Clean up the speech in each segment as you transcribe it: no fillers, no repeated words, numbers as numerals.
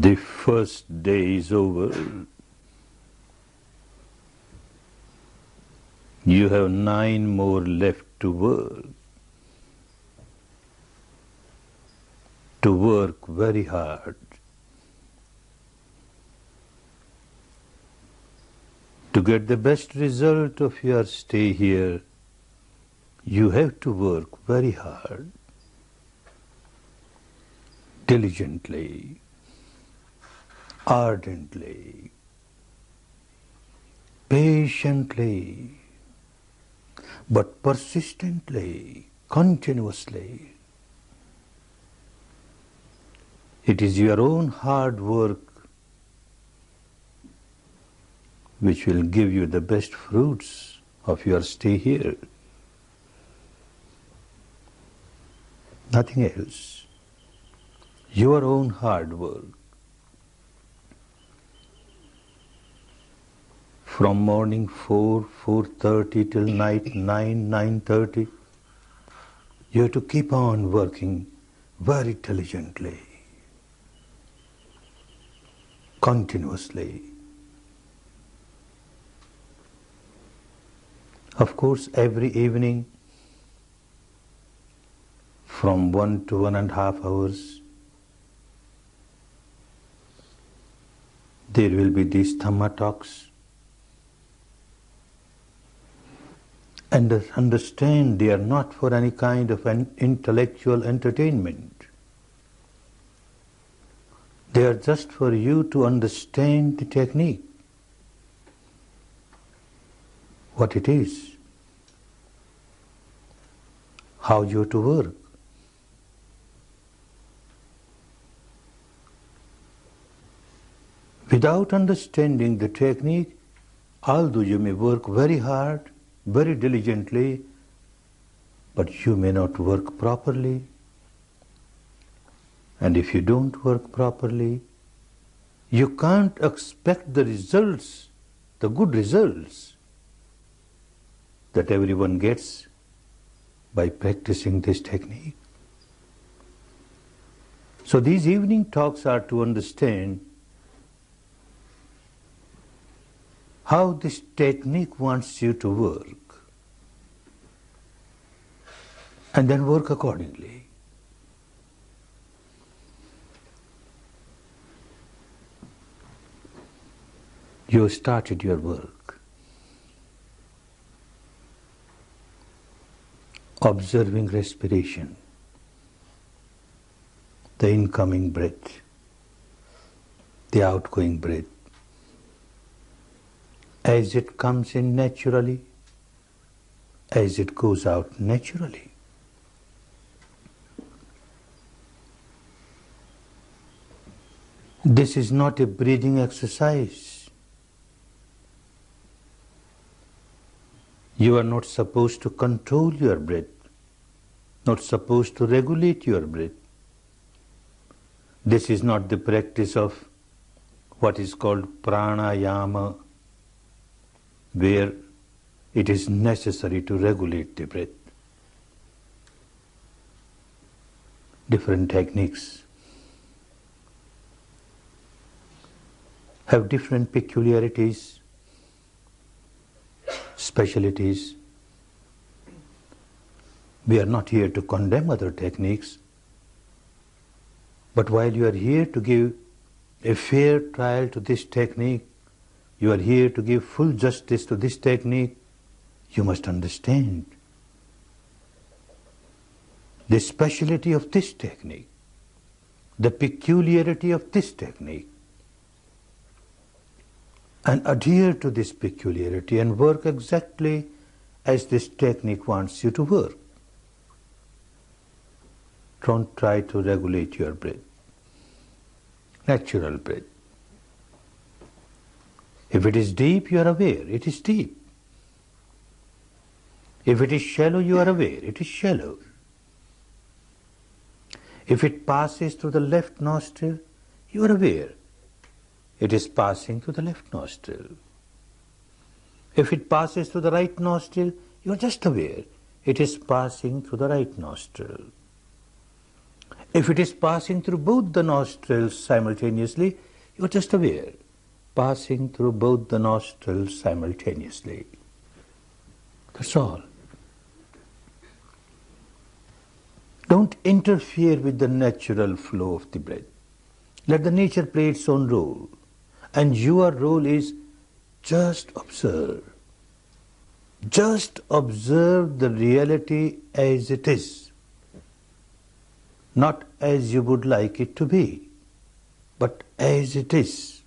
The first day is over. You have 9 more left to work. To work very hard. To get the best result of your stay here, you have to work very hard, diligently, ardently, patiently, but persistently, continuously. It is your own hard work which will give you the best fruits of your stay here. Nothing else. Your own hard work. From morning 4, 4:30 till night 9, 9:30, you have to keep on working very diligently, continuously. Of course, every evening, from 1 to 1.5 hours, there will be these Dhamma talks. And understand they are not for any kind of an intellectual entertainment. They are just for you to understand the technique, what it is, how you have to work. Without understanding the technique, although you may work very hard, very diligently, but you may not work properly. And if you don't work properly, you can't expect the results, the good results that everyone gets by practicing this technique. So these evening talks are to understand how this technique wants you to work, and then work accordingly. You started your work, observing respiration, the incoming breath, the outgoing breath, as it comes in naturally, as it goes out naturally. This is not a breathing exercise. You are not supposed to control your breath, not supposed to regulate your breath. This is not the practice of what is called pranayama, where it is necessary to regulate the breath. Different techniques have different peculiarities, specialities. We are not here to condemn other techniques, but while you are here to give a fair trial to this technique, you are here to give full justice to this technique, you must understand the speciality of this technique, the peculiarity of this technique, and adhere to this peculiarity and work exactly as this technique wants you to work. Don't try to regulate your breath, natural breath. If it is deep, you are aware, it is deep. If it is shallow, you are aware, it is shallow. If it passes through the left nostril, you are aware, it is passing through the left nostril. If it passes through the right nostril, you are just aware, it is passing through the right nostril. If it is passing through both the nostrils simultaneously, you are just aware. Passing through both the nostrils simultaneously. That's all. Don't interfere with the natural flow of the breath. Let the nature play its own role. And your role is just observe. Just observe the reality as it is. Not as you would like it to be, but as it is.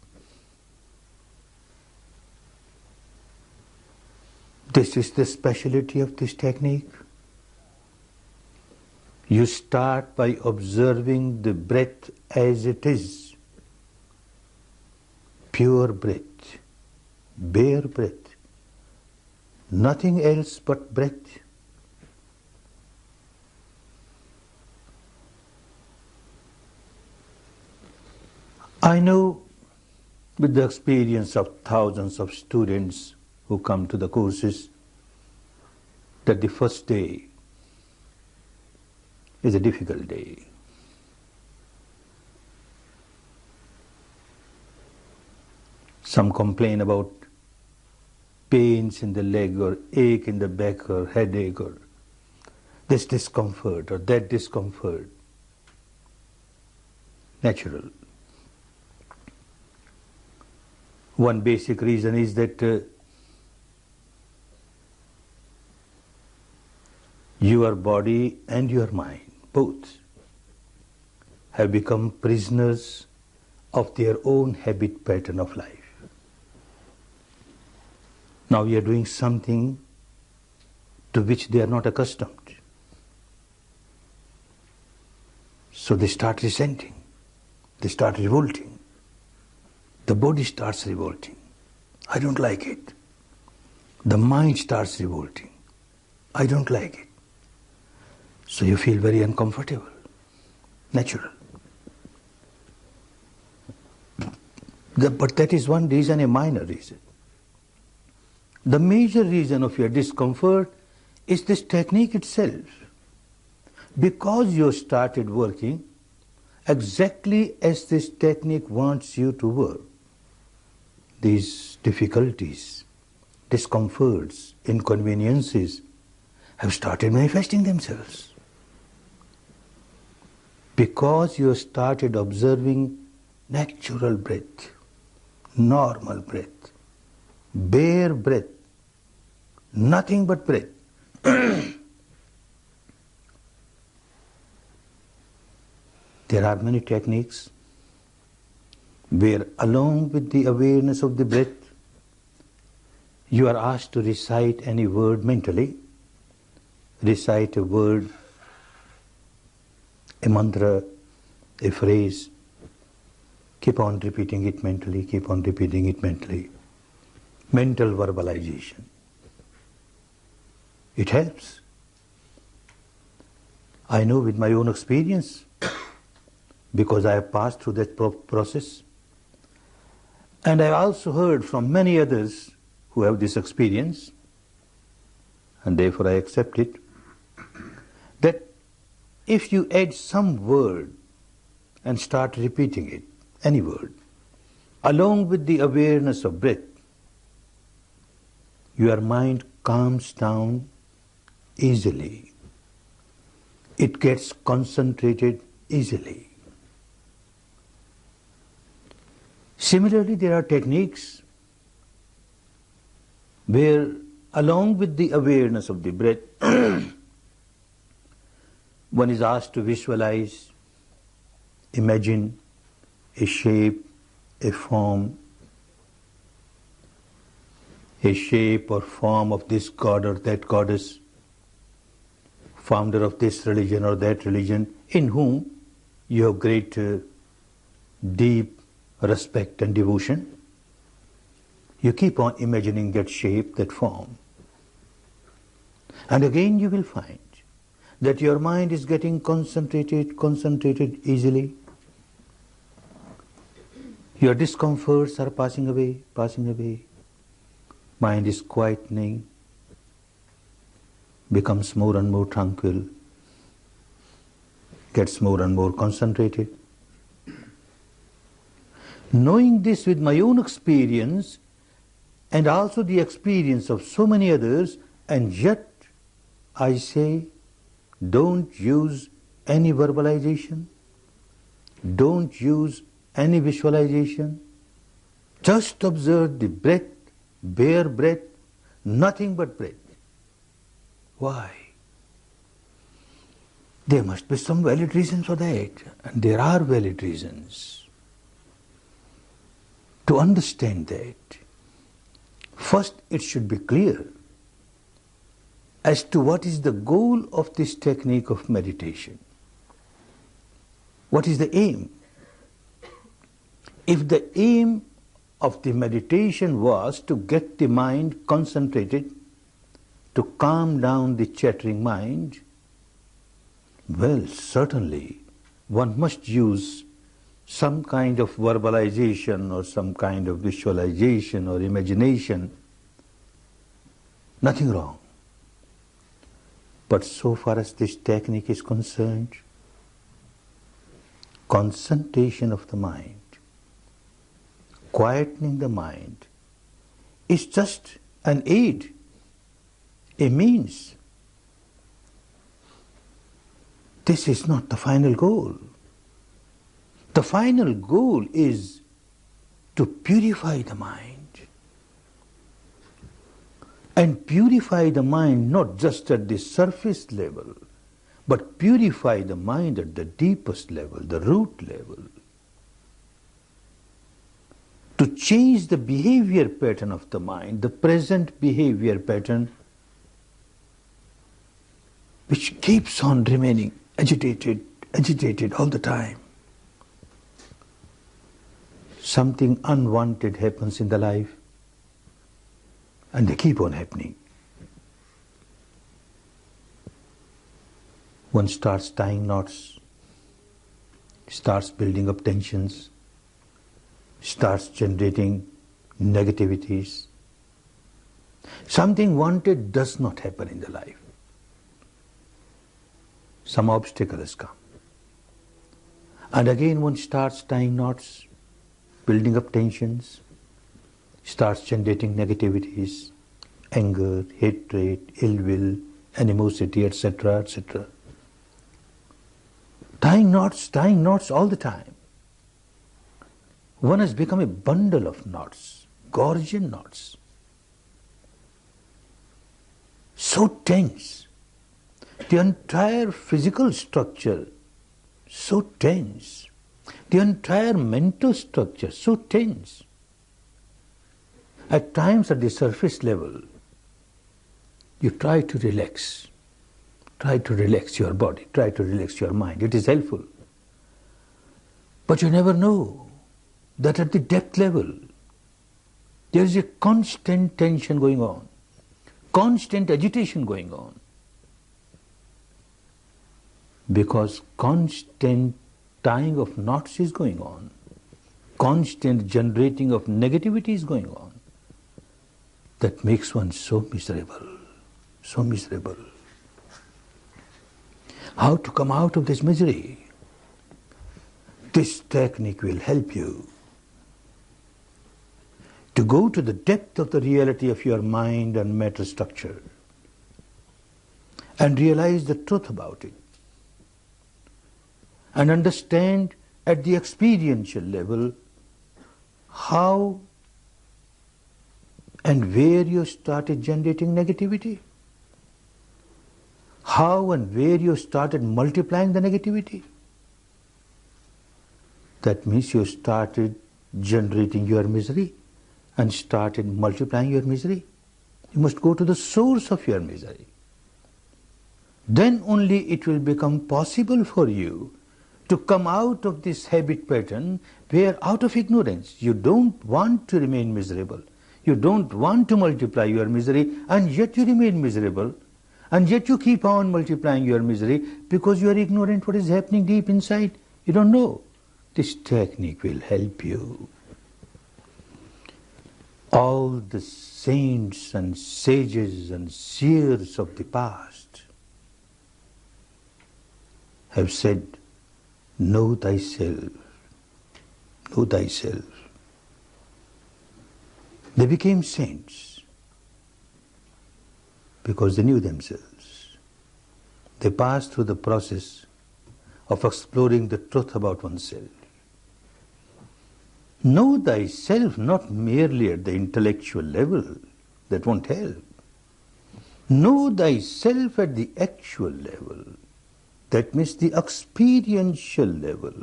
This is the speciality of this technique. You start by observing the breath as it is. Pure breath, bare breath, nothing else but breath. I know with the experience of thousands of students who come to the courses that the first day is a difficult day. Some complain about pains in the leg or ache in the back or headache or this discomfort or that discomfort. Natural. One basic reason is that your body and your mind, both, have become prisoners of their own habit pattern of life. Now you are doing something to which they are not accustomed. So they start resenting, they start revolting. The body starts revolting. I don't like it. The mind starts revolting. I don't like it. So you feel very uncomfortable. Natural. But that is one reason, a minor reason. The major reason of your discomfort is this technique itself. Because you started working exactly as this technique wants you to work, these difficulties, discomforts, inconveniences have started manifesting themselves. Because you started observing natural breath, normal breath, bare breath, nothing but breath. There are many techniques where along with the awareness of the breath, you are asked to recite any word mentally. Recite a word, a mantra, a phrase. Keep on repeating it mentally, keep on repeating it mentally. Mental verbalization. It helps. I know with my own experience, because I have passed through that process. And I also heard from many others who have this experience, and therefore I accept it, that if you add some word and start repeating it, any word, along with the awareness of breath, your mind calms down easily. It gets concentrated easily. Similarly, there are techniques where along with the awareness of the breath, one is asked to visualize, imagine a shape, a form, a shape or form of this god or that goddess, founder of this religion or that religion, in whom you have great deep respect and devotion. You keep on imagining that shape, that form. And again you will find that your mind is getting concentrated easily. Your discomforts are passing away. Mind is quietening, becomes more and more tranquil. gets more and more concentrated. Knowing this with my own experience and also the experience of so many others, and yet I say, don't use any verbalization, don't use any visualization, just observe the breath, bare breath, nothing but breath. Why? There must be some valid reasons for that, and there are valid reasons. To understand that, first it should be clear as to what is the goal of this technique of meditation. What is the aim? If the aim of the meditation was to get the mind concentrated, to calm down the chattering mind, well, certainly one must use some kind of verbalization or some kind of visualization or imagination. Nothing wrong. But so far as this technique is concerned, concentration of the mind, quietening the mind, is just an aid, a means. This is not the final goal. The final goal is to purify the mind. And purify the mind not just at the surface level, but purify the mind at the deepest level, the root level. To change the behavior pattern of the mind, the present behavior pattern, which keeps on remaining agitated all the time. Something unwanted happens in the life, and they keep on happening. One starts tying knots, starts building up tensions, starts generating negativities. Something wanted does not happen in the life. Some obstacle has come. And again one starts tying knots, building up tensions, starts generating negativities, anger, hatred, ill will, animosity, etc., etc. Tying knots all the time. One has become a bundle of knots, Gordian knots. So tense. The entire physical structure, so tense. The entire mental structure, so tense. At times at the surface level, you try to relax. Try to relax your body, try to relax your mind. It is helpful. But you never know that at the depth level, there is a constant tension going on, constant agitation going on. Because constant tying of knots is going on, constant generating of negativity is going on. That makes one so miserable, so miserable. How to come out of this misery? This technique will help you to go to the depth of the reality of your mind and matter structure and realize the truth about it and understand at the experiential level how and where you started generating negativity, how and where you started multiplying the negativity. That means you started generating your misery and started multiplying your misery. You must go to the source of your misery. Then only it will become possible for you to come out of this habit pattern where out of ignorance you don't want to remain miserable. You don't want to multiply your misery, and yet you remain miserable, and yet you keep on multiplying your misery because you are ignorant what is happening deep inside. You don't know. This technique will help you. All the saints and sages and seers of the past have said Know thyself. Know thyself. They became saints because they knew themselves. They passed through the process of exploring the truth about oneself. Know thyself not merely at the intellectual level, that won't help. Know thyself at the actual level, that means the experiential level.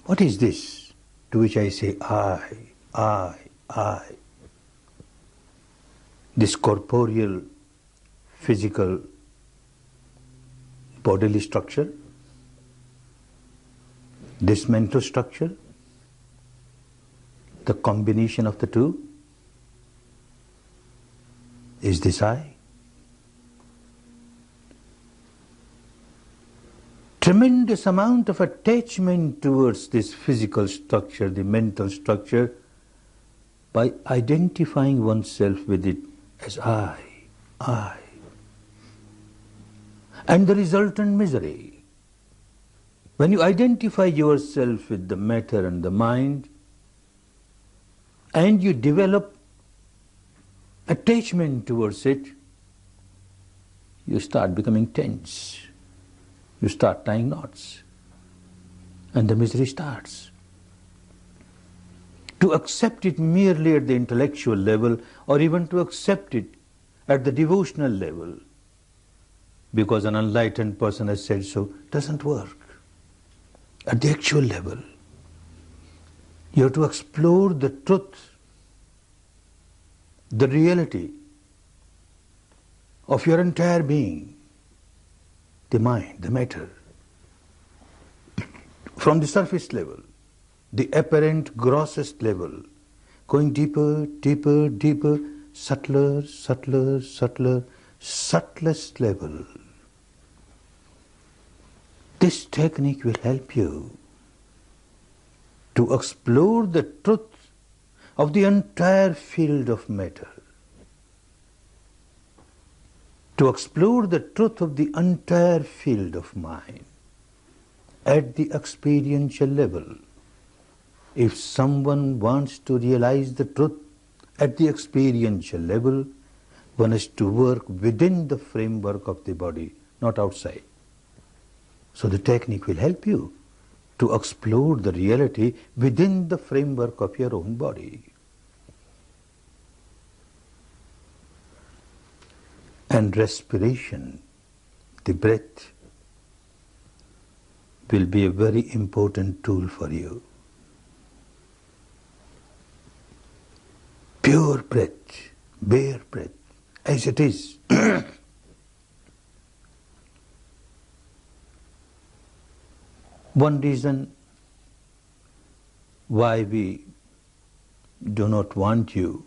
What is this to which I say I? This corporeal, physical, bodily structure, this mental structure, the combination of the two, is this I? Tremendous amount of attachment towards this physical structure, the mental structure, by identifying oneself with it as I. And the resultant misery. When you identify yourself with the matter and the mind, and you develop attachment towards it, you start becoming tense. You start tying knots. And the misery starts. To accept it merely at the intellectual level, or even to accept it at the devotional level, because an enlightened person has said so, doesn't work. At the actual level, you have to explore the truth, the reality of your entire being, the mind, the matter, from the surface level, the apparent grossest level, going deeper, deeper, deeper, subtler, subtler, subtler, subtlest level. This technique will help you to explore the truth of the entire field of matter, to explore the truth of the entire field of mind at the experiential level. If someone wants to realize the truth at the experiential level, one has to work within the framework of the body, not outside. So the technique will help you to explore the reality within the framework of your own body. And respiration, the breath, will be a very important tool for you. Pure breath, bare breath, as it is. One reason why we do not want you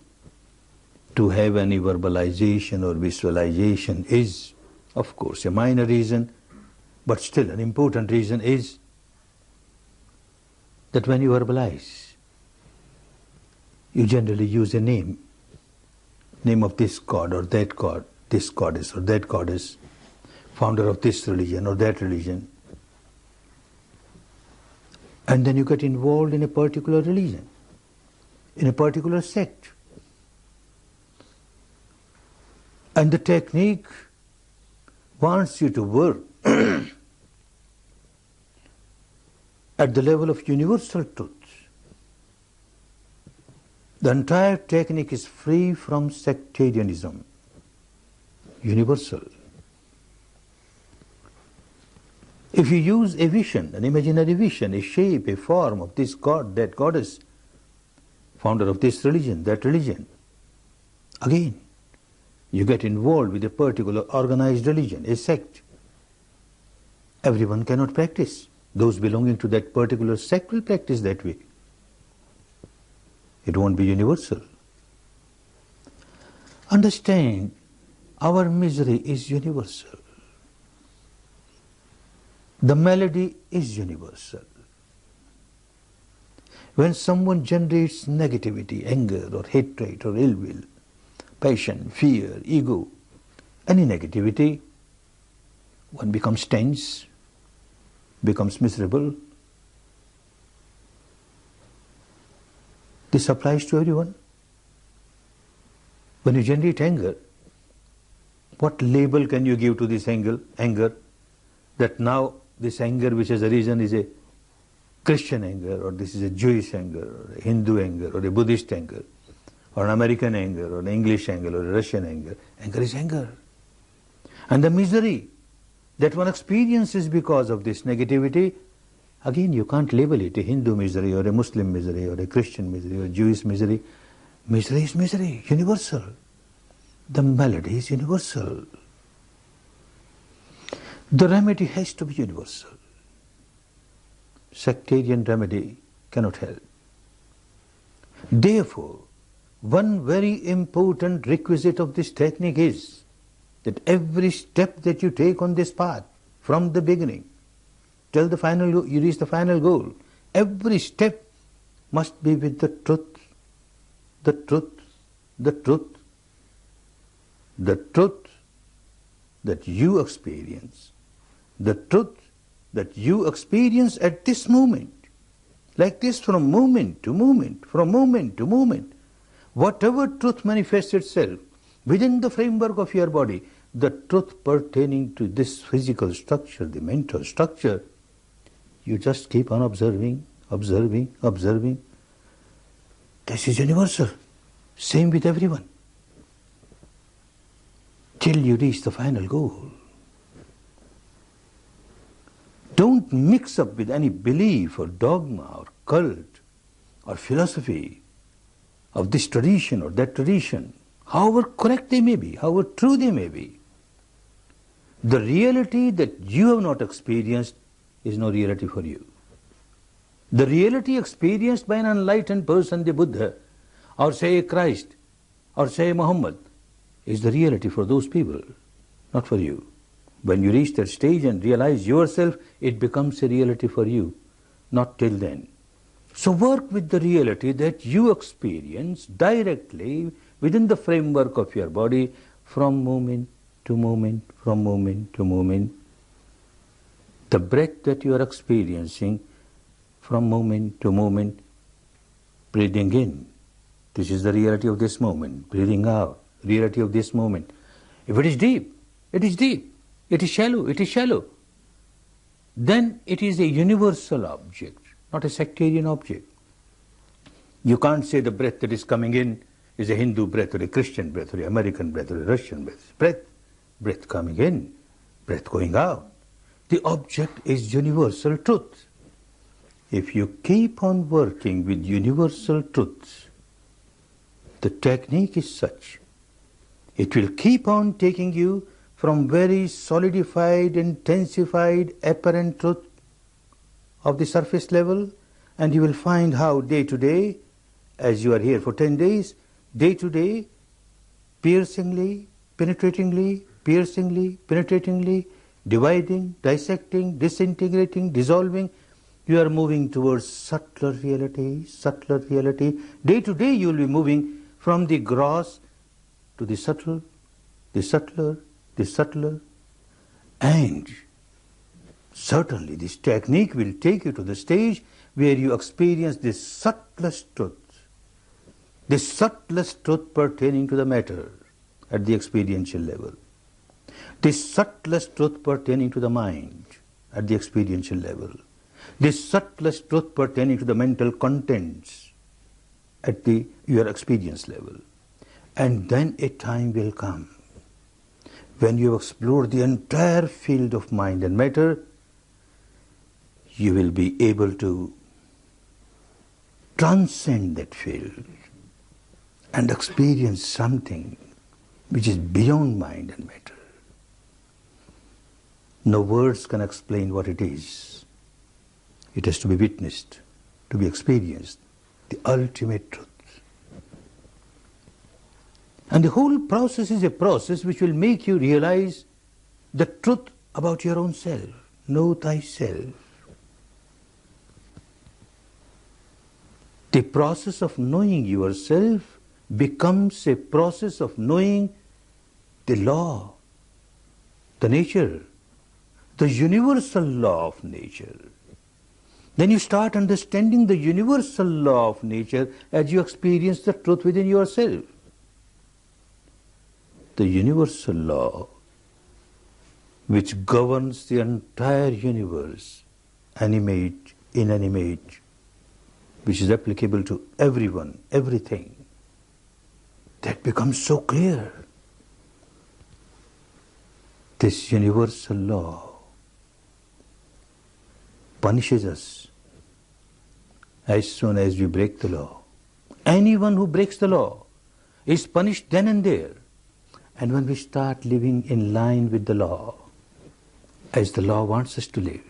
to have any verbalization or visualization is, of course, a minor reason, but still an important reason is that when you verbalize, you generally use a name of this god or that god, this goddess or that goddess, founder of this religion or that religion. And then you get involved in a particular religion, in a particular sect. And the technique wants you to work at the level of universal truth. The entire technique is free from sectarianism, universal. If you use a vision, an imaginary vision, a shape, a form of this god, that goddess, founder of this religion, that religion, again, you get involved with a particular organized religion, a sect. Everyone cannot practice. Those belonging to that particular sect will practice that way. It won't be universal. Understand, our misery is universal. The malady is universal. When someone generates negativity, anger or hatred or ill will, passion, fear, ego, any negativity, one becomes tense, becomes miserable. This applies to everyone. When you generate anger, what label can you give to this anger? That now this anger which has arisen is a Christian anger, or this is a Jewish anger, or a Hindu anger, or a Buddhist anger, or an American anger, or an English anger, or a Russian anger. Anger is anger. And the misery that one experiences because of this negativity, again you can't label it a Hindu misery, or a Muslim misery, or a Christian misery, or a Jewish misery. Misery is misery, universal. The malady is universal. The remedy has to be universal. Sectarian remedy cannot help. Therefore, one very important requisite of this technique is that every step that you take on this path, from the beginning till the final, you reach the final goal, every step must be with the truth, the truth, the truth, the truth that you experience, the truth that you experience at this moment, like this, from moment to moment, from moment to moment. Whatever truth manifests itself within the framework of your body, the truth pertaining to this physical structure, the mental structure, you just keep on observing, observing, observing. This is universal. Same with everyone. Till you reach the final goal. Don't mix up with any belief or dogma or cult or philosophy of this tradition or that tradition, however correct they may be, however true they may be. The reality that you have not experienced is no reality for you. The reality experienced by an enlightened person, the Buddha, or say Christ, or say Muhammad, is the reality for those people, not for you. When you reach that stage and realize yourself, it becomes a reality for you, not till then. So work with the reality that you experience directly within the framework of your body, from moment to moment, from moment to moment. The breath that you are experiencing from moment to moment, breathing in. This is the reality of this moment. Breathing out, reality of this moment. If it is deep, it is deep. It is shallow, it is shallow. Then it is a universal object, not a sectarian object. You can't say the breath that is coming in is a Hindu breath, or a Christian breath, or an American breath, or a Russian breath. Breath coming in, breath going out. The object is universal truth. If you keep on working with universal truths, the technique is such, it will keep on taking you from very solidified, intensified, apparent truth of the surface level, and you will find how day to day, as you are here for 10 days, day to day, piercingly, penetratingly, dividing, dissecting, disintegrating, dissolving, you are moving towards subtler reality, subtler reality. Day to day you will be moving from the gross to the subtle, the subtler, the subtler. And certainly this technique will take you to the stage where you experience this subtlest truth pertaining to the matter at the experiential level, this subtlest truth pertaining to the mind at the experiential level, this subtlest truth pertaining to the mental contents at your experience level. And then a time will come when you have explored the entire field of mind and matter, you will be able to transcend that field and experience something which is beyond mind and matter. No words can explain what it is. It has to be witnessed, to be experienced, the ultimate truth. And the whole process is a process which will make you realize the truth about your own self. Know thyself. The process of knowing yourself becomes a process of knowing the law, the nature, the universal law of nature. Then you start understanding the universal law of nature as you experience the truth within yourself. The universal law which governs the entire universe, animate, inanimate, which is applicable to everyone, everything, that becomes so clear. This universal law punishes us as soon as we break the law. Anyone who breaks the law is punished then and there. And when we start living in line with the law, as the law wants us to live,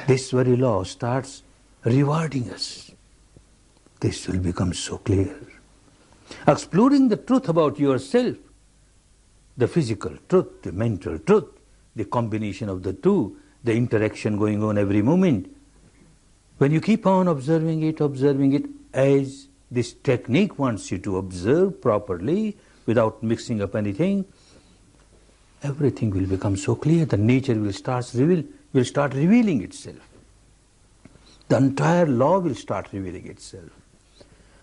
this very law starts rewarding us. This will become so clear. Exploring the truth about yourself, the physical truth, the mental truth, the combination of the two, the interaction going on every moment. When you keep on observing it as this technique wants you to observe properly without mixing up anything, everything will become so clear. The nature will start revealing itself. The entire law will start revealing itself.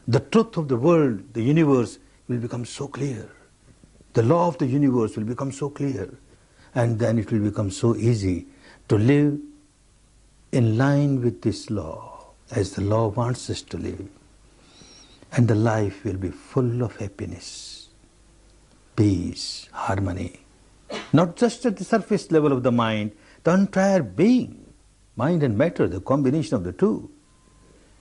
The truth of the world, the universe, will become so clear. The law of the universe will become so clear. And then it will become so easy to live in line with this law, as the law wants us to live. And the life will be full of happiness, peace, harmony. Not just at the surface level of the mind, the entire being, mind and matter, the combination of the two,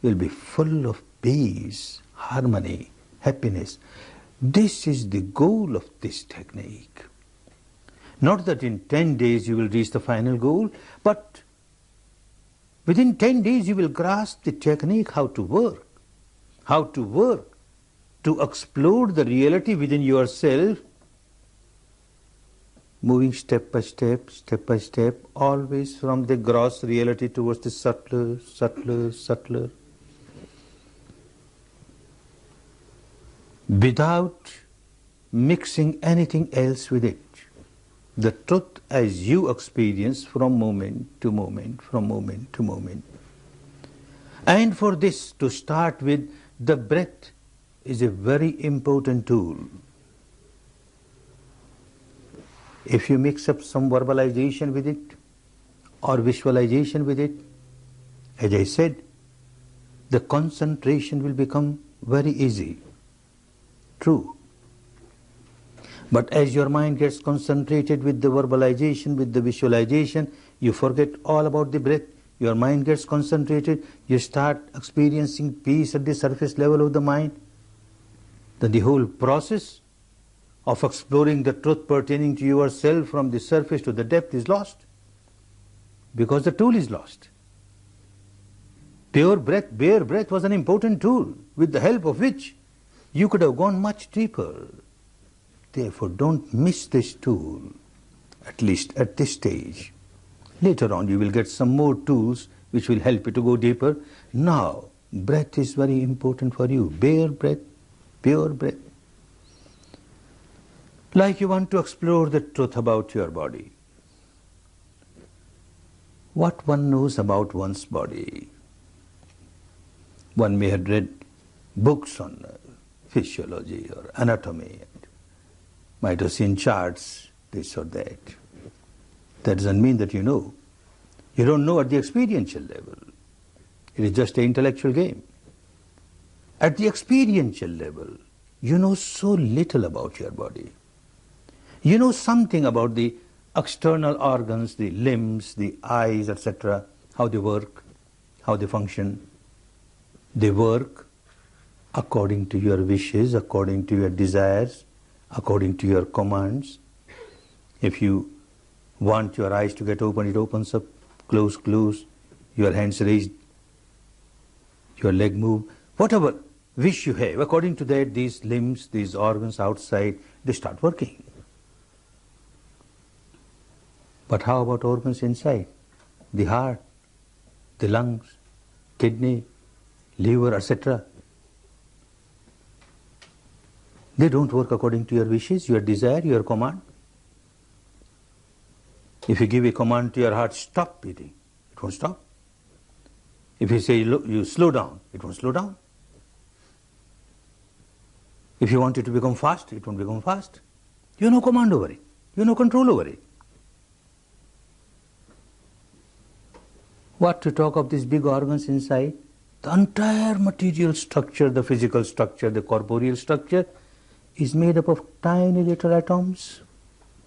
will be full of peace, harmony, happiness. This is the goal of this technique. Not that in 10 days you will reach the final goal, but within 10 days you will grasp the technique how to work to explore the reality within yourself, moving step by step, always from the gross reality towards the subtler, without mixing anything else with it. The truth as you experience from moment to moment, from moment to moment. And for this, to start with, the breath is a very important tool. If you mix up some verbalization with it or visualization with it, as I said, the concentration will become very easy. True. But as your mind gets concentrated with the verbalization, with the visualization, you forget all about the breath. Your mind gets concentrated, you start experiencing peace at the surface level of the mind. Then the whole process of exploring the truth pertaining to yourself from the surface to the depth is lost, because the tool is lost. Bare breath was an important tool with the help of which you could have gone much deeper. Therefore, don't miss this tool, at least at this stage. Later on, you will get some more tools which will help you to go deeper. Now, breath is very important for you. Bare breath, pure breath. Like you want to explore the truth about your body. What one knows about one's body. One may have read books on physiology or anatomy, and might have seen charts, this or that. That doesn't mean that you know. You don't know at the experiential level. It is just an intellectual game. At the experiential level, you know so little about your body. You know something about the external organs, the limbs, the eyes, etc., how they work, how they function. They work according to your wishes, according to your desires, according to your commands. If you want your eyes to get open, it opens up, close, your hands raised, your leg move, whatever wish you have. According to that, these limbs, these organs outside, they start working. But how about organs inside? The heart, the lungs, kidney, liver, etc. They don't work according to your wishes, your desire, your command. If you give a command to your heart, stop beating, it won't stop. If you say you slow down, it won't slow down. If you want it to become fast, it won't become fast. You have no command over it. You have no control over it. What to talk of these big organs inside? The entire material structure, the physical structure, the corporeal structure is made up of tiny little atoms,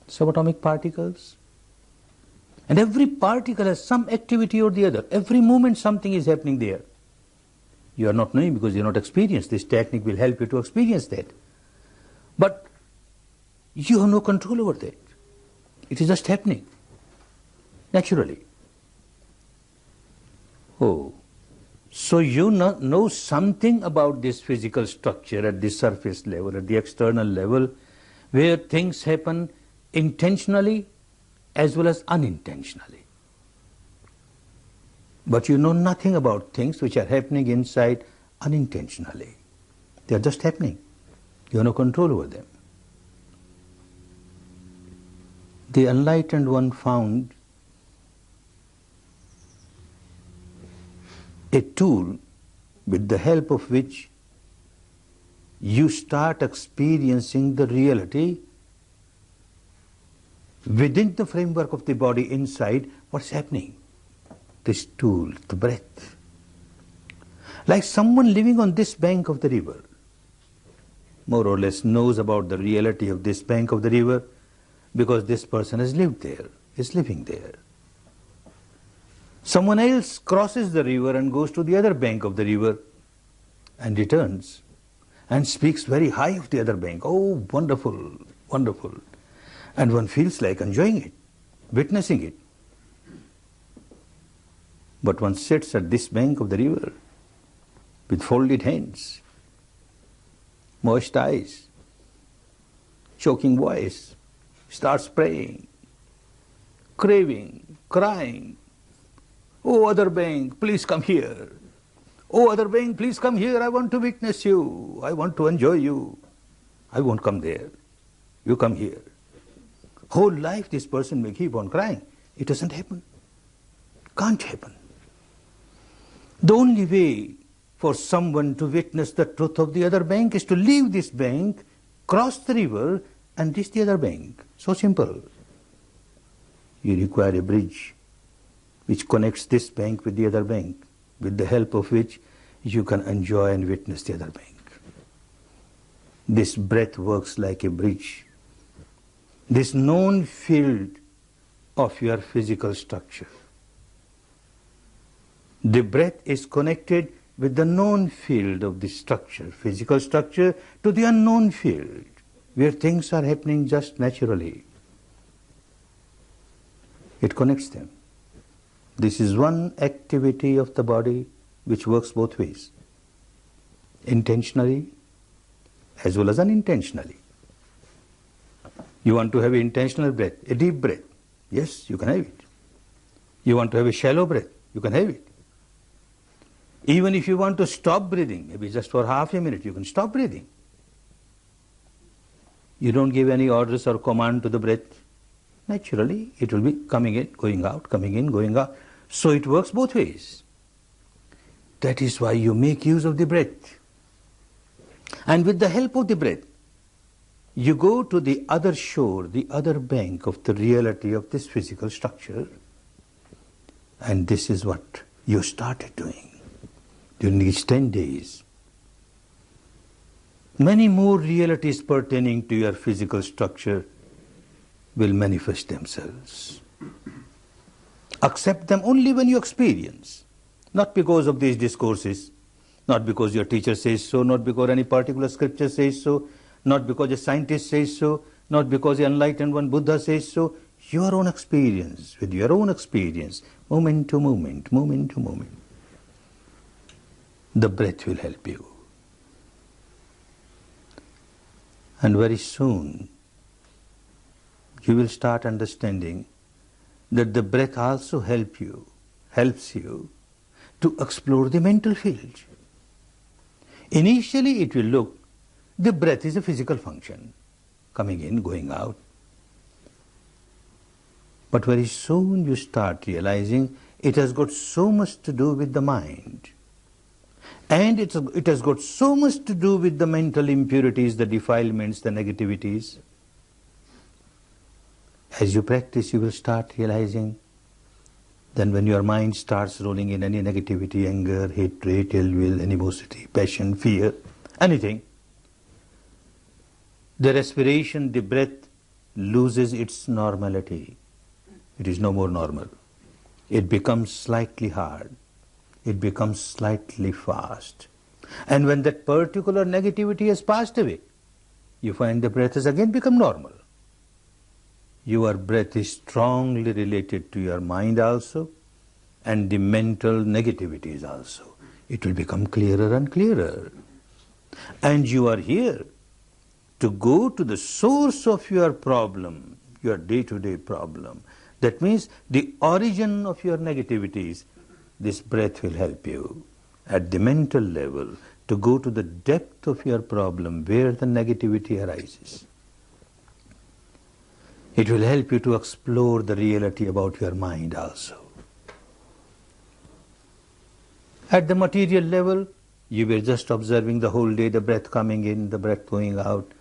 subatomic particles. And every particle has some activity or the other. Every moment something is happening there. You are not knowing because you are not experienced. This technique will help you to experience that. But you have no control over that. It is just happening naturally. Oh, so you know something about this physical structure at the surface level, at the external level, where things happen intentionally as well as unintentionally. But you know nothing about things which are happening inside unintentionally. They are just happening. You have no control over them. The enlightened one found a tool with the help of which you start experiencing the reality within the framework of the body inside what's happening. This tool, the breath. Like someone living on this bank of the river, more or less knows about the reality of this bank of the river because this person has lived there, is living there. Someone else crosses the river and goes to the other bank of the river and returns and speaks very high of the other bank. Oh, wonderful, wonderful. And one feels like enjoying it, witnessing it. But one sits at this bank of the river with folded hands, moist eyes, choking voice, starts praying, craving, crying. Oh, other bank, please come here. Oh, other bank, please come here. I want to witness you. I want to enjoy you. I won't come there. You come here. Whole life this person may keep on crying. It doesn't happen. Can't happen. The only way for someone to witness the truth of the other bank is to leave this bank, cross the river and reach the other bank. So simple. You require a bridge which connects this bank with the other bank, with the help of which you can enjoy and witness the other bank. This breath works like a bridge. This known field of your physical structure. The breath is connected with the known field of the structure, physical structure, to the unknown field, where things are happening just naturally. It connects them. This is one activity of the body which works both ways, intentionally as well as unintentionally. You want to have an intentional breath, a deep breath. Yes, you can have it. You want to have a shallow breath, you can have it. Even if you want to stop breathing, maybe just for half a minute, you can stop breathing. You don't give any orders or command to the breath. Naturally, it will be coming in, going out, coming in, going out. So it works both ways. That is why you make use of the breath. And with the help of the breath, you go to the other shore, the other bank of the reality of this physical structure. And this is what you started doing during these 10 days. Many more realities pertaining to your physical structure will manifest themselves. Accept them only when you experience, not because of these discourses, not because your teacher says so, not because any particular scripture says so, not because a scientist says so, not because the enlightened one Buddha says so. Your own experience, with your own experience, moment to moment, moment to moment. The breath will help you. And very soon, you will start understanding that the breath also helps you to explore the mental field. Initially it will look, the breath is a physical function, coming in, going out. But very soon you start realizing it has got so much to do with the mind. And it has got so much to do with the mental impurities, the defilements, the negativities. As you practice, you will start realizing then when your mind starts rolling in any negativity, anger, hatred, ill will, animosity, passion, fear, anything, the respiration, the breath loses its normality. It is no more normal. It becomes slightly hard. It becomes slightly fast. And when that particular negativity has passed away, you find the breath has again become normal. Your breath is strongly related to your mind also, and the mental negativities also. It will become clearer and clearer. And you are here to go to the source of your problem, your day-to-day problem. That means the origin of your negativities. This breath will help you at the mental level to go to the depth of your problem where the negativity arises. It will help you to explore the reality about your mind also. At the material level, you were just observing the whole day the breath coming in, the breath going out,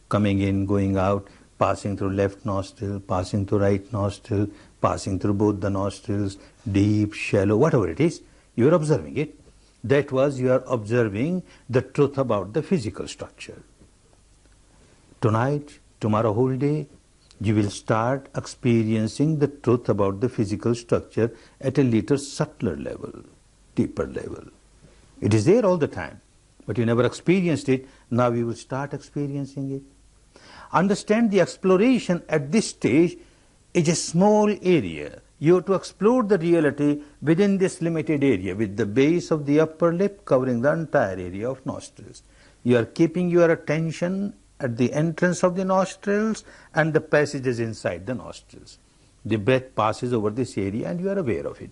coming in, going out, passing through left nostril, passing through right nostril, passing through both the nostrils, deep, shallow, whatever it is, you are observing it. That was, you are observing the truth about the physical structure. Tonight, tomorrow whole day, you will start experiencing the truth about the physical structure at a little subtler level, deeper level. It is there all the time, but you never experienced it. Now you will start experiencing it. Understand the exploration at this stage is a small area. You have to explore the reality within this limited area with the base of the upper lip covering the entire area of nostrils. You are keeping your attention at the entrance of the nostrils and the passages inside the nostrils. The breath passes over this area and you are aware of it.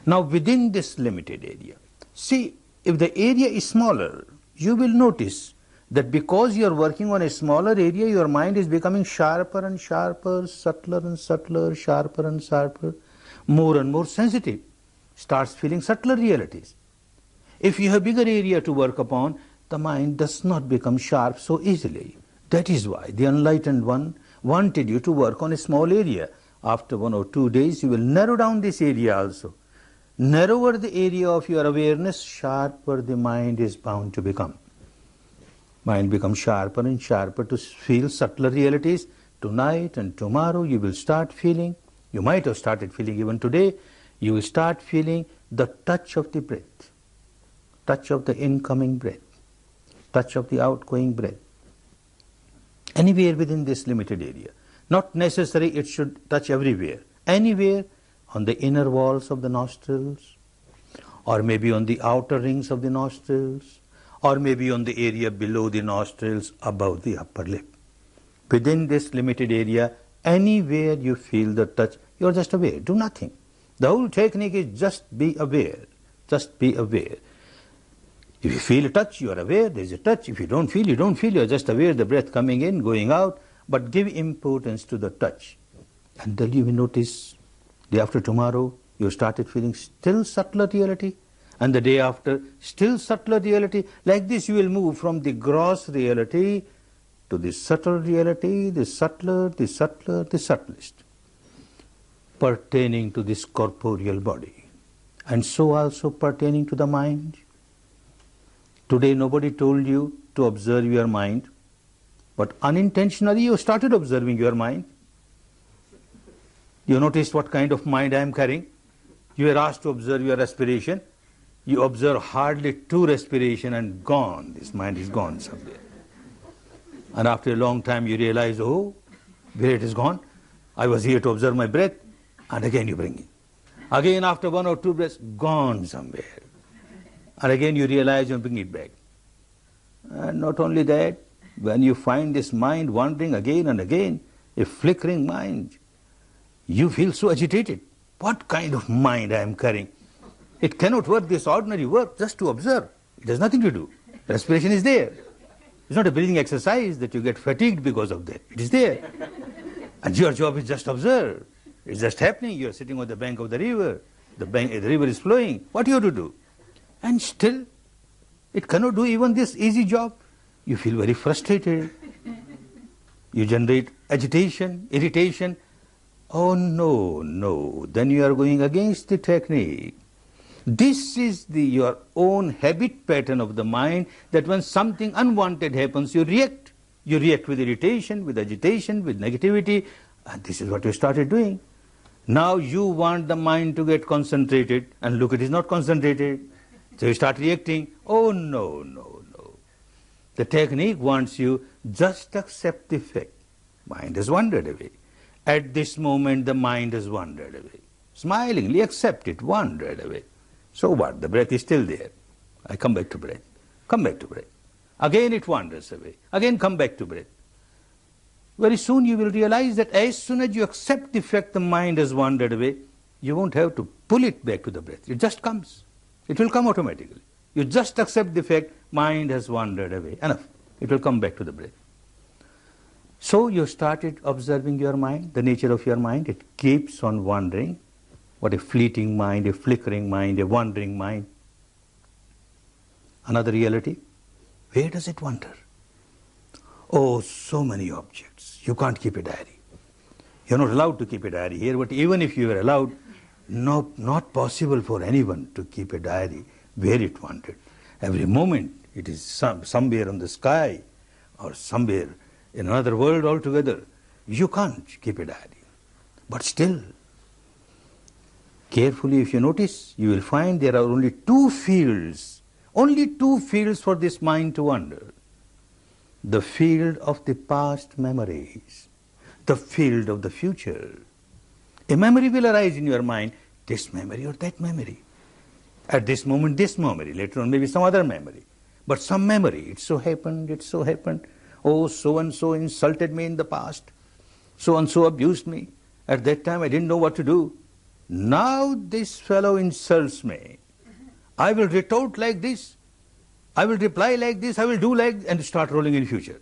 Now within this limited area, see, if the area is smaller, you will notice that because you are working on a smaller area, your mind is becoming sharper and sharper, subtler and subtler, sharper and sharper, more and more sensitive, starts feeling subtler realities. If you have bigger area to work upon, the mind does not become sharp so easily. That is why the enlightened one wanted you to work on a small area. After 1 or 2 days, you will narrow down this area also. Narrower the area of your awareness, sharper the mind is bound to become. Mind becomes sharper and sharper to feel subtler realities. Tonight and tomorrow you will start feeling, you might have started feeling even today, you will start feeling the touch of the breath, touch of the incoming breath, touch of the outgoing breath. Anywhere within this limited area. Not necessary it should touch everywhere. Anywhere on the inner walls of the nostrils, or maybe on the outer rings of the nostrils, or maybe on the area below the nostrils, above the upper lip. Within this limited area, anywhere you feel the touch, you are just aware, do nothing. The whole technique is just be aware, just be aware. If you feel a touch, you are aware, there is a touch. If you don't feel, you don't feel, you are just aware, the breath coming in, going out, but give importance to the touch. And then you will notice, day after tomorrow, you started feeling still subtler reality, and the day after, still subtler reality. Like this, you will move from the gross reality to the subtle reality, the subtler, the subtler, the subtlest, pertaining to this corporeal body, and so also pertaining to the mind. Today, nobody told you to observe your mind, but unintentionally you started observing your mind. You noticed what kind of mind I am carrying. You were asked to observe your respiration. You observe hardly 2 respiration and gone. This mind is gone somewhere. And after a long time you realize, oh, where it is gone? I was here to observe my breath, and again you bring it. Again after 1 or 2 breaths, gone somewhere. And again you realize and bring it back. And not only that, when you find this mind wandering again and again, a flickering mind, you feel so agitated. What kind of mind I am carrying? It cannot work this ordinary work just to observe. It has nothing to do. Respiration is there. It's not a breathing exercise that you get fatigued because of that. It is there. And your job is just observe. It's just happening. You're sitting on the bank of the river. The river is flowing. What you have to do? And still, it cannot do even this easy job. You feel very frustrated. You generate agitation, irritation. Oh no, no. Then you are going against the technique. This is your own habit pattern of the mind, that when something unwanted happens, you react. You react with irritation, with agitation, with negativity. And this is what you started doing. Now you want the mind to get concentrated, and look, it is not concentrated. So you start reacting. Oh no, no, no. The technique wants you just accept the fact. Mind has wandered away. At this moment, the mind has wandered away. Smilingly accept it, wandered away. So what? The breath is still there. I come back to breath. Come back to breath. Again it wanders away. Again come back to breath. Very soon you will realize that as soon as you accept the fact the mind has wandered away, you won't have to pull it back to the breath. It just comes. It will come automatically. You just accept the fact mind has wandered away. Enough. It will come back to the breath. So you started observing your mind, the nature of your mind. It keeps on wandering. What a fleeting mind, a flickering mind, a wandering mind. Another reality. Where does it wander? Oh, so many objects. You can't keep a diary. You're not allowed to keep a diary here, but even if you were allowed, not possible for anyone to keep a diary where it wandered. Every moment it is somewhere on the sky or somewhere in another world altogether. You can't keep a diary. But still, carefully if you notice, you will find there are only two fields for this mind to wander. The field of the past memories, the field of the future. A memory will arise in your mind, this memory or that memory. At this moment, this memory, later on maybe some other memory. But some memory, it so happened. Oh, so-and-so insulted me in the past. So-and-so abused me. At that time I didn't know what to do. Now this fellow insults me. I will retort like this. I will reply like this. I will do like, and start rolling in future.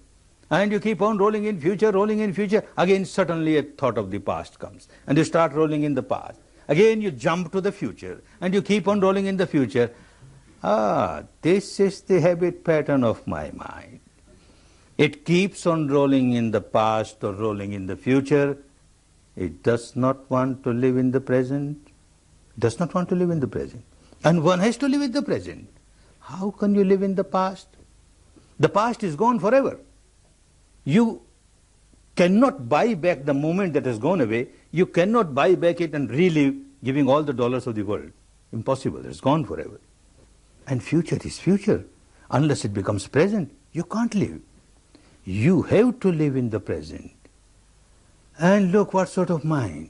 And you keep on rolling in future. Again suddenly a thought of the past comes. And you start rolling in the past. Again you jump to the future. And you keep on rolling in the future. This is the habit pattern of my mind. It keeps on rolling in the past or rolling in the future. It does not want to live in the present. Does not want to live in the present. And one has to live in the present. How can you live in the past? The past is gone forever. You cannot buy back the moment that has gone away. You cannot buy back it and relive, giving all the dollars of the world. Impossible. It's gone forever. And future is future. Unless it becomes present, you can't live. You have to live in the present. And look what sort of mind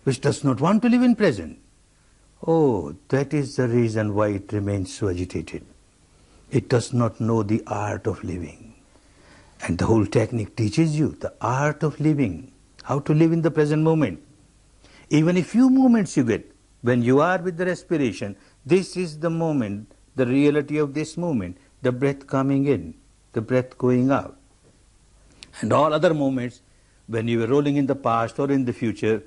which does not want to live in present. Oh, that is the reason why it remains so agitated. It does not know the art of living. And the whole technique teaches you the art of living, how to live in the present moment. Even a few moments you get, when you are with the respiration, this is the moment, the reality of this moment, the breath coming in, the breath going out. And all other moments, when you were rolling in the past or in the future,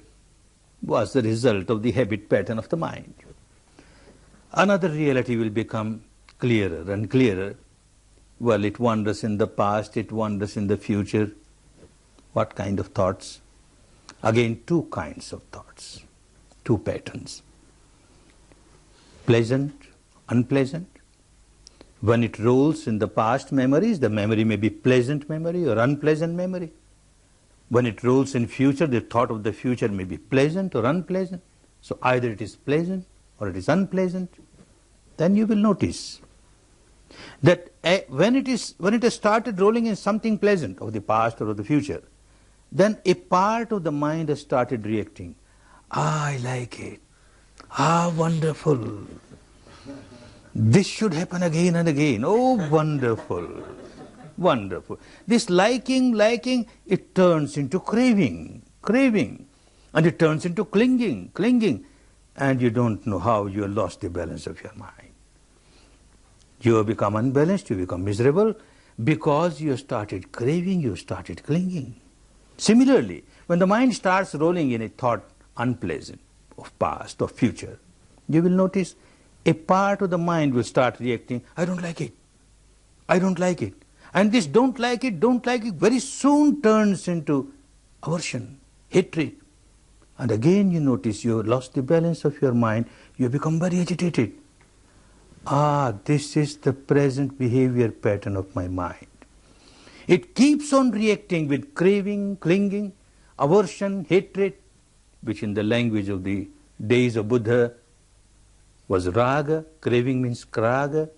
was the result of the habit pattern of the mind. Another reality will become clearer and clearer. Well, it wanders in the past, it wanders in the future. What kind of thoughts? Again, two kinds of thoughts, two patterns. Pleasant, unpleasant. When it rolls in the past memories, the memory may be pleasant memory or unpleasant memory. When it rolls in future, the thought of the future may be pleasant or unpleasant. So either it is pleasant or it is unpleasant. Then you will notice that when it has started rolling in something pleasant of the past or of the future, then a part of the mind has started reacting. I like it. Wonderful. This should happen again and again. Oh, wonderful. Wonderful. This liking, it turns into craving. And it turns into clinging. And you don't know how you have lost the balance of your mind. You have become unbalanced, you become miserable, because you started craving, you started clinging. Similarly, when the mind starts rolling in a thought unpleasant, of past, of future, you will notice a part of the mind will start reacting, I don't like it, I don't like it. And this don't like it very soon turns into aversion, hatred. And again you notice you have lost the balance of your mind, you become very agitated. This is the present behavior pattern of my mind. It keeps on reacting with craving, clinging, aversion, hatred, which in the language of the days of Buddha was raga, craving means kraga,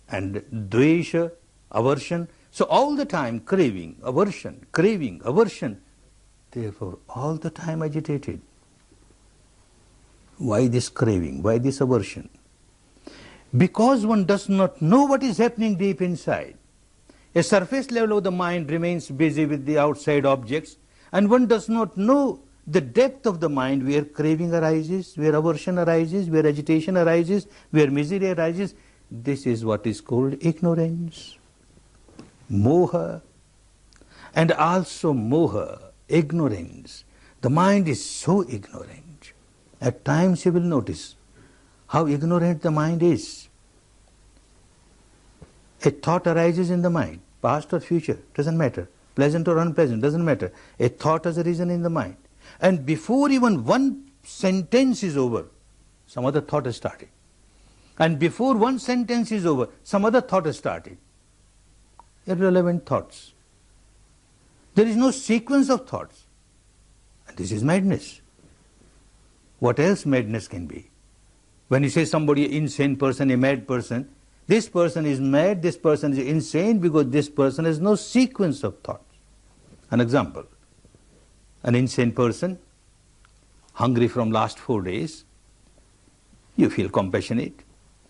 and dvesha, aversion. So all the time craving, aversion, therefore all the time agitated. Why this craving? Why this aversion? Because one does not know what is happening deep inside. A surface level of the mind remains busy with the outside objects, and one does not know the depth of the mind where craving arises, where aversion arises, where agitation arises, where misery arises. This is what is called ignorance. Moha, and also moha, ignorance. The mind is so ignorant. At times you will notice how ignorant the mind is. A thought arises in the mind, past or future, doesn't matter. Pleasant or unpleasant, doesn't matter. A thought has arisen in the mind. And before even one sentence is over, some other thought has started. And before one sentence is over, some other thought has started. Irrelevant thoughts. There is no sequence of thoughts. And this is madness. What else madness can be? When you say somebody, an insane person, a mad person, this person is mad, this person is insane because this person has no sequence of thoughts. An example, an insane person, hungry from last 4 days, you feel compassionate,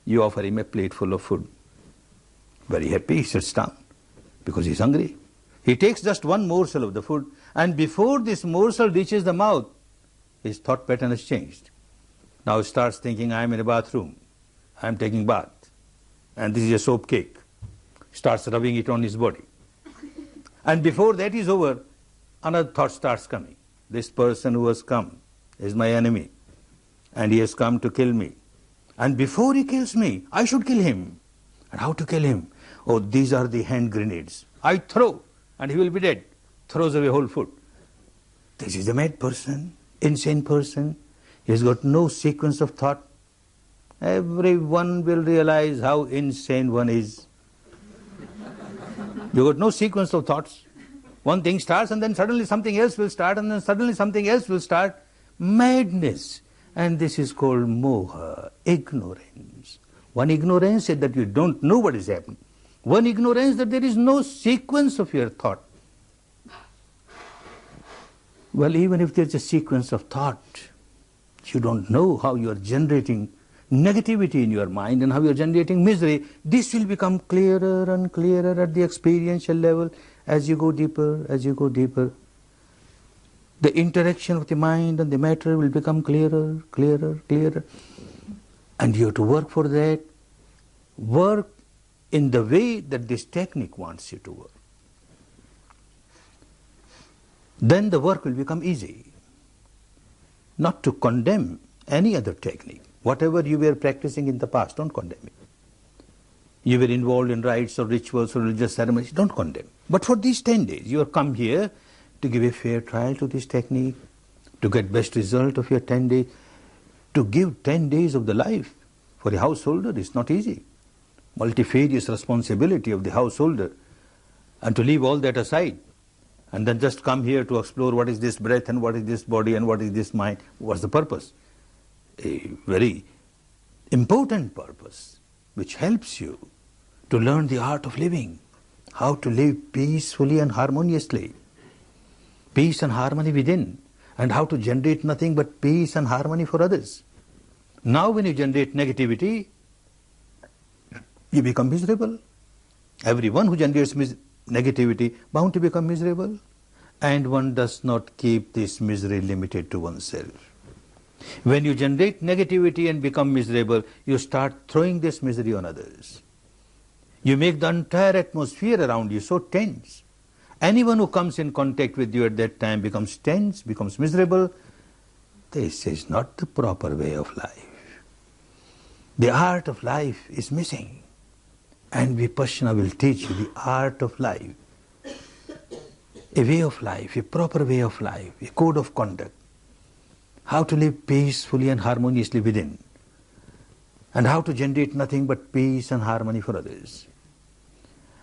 you offer him a plate full of food. Very happy, he sits down because he's hungry. He takes just one morsel of the food, and before this morsel reaches the mouth, his thought pattern has changed. Now he starts thinking, I am in a bathroom, I am taking bath, and this is a soap cake. Starts rubbing it on his body. And before that is over, another thought starts coming. This person who has come is my enemy, and he has come to kill me. And before he kills me, I should kill him. And how to kill him? Oh, these are the hand grenades. I throw, and he will be dead. Throws away whole food. This is a mad person, insane person. He has got no sequence of thought. Everyone will realize how insane one is. You got no sequence of thoughts. One thing starts and then suddenly something else will start and then suddenly something else will start. Madness. And this is called moha, ignorance. One ignorance is that you don't know what is happening. One ignorance that there is no sequence of your thought. Well, even if there's a sequence of thought, you don't know how you are generating negativity in your mind and how you are generating misery. This will become clearer and clearer at the experiential level as you go deeper, as you go deeper. The interaction of the mind and the matter will become clearer, clearer, clearer. And you have to work for that. Work in the way that this technique wants you to work. Then the work will become easy. Not to condemn any other technique. Whatever you were practicing in the past, don't condemn it. You were involved in rites or rituals or religious ceremonies, don't condemn. But for these 10 days, you have come here to give a fair trial to this technique, to get best result of your 10 days, to give 10 days of the life. For a householder, it's not easy. Multifarious responsibility of the householder. And to leave all that aside, and then just come here to explore what is this breath and what is this body and what is this mind. What's the purpose? A very important purpose which helps you to learn the art of living, how to live peacefully and harmoniously, peace and harmony within, and how to generate nothing but peace and harmony for others. Now when you generate negativity, you become miserable. Everyone who generates negativity bound to become miserable, and one does not keep this misery limited to oneself. When you generate negativity and become miserable, you start throwing this misery on others. You make the entire atmosphere around you so tense. Anyone who comes in contact with you at that time becomes tense, becomes miserable. This is not the proper way of life. The art of life is missing. And Vipassana will teach you the art of life. A way of life, a proper way of life, a code of conduct. How to live peacefully and harmoniously within. And how to generate nothing but peace and harmony for others.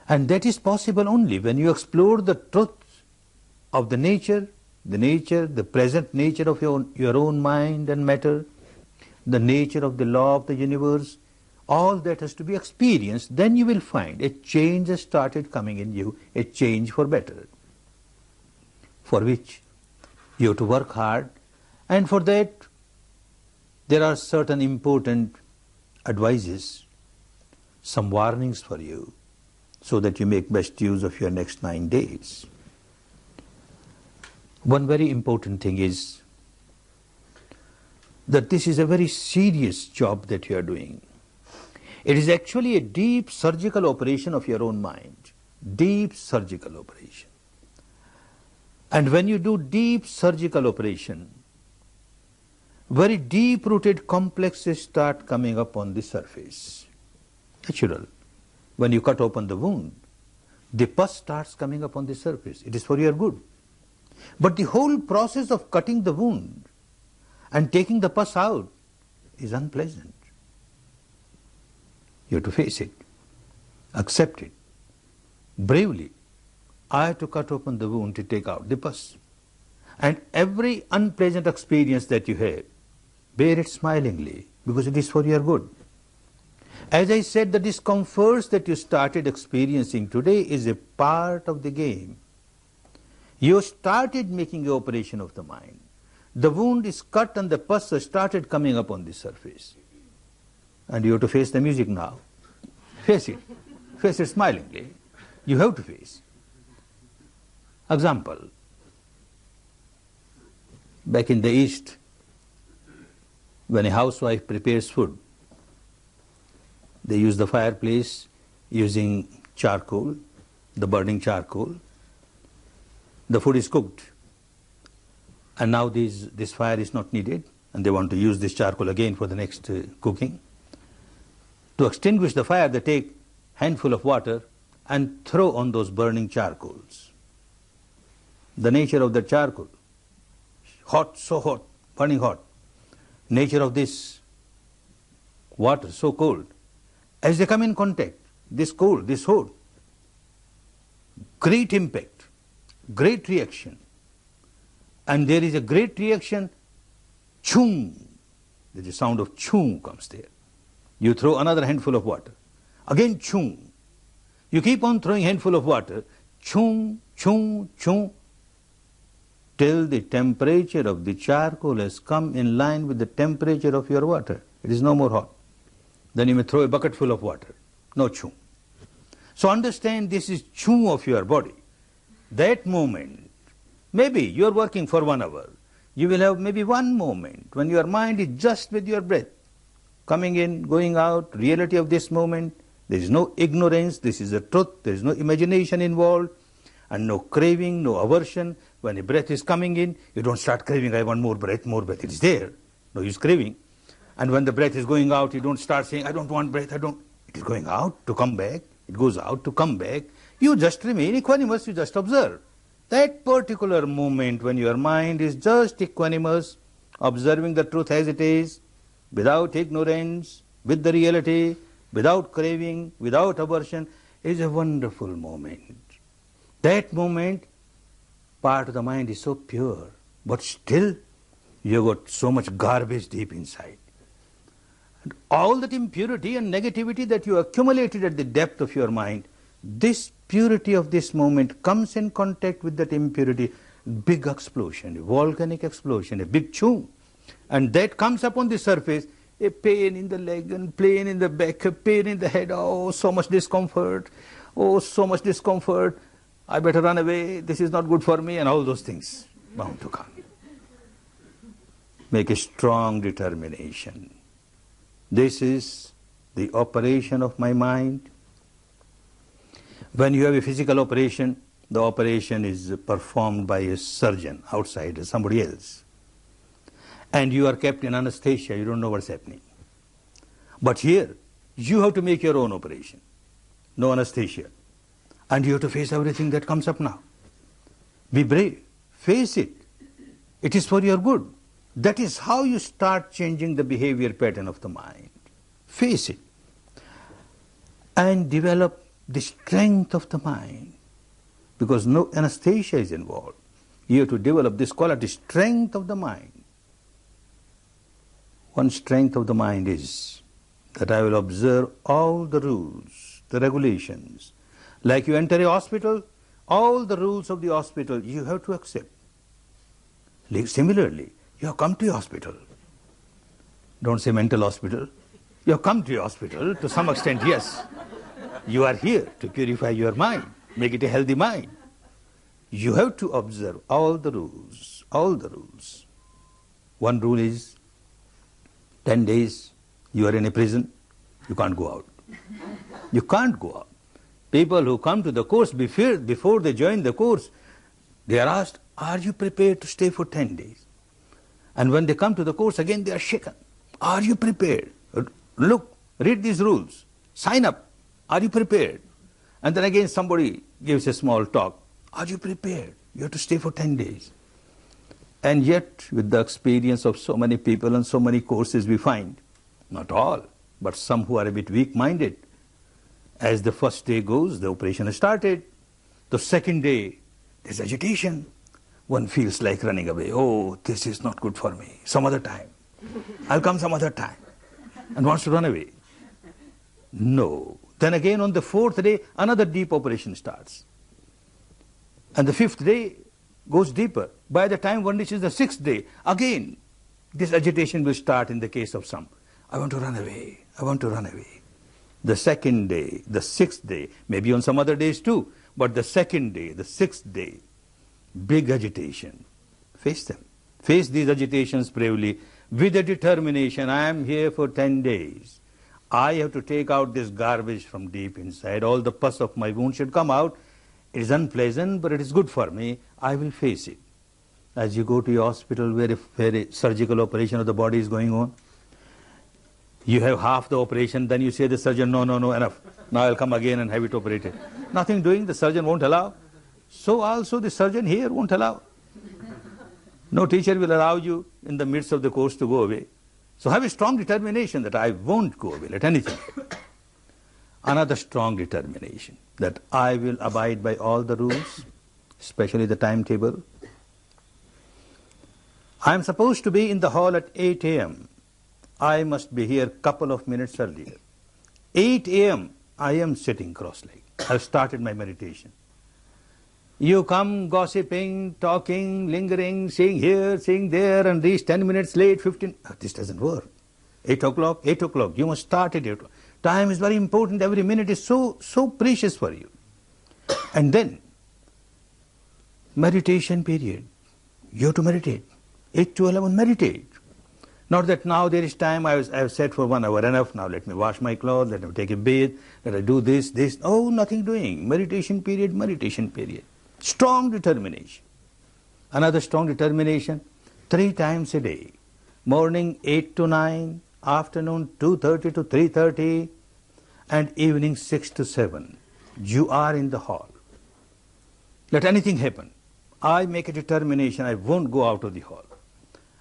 And that is possible only when you explore the truth of the nature, the present nature of your own mind and matter, the nature of the law of the universe. All that has to be experienced. Then you will find a change has started coming in you, a change for better, for which you have to work hard. And for that, there are certain important advices, some warnings for you, so that you make best use of your next 9 days. One very important thing is that this is a very serious job that you are doing. It is actually a deep surgical operation of your own mind. Deep surgical operation. And when you do deep surgical operation, very deep-rooted complexes start coming up on the surface. Natural. When you cut open the wound, the pus starts coming up on the surface. It is for your good. But the whole process of cutting the wound and taking the pus out is unpleasant. You have to face it, accept it, bravely. I have to cut open the wound to take out the pus. And every unpleasant experience that you have, bear it smilingly, because it is for your good. As I said, the discomforts that you started experiencing today is a part of the game. You started making the operation of the mind. The wound is cut and the pus has started coming up on the surface. And you have to face the music now. Face it. Face it smilingly. You have to face. Example. Back in the East, when a housewife prepares food, they use the fireplace using charcoal, the burning charcoal. The food is cooked. And now this fire is not needed, and they want to use this charcoal again for the next cooking. To extinguish the fire, they take a handful of water and throw on those burning charcoals. The nature of the charcoal, hot, so hot, burning hot. Nature of this water, so cold. As they come in contact, this cold, this hot, great impact, great reaction. And there is a great reaction, chung. There is a sound of chung comes there. You throw another handful of water. Again chung. You keep on throwing handful of water, chung, chung, chung, till the temperature of the charcoal has come in line with the temperature of your water. It is no more hot. Then you may throw a bucket full of water. No chung. So understand, this is chung of your body. That moment, maybe you are working for 1 hour. You will have maybe one moment when your mind is just with your breath. Coming in, going out, reality of this moment. There is no ignorance, this is the truth, there is no imagination involved, and no craving, no aversion. When a breath is coming in, you don't start craving, I want more breath, more breath. It is there, no use craving. And when the breath is going out, you don't start saying, I don't want breath, It is going out to come back, it goes out to come back. You just remain equanimous, you just observe. That particular moment when your mind is just equanimous, observing the truth as it is, without ignorance, with the reality, without craving, without aversion, is a wonderful moment. That moment, part of the mind is so pure, but still you got so much garbage deep inside. And all that impurity and negativity that you accumulated at the depth of your mind, this purity of this moment comes in contact with that impurity, big explosion, a volcanic explosion, a big chung. And that comes up on the surface, a pain in the leg and pain in the back, a pain in the head, oh, so much discomfort, oh, so much discomfort, I better run away, this is not good for me, and all those things bound to come. Make a strong determination. This is the operation of my mind. When you have a physical operation, the operation is performed by a surgeon outside, somebody else. and you are kept in anesthesia, you don't know what's happening. But here, you have to make your own operation. No anesthesia. And you have to face everything that comes up now. Be brave. Face it. It is for your good. That is how you start changing the behavior pattern of the mind. Face it. And develop the strength of the mind. Because no anesthesia is involved. You have to develop this quality, strength of the mind. One strength of the mind is that I will observe all the rules, the regulations. Like you enter a hospital, all the rules of the hospital you have to accept. Similarly, you have come to a hospital. Don't say mental hospital. You have come to a hospital to some extent, yes. You are here to purify your mind, make it a healthy mind. You have to observe all the rules, all the rules. One rule is 10 days you are in a prison, you can't go out. You can't go out. People who come to the course before they join the course, they are asked, are you prepared to stay for 10 days? And when they come to the course again, they are shaken. Are you prepared? Look, read these rules. Sign up. Are you prepared? And then again somebody gives a small talk. Are you prepared? You have to stay for 10 days. And yet, with the experience of so many people and so many courses, we find, not all, but some who are a bit weak-minded, as the first day goes, the operation has started. The second day, there's agitation. One feels like running away. Oh, this is not good for me. Some other time. I'll come some other time. And wants to run away. No. Then again on the fourth day, another deep operation starts. And the fifth day goes deeper. By the time one reaches the sixth day, again, this agitation will start in the case of some. I want to run away. I want to run away. The second day, the sixth day, maybe on some other days too, but the second day, the sixth day, big agitation. Face them. Face these agitations bravely with a determination. I am here for 10 days. I have to take out this garbage from deep inside. All the pus of my wound should come out. It is unpleasant, but it is good for me. I will face it. As you go to your hospital where a surgical operation of the body is going on, you have half the operation, then you say to the surgeon, no, enough. Now I'll come again and have it operated. Nothing doing, the surgeon won't allow. So also the surgeon here won't allow. No teacher will allow you in the midst of the course to go away. So have a strong determination that I won't go away, let anything. Another strong determination that I will abide by all the rules, especially the timetable. I am supposed to be in the hall at 8 a.m. I must be here a couple of minutes earlier. 8 a.m. I am sitting cross-legged. I have started my meditation. You come gossiping, talking, lingering, saying here, saying there, and reach 10 minutes late, 15. This doesn't work. 8 o'clock. You must start at 8 o'clock. Time is very important. Every minute is so precious for you. And then, meditation period. You have to meditate. 8 to 11, meditate. Not that now there is time, I have sat for 1 hour, enough, now let me wash my clothes, let me take a bath, let I do this. Oh, nothing doing. Meditation period. Strong determination. Another strong determination, 3 times a day. Morning 8 to 9, afternoon 2:30 to 3:30, and evening 6 to 7. You are in the hall. Let anything happen. I make a determination, I won't go out of the hall.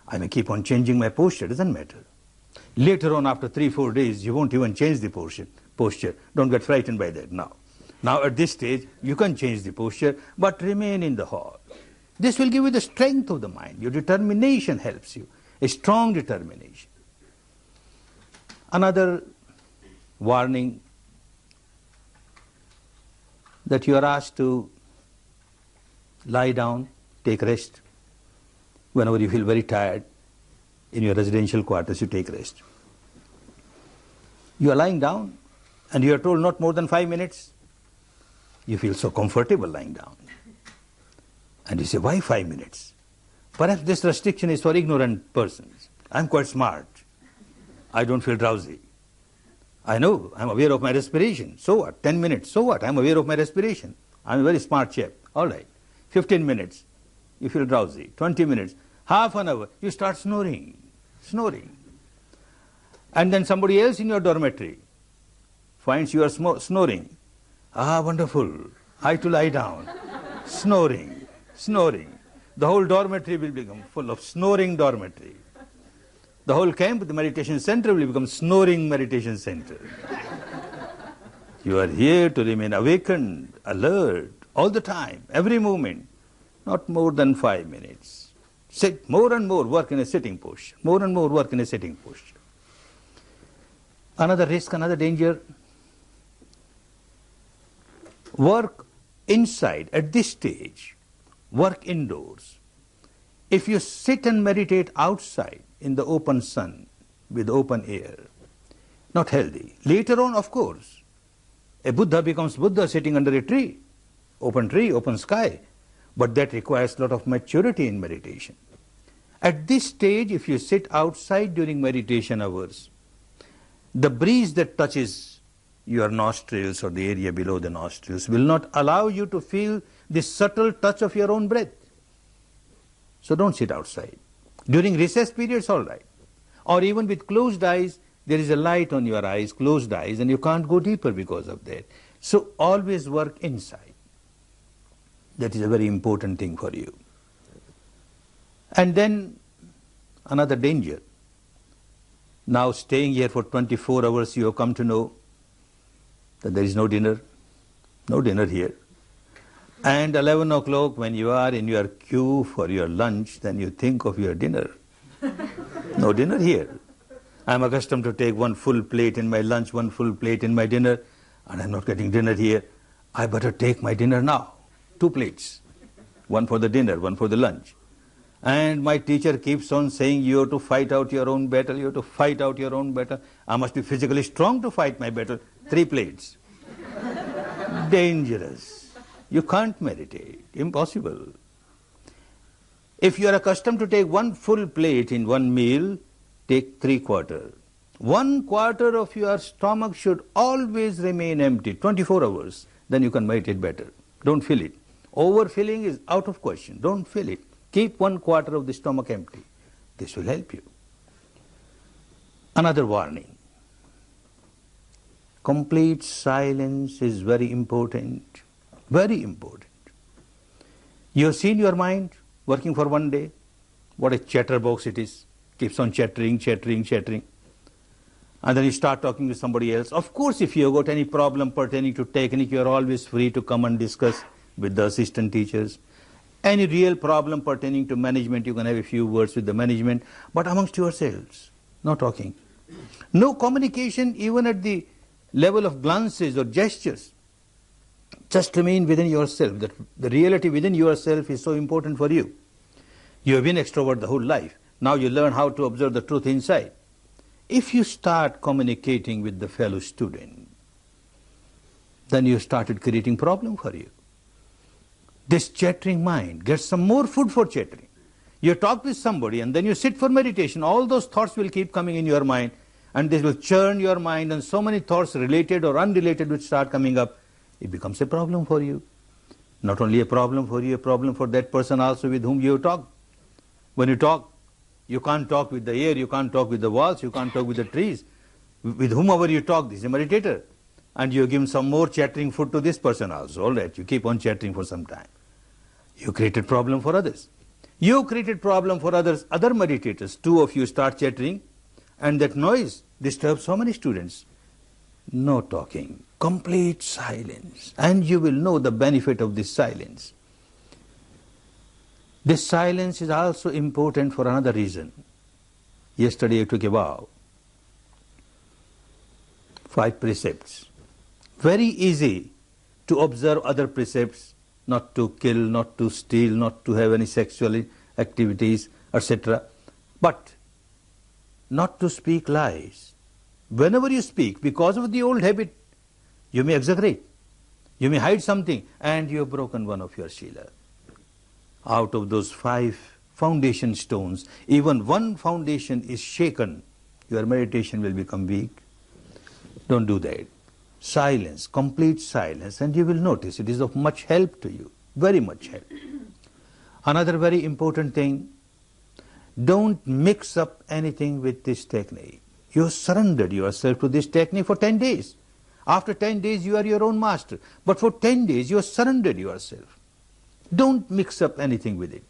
I may keep on changing my posture, doesn't matter. Later on, after 3-4 days, you won't even change the posture. Don't get frightened by that now. Now at this stage, you can change the posture, but remain in the hall. This will give you the strength of the mind. Your determination helps you, a strong determination. Another warning, that you are asked to lie down, take rest. Whenever you feel very tired, in your residential quarters, you take rest. You are lying down, and you are told not more than 5 minutes. You feel so comfortable lying down. And you say, why 5 minutes? Perhaps this restriction is for ignorant persons. I'm quite smart. I don't feel drowsy. I know, I'm aware of my respiration. So what? 10 minutes. So what? I'm aware of my respiration. I'm a very smart chap. All right. 15 minutes. You feel drowsy. 20 minutes. Half an hour. You start snoring. snoring. And then somebody else in your dormitory finds you are snoring. Ah, wonderful. I to lie down. Snoring, snoring. The whole dormitory will become full of snoring dormitory. The whole camp, the meditation center, will become snoring meditation center. You are here to remain awakened, alert, all the time, every moment, not more than 5 minutes. Sit more and more, work in a sitting posture. More and more, work in a sitting posture. Another risk, another danger. Work inside at this stage. Work indoors. If you sit and meditate outside in the open sun with open air, not healthy. Later on, of course, a Buddha becomes Buddha sitting under a tree, open sky. But that requires a lot of maturity in meditation. At this stage, if you sit outside during meditation hours, the breeze that touches your nostrils or the area below the nostrils will not allow you to feel this subtle touch of your own breath. So don't sit outside. During recess periods, all right. Or even with closed eyes, there is a light on your eyes, closed eyes, and you can't go deeper because of that. So always work inside. That is a very important thing for you. And then another danger. Now staying here for 24 hours, you have come to know that there is no dinner here. And 11 o'clock when you are in your queue for your lunch, then you think of your dinner. No dinner here. I am accustomed to take one full plate in my lunch, one full plate in my dinner, and I am not getting dinner here. I better take my dinner now. 2 plates. One for the dinner, one for the lunch. And my teacher keeps on saying, you have to fight out your own battle, you have to fight out your own battle. I must be physically strong to fight my battle. 3 plates. Dangerous. You can't meditate. Impossible. If you are accustomed to take one full plate in one meal, take 3/4. 1/4 of your stomach should always remain empty, 24 hours. Then you can meditate better. Don't fill it. Overfilling is out of question. Don't fill it. Keep 1/4 of the stomach empty. This will help you. Another warning. Complete silence is very important. Very important. You have seen your mind working for one day. What a chatterbox it is. Keeps on chattering. And then you start talking to somebody else. Of course, if you have got any problem pertaining to technique, you are always free to come and discuss with the assistant teachers. Any real problem pertaining to management, you can have a few words with the management, but amongst yourselves, no talking. No communication even at the level of glances or gestures. Just remain within yourself. The reality within yourself is so important for you. You have been extrovert the whole life. Now you learn how to observe the truth inside. If you start communicating with the fellow student, then you started creating problem for you. This chattering mind gets some more food for chattering. You talk with somebody and then you sit for meditation. All those thoughts will keep coming in your mind and they will churn your mind, and so many thoughts related or unrelated will start coming up. It becomes a problem for you. Not only a problem for you, a problem for that person also with whom you talk. When you talk, you can't talk with the air, you can't talk with the walls, you can't talk with the trees. With whomever you talk, this is a meditator. And you give some more chattering food to this person also. All right, you keep on chattering for some time. You created problem for others. You created problem for others, other meditators. 2 of you start chattering, and that noise disturbs so many students. No talking, complete silence. And you will know the benefit of this silence. This silence is also important for another reason. Yesterday I took a vow. 5 precepts. Very easy to observe other precepts, not to kill, not to steal, not to have any sexual activities, etc. But not to speak lies. Whenever you speak, because of the old habit, you may exaggerate, you may hide something, and you have broken one of your Shila. Out of those 5 foundation stones, even one foundation is shaken, your meditation will become weak. Don't do that. Silence, complete silence, and you will notice it is of much help to you, very much help. Another very important thing, Don't mix up anything with this technique. You surrendered yourself to this technique for 10 days. After 10 days, you are your own master. But for 10 days, you have surrendered yourself. Don't mix up anything with it.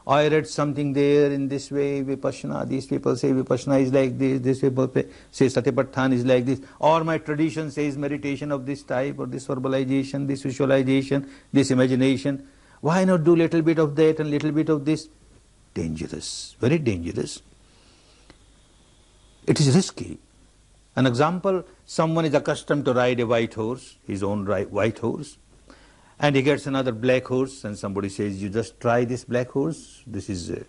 I read something there in this way, Vipassana, these people say Vipassana is like this people say Satipatthana is like this, or my tradition says meditation of this type, or this verbalization, this visualization, this imagination. Why not do little bit of that and little bit of this? Dangerous, very dangerous. It is risky. An example, someone is accustomed to ride a white horse, his own white horse, and he gets another black horse, and somebody says, you just try this black horse, this is a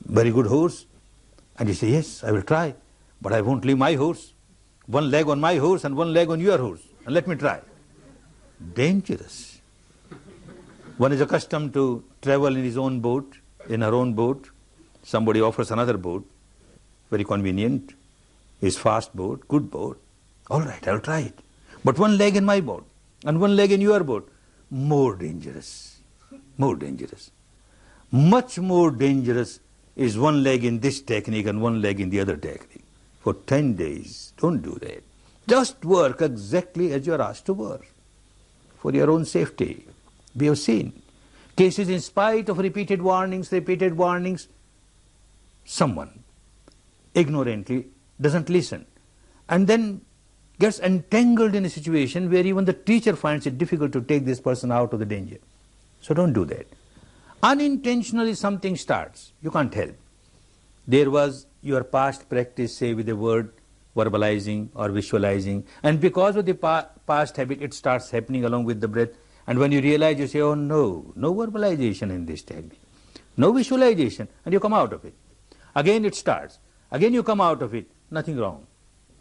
very good horse. And he says, yes, I will try, but I won't leave my horse. One leg on my horse and one leg on your horse, and let me try. Dangerous. One is accustomed to travel in his own boat, in her own boat. Somebody offers another boat, very convenient, his fast boat, good boat. All right, I'll try it. But one leg in my boat, and one leg in your boat, more dangerous, more dangerous. Much more dangerous is one leg in this technique and one leg in the other technique. For 10 days, don't do that. Just work exactly as you are asked to work, for your own safety. We have seen cases in spite of repeated warnings, someone ignorantly doesn't listen, and then gets entangled in a situation where even the teacher finds it difficult to take this person out of the danger. So don't do that. Unintentionally something starts, you can't help. There was your past practice, say with a word, verbalizing or visualizing, and because of the past habit it starts happening along with the breath, and when you realize, you say, oh no verbalization in this technique, no visualization, and you come out of it. Again it starts, again you come out of it, nothing wrong,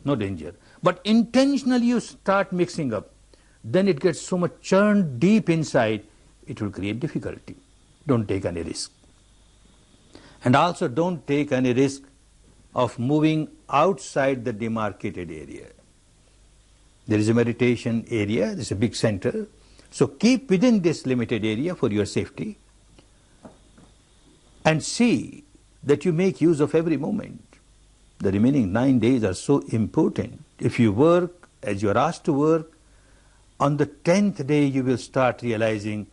no danger. But intentionally you start mixing up, then it gets so much churned deep inside, it will create difficulty. Don't take any risk. And also don't take any risk of moving outside the demarcated area. There is a meditation area, there is a big center, so keep within this limited area for your safety, and see that you make use of every moment. The remaining 9 days are so important. If you work as you are asked to work, on the 10th day you will start realizing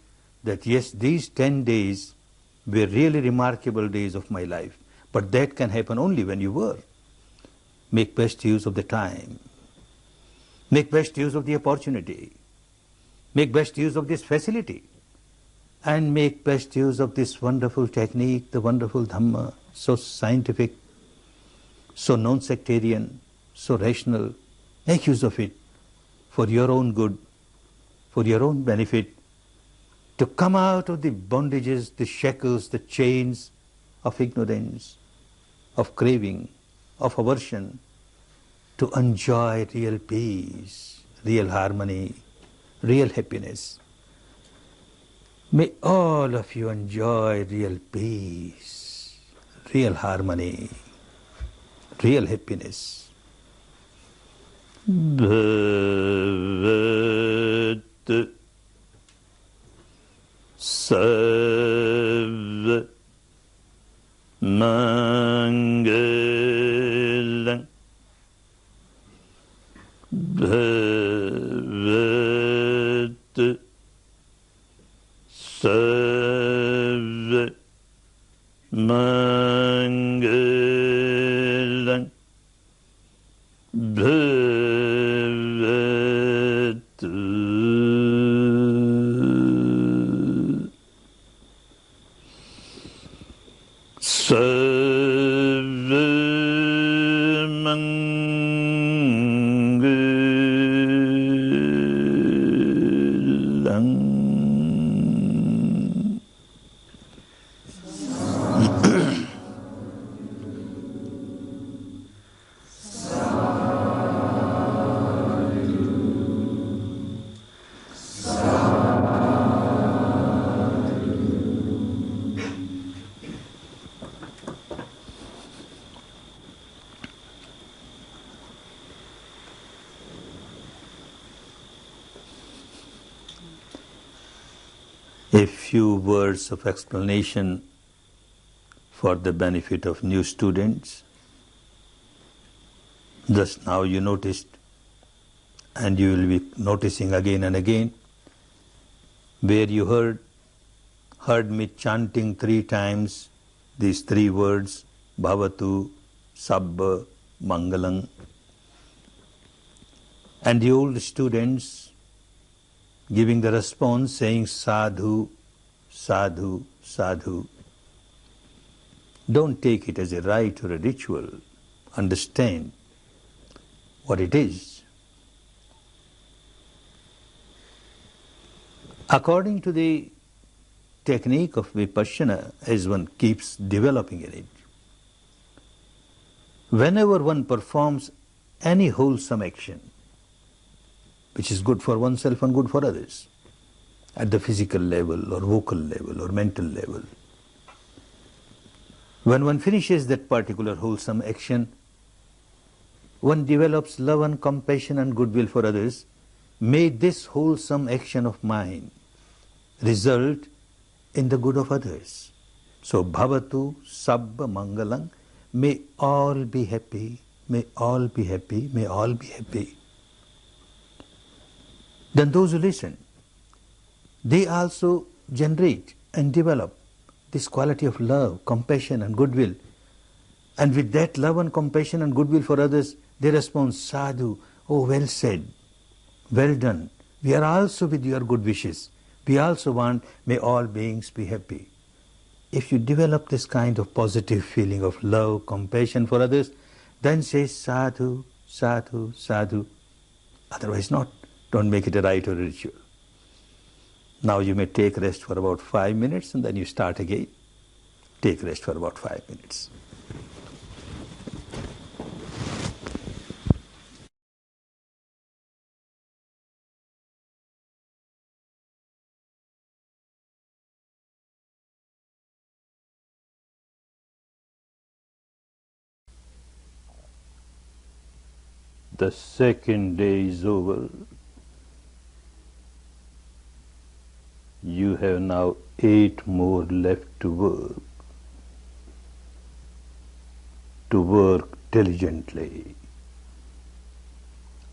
that yes, these 10 days were really remarkable days of my life. But that can happen only when you work. Make best use of the time. Make best use of the opportunity. Make best use of this facility. And make best use of this wonderful technique, the wonderful Dhamma, so scientific, so non-sectarian, so rational. Make use of it for your own good, for your own benefit, to come out of the bondages, the shackles, the chains of ignorance, of craving, of aversion, to enjoy real peace, real harmony, real happiness. May all of you enjoy real peace, real harmony, real happiness. Bhavat Sarva Mangalam Bhavat Sarva Mangalam A few words of explanation for the benefit of new students. Thus now you noticed, and you will be noticing again and again, where you heard me chanting 3 times these 3 words, Bhavatu, Sabba, Mangalam. And the old students giving the response saying Sadhu, Sadhu, Sadhu. Don't take it as a rite or a ritual. Understand what it is. According to the technique of Vipassana, as one keeps developing in it, whenever one performs any wholesome action, which is good for oneself and good for others, at the physical level or vocal level or mental level, when one finishes that particular wholesome action, one develops love and compassion and goodwill for others. May this wholesome action of mine result in the good of others. So, Bhavatu, Sabba, Mangalam, may all be happy, may all be happy, may all be happy. Then those who listen, they also generate and develop this quality of love, compassion and goodwill. And with that love and compassion and goodwill for others, they respond, Sadhu, oh well said, well done. We are also with your good wishes. We also want, may all beings be happy. If you develop this kind of positive feeling of love, compassion for others, then say Sadhu, Sadhu, Sadhu. Otherwise not. Don't make it a rite or a ritual. Now you may take rest for about 5 minutes and then you start again. Take rest for about 5 minutes. The second day is over. You have now 8 more left to work. To work diligently,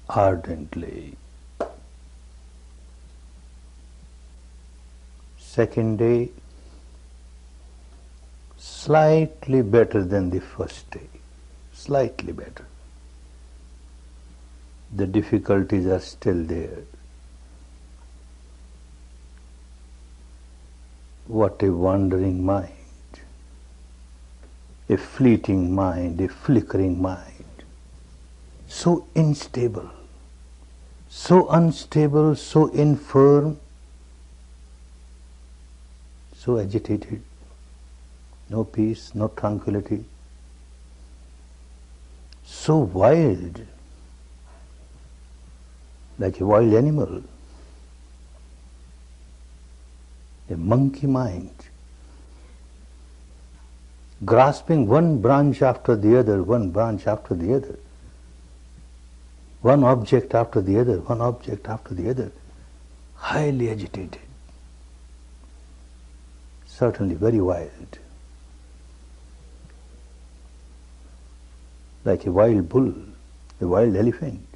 ardently. Second day, slightly better than the first day. Slightly better. The difficulties are still there. What a wandering mind, a fleeting mind, a flickering mind, so unstable, so infirm, so agitated, no peace, no tranquility, so wild, like a wild animal, a monkey mind, grasping one branch after the other, one branch after the other, one object after the other, one object after the other, highly agitated, certainly very wild, like a wild bull, a wild elephant.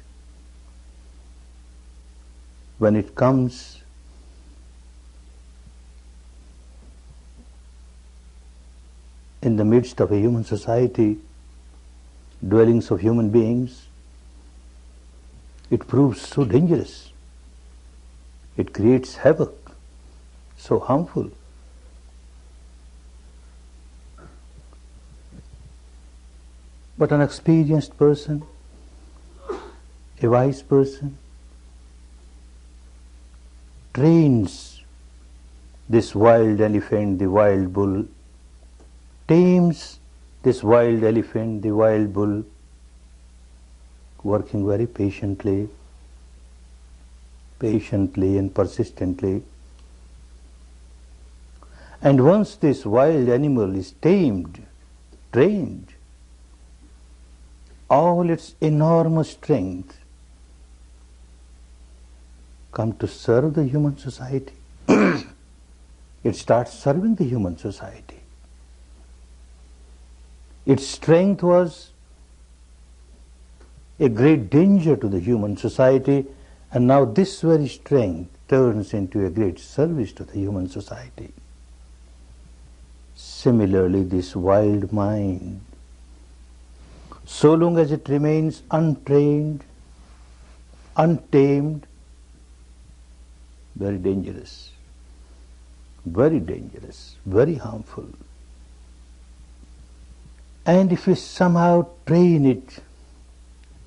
When it comes in the midst of a human society, dwellings of human beings, it proves so dangerous. It creates havoc, so harmful. But an experienced person, a wise person, trains this wild elephant, the wild bull, tames this wild elephant, the wild bull, working very patiently and persistently. And once this wild animal is tamed, trained, all its enormous strength come to serve the human society. It starts serving the human society. Its strength was a great danger to the human society, and now this very strength turns into a great service to the human society. Similarly, this wild mind, so long as it remains untrained, untamed, very dangerous, very harmful. And if we somehow train it,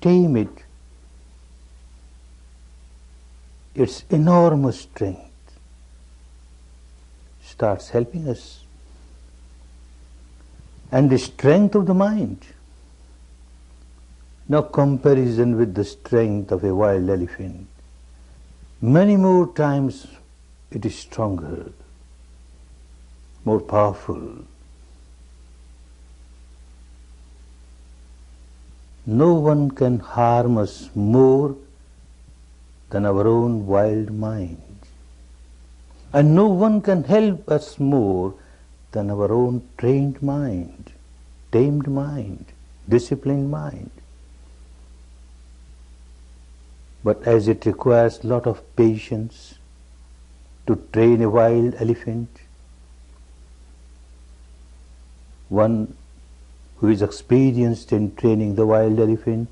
tame it, its enormous strength starts helping us. And the strength of the mind, no comparison with the strength of a wild elephant. Many more times it is stronger, more powerful. No one can harm us more than our own wild mind. And no one can help us more than our own trained mind, tamed mind, disciplined mind. But as it requires a lot of patience to train a wild elephant, one who is experienced in training the wild elephant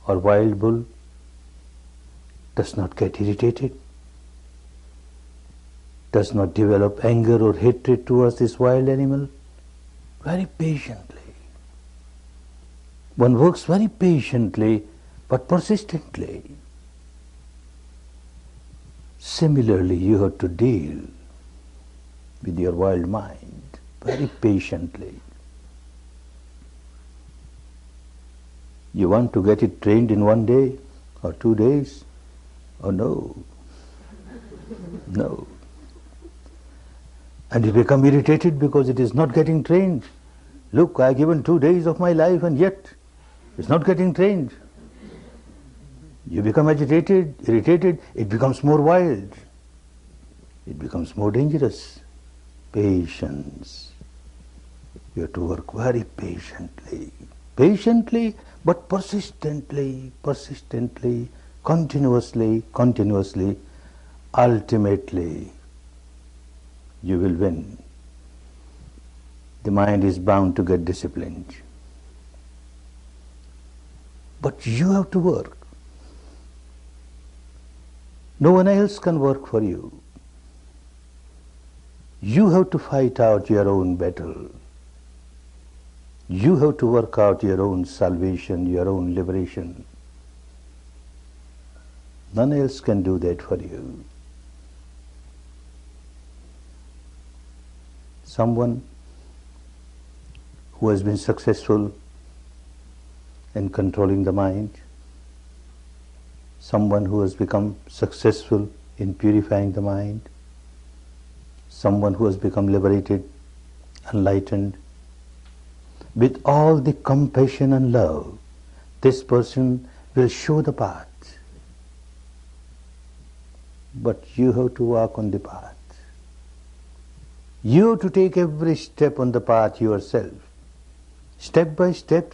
or wild bull does not get irritated, does not develop anger or hatred towards this wild animal. Very patiently. One works very patiently but persistently. Similarly, you have to deal with your wild mind very patiently. You want to get it trained in 1 day or 2 days? Oh no. No. And you become irritated because it is not getting trained. Look, I have given 2 days of my life and yet it's not getting trained. You become agitated, irritated, it becomes more wild. It becomes more dangerous. Patience. You have to work very patiently. Patiently, but persistently, continuously, ultimately, you will win. The mind is bound to get disciplined. But you have to work. No one else can work for you. You have to fight out your own battle. You have to work out your own salvation, your own liberation. None else can do that for you. Someone who has been successful in controlling the mind, someone who has become successful in purifying the mind, someone who has become liberated, enlightened, with all the compassion and love, this person will show the path. But you have to walk on the path. You have to take every step on the path yourself. Step by step,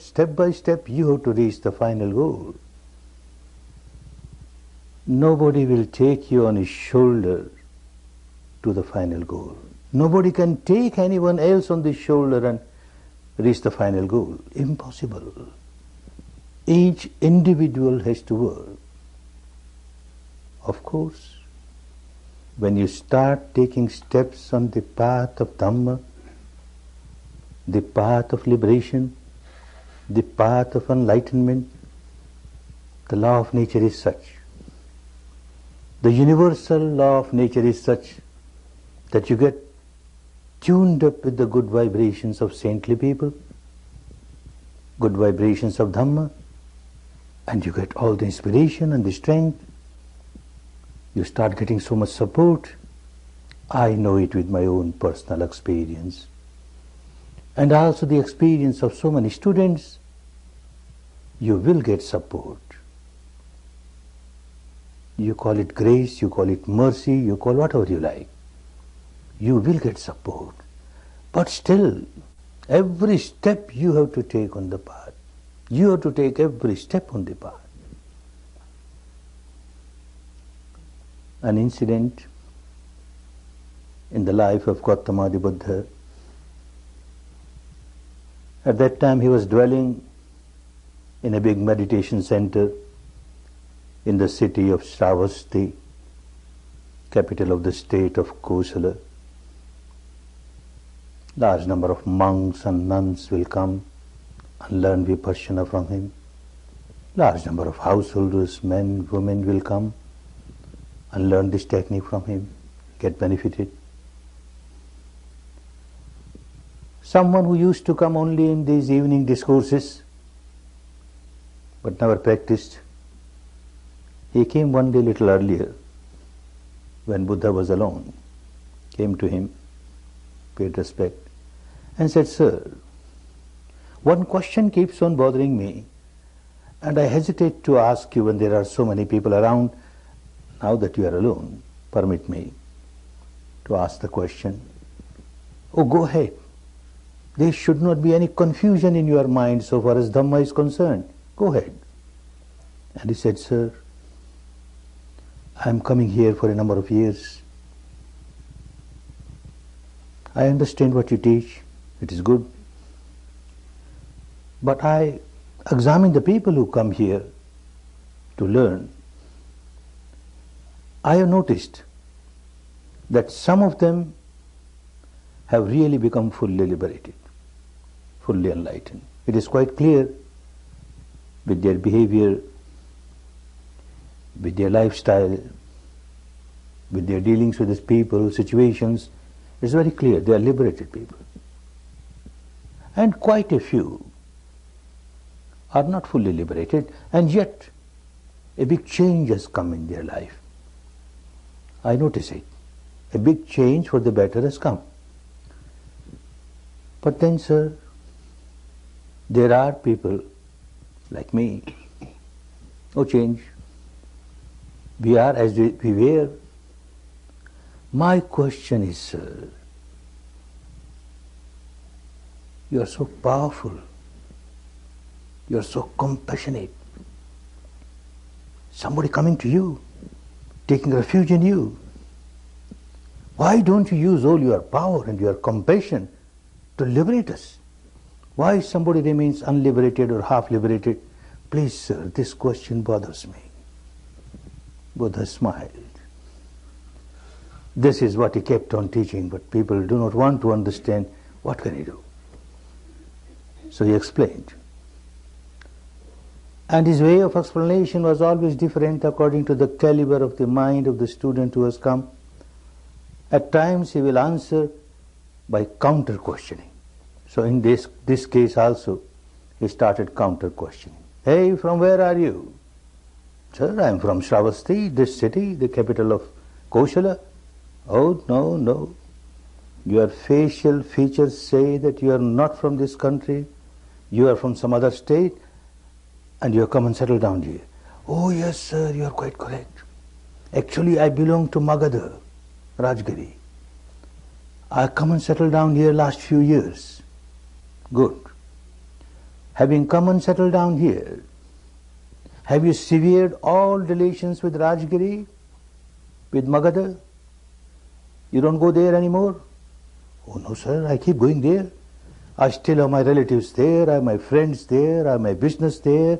you have to reach the final goal. Nobody will take you on his shoulder to the final goal. Nobody can take anyone else on the shoulder and reach the final goal. Impossible. Each individual has to work. Of course, when you start taking steps on the path of Dhamma, the path of liberation, the path of enlightenment, the law of nature is such. The universal law of nature is such that you get tuned up with the good vibrations of saintly people, good vibrations of Dhamma, and you get all the inspiration and the strength. You start getting so much support. I know it with my own personal experience. And also the experience of so many students. You will get support. You call it grace, you call it mercy, you call whatever you like. You will get support. But still, Every step you have to take on the path. You have to take every step on the path. An incident in the life of Gautama the Buddha. At that time he was dwelling in a big meditation center in the city of Shravasti, capital of the state of Kosala. Large number of monks and nuns will come and learn Vipassana from him. Large number of householders, men, women will come and learn this technique from him, get benefited. Someone who used to come only in these evening discourses but never practiced, he came one day little earlier when Buddha was alone, came to him, paid respect, and said, "Sir, one question keeps on bothering me, and I hesitate to ask you when there are so many people around. Now that you are alone, permit me to ask the question." "Oh, go ahead. There should not be any confusion in your mind so far as Dhamma is concerned. Go ahead." And he said, "Sir, I am coming here for a number of years. I understand what you teach. It is good. But I examine the people who come here to learn. I have noticed that some of them have really become fully liberated, fully enlightened. It is quite clear with their behavior, with their lifestyle, with their dealings with these people, situations. It's very clear they are liberated people. And quite a few are not fully liberated, and yet a big change has come in their life. I notice it. A big change for the better has come. But then, sir, there are people like me who change. We are as we were. My question is, sir, you are so powerful, you are so compassionate. Somebody coming to you, taking refuge in you. Why don't you use all your power and your compassion to liberate us? Why somebody remains unliberated or half liberated? Please, sir, this question bothers me." Buddha smiled. This is what he kept on teaching, but people do not want to understand. What can he do? So he explained. And his way of explanation was always different according to the caliber of the mind of the student who has come. At times he will answer by counter-questioning. So in this case also, he started counter-questioning. "Hey, from where are you?" "Sir, I am from Shravasti, this city, the capital of Kosala." "Oh, no. Your facial features say that you are not from this country. You are from some other state, and you have come and settled down here." "Oh, yes, sir, you are quite correct. Actually, I belong to Magadha, Rajgiri. I come and settled down here last few years." "Good. Having come and settled down here, have you severed all relations with Rajgiri, with Magadha? You don't go there anymore?" "Oh, no, sir, I keep going there. I still have my relatives there, I have my friends there, I have my business there.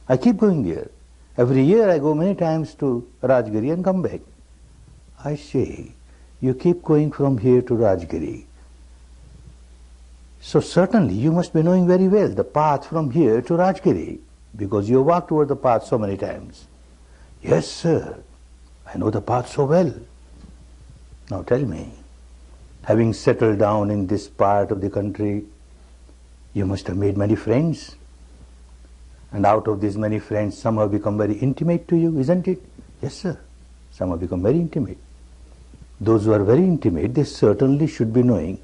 I keep going there. Every year I go many times to Rajgiri and come back." "I say, you keep going from here to Rajgiri. So certainly you must be knowing very well the path from here to Rajgiri, because you walked over the path so many times." "Yes, sir, I know the path so well." "Now tell me, having settled down in this part of the country, you must have made many friends. And out of these many friends, some have become very intimate to you, isn't it?" "Yes, sir, some have become very intimate." "Those who are very intimate, they certainly should be knowing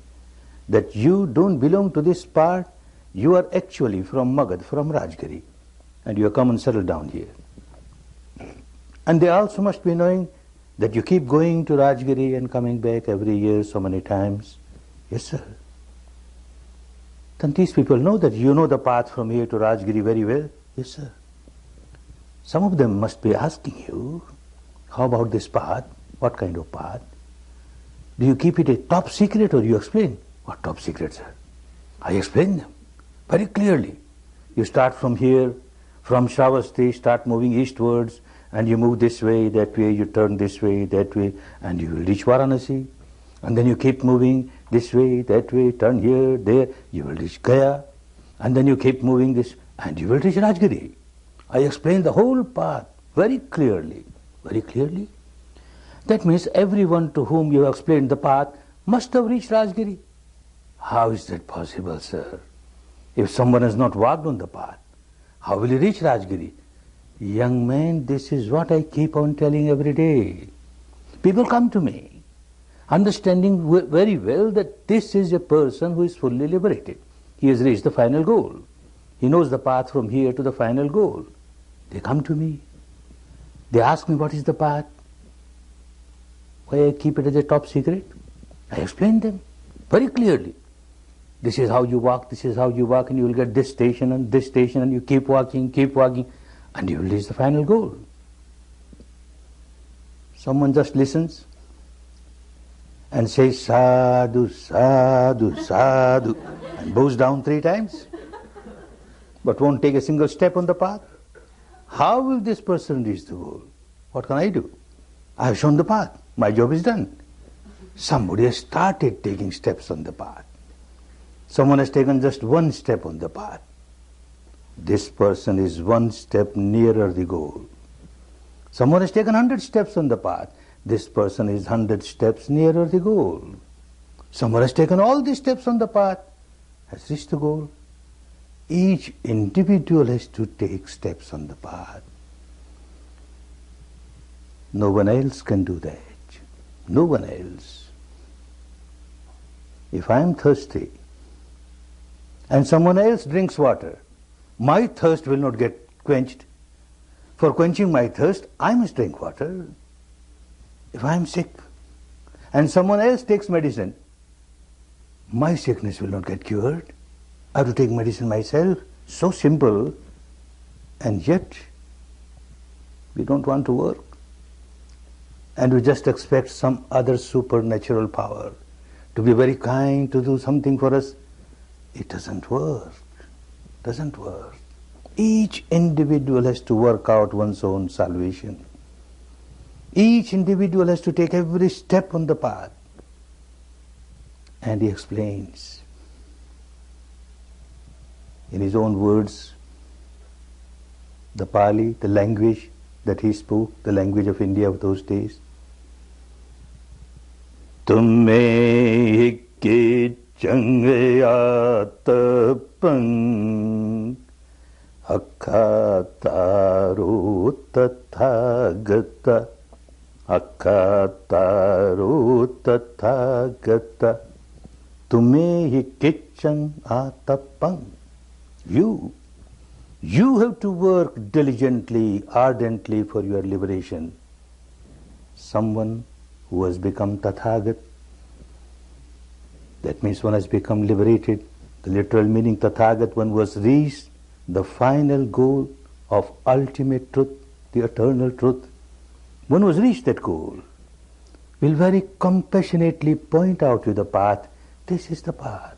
that you don't belong to this part. You are actually from Magad, from Rajgiri, and you have come and settled down here. And they also must be knowing that you keep going to Rajgiri and coming back every year so many times." "Yes, sir." Then these people know that you know the path from here to Rajgiri very well. Yes, sir. Some of them must be asking you, how about this path? What kind of path? Do you keep it a top secret or you explain? What top secret, sir? I explain them very clearly. You start from here, from Shravasti, start moving eastwards, and you move this way, that way, you turn this way, that way, and you will reach Varanasi. And then you keep moving this way, that way, turn here, there, you will reach Gaya. And then you keep moving this, and you will reach Rajgiri. I explain the whole path very clearly, very clearly. That means everyone to whom you have explained the path must have reached Rajgiri. How is that possible, sir? If someone has not walked on the path, how will he reach Rajgiri? Young man, this is what I keep on telling every day. People come to me, understanding very well that this is a person who is fully liberated. He has reached the final goal. He knows the path from here to the final goal. They come to me. They ask me what is the path. Why I keep it as a top secret? I explain them very clearly. This is how you walk, this is how you walk, and you will get this station, and you keep walking, and you will reach the final goal. Someone just listens and says sadhu, sadhu, sadhu, and bows down 3 times, but won't take a single step on the path. How will this person reach the goal? What can I do? I have shown the path. My job is done. Somebody has started taking steps on the path. Someone has taken just 1 step on the path. This person is 1 step nearer the goal. Someone has taken 100 steps on the path. This person is 100 steps nearer the goal. Someone has taken all these steps on the path, has reached the goal. Each individual has to take steps on the path. No one else can do that. No one else. If I am thirsty and someone else drinks water, my thirst will not get quenched. For quenching my thirst, I must drink water. If I am sick and someone else takes medicine, my sickness will not get cured. I have to take medicine myself. So simple, and yet we don't want to work. And we just expect some other supernatural power to be very kind, to do something for us. It doesn't work. Doesn't work. Each individual has to work out one's own salvation. Each individual has to take every step on the path. And he explains in his own words the Pali, the language that he spoke, the language of India of those days. Tumme hikke changayatapang akkhataro tathagata akkhataro tathagata tumme hikke changayatapang. You have to work diligently, ardently for your liberation. Someone who has become Tathagat, that means one has become liberated. The literal meaning Tathagat, one who has reached the final goal of ultimate truth, the eternal truth. One who has reached that goal will very compassionately point out to the path, this is the path.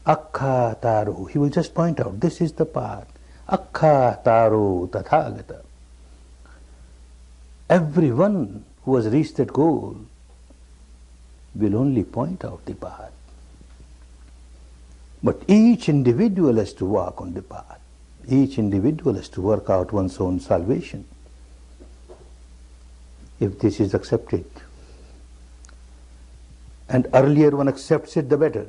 Akkha taro, he will just point out, this is the path. Akkha taro tathagata. Everyone who has reached that goal will only point out the path. But each individual has to walk on the path. Each individual has to work out one's own salvation. If this is accepted, and earlier one accepts it, the better.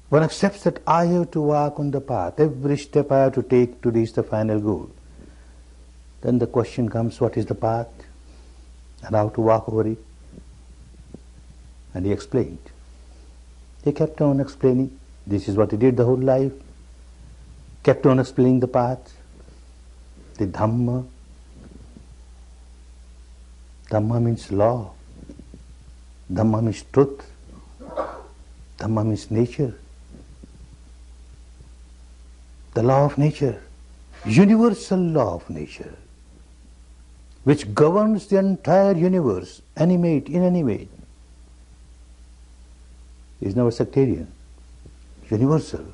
One accepts that I have to walk on the path, every step I have to take to reach the final goal. Then the question comes, what is the path? And how to walk over it? And he explained. He kept on explaining. This is what he did the whole life. Kept on explaining the path. The Dhamma. Dhamma means law. Dhamma means truth. Dhamma means nature. the law of nature, universal law of nature, which governs the entire universe, animate, inanimate, is never sectarian, universal.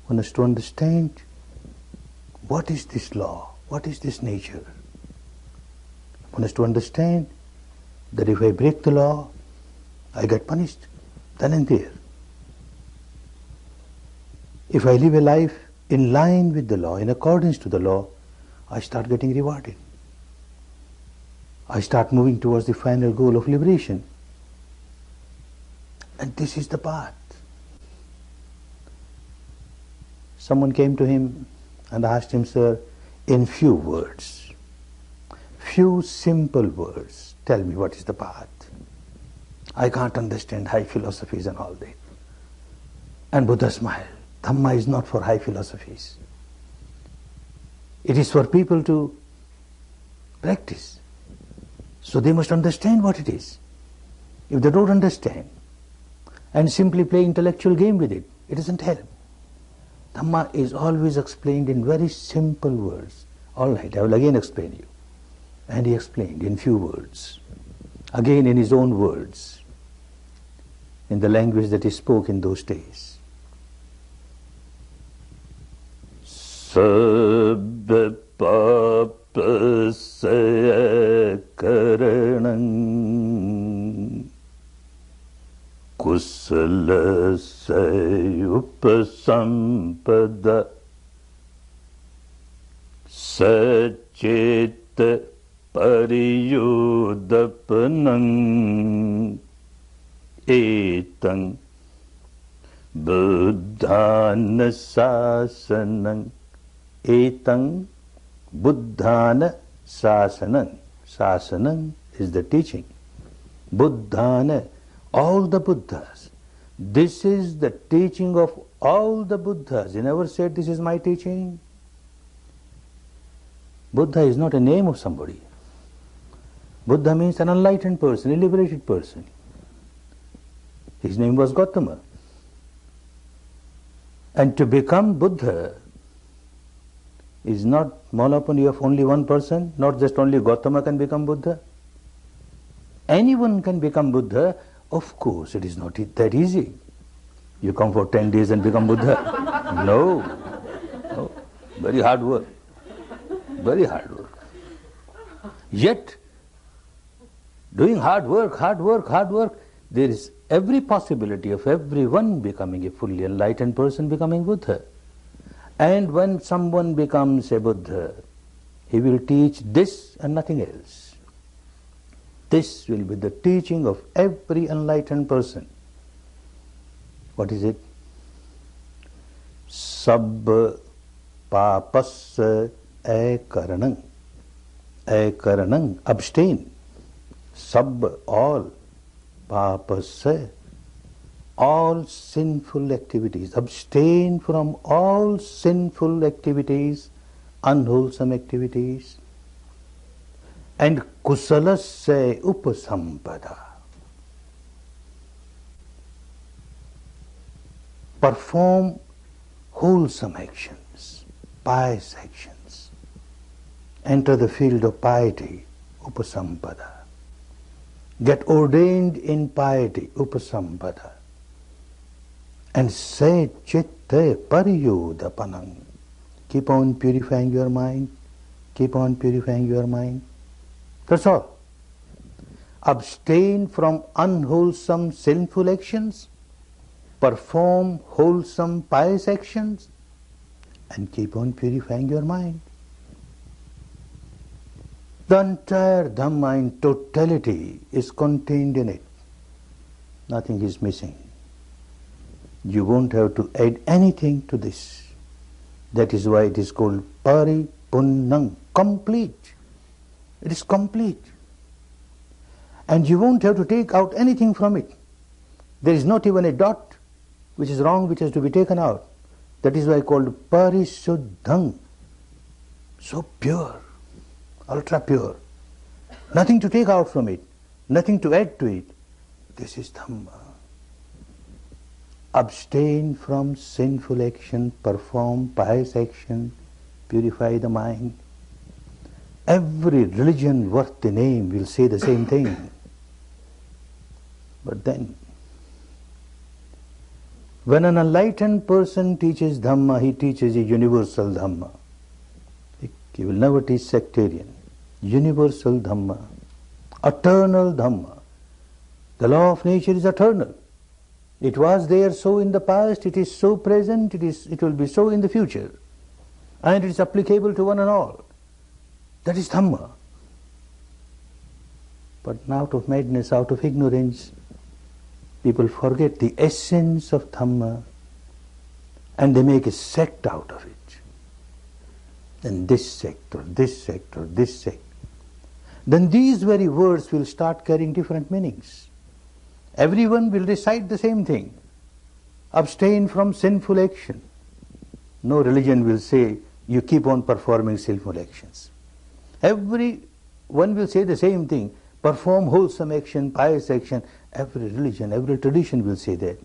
One has to understand what is this law, what is this nature. One has to understand that if I break the law, I get punished then and there. If I live a life in line with the law, in accordance to the law, I start getting rewarded. I start moving towards the final goal of liberation. And this is the path. Someone came to him and asked him, "Sir, in few words, few simple words, tell me what is the path. I can't understand high philosophies and all that." And Buddha smiled. Dhamma is not for high philosophies. It is for people to practice. So they must understand what it is. If they don't understand and simply play intellectual game with it, it doesn't help. Dhamma is always explained in very simple words. All right, I will again explain you. And he explained in few words, again in his own words, in the language that he spoke in those days. Sabba papa saya karanam kusala sayupasampada sachita pariyudapanam etang buddhana sasanam. Etang Buddhana Sasanam. Sasanam is the teaching. Buddhana, all the Buddhas. This is the teaching of all the Buddhas. He never said, "This is my teaching." Buddha is not a name of somebody. Buddha means an enlightened person, a liberated person. His name was Gautama. And to become Buddha is not monopoly of only one person, not just only Gautama can become Buddha. Anyone can become Buddha. Of course, it is not that easy. You come for 10 days and become Buddha. No. Very hard work. Very hard work. Yet, doing hard work, there is every possibility of everyone becoming a fully enlightened person, becoming Buddha. And when someone becomes a Buddha, he will teach this and nothing else. This will be the teaching of every enlightened person. What is it? Sabba papassa akaranam. Akaranam, abstain. Sabba, all. Papassa, all sinful activities. Abstain from all sinful activities, unwholesome activities. And kusalasya upasampada. Perform wholesome actions, pious actions. Enter the field of piety, upasampada. Get ordained in piety, upasampada. And say chitta pariyudapanam. Keep on purifying your mind. Keep on purifying your mind. That's all. Abstain from unwholesome sinful actions. Perform wholesome pious actions. And keep on purifying your mind. The entire Dhamma in totality is contained in it. Nothing is missing. You won't have to add anything to this. That is why it is called paripunnam, complete. It is complete. And you won't have to take out anything from it. There is not even a dot which is wrong, which has to be taken out. That is why called parisuddham. So pure, ultra pure. Nothing to take out from it, nothing to add to it. This is Dhamma. abstain from sinful action, perform pious action, purify the mind. Every religion worth the name will say the same thing. But then, when an enlightened person teaches Dhamma, he teaches a universal Dhamma. He will never teach sectarian. Universal Dhamma, eternal Dhamma. The law of nature is eternal. It was there so in the past, it is so present, it will be so in the future. And it is applicable to one and all. That is Dhamma. But out of madness, out of ignorance, people forget the essence of Dhamma and they make a sect out of it. And this sect or this sect or this sect. Then these very words will start carrying different meanings. Everyone will recite the same thing. Abstain from sinful action. No religion will say you keep on performing sinful actions. Everyone will say the same thing. Perform wholesome action, pious action. Every religion, every tradition will say that.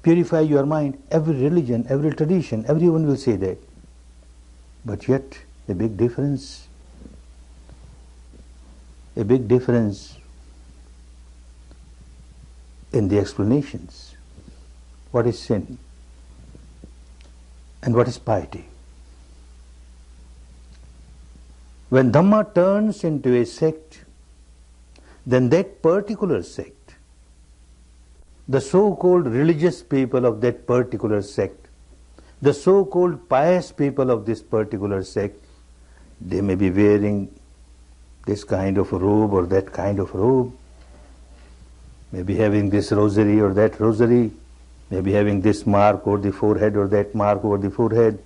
Purify your mind. Every religion, every tradition, everyone will say that. But yet, a big difference in the explanations. What is sin? And what is piety? When Dhamma turns into a sect, then that particular sect, the so-called religious people of that particular sect, the so-called pious people of this particular sect, they may be wearing this kind of robe or that kind of robe, maybe having this rosary or that rosary, maybe having this mark over the forehead or that mark over the forehead,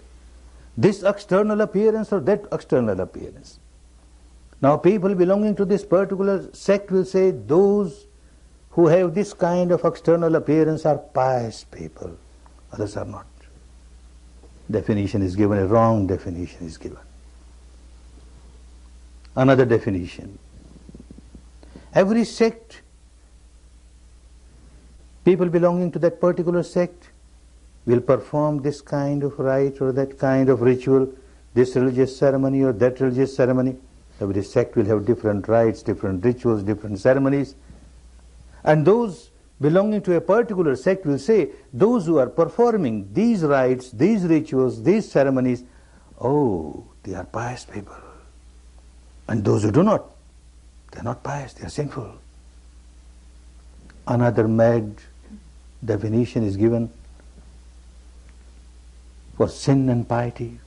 this external appearance or that external appearance. Now people belonging to this particular sect will say those who have this kind of external appearance are pious people, others are not. Definition is given, a wrong definition is given. Another definition. Every sect, people belonging to that particular sect will perform this kind of rite or that kind of ritual, this religious ceremony or that religious ceremony. Every sect will have different rites, different rituals, different ceremonies. And those belonging to a particular sect will say, those who are performing these rites, these rituals, these ceremonies, oh, they are pious people. And those who do not, they are not pious, they are sinful. Another mad definition is given for sin and piety.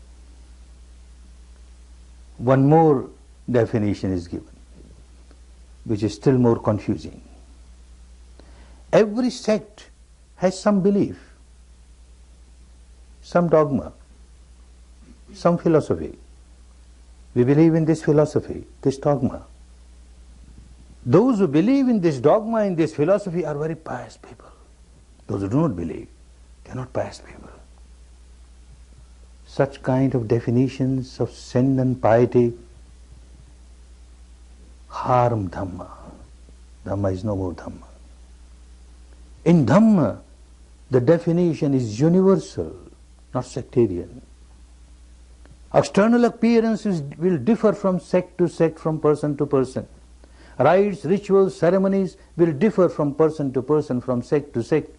One more definition is given, which is still more confusing. Every sect has some belief, some dogma, some philosophy. We believe in this philosophy, this dogma. Those who believe in this dogma, in this philosophy are very pious people. Those who do not believe, they are not pious people. Such kind of definitions of sin and piety harm Dhamma. Dhamma is no more Dhamma. In Dhamma, the definition is universal, not sectarian. External appearances will differ from sect to sect, from person to person. Rites, rituals, ceremonies will differ from person to person, from sect to sect.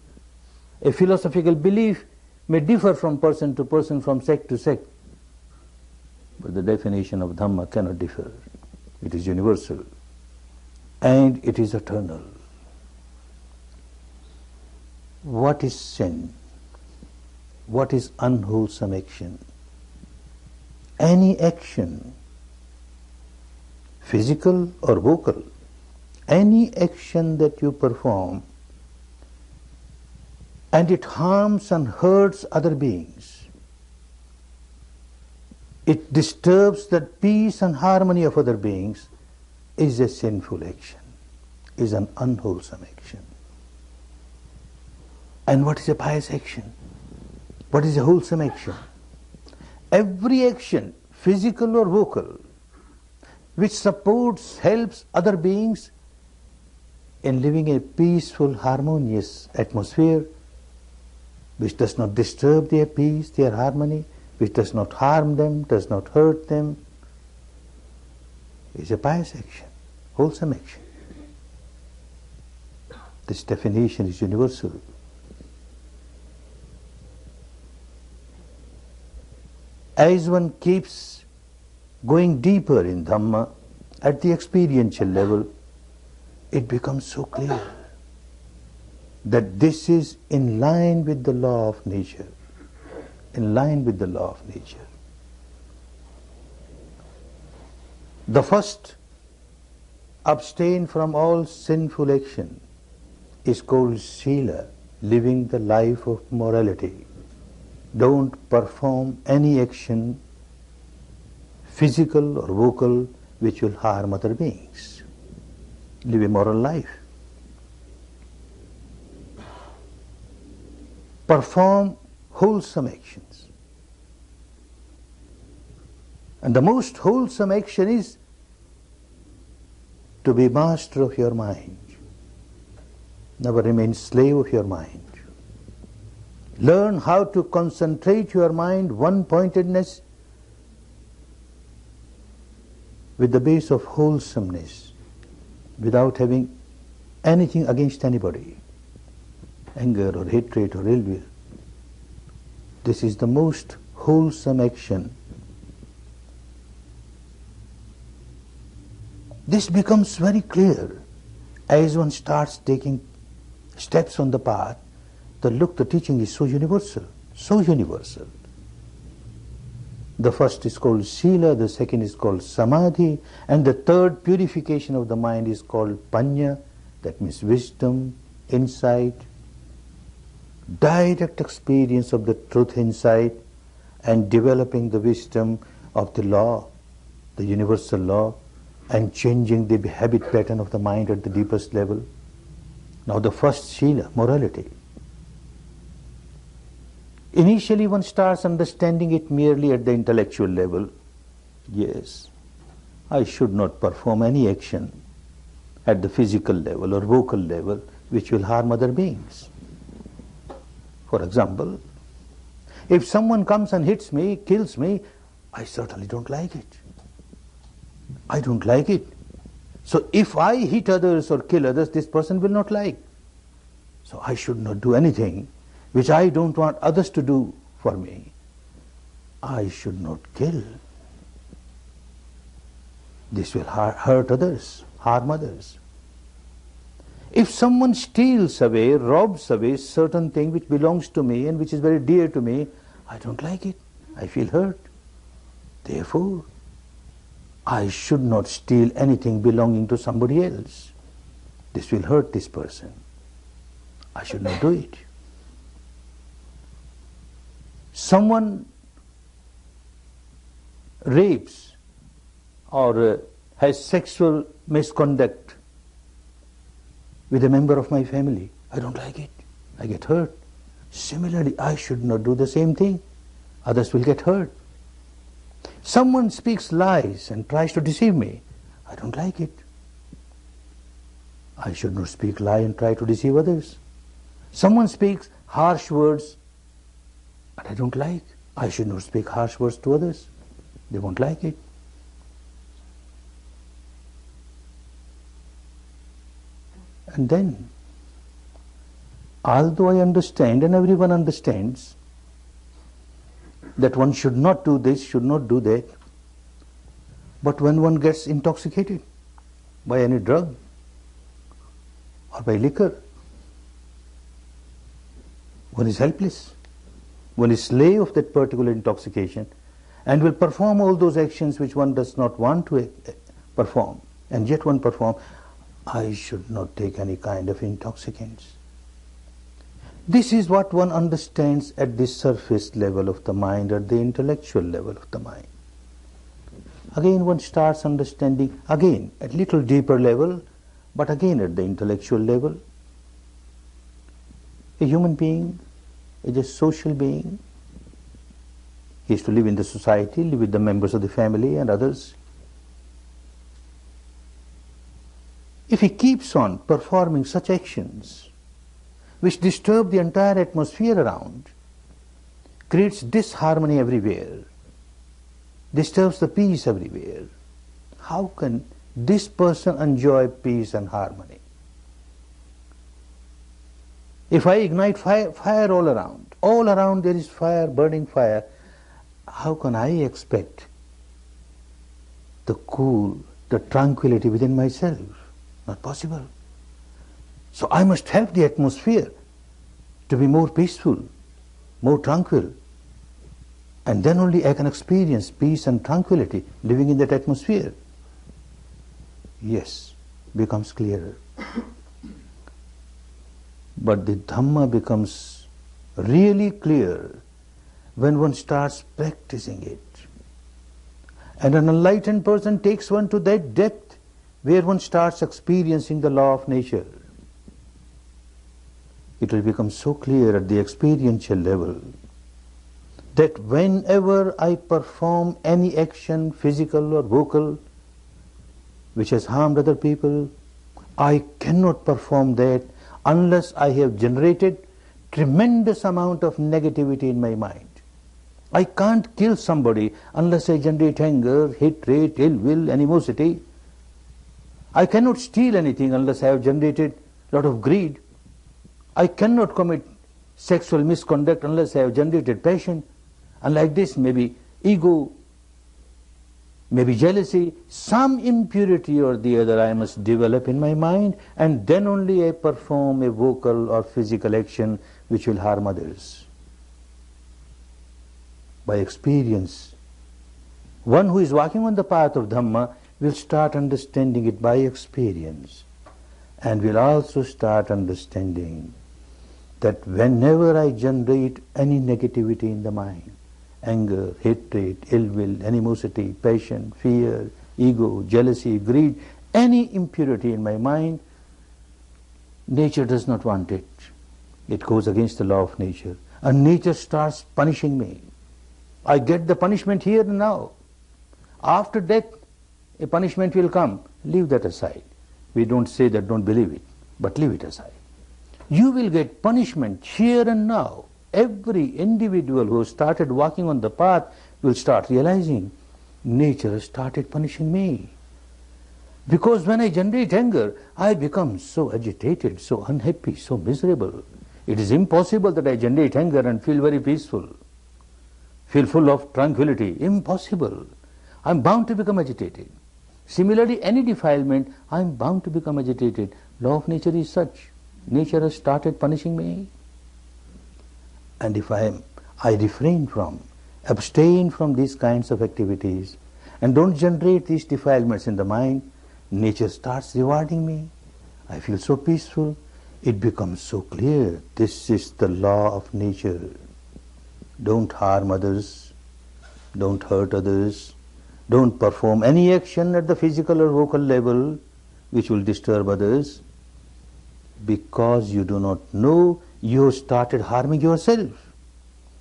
A philosophical belief may differ from person to person, from sect to sect. But the definition of Dhamma cannot differ. It is universal and it is eternal. What is sin? What is unwholesome action? Any action, physical or vocal, any action that you perform and it harms and hurts other beings, it disturbs the peace and harmony of other beings, is a sinful action, is an unwholesome action. And what is a pious action? What is a wholesome action? Every action, physical or vocal, which supports, helps other beings in living a peaceful, harmonious atmosphere, which does not disturb their peace, their harmony, which does not harm them, does not hurt them, is a pious action, wholesome action. This definition is universal. As one keeps going deeper in Dhamma, at the experiential level, it becomes so clear that this is in line with the law of nature. In line with the law of nature. The first, abstain from all sinful action, is called Sila, living the life of morality. Don't perform any action, physical or vocal, which will harm other beings. Live a moral life. Perform wholesome actions. And the most wholesome action is to be master of your mind. Never remain slave of your mind. Learn how to concentrate your mind, one-pointedness, with the base of wholesomeness, without having anything against anybody, anger or hatred or ill will. This is the most wholesome action. This becomes very clear as one starts taking steps on the path. The teaching is so universal, so universal. The first is called Sila, the second is called Samadhi, and the third, purification of the mind, is called Panya, that means wisdom, insight, direct experience of the truth inside, and developing the wisdom of the law, the universal law, and changing the habit pattern of the mind at the deepest level. Now the first Sila, morality. Initially one starts understanding it merely at the intellectual level. Yes, I should not perform any action at the physical level or vocal level which will harm other beings. For example, if someone comes and hits me, kills me, I certainly don't like it. I don't like it. So if I hit others or kill others, this person will not like. So I should not do anything which I don't want others to do for me. I should not kill. This will hurt others, harm others. If someone steals away, robs away certain thing which belongs to me and which is very dear to me, I don't like it. I feel hurt. Therefore, I should not steal anything belonging to somebody else. This will hurt this person. I should not do it. Someone rapes or has sexual misconduct with a member of my family, I don't like it. I get hurt. Similarly, I should not do the same thing. Others will get hurt. Someone speaks lies and tries to deceive me, I don't like it. I should not speak lie and try to deceive others. Someone speaks harsh words and I don't like. I should not speak harsh words to others. They won't like it. And then, although I understand and everyone understands that one should not do this, should not do that, but when one gets intoxicated by any drug or by liquor, one is helpless. One is slave of that particular intoxication and will perform all those actions which one does not want to perform, and yet one performs. I should not take any kind of intoxicants. This is what one understands at the surface level of the mind, at the intellectual level of the mind. Again one starts understanding, again at little deeper level, but again at the intellectual level. A human being is a social being. He is to live in the society, live with the members of the family and others. If he keeps on performing such actions which disturb the entire atmosphere around, creates disharmony everywhere, disturbs the peace everywhere. How can this person enjoy peace and harmony? If I ignite fire all around there is fire, burning fire, how can I expect the cool, the tranquility within myself? Not possible. So I must help the atmosphere to be more peaceful, more tranquil. And then only I can experience peace and tranquility living in that atmosphere. Yes, becomes clearer. But the Dhamma becomes really clear when one starts practicing it. And an enlightened person takes one to that depth where one starts experiencing the law of nature. It will become so clear at the experiential level that whenever I perform any action, physical or vocal, which has harmed other people, I cannot perform that unless I have generated tremendous amount of negativity in my mind. I can't kill somebody unless I generate anger, hatred, ill will, animosity. I cannot steal anything unless I have generated a lot of greed. I cannot commit sexual misconduct unless I have generated passion. And like this, maybe ego, maybe jealousy, some impurity or the other I must develop in my mind, and then only I perform a vocal or physical action which will harm others. By experience, one who is walking on the path of Dhamma will start understanding it by experience, and will also start understanding that whenever I generate any negativity in the mind, anger, hatred, ill will, animosity, passion, fear, ego, jealousy, greed, any impurity in my mind, nature does not want it. It goes against the law of nature. And nature starts punishing me. I get the punishment here and now. After death, a punishment will come. Leave that aside. We don't say that, don't believe it, but leave it aside. You will get punishment here and now. Every individual who started walking on the path will start realizing nature has started punishing me. Because when I generate anger, I become so agitated, so unhappy, so miserable. It is impossible that I generate anger and feel very peaceful, feel full of tranquility. Impossible. I am bound to become agitated. Similarly, any defilement, I am bound to become agitated. Law of nature is such. Nature has started punishing me. And if I refrain from, abstain from these kinds of activities and don't generate these defilements in the mind, nature starts rewarding me. I feel so peaceful. It becomes so clear. This is the law of nature. Don't harm others. Don't hurt others. Don't perform any action at the physical or vocal level which will disturb others. Because you do not know, you started harming yourself.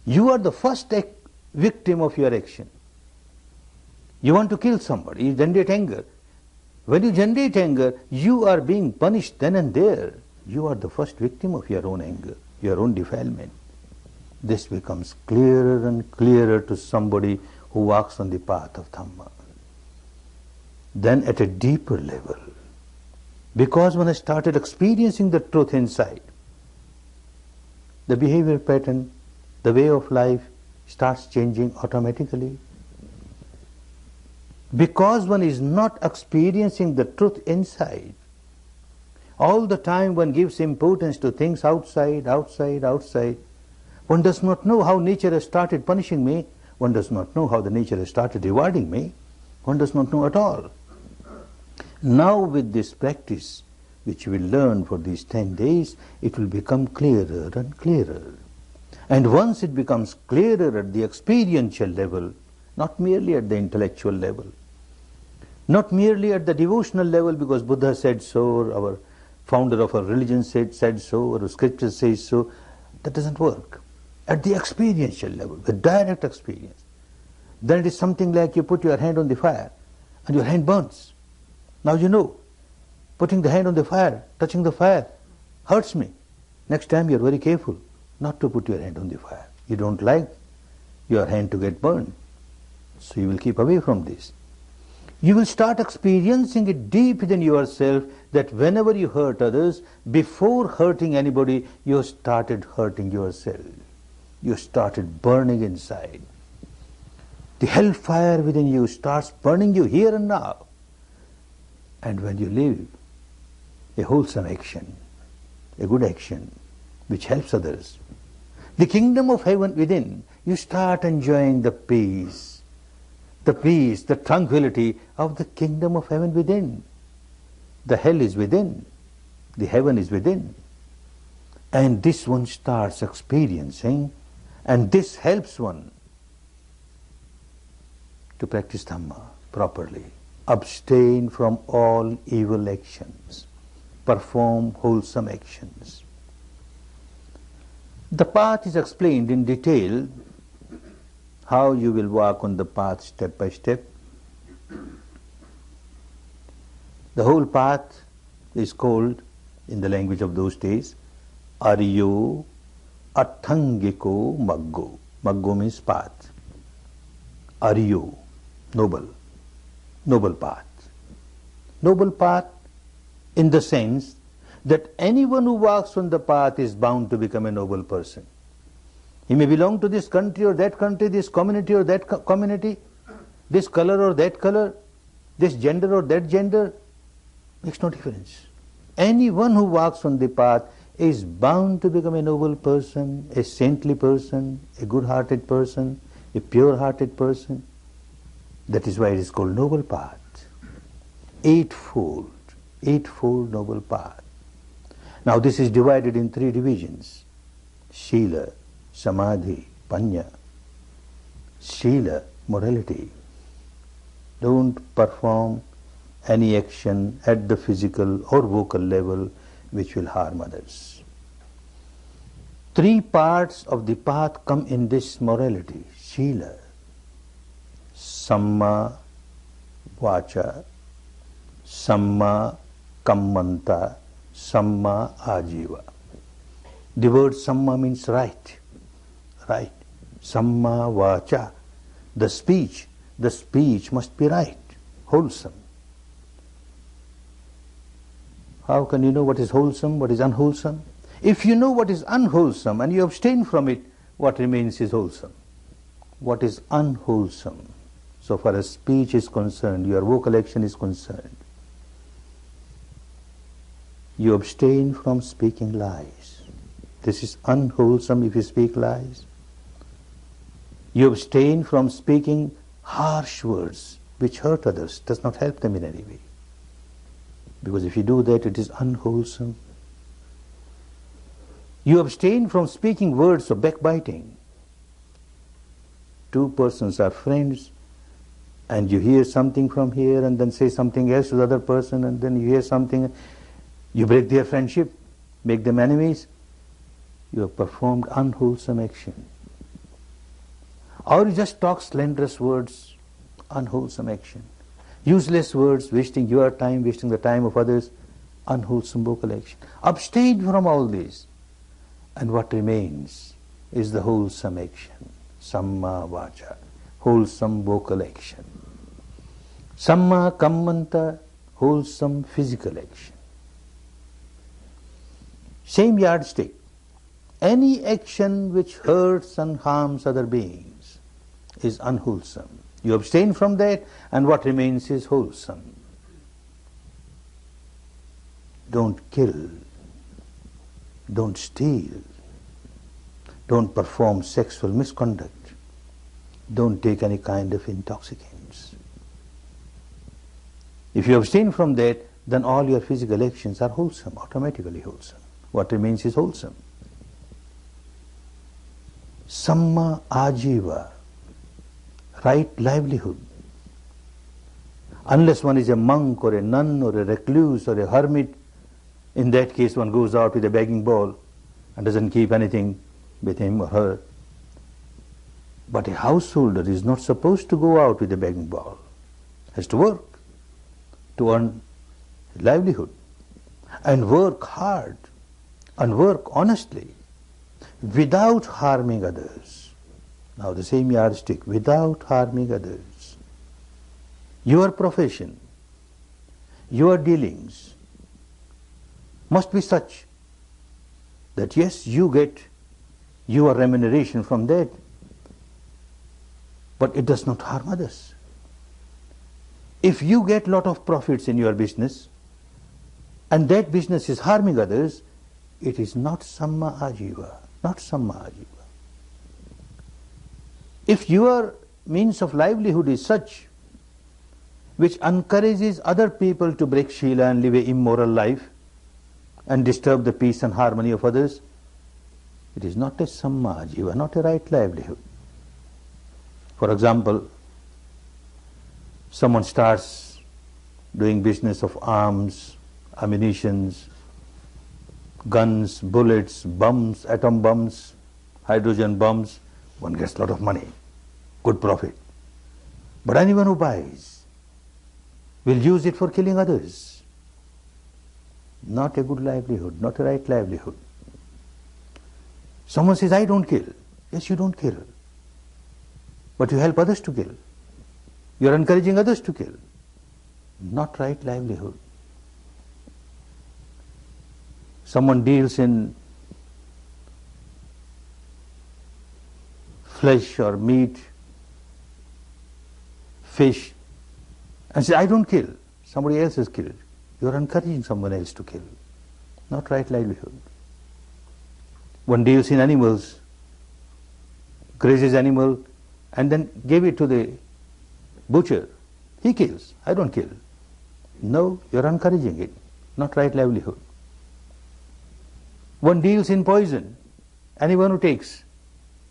You are the first victim of your action. You want to kill somebody, you generate anger. When you generate anger, you are being punished then and there. You are the first victim of your own anger, your own defilement. This becomes clearer and clearer to somebody who walks on the path of Dhamma. Then at a deeper level, because when I started experiencing the truth inside, the behavior pattern, the way of life starts changing automatically. Because one is not experiencing the truth inside, all the time one gives importance to things outside. One does not know how nature has started punishing me. One does not know how the nature has started rewarding me. One does not know at all. Now with this practice, which we will learn for these 10 days, it will become clearer and clearer. And once it becomes clearer at the experiential level, not merely at the intellectual level, not merely at the devotional level because Buddha said so, or our founder of our religion said so, or scripture says so, that doesn't work. At the experiential level, the direct experience, then it is something like you put your hand on the fire and your hand burns. Now you know, putting the hand on the fire, touching the fire, hurts me. Next time you're very careful not to put your hand on the fire. You don't like your hand to get burned, so you will keep away from this. You will start experiencing it deep within yourself that whenever you hurt others, before hurting anybody, you started hurting yourself. You started burning inside. The hellfire within you starts burning you here and now. And when you live a wholesome action, a good action, which helps others, the kingdom of heaven within, you start enjoying the peace, the tranquility of the kingdom of heaven within. The hell is within, the heaven is within. And this one starts experiencing, and this helps one to practice Dhamma properly. Abstain from all evil actions. Perform wholesome actions. The path is explained in detail, how you will walk on the path step by step. The whole path is called, in the language of those days, Aryo Athangiko Maggo. Maggo means path. Aryo, noble path. Noble path in the sense that anyone who walks on the path is bound to become a noble person. He may belong to this country or that country, this community or that community, this color or that color, this gender or that gender, makes no difference. Anyone who walks on the path is bound to become a noble person, a saintly person, a good-hearted person, a pure-hearted person. That is why it is called noble path. Eightfold noble path. Now this is divided in three divisions: Shila, Samadhi, Panya. Shila, morality. Don't perform any action at the physical or vocal level which will harm others. Three parts of the path come in this morality. Shila, Samma Vacha, Samma Kammanta, Samma Ajiva. The word Samma means right. Right. Samma Vacha. The speech must be right, wholesome. How can you know what is wholesome, what is unwholesome? If you know what is unwholesome and you abstain from it, what remains is wholesome. What is unwholesome, so far as speech is concerned, your vocal action is concerned, you abstain from speaking lies. This is unwholesome if you speak lies. You abstain from speaking harsh words which hurt others, does not help them in any way. Because if you do that, it is unwholesome. You abstain from speaking words of backbiting. Two persons are friends, and you hear something from here and then say something else to the other person, and then you hear something, you break their friendship, make them enemies. You have performed unwholesome action. Or you just talk slanderous words, unwholesome action. Useless words, wasting your time, wasting the time of others, unwholesome vocal action. Abstain from all these. And what remains is the wholesome action. Samma Vacha, wholesome vocal action. Samma Kammanta, wholesome physical action. Same yardstick. Any action which hurts and harms other beings is unwholesome. You abstain from that, and what remains is wholesome. Don't kill. Don't steal. Don't perform sexual misconduct. Don't take any kind of intoxicants. If you abstain from that, then all your physical actions are wholesome, automatically wholesome. What remains is wholesome. Samma Ajiva, right livelihood. Unless one is a monk or a nun or a recluse or a hermit, in that case one goes out with a begging bowl and doesn't keep anything with him or her. But a householder is not supposed to go out with a begging bowl. Has to work to earn livelihood and work hard. and work honestly without harming others. Now the same yardstick, without harming others. Your profession, your dealings must be such that yes, you get your remuneration from that, but it does not harm others. If you get lot of profits in your business and that business is harming others, it is not samma ajiva, not samma ajiva. If your means of livelihood is such which encourages other people to break Shila and live an immoral life and disturb the peace and harmony of others, it is not a samma ajiva, not a right livelihood. For example, someone starts doing business of arms, ammunitions, guns, bullets, bombs, atom bombs, hydrogen bombs, one gets a lot of money, good profit. But anyone who buys will use it for killing others. Not a good livelihood, not a right livelihood. Someone says, I don't kill. Yes, you don't kill. But you help others to kill. You are encouraging others to kill. Not right livelihood. Someone deals in flesh or meat, fish, and says, I don't kill. Somebody else has killed. You are encouraging someone else to kill. Not right livelihood. One deals in animals, grazes animal, and then gave it to the butcher. He kills. I don't kill. No, you are encouraging it. Not right livelihood. One deals in poison. Anyone who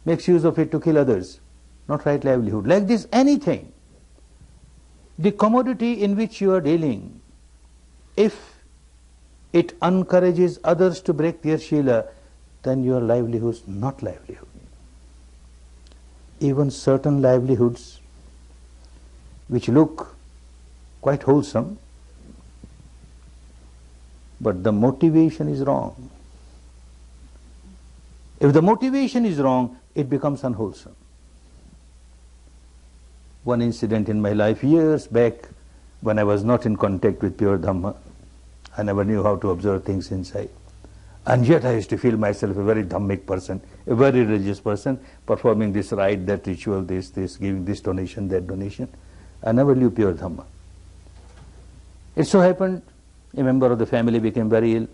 makes use of it to kill others. Not right livelihood. Like this, anything. The commodity in which you are dealing, if it encourages others to break their Shila, then your livelihood is not livelihood. Even certain livelihoods which look quite wholesome, but the motivation is wrong. If the motivation is wrong, it becomes unwholesome. One incident in my life years back, when I was not in contact with pure Dhamma, I never knew how to observe things inside. And yet I used to feel myself a very Dhammic person, a very religious person, performing this rite, that ritual, this, giving this donation, that donation. I never knew pure Dhamma. It so happened, a member of the family became very ill,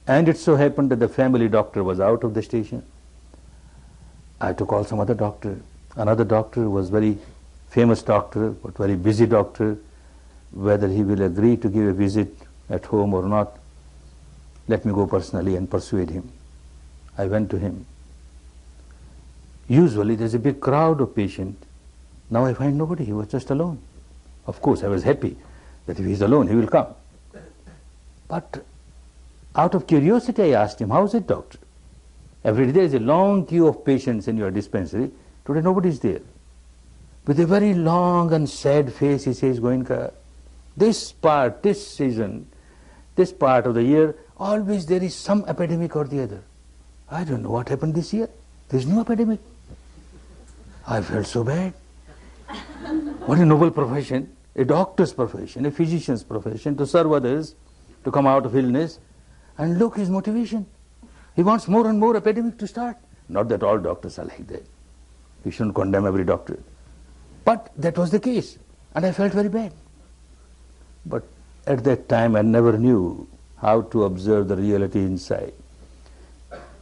and it so happened that the family doctor was out of the station. I had to call some other doctor. Another doctor was very famous doctor, but very busy doctor. Whether he will agree to give a visit at home or not, let me go personally and persuade him. I went to him. Usually there's a big crowd of patients. Now I find nobody. He was just alone. Of course, I was happy that if he's alone, he will come. But out of curiosity, I asked him, how is it, doctor? Every day there is a long queue of patients in your dispensary. Today nobody is there. With a very long and sad face, he says, Goenka, this season, this part of the year, always there is some epidemic or the other. I don't know what happened this year. There is no epidemic. I felt so bad. What a noble profession, a doctor's profession, a physician's profession, to serve others, to come out of illness. And look his motivation. He wants more and more epidemic to start. Not that all doctors are like that. We shouldn't condemn every doctor. But that was the case. And I felt very bad. But at that time I never knew how to observe the reality inside.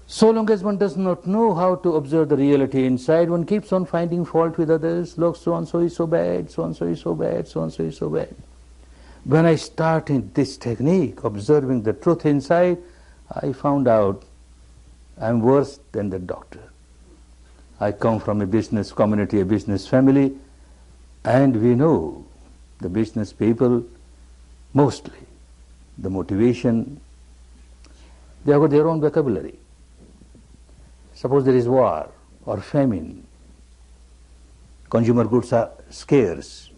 So long as one does not know how to observe the reality inside, one keeps on finding fault with others. Look, so-and-so is so bad, so-and-so is so bad, so-and-so is so bad. When I started this technique, observing the truth inside, I found out I'm worse than the doctor. I come from a business community, a business family, and we know the business people, mostly, the motivation, they have got their own vocabulary. Suppose there is war or famine, consumer goods are scarce,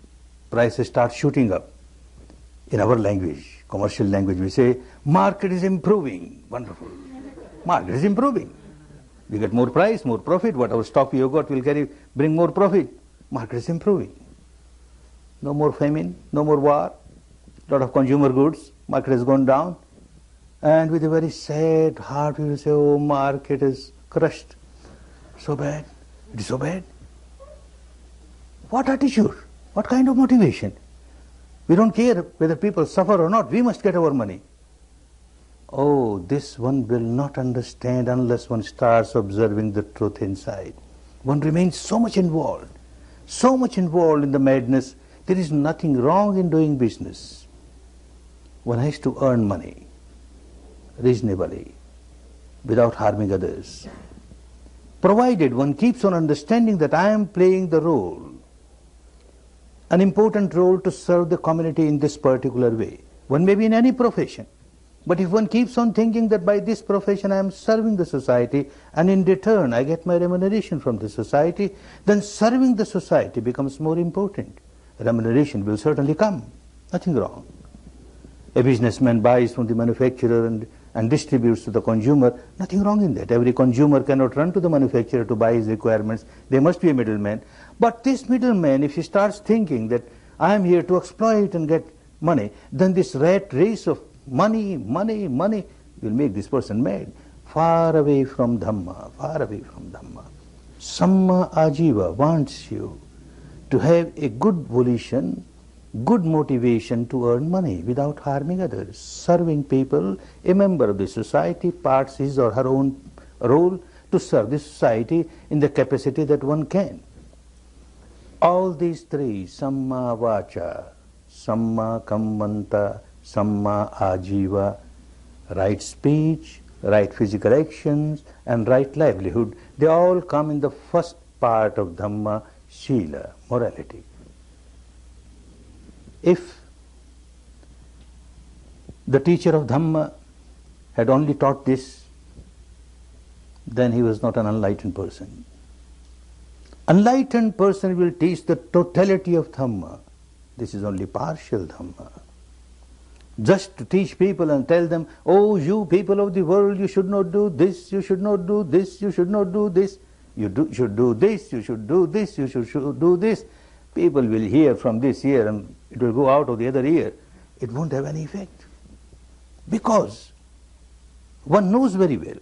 prices start shooting up. In our language, commercial language, we say, market is improving. Wonderful. Market is improving. We get more price, more profit. Whatever stock you got will bring more profit. Market is improving. No more famine, no more war. Lot of consumer goods. Market has gone down. And with a very sad heart, we will say, oh, market is crushed. So bad. It is so bad. What attitude? What kind of motivation? We don't care whether people suffer or not. We must get our money. Oh, this one will not understand unless one starts observing the truth inside. One remains so much involved in the madness. There is nothing wrong in doing business. One has to earn money reasonably, without harming others. Provided one keeps on understanding that I am playing the role, an important role to serve the community in this particular way. One may be in any profession, but if one keeps on thinking that by this profession I am serving the society and in return I get my remuneration from the society, then serving the society becomes more important. Remuneration will certainly come. Nothing wrong. A businessman buys from the manufacturer and distributes to the consumer. Nothing wrong in that. Every consumer cannot run to the manufacturer to buy his requirements. There must be a middleman. But this middleman, if he starts thinking that I am here to exploit and get money, then this rat race of money will make this person mad. Far away from Dhamma, far away from Dhamma. Samma Ajiva wants you to have a good volition, good motivation to earn money without harming others. Serving people, a member of the society parts his or her own role to serve the society in the capacity that one can. All these three, Samma Vacha, Samma Kammanta, Samma Ajiva, right speech, right physical actions and right livelihood, they all come in the first part of Dhamma, Shila, morality. If the teacher of Dhamma had only taught this, then he was not an enlightened person. Enlightened person will teach the totality of Dhamma. This is only partial Dhamma. Just to teach people and tell them, oh, you people of the world, you should not do this, you should not do this, you should not do this, should do this, you should do this, you should do this. People will hear from this ear and it will go out of the other ear. It won't have any effect. Because one knows very well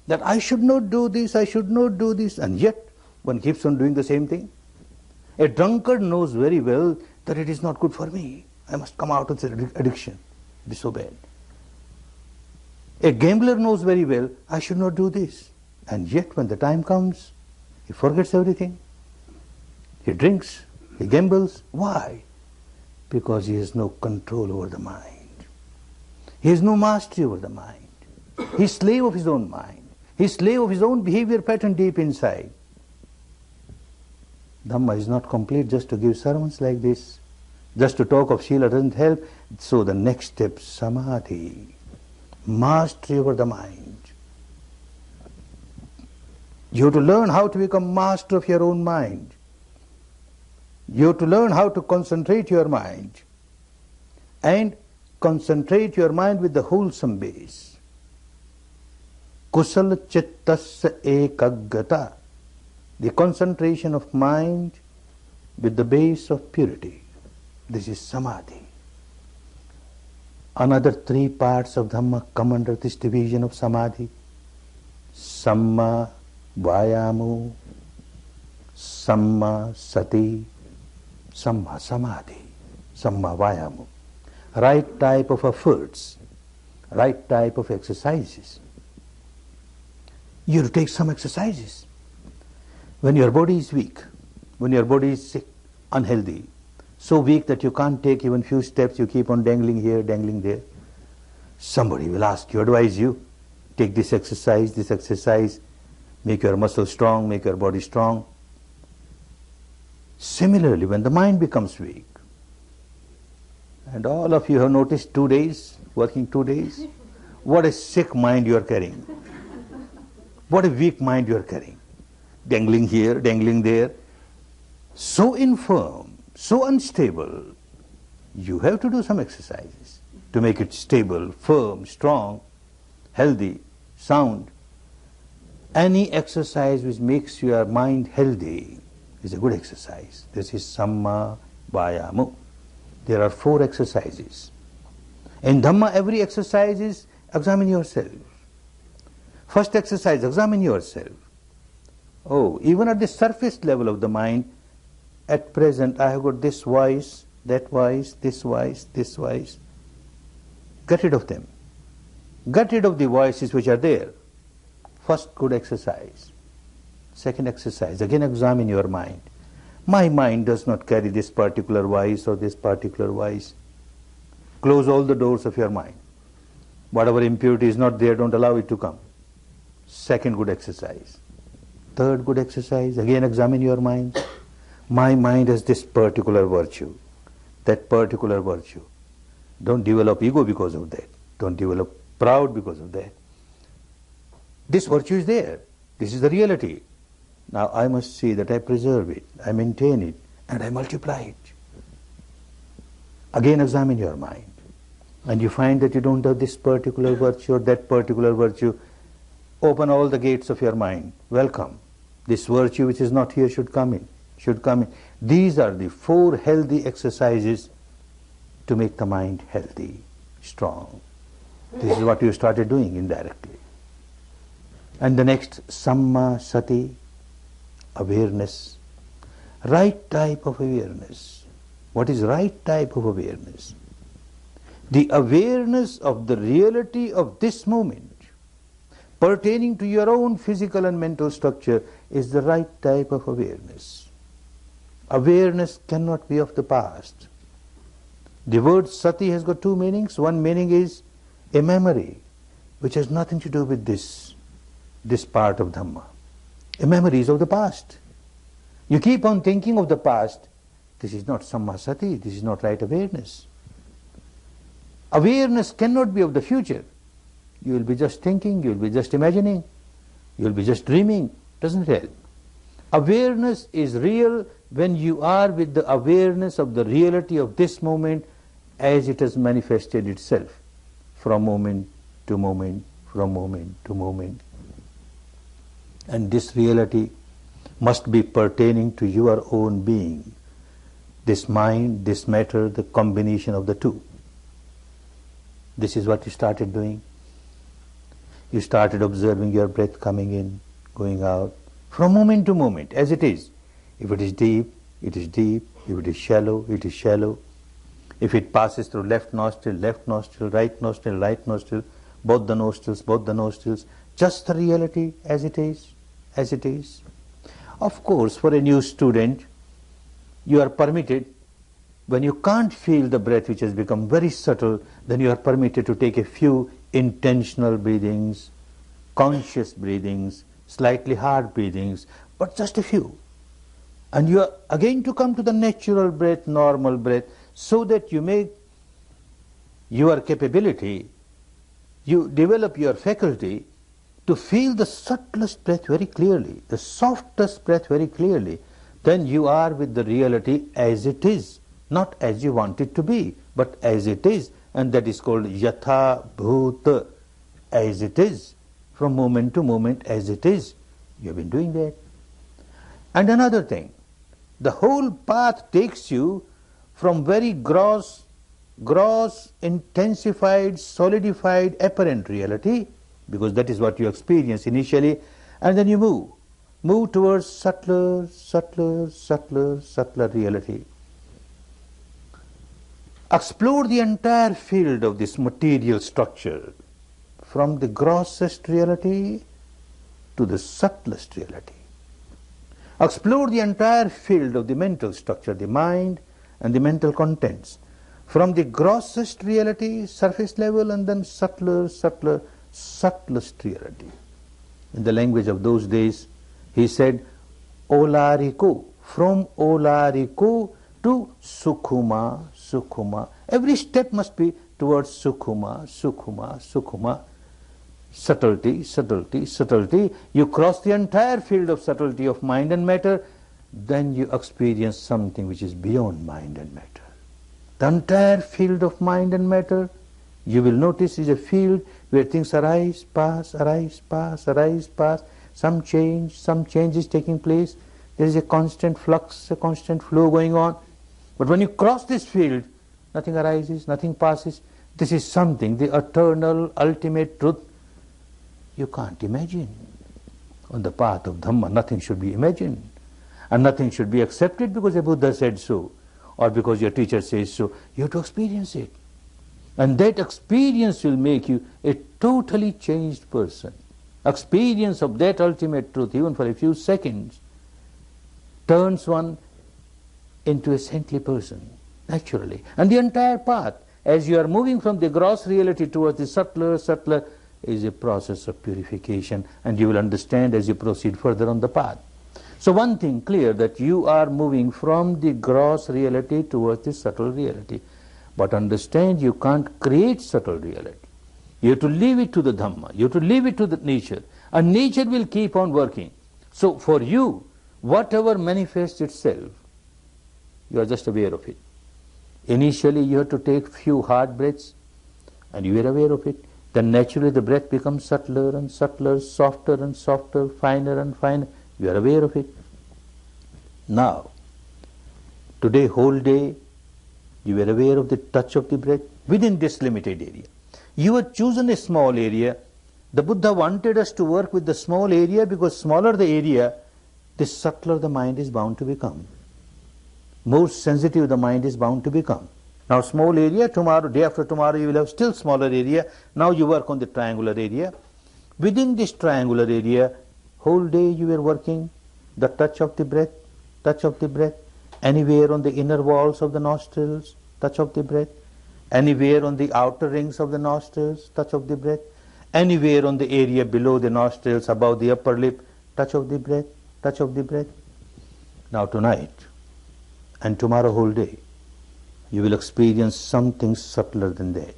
that I should not do this, I should not do this, and yet one keeps on doing the same thing. A drunkard knows very well that it is not good for me. I must come out of this addiction. It is so bad. A gambler knows very well, I should not do this. And yet when the time comes, he forgets everything. He drinks, he gambles. Why? Because he has no control over the mind. He has no mastery over the mind. He is slave of his own mind. He is slave of his own behavior pattern deep inside. Dhamma is not complete just to give sermons like this. Just to talk of Shila doesn't help. So the next step, Samadhi, mastery over the mind. You have to learn how to become master of your own mind. You have to learn how to concentrate your mind. And concentrate your mind with the wholesome base. Kusala chittasya ekaggata. The concentration of mind with the base of purity. This is Samadhi. Another three parts of Dhamma come under this division of Samadhi. Samma Vayamu, Samma Sati, Samma Samadhi, Samma Vayamu. Right type of efforts, right type of exercises. You have to take some exercises. When your body is weak, when your body is sick, unhealthy, so weak that you can't take even few steps, you keep on dangling here, dangling there. Somebody will ask you, advise you, take this exercise, make your muscles strong, make your body strong. Similarly, when the mind becomes weak, and all of you have noticed 2 days, working 2 days, what a sick mind you are carrying. What a weak mind you are carrying. Dangling here, dangling there, so infirm, so unstable. you have to do some exercises to make it stable, firm, strong, healthy, sound. Any exercise which makes your mind healthy is a good exercise. This is Samma Vayamo. There are 4 exercises. In Dhamma, every exercise is examine yourself. First exercise, examine yourself. Oh, even at the surface level of the mind, at present I have got this voice, that voice, this voice, this voice. Get rid of them. Get rid of the voices which are there. First good exercise. Second exercise, again examine your mind. My mind does not carry this particular voice or this particular voice. Close all the doors of your mind. Whatever impurity is not there, don't allow it to come. Second good exercise. Third good exercise, again examine your mind. My mind has this particular virtue, that particular virtue. Don't develop ego because of that. Don't develop proud because of that. This virtue is there. This is the reality. Now I must see that I preserve it, I maintain it, and I multiply it. Again examine your mind. And you find that you don't have this particular virtue or that particular virtue. Open all the gates of your mind. Welcome. This virtue which is not here should come in. Should come in. These are the 4 healthy exercises to make the mind healthy, strong. This is what you started doing indirectly. And the next, Samma Sati, awareness. Right type of awareness. What is right type of awareness? The awareness of the reality of this moment, pertaining to your own physical and mental structure, is the right type of awareness. Awareness cannot be of the past. The word Sati has got 2 meanings. One meaning is a memory, which has nothing to do with this part of Dhamma. A memory is of the past. You keep on thinking of the past. This is not Samma Sati, this is not right awareness. Awareness cannot be of the future. You will be just thinking, you will be just imagining, you will be just dreaming. Doesn't help. Awareness is real when you are with the awareness of the reality of this moment as it has manifested itself from moment to moment, from moment to moment. And this reality must be pertaining to your own being. This mind, this matter, the combination of the 2. This is what you started doing. You started observing your breath coming in, going out, from moment to moment, as it is. If it is deep, it is deep. If it is shallow, it is shallow. If it passes through left nostril, right nostril, both the nostrils, just the reality as it is, as it is. Of course, for a new student, you are permitted, when you can't feel the breath which has become very subtle, then you are permitted to take a few intentional breathings, conscious breathings, slightly hard breathings, but just a few. And you are again to come to the natural breath, normal breath, so that you make your capability, you develop your faculty to feel the subtlest breath very clearly, the softest breath very clearly. Then you are with the reality as it is, not as you want it to be, but as it is. And that is called Yatha Bhuta, as it is, from moment to moment as it is. You have been doing that. And another thing, the whole path takes you from very gross, intensified, solidified, apparent reality, because that is what you experience initially, and then you move towards subtler reality. Explore the entire field of this material structure, from the grossest reality to the subtlest reality. Explore the entire field of the mental structure, the mind and the mental contents, from the grossest reality, surface level, and then subtlest reality. In the language of those days, he said, Olariko, from Olariko to Sukhuma. Every step must be towards Sukhuma. Subtlety. You cross the entire field of subtlety of mind and matter, then you experience something which is beyond mind and matter. The entire field of mind and matter, you will notice, is a field where things arise, pass, arise, pass, arise, pass. Some change is taking place. There is a constant flux, a constant flow going on. But when you cross this field, nothing arises, nothing passes. This is something, the eternal, ultimate truth, you can't imagine. On the path of Dhamma, nothing should be imagined. And nothing should be accepted because a Buddha said so, or because your teacher says so. You have to experience it. And that experience will make you a totally changed person. Experience of that ultimate truth, even for a few seconds, turns one into a saintly person, naturally. And the entire path, as you are moving from the gross reality towards the subtler, is a process of purification, and you will understand as you proceed further on the path. So one thing clear, that you are moving from the gross reality towards the subtle reality. But understand, you can't create subtle reality. You have to leave it to the Dhamma. You have to leave it to the nature. And nature will keep on working. So for you, whatever manifests itself, you are just aware of it. Initially you have to take few hard breaths, and you are aware of it. Then naturally the breath becomes subtler and subtler, softer and softer, finer and finer. You are aware of it. Now, today, whole day, you were aware of the touch of the breath within this limited area. You have chosen a small area. The Buddha wanted us to work with the small area because smaller the area, the subtler the mind is bound to become. More sensitive the mind is bound to become. Now small area, tomorrow, day after tomorrow you will have still smaller area. Now you work on the triangular area. Within this triangular area, whole day you were working the touch of the breath, anywhere on the inner walls of the nostrils, touch of the breath, anywhere on the outer rings of the nostrils, touch of the breath, anywhere on the area below the nostrils, above the upper lip, touch of the breath, touch of the breath. Now tonight and tomorrow whole day, you will experience something subtler than that.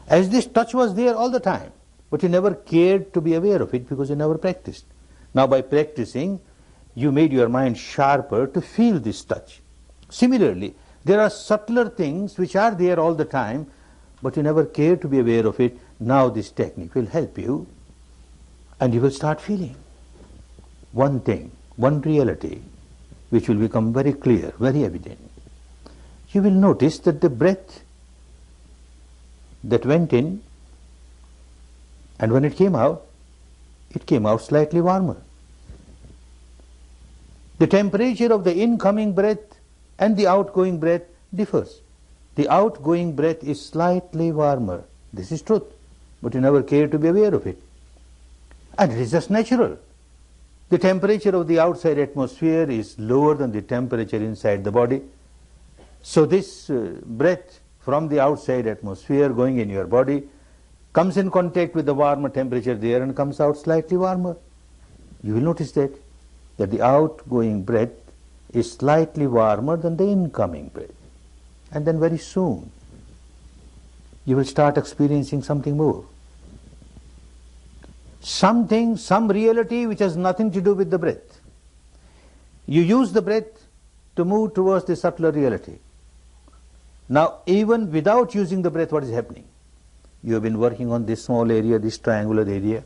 As this touch was there all the time, but you never cared to be aware of it because you never practiced. Now by practicing, you made your mind sharper to feel this touch. Similarly, there are subtler things which are there all the time, but you never care to be aware of it. Now this technique will help you, and you will start feeling one thing, one reality, which will become very clear, very evident. You will notice that the breath that went in, and when it came out slightly warmer. The temperature of the incoming breath and the outgoing breath differs. The outgoing breath is slightly warmer. This is truth, but you never care to be aware of it. And it is just natural. The temperature of the outside atmosphere is lower than the temperature inside the body. So this breath from the outside atmosphere going in your body comes in contact with the warmer temperature there and comes out slightly warmer. You will notice that the outgoing breath is slightly warmer than the incoming breath. And then very soon, you will start experiencing something more. Something, some reality which has nothing to do with the breath. You use the breath to move towards the subtler reality. Now, even without using the breath, what is happening? You have been working on this small area, this triangular area.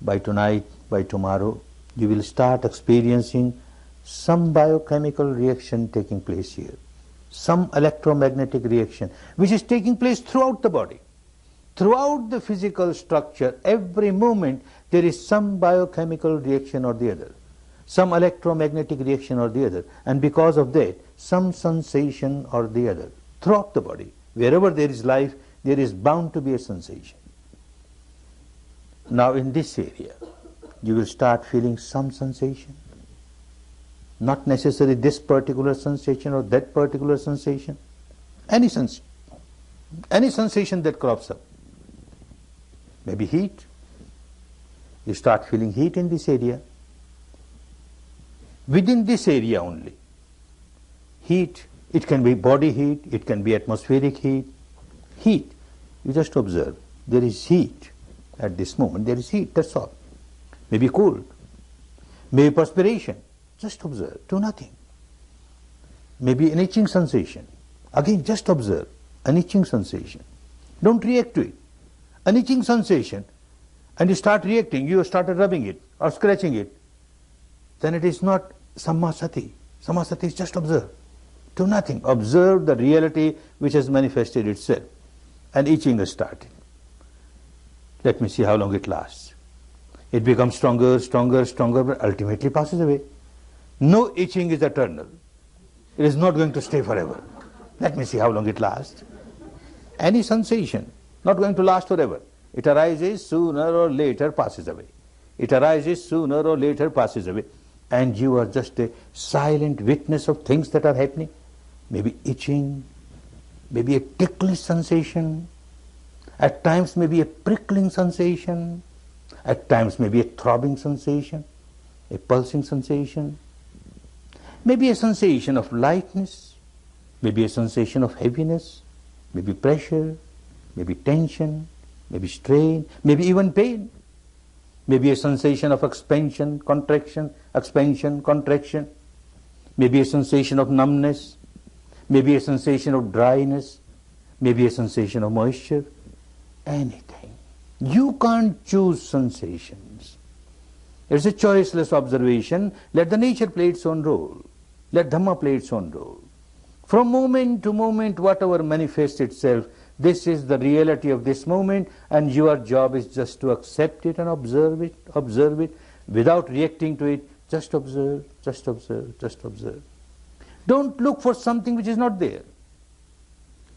By tonight, by tomorrow, you will start experiencing some biochemical reaction taking place here. Some electromagnetic reaction, which is taking place throughout the body. Throughout the physical structure, every moment, there is some biochemical reaction or the other. Some electromagnetic reaction or the other. And because of that, some sensation or the other. Throughout the body. Wherever there is life, there is bound to be a sensation. Now in this area, you will start feeling some sensation. Not necessarily this particular sensation or that particular sensation. Any sensation that crops up. Maybe heat. You start feeling heat in this area. Within this area only. Heat. It can be body heat, it can be atmospheric heat. Heat, you just observe. There is heat at this moment, there is heat, that's all. Maybe cold, maybe perspiration. Just observe, do nothing. maybe an itching sensation. Again, just observe an itching sensation. Don't react to it. An itching sensation, and you start reacting, you started rubbing it or scratching it, then it is not sammasati. Sammasati is just observe. Do nothing. Observe the reality which has manifested itself. And itching has started. Let me see how long it lasts. It becomes stronger, stronger, stronger, but ultimately passes away. No itching is eternal. It is not going to stay forever. Let me see how long it lasts. Any sensation, not going to last forever. It arises, sooner or later passes away. It arises, sooner or later passes away. And you are just a silent witness of things that are happening. Maybe itching, maybe a ticklish sensation, at times maybe a prickling sensation, at times maybe a throbbing sensation, a pulsing sensation, maybe a sensation of lightness, maybe a sensation of heaviness, maybe pressure, maybe tension, maybe strain, maybe even pain, maybe a sensation of expansion, contraction, maybe a sensation of numbness, maybe a sensation of dryness, maybe a sensation of moisture, anything. You can't choose sensations. It's a choiceless observation. Let the nature play its own role. Let Dhamma play its own role. From moment to moment, whatever manifests itself, this is the reality of this moment, and your job is just to accept it and observe it, without reacting to it. Just observe, just observe, just observe. Don't look for something which is not there.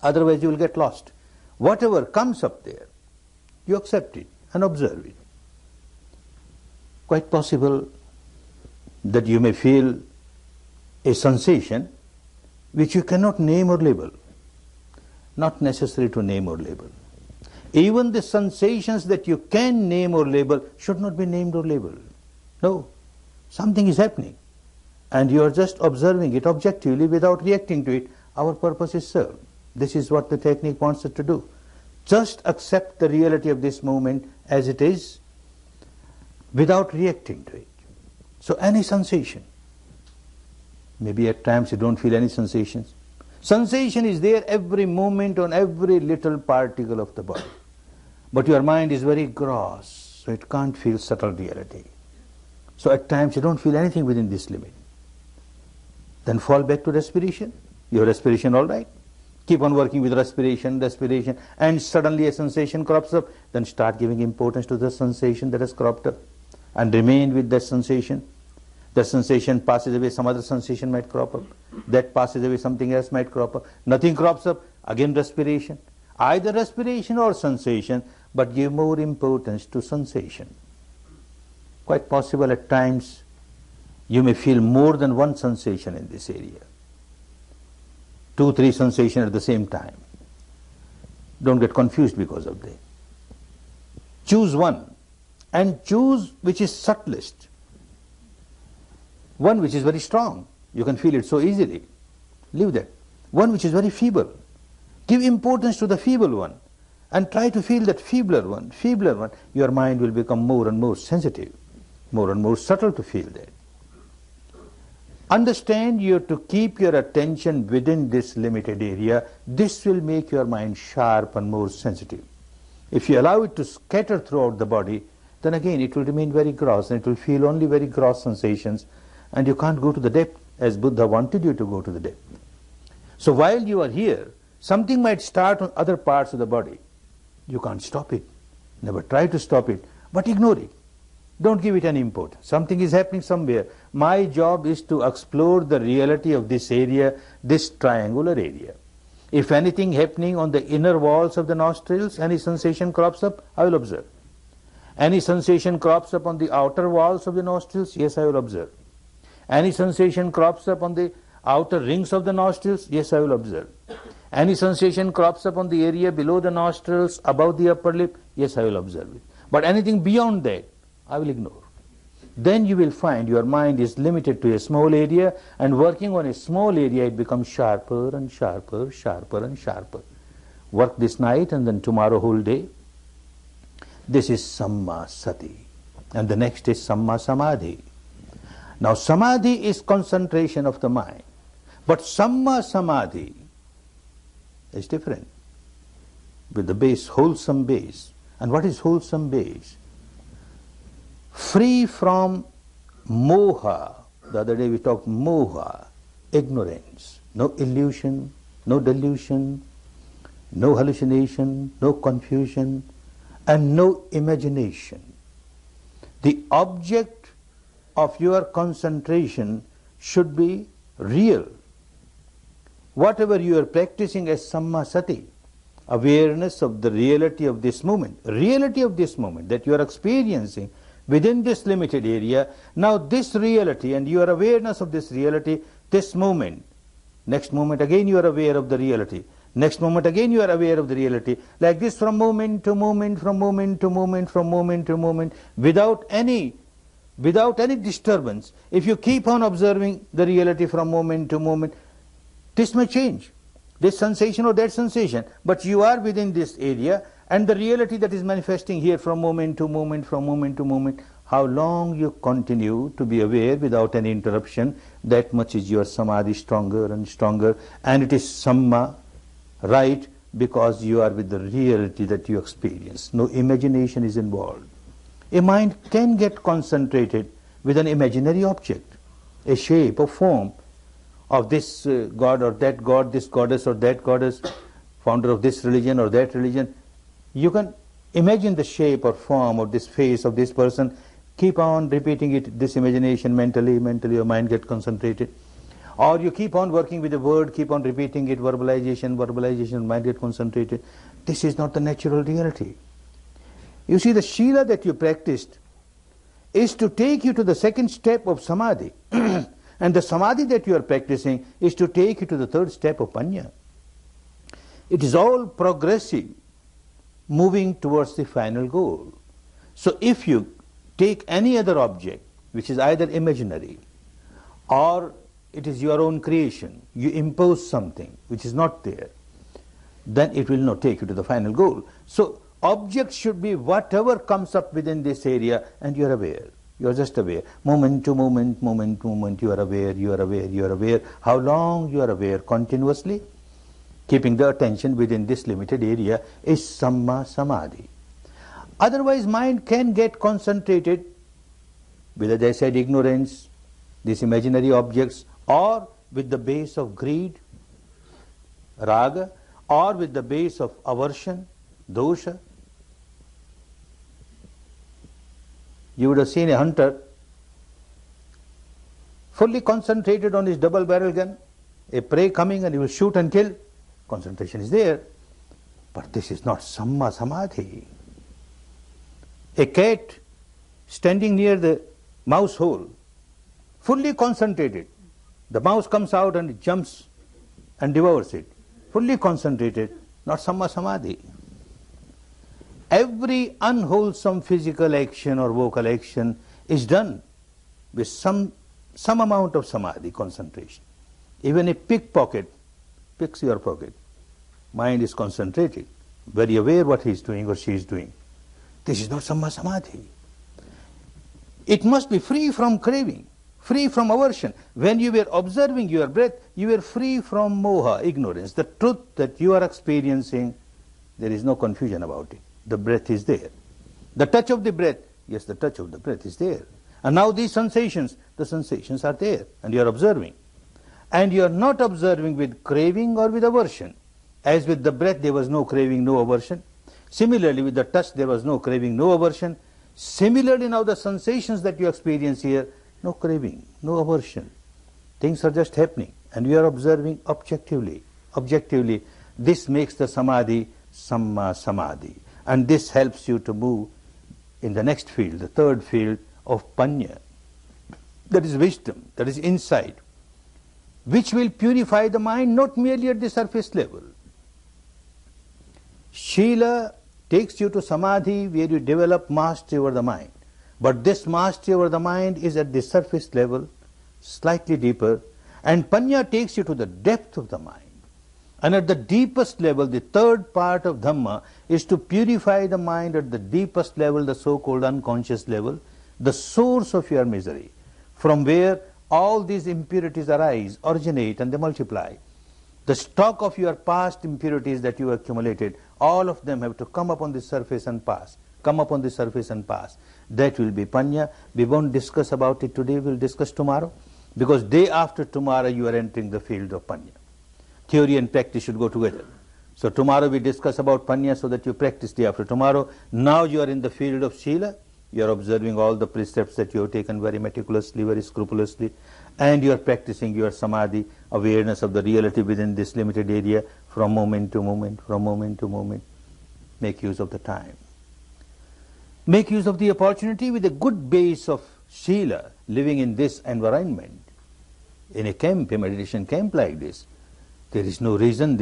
Otherwise you will get lost. Whatever comes up there, you accept it and observe it. Quite possible that you may feel a sensation which you cannot name or label. Not necessary to name or label. Even the sensations that you can name or label should not be named or labeled. No, something is happening, and you are just observing it objectively without reacting to it. Our purpose is served. This is what the technique wants us to do. Just accept the reality of this moment as it is, without reacting to it. So any sensation, maybe at times you don't feel any sensations. Sensation is there every moment on every little particle of the body. But your mind is very gross, so it can't feel subtle reality. So at times you don't feel anything within this limit. Then fall back to respiration. Your respiration all right. Keep on working with respiration, and suddenly a sensation crops up. Then start giving importance to the sensation that has cropped up, and remain with that sensation. The sensation passes away, some other sensation might crop up. That passes away, something else might crop up. Nothing crops up, again respiration. Either respiration or sensation, but give more importance to sensation. Quite possible at times you may feel more than one sensation in this area. 2, 3 sensations at the same time. Don't get confused because of that. Choose one, and choose which is subtlest. One which is very strong, you can feel it so easily. Leave that. One which is very feeble, give importance to the feeble one, and try to feel that feebler one. Your mind will become more and more sensitive, more and more subtle to feel that. Understand you have to keep your attention within this limited area. This will make your mind sharp and more sensitive. If you allow it to scatter throughout the body, then again it will remain very gross, and it will feel only very gross sensations, and you can't go to the depth as Buddha wanted you to go to the depth. So while you are here, something might start on other parts of the body. You can't stop it. Never try to stop it, but ignore it. Don't give it any importance. Something is happening somewhere. My job is to explore the reality of this area, this triangular area. If anything happening on the inner walls of the nostrils, any sensation crops up, I will observe. Any sensation crops up on the outer walls of the nostrils, yes, I will observe. Any sensation crops up on the outer rings of the nostrils, yes, I will observe. Any sensation crops up on the area below the nostrils, above the upper lip, yes, I will observe it. But anything beyond that, I will ignore. Then you will find your mind is limited to a small area, and working on a small area it becomes sharper and sharper, sharper and sharper. Work this night and then tomorrow whole day. This is Samma Sati, and the next is Samma Samadhi. Now Samadhi is concentration of the mind. But Samma Samadhi is different, with the base, wholesome base. And what is wholesome base? Free from moha. The other day we talked moha, ignorance, no illusion, no delusion, no hallucination, no confusion, and no imagination. The object of your concentration should be real. Whatever you are practicing as sammasati, awareness of the reality of this moment that you are experiencing within this limited area. Now this reality and your awareness of this reality, this moment, next moment again you are aware of the reality, next moment again you are aware of the reality, like this from moment to moment, from moment to moment, from moment to moment, without any disturbance. If you keep on observing the reality from moment to moment, this may change, this sensation or that sensation, but you are within this area, and the reality that is manifesting here from moment to moment, from moment to moment, how long you continue to be aware without any interruption, that much is your samadhi stronger and stronger, and it is samma, right, because you are with the reality that you experience. No imagination is involved. A mind can get concentrated with an imaginary object, a shape or form of this god or that god, this goddess or that goddess, founder of this religion or that religion. You can imagine the shape or form of this face of this person, keep on repeating it, this imagination mentally your mind gets concentrated. Or you keep on working with the word, keep on repeating it, verbalization, mind gets concentrated. This is not the natural reality. You see, the Shila that you practiced is to take you to the second step of samadhi. And the samadhi that you are practicing is to take you to the third step of panya. It is all progressive, moving towards the final goal. So if you take any other object, which is either imaginary or it is your own creation, you impose something which is not there, then it will not take you to the final goal. So object should be whatever comes up within this area, and you are aware. You are just aware. Moment to moment, you are aware. How long you are aware? Continuously. Keeping the attention within this limited area is samma samadhi. Otherwise, mind can get concentrated with, as I said, ignorance, these imaginary objects, or with the base of greed, raga, or with the base of aversion, dosha. You would have seen a hunter fully concentrated on his double-barrel gun, a prey coming and he will shoot and kill. Concentration is there. But this is not samma samadhi. A cat standing near the mouse hole, fully concentrated. The mouse comes out and it jumps and devours it. Fully concentrated, not samma samadhi. Every unwholesome physical action or vocal action is done with some amount of samadhi, concentration. Even a pickpocket picks your pocket. Mind is concentrated, very aware what he is doing or she is doing. This is not samma samadhi. It must be free from craving, free from aversion. When you were observing your breath, you were free from moha, ignorance. The truth that you are experiencing, there is no confusion about it. The breath is there. The touch of the breath, yes, the touch of the breath is there. And now these sensations, the sensations are there, and you are observing. And you are not observing with craving or with aversion. As with the breath, there was no craving, no aversion. Similarly, with the touch, there was no craving, no aversion. Similarly, now the sensations that you experience here, no craving, no aversion. Things are just happening, and we are observing objectively. Objectively, this makes the samadhi samma samadhi. And this helps you to move in the next field, the third field of panya. That is wisdom, that is insight, which will purify the mind not merely at the surface level. Shila takes you to samadhi where you develop mastery over the mind. But this mastery over the mind is at the surface level, slightly deeper, and panya takes you to the depth of the mind. And at the deepest level, the third part of Dhamma is to purify the mind at the deepest level, the so-called unconscious level, the source of your misery, from where all these impurities arise, originate, and they multiply. The stock of your past impurities that you accumulated, all of them have to come up on the surface and pass. Come up on the surface and pass. That will be panya. We won't discuss about it today, we'll discuss tomorrow. Because day after tomorrow you are entering the field of panya. Theory and practice should go together. So tomorrow we discuss about panya so that you practice day after tomorrow. Now you are in the field of sila. You are observing all the precepts that you have taken very meticulously, very scrupulously, and you are practicing your samadhi, awareness of the reality within this limited area from moment to moment, from moment to moment. Make use of the time. Make use of the opportunity with a good base of sila, living in this environment. In a camp, a meditation camp like this, there is no reason,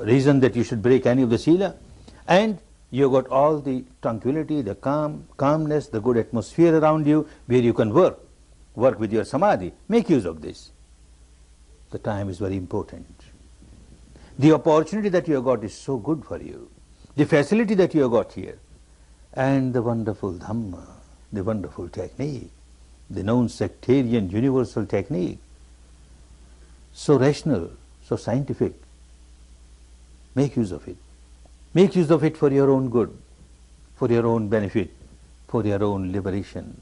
reason that you should break any of the sila. And you got all the tranquility, the calmness, the good atmosphere around you where you can work with your samadhi. Make use of this. The time is very important. The opportunity that you have got is so good for you. The facility that you have got here. And the wonderful Dhamma, the wonderful technique, the non-sectarian universal technique. So rational, so scientific. Make use of it. Make use of it for your own good, for your own benefit, for your own liberation.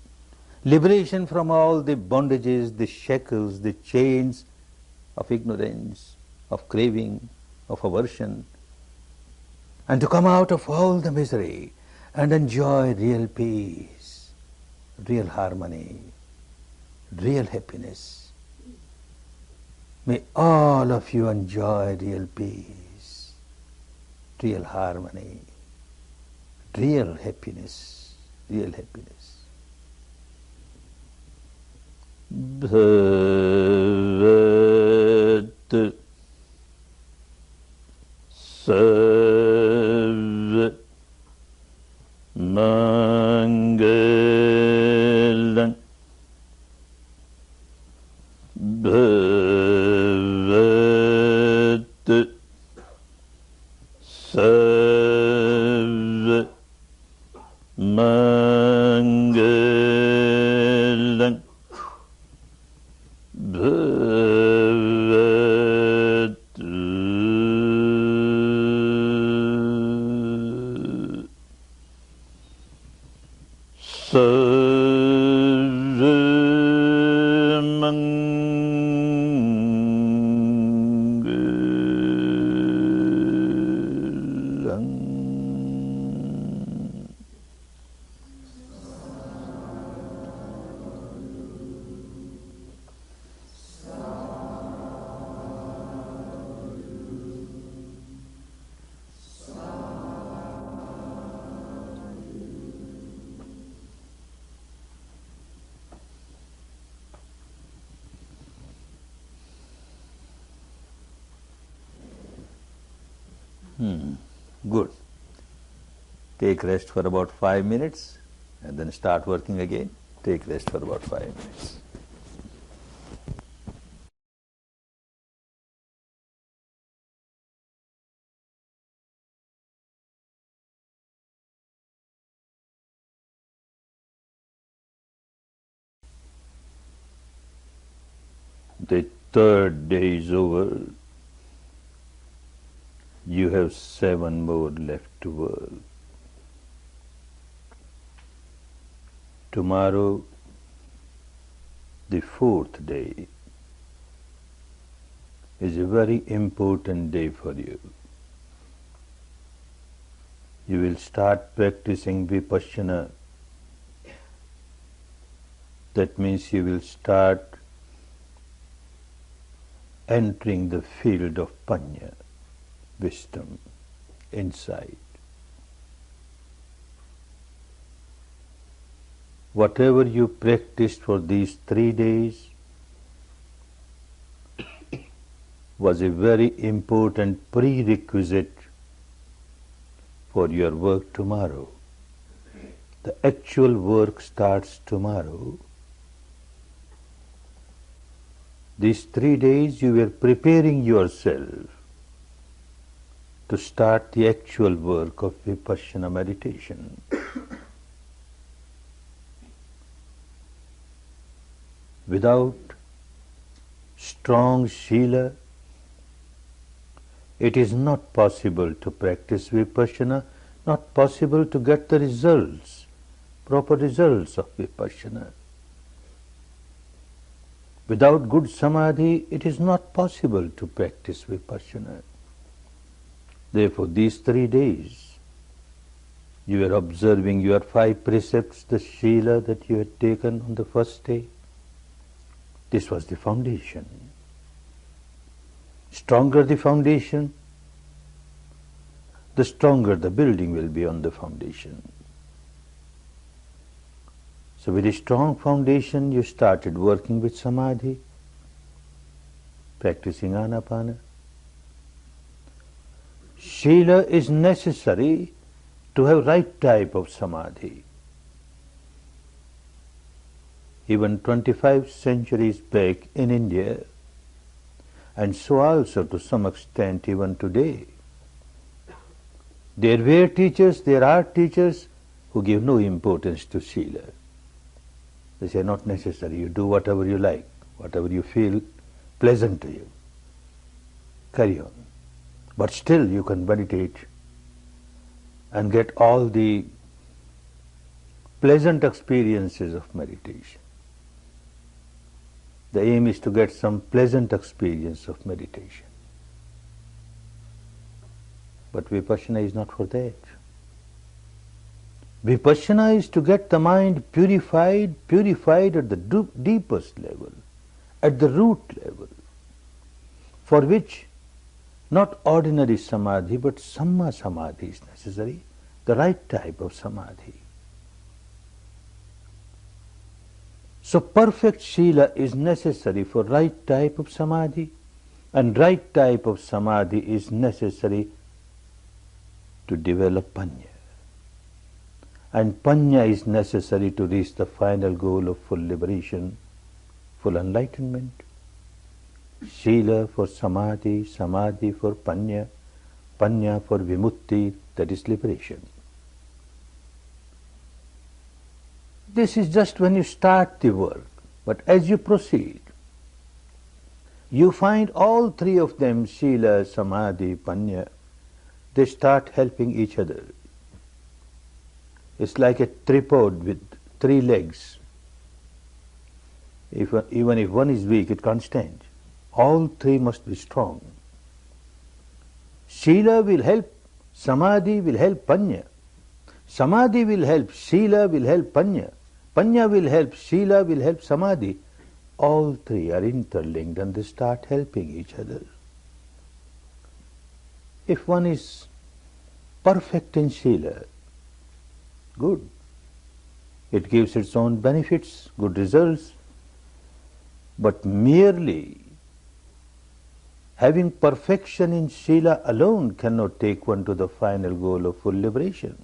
Liberation from all the bondages, the shackles, the chains of ignorance, of craving, of aversion, and to come out of all the misery and enjoy real peace, real harmony, real happiness. May all of you enjoy real peace, real harmony, real happiness, real happiness. Bhavat Sarva Mangalam Bhavat Sarva Mangalam Bhavat Sarva Mangalam. Good. Take rest for about 5 minutes and then start working again. Take rest for about 5 minutes. The third day is over. You have 7 more left to work. Tomorrow, the 4th day, is a very important day for you. You will start practicing Vipassana. That means you will start entering the field of Panya, wisdom, insight. Whatever you practiced for these 3 days was a very important prerequisite for your work tomorrow. The actual work starts tomorrow. These 3 days you were preparing yourself to start the actual work of Vipassana meditation. Without strong Shila, it is not possible to practice Vipassana, not possible to get the results, proper results of Vipassana. Without good Samadhi, it is not possible to practice Vipassana. Therefore, these 3 days, you are observing your 5 precepts, the Shila that you had taken on the first day. This was the foundation. Stronger the foundation, the stronger the building will be on the foundation. So with a strong foundation, you started working with Samadhi, practicing Anapana. Shila is necessary to have right type of Samadhi. Even 25 centuries back in India, and so also to some extent even today, there are teachers who give no importance to Shila. They say, not necessary, you do whatever you like, whatever you feel pleasant to you. Carry on. But still you can meditate and get all the pleasant experiences of meditation. The aim is to get some pleasant experience of meditation. But Vipassana is not for that. Vipassana is to get the mind purified at the deepest level, at the root level, for which not ordinary Samadhi but Samma Samadhi is necessary, the right type of Samadhi. So perfect Shila is necessary for right type of Samadhi, and right type of Samadhi is necessary to develop Panya. And Panya is necessary to reach the final goal of full liberation, full enlightenment. Shila for Samadhi, Samadhi for Panya, Panya for Vimutti, that is liberation. This is just when you start the work, but as you proceed, you find all 3 of them, Shila, Samadhi, Panya, they start helping each other. It's like a tripod with 3 legs. Even if one is weak, it can't stand. All 3 must be strong. Shila will help, Samadhi will help Panya. Samadhi will help, Shila will help Panya. Panya will help, Shila will help Samadhi. All 3 are interlinked and they start helping each other. If one is perfect in Shila, good. It gives its own benefits, good results. But merely having perfection in Shila alone cannot take one to the final goal of full liberation.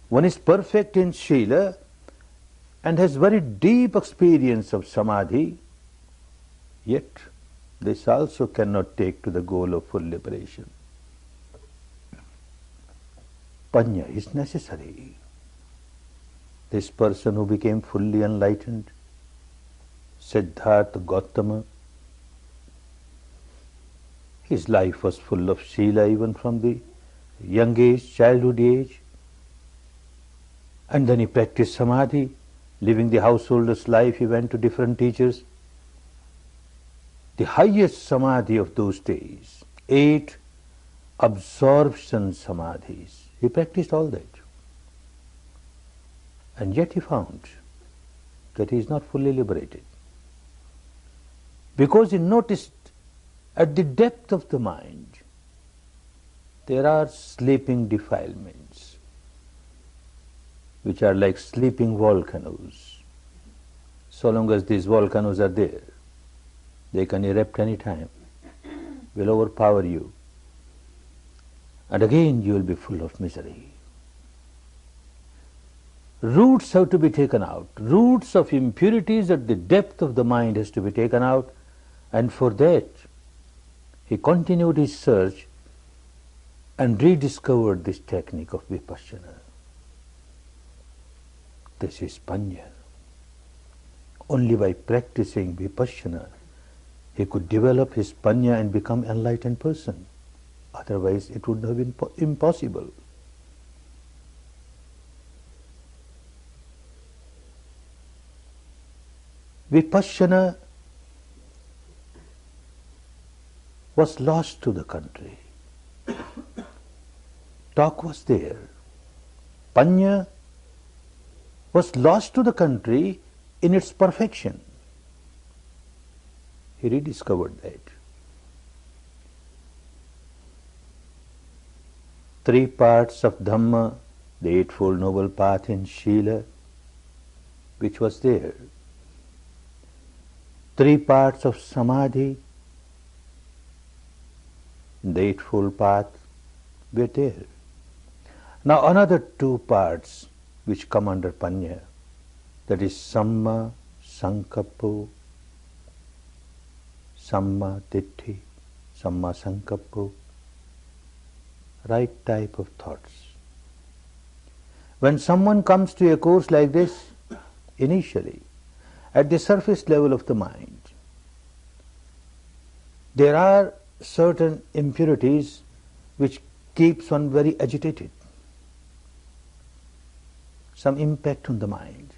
One is perfect in Shila and has very deep experience of Samadhi, yet this also cannot take to the goal of full liberation. Panya is necessary. This person who became fully enlightened, Siddhartha Gautama, his life was full of Shila even from the young age, childhood age. And then he practiced Samadhi, living the householder's life. He went to different teachers. The highest Samadhi of those days, 8 absorption Samadhis. He practiced all that. And yet he found that he is not fully liberated. Because he noticed at the depth of the mind, there are sleeping defilements, which are like sleeping volcanoes. So long as these volcanoes are there, they can erupt any time, will overpower you. And again you will be full of misery. Roots have to be taken out. Roots of impurities at the depth of the mind has to be taken out. And for that, he continued his search and rediscovered this technique of Vipassana. This is Panya. Only by practicing Vipassana he could develop his Panya and become an enlightened person. Otherwise it would have been impossible. Vipassana was lost to the country. Talk was there. Panya was lost to the country in its perfection. He rediscovered that. 3 parts of Dhamma, the Eightfold Noble Path in Shila, which was there. 3 parts of Samadhi, the Eightfold Path, were there. Now another 2 parts which come under Panya, that is Samma Sankappo, Samma Ditti, Samma Sankappo, right type of thoughts. When someone comes to a course like this, initially, at the surface level of the mind, there are certain impurities which keeps one very agitated. Some impact on the mind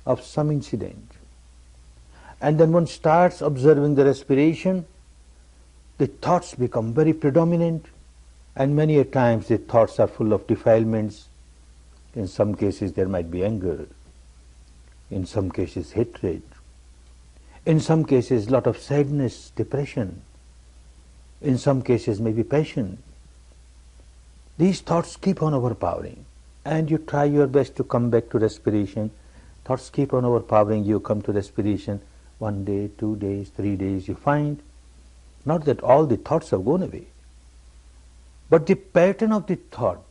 of some incident. And then one starts observing the respiration, the thoughts become very predominant, and many a times the thoughts are full of defilements. In some cases there might be anger, in some cases hatred, in some cases lot of sadness, depression, in some cases maybe passion. These thoughts keep on overpowering, and you try your best to come back to respiration. Thoughts keep on overpowering, you come to respiration. 1 day, 2 days, 3 days, you find not that all the thoughts have gone away, but the pattern of the thought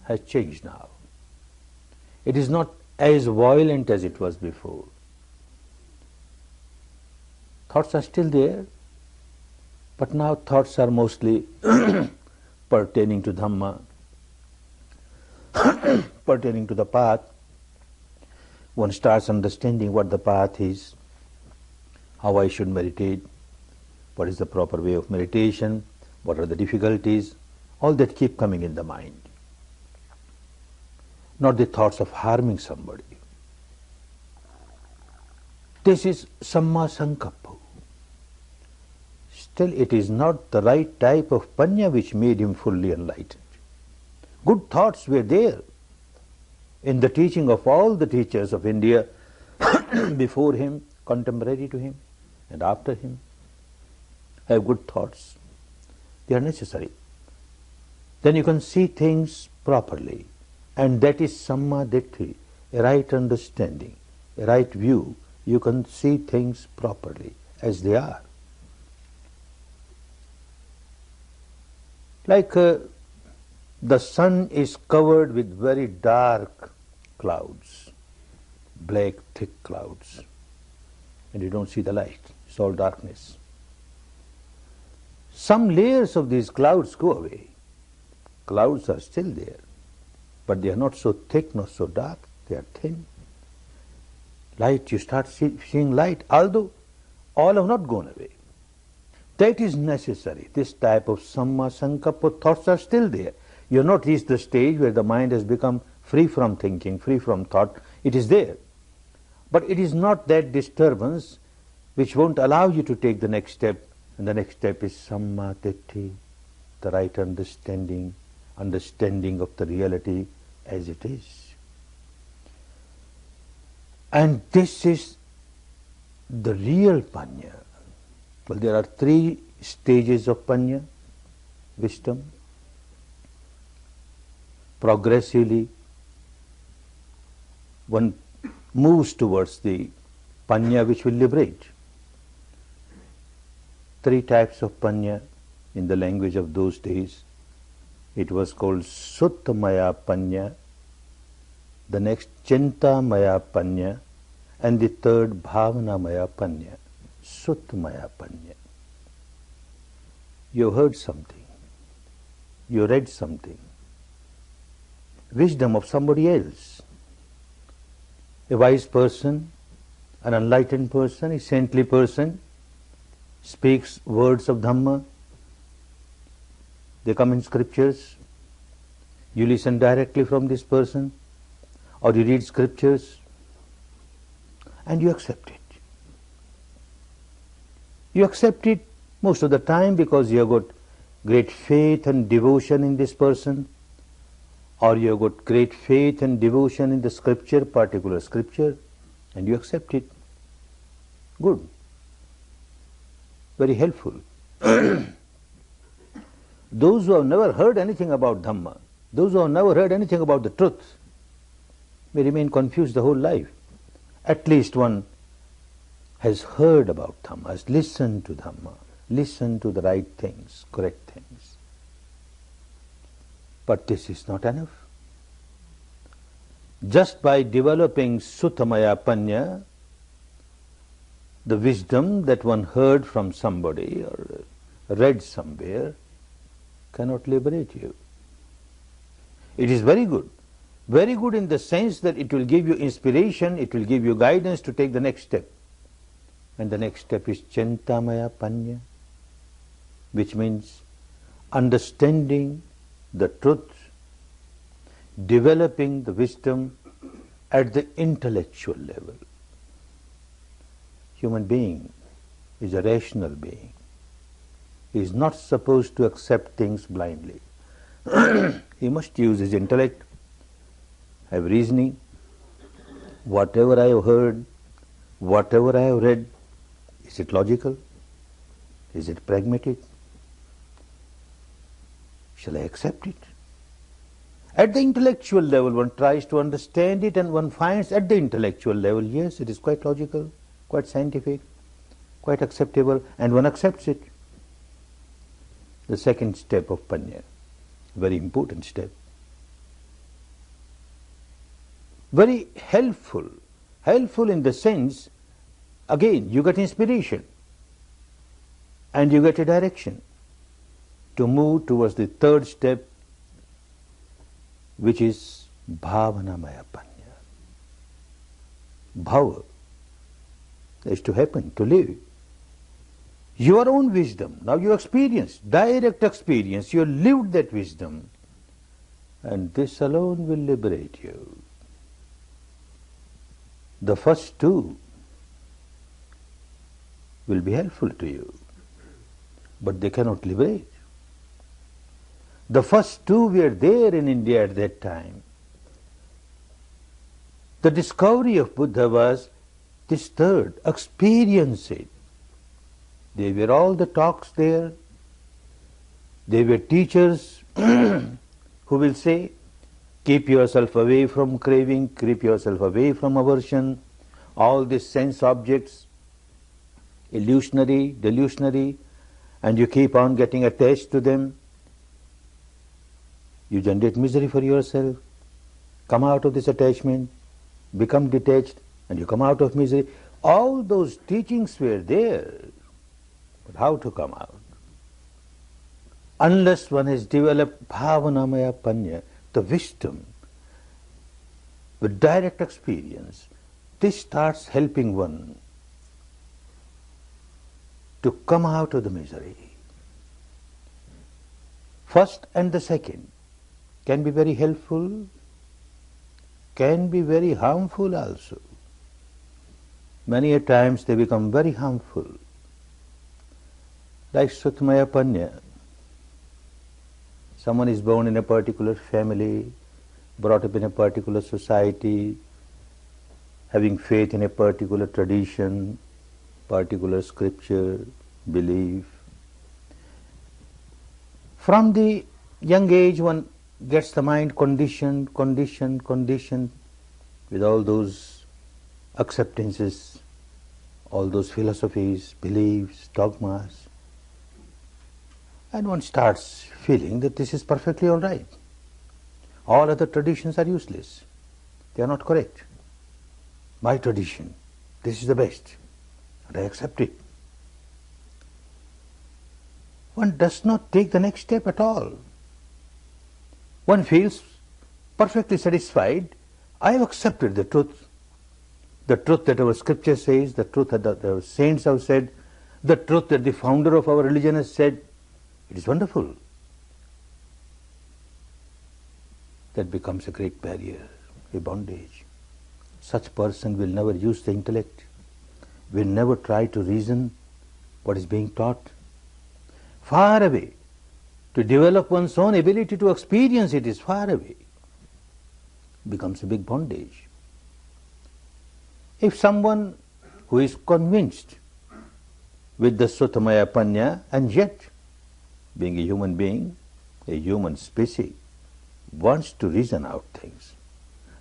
has changed now. It is not as violent as it was before. Thoughts are still there, but now thoughts are mostly pertaining to Dhamma, pertaining to the path. One starts understanding what the path is, how I should meditate, what is the proper way of meditation, what are the difficulties, all that keep coming in the mind. Not the thoughts of harming somebody. This is Samma Sankappa. Still it is not the right type of Panya which made him fully enlightened. Good thoughts were there in the teaching of all the teachers of India before him, contemporary to him, and after him. Have good thoughts. They are necessary. Then you can see things properly. And that is Samma Ditti, a right understanding, a right view. You can see things properly as they are. Like the sun is covered with very dark clouds, black thick clouds, and you don't see the light. It's all darkness. Some layers of these clouds go away. Clouds are still there, but they are not so thick, not so dark, they are thin. Light, you start seeing light, although all have not gone away. That is necessary. This type of Samma Sankappa thoughts are still there. You have not reached the stage where the mind has become free from thinking, free from thought. It is there. But it is not that disturbance which won't allow you to take the next step. And the next step is Samma Ditti, the right understanding, understanding of the reality as it is. And this is the real Panya. Well, there are 3 stages of Panya, wisdom. Progressively, one moves towards the Panya which will liberate. 3 types of Panya in the language of those days. It was called Suttamaya Panya, the next Chintamaya Panya, and the third Bhavanamaya Panya, Suttamaya Panya. You heard something, you read something, wisdom of somebody else. A wise person An enlightened person, a saintly person, speaks words of Dhamma. They come in scriptures. You listen directly from this person, or you read scriptures, and you accept it. You accept it most of the time because you have got great faith and devotion in this person, or you have got great faith and devotion in the scripture, particular scripture, and you accept it. Good. Very helpful. Those who have never heard anything about Dhamma, those who have never heard anything about the truth, may remain confused the whole life. At least one has heard about Dhamma, has listened to Dhamma, listened to the right things, correct things. But this is not enough. Just by developing Suttamaya Panya, the wisdom that one heard from somebody or read somewhere, cannot liberate you. It is very good in the sense that it will give you inspiration, it will give you guidance to take the next step. And the next step is Chintamaya Panya, which means understanding the truth, developing the wisdom at the intellectual level. Human being is a rational being. He is not supposed to accept things blindly. He must use his intellect, have reasoning. Whatever I have heard, whatever I have read, is it logical? Is it pragmatic? Shall I accept it? At the intellectual level, one tries to understand it, and one finds at the intellectual level, yes, it is quite logical, quite scientific, quite acceptable, and one accepts it. The second step of Panya, very important step. Very helpful in the sense, again, you get inspiration and you get a direction to move towards the third step, which is Bhavanamaya Panya. Bhava is to happen, to live. Your own wisdom, now you experience, direct experience, you lived that wisdom, and this alone will liberate you. The first two will be helpful to you, but they cannot liberate. The first two were there in India at that time. The discovery of Buddha was this third, experience it. They were all the talks there. They were teachers who will say, keep yourself away from craving, keep yourself away from aversion, all these sense objects, illusionary, delusionary, and you keep on getting attached to them. You generate misery for yourself. Come out of this attachment, become detached, and you come out of misery. All those teachings were there. But how to come out? Unless one has developed Bhavanamaya Panya, the wisdom, with direct experience, this starts helping one to come out of the misery. First and the second can be very helpful, can be very harmful also. Many a times they become very harmful. Like Suttamaya Panya, someone is born in a particular family, brought up in a particular society, having faith in a particular tradition, particular scripture, belief. From the young age one gets the mind conditioned with all those acceptances, all those philosophies, beliefs, dogmas. And one starts feeling that this is perfectly all right. All other traditions are useless. They are not correct. My tradition, this is the best, and I accept it. One does not take the next step at all. One feels perfectly satisfied. I have accepted the truth. the truth that our scripture says, the truth that our saints have said, the truth that the founder of our religion has said. It is wonderful. That becomes a great barrier, a bondage. Such person will never use the intellect, will never try to reason what is being taught. Far away. To develop one's own ability to experience it is far away. Becomes a big bondage. If someone who is convinced with the Sutamaya Panya, and yet, being a human being, a human species, wants to reason out things,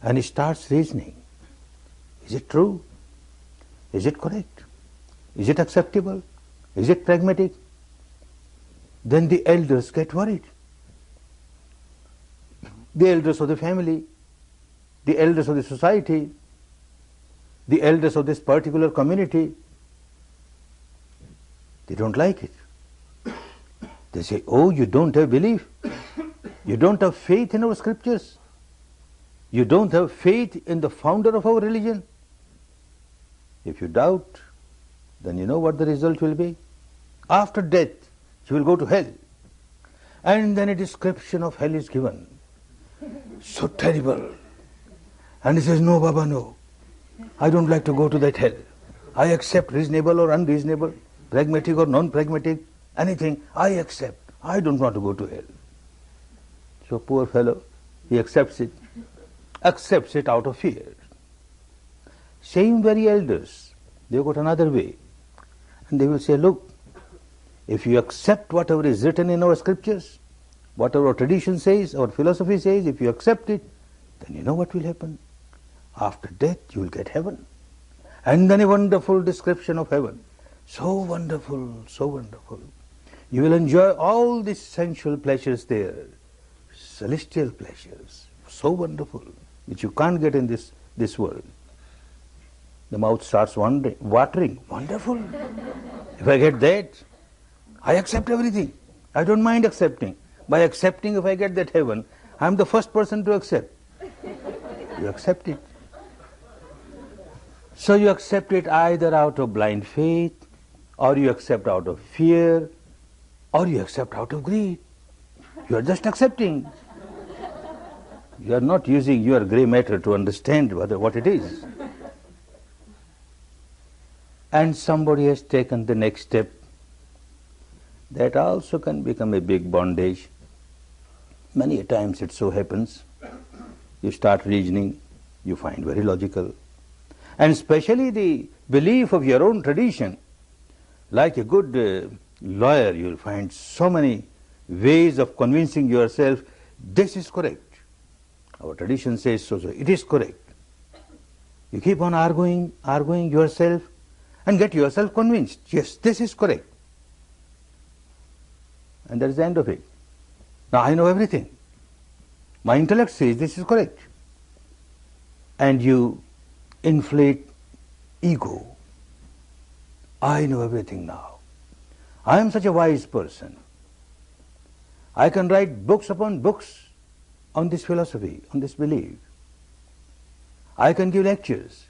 and he starts reasoning, is it true? Is it correct? Is it acceptable? Is it pragmatic? Then the elders get worried. The elders of the family, the elders of the society, the elders of this particular community, they don't like it. They say, oh, you don't have belief. You don't have faith in our scriptures. You don't have faith in the founder of our religion. If you doubt, then you know what the result will be. After death, you will go to hell. And then a description of hell is given. So terrible. And he says, no, Baba, no. I don't like to go to that hell. I accept reasonable or unreasonable, pragmatic or non-pragmatic, anything, I accept. I don't want to go to hell. So poor fellow, he accepts it out of fear. Same very elders, they got another way. And they will say, look, if you accept whatever is written in our scriptures, whatever our tradition says, our philosophy says, if you accept it, then you know what will happen. After death, you will get heaven. And then a wonderful description of heaven. So wonderful, so wonderful. You will enjoy all the sensual pleasures there, celestial pleasures, so wonderful, which you can't get in this world. The mouth starts watering. Wonderful. If I get that, I accept everything. I don't mind accepting. By accepting, if I get that heaven, I am the first person to accept. You accept it. So you accept it either out of blind faith, or you accept out of fear, or you accept out of greed. You are just accepting. You are not using your grey matter to understand what it is. And somebody has taken the next step. That also can become a big bondage. Many a times it so happens. You start reasoning, you find very logical. And especially the belief of your own tradition. Like a good lawyer, you will find so many ways of convincing yourself, this is correct. Our tradition says so, so it is correct. You keep on arguing yourself and get yourself convinced, yes, this is correct. And that is the end of it. Now I know everything. My intellect says this is correct. And you inflate ego. I know everything now. I am such a wise person. I can write books upon books on this philosophy, on this belief. I can give lectures.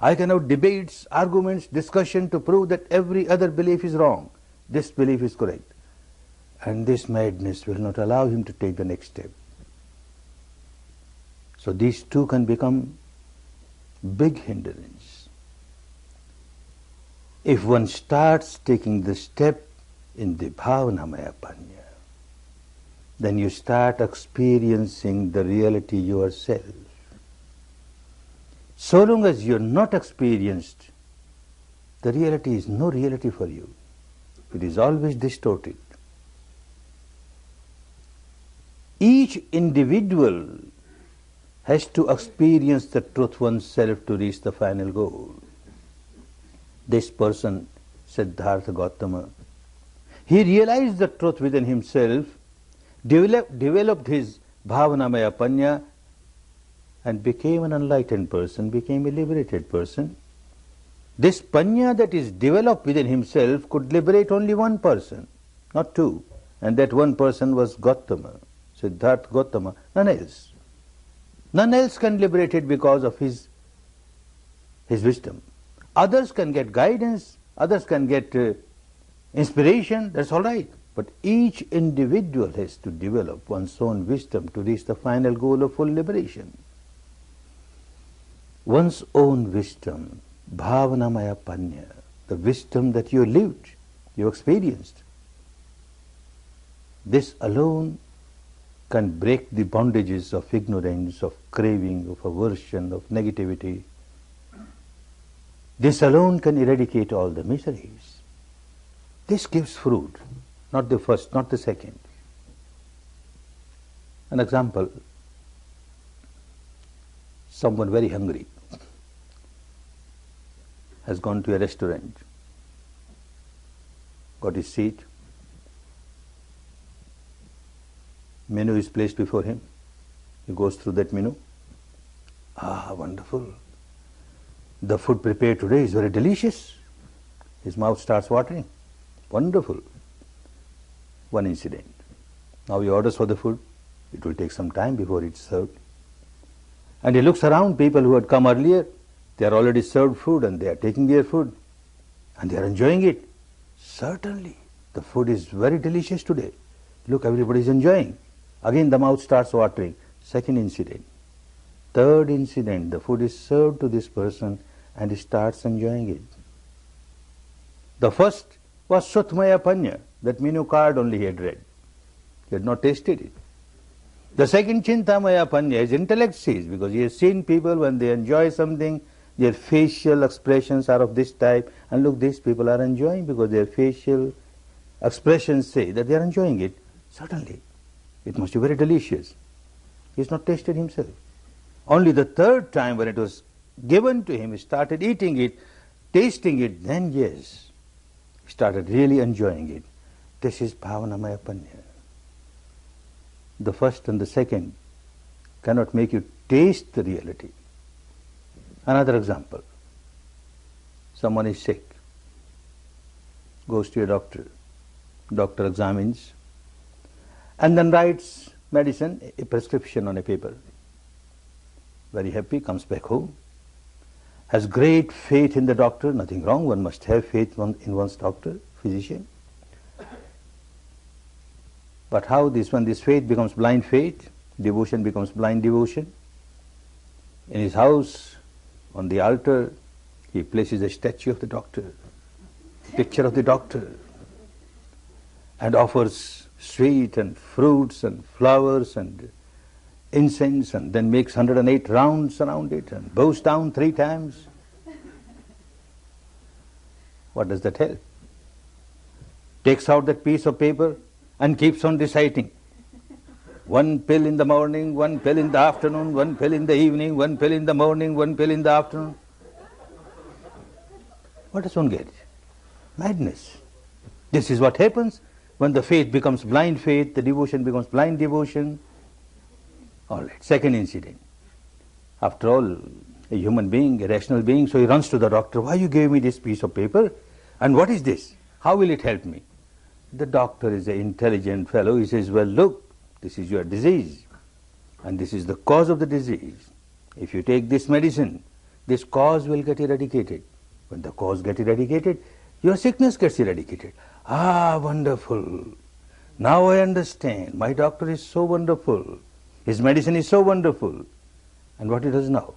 I can have debates, arguments, discussion to prove that every other belief is wrong. This belief is correct. And this madness will not allow him to take the next step. So these two can become big hindrance. If one starts taking the step in the Bhavanamaya Panya, then you start experiencing the reality yourself. So long as you are not experienced, the reality is no reality for you. It is always distorted. Each individual has to experience the truth oneself to reach the final goal. This person, Siddhartha Gautama, he realized the truth within himself, developed his Bhavanamaya Panya, and became an enlightened person, became a liberated person. This Panya that is developed within himself could liberate only one person, not two. And that one person was Gautama, Siddhartha Gautama, none else. None else can liberate it because of his his wisdom. Others can get guidance, others can get inspiration, that's all right. But each individual has to develop one's own wisdom to reach the final goal of full liberation. One's own wisdom, bhavanamaya panya, the wisdom that you lived, you experienced. This alone can break the bondages of ignorance, of craving, of aversion, of negativity. This alone can eradicate all the miseries. This gives fruit, not the first, not the second. An example, someone very hungry has gone to a restaurant, got his seat, menu is placed before him, he goes through that menu. Ah, wonderful. The food prepared today is very delicious. His mouth starts watering. Wonderful. One incident. Now he orders for the food. It will take some time before it's served. And he looks around, people who had come earlier, they are already served food and they are taking their food and they are enjoying it. Certainly, the food is very delicious today. Look, everybody is enjoying. Again the mouth starts watering. Second incident. Third incident, the food is served to this person and he starts enjoying it. The first was Sutmaya Panya, that menu card only he had read. He had not tasted it. The second Chintamaya Panya, his intellect sees, because he has seen people when they enjoy something, their facial expressions are of this type, and look, these people are enjoying because their facial expressions say that they are enjoying it. Certainly, it must be very delicious. He has not tasted himself. Only the third time when it was given to him, he started eating it, tasting it, then yes, he started really enjoying it. This is Bhavanamaya Panya. The first and the second cannot make you taste the reality. Another example. Someone is sick, goes to a doctor, doctor examines, and then writes medicine, a prescription on a paper. Very happy, comes back home, has great faith in the doctor, nothing wrong, one must have faith in one's doctor, physician. But how this, when this faith becomes blind faith, devotion becomes blind devotion? In his house, on the altar, he places a statue of the doctor, picture of the doctor, and offers sweet and fruits and flowers and incense, and then makes 108 rounds around it and bows down 3 times. What does that help? Takes out that piece of paper and keeps on reciting. 1 pill in the morning, 1 pill in the afternoon, 1 pill in the evening, 1 pill in the morning, 1 pill in the afternoon. What does one get? Madness. This is what happens when the faith becomes blind faith, the devotion becomes blind devotion. All right, second incident. After all, a human being, a rational being, so he runs to the doctor. Why you gave me this piece of paper? And what is this? How will it help me? The doctor is an intelligent fellow. He says, well, look, this is your disease, and this is the cause of the disease. If you take this medicine, this cause will get eradicated. When the cause gets eradicated, your sickness gets eradicated. Ah, wonderful. Now I understand. My doctor is so wonderful. His medicine is so wonderful. And what he does now?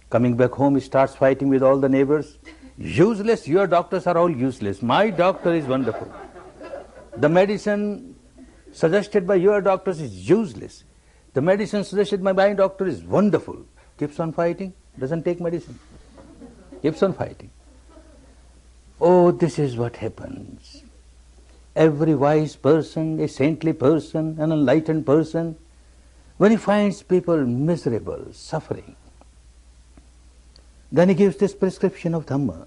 Coming back home, he starts fighting with all the neighbors. Useless, your doctors are all useless. My doctor is wonderful. The medicine suggested by your doctors is useless. The medicine suggested by my doctor is wonderful. Keeps on fighting, doesn't take medicine. Keeps on fighting. Oh, this is what happens. Every wise person, a saintly person, an enlightened person, when he finds people miserable, suffering, then he gives this prescription of Dhamma.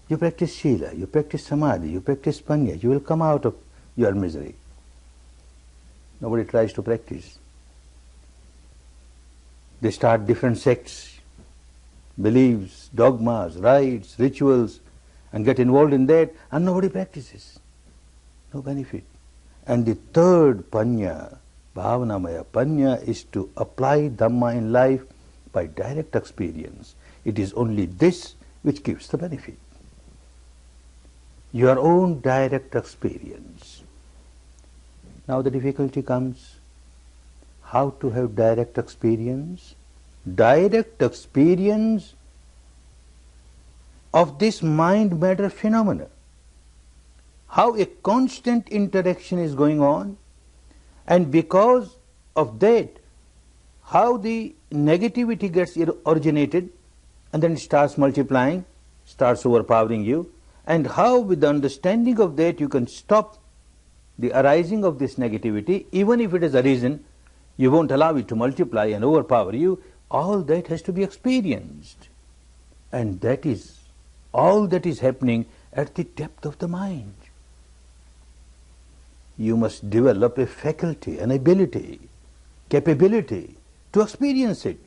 You practice Shila, you practice Samadhi, you practice Panya, you will come out of your misery. Nobody tries to practice. They start different sects, beliefs, dogmas, rites, rituals, and get involved in that, and nobody practices. No benefit. And the third Panya, Bhavanamaya Panya, is to apply Dhamma in life by direct experience. It is only this which gives the benefit. Your own direct experience. Now the difficulty comes, how to have direct experience? Direct experience of this mind-matter phenomena. How a constant interaction is going on, and because of that, how the negativity gets originated and then it starts multiplying, starts overpowering you, and how with the understanding of that you can stop the arising of this negativity. Even if it has arisen, you won't allow it to multiply and overpower you. All that has to be experienced, and that is all that is happening at the depth of the mind. You must develop a faculty, an ability, capability to experience it.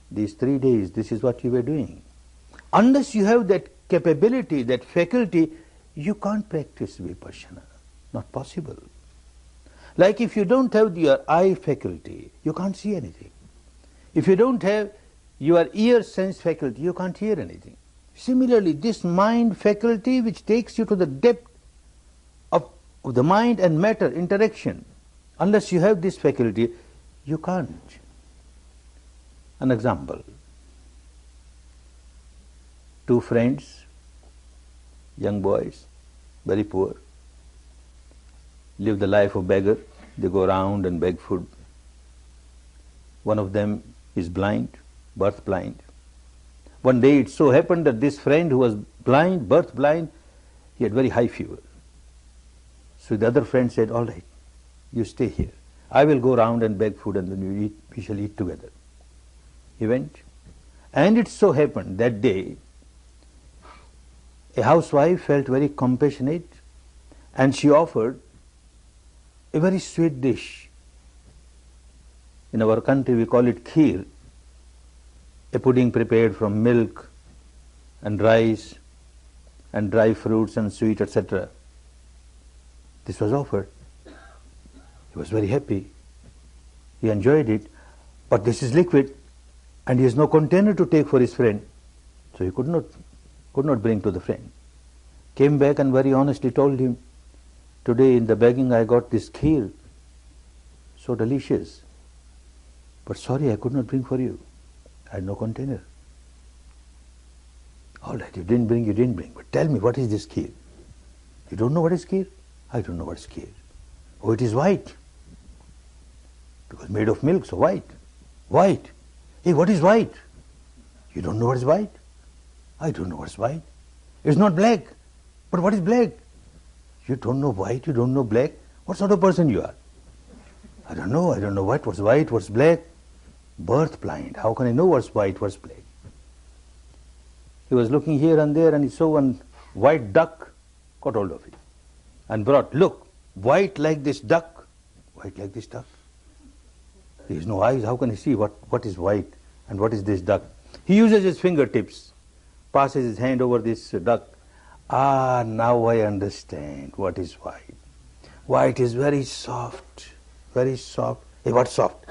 These 3 days, this is what you were doing. Unless you have that capability, that faculty, you can't practice Vipassana. Not possible. Like if you don't have your eye faculty, you can't see anything. If you don't have your ear sense faculty, you can't hear anything. Similarly, this mind faculty which takes you to the depth of the mind and matter interaction, unless you have this faculty, you can't. An example. 2 friends, young boys, very poor, live the life of beggar. They go around and beg food. One of them is blind, birth blind. One day it so happened that this friend who was blind, birth blind, he had very high fever. So the other friend said, all right, you stay here. I will go around and beg food, and then we shall eat together. He went, and it so happened that day a housewife felt very compassionate, and she offered a very sweet dish. In our country we call it kheer, a pudding prepared from milk and rice and dry fruits and sweet, etc. This was offered. He was very happy. He enjoyed it, but this is liquid and he has no container to take for his friend, so he could not bring to the friend. Came back and very honestly told him, today in the begging I got this kheer, so delicious, but sorry I could not bring for you. I had no container. All right, you didn't bring, but tell me, what is this kheer? You don't know what is kheer? I don't know what is kheer. Oh, it is white, because made of milk, so white. White. Hey, what is white? You don't know what is white? I don't know what is white. It's not black. But what is black? You don't know white, you don't know black. What sort of person you are? I don't know what's white, what's black. Birth blind. How can I know what's white, what's black? He was looking here and there and he saw one white duck, caught hold of it and brought, look, white like this duck. White like this duck. There is no eyes, how can he see what is white and what is this duck? He uses his fingertips, passes his hand over this duck. Ah, now I understand what is white. White is very soft, very soft. Hey, what's soft?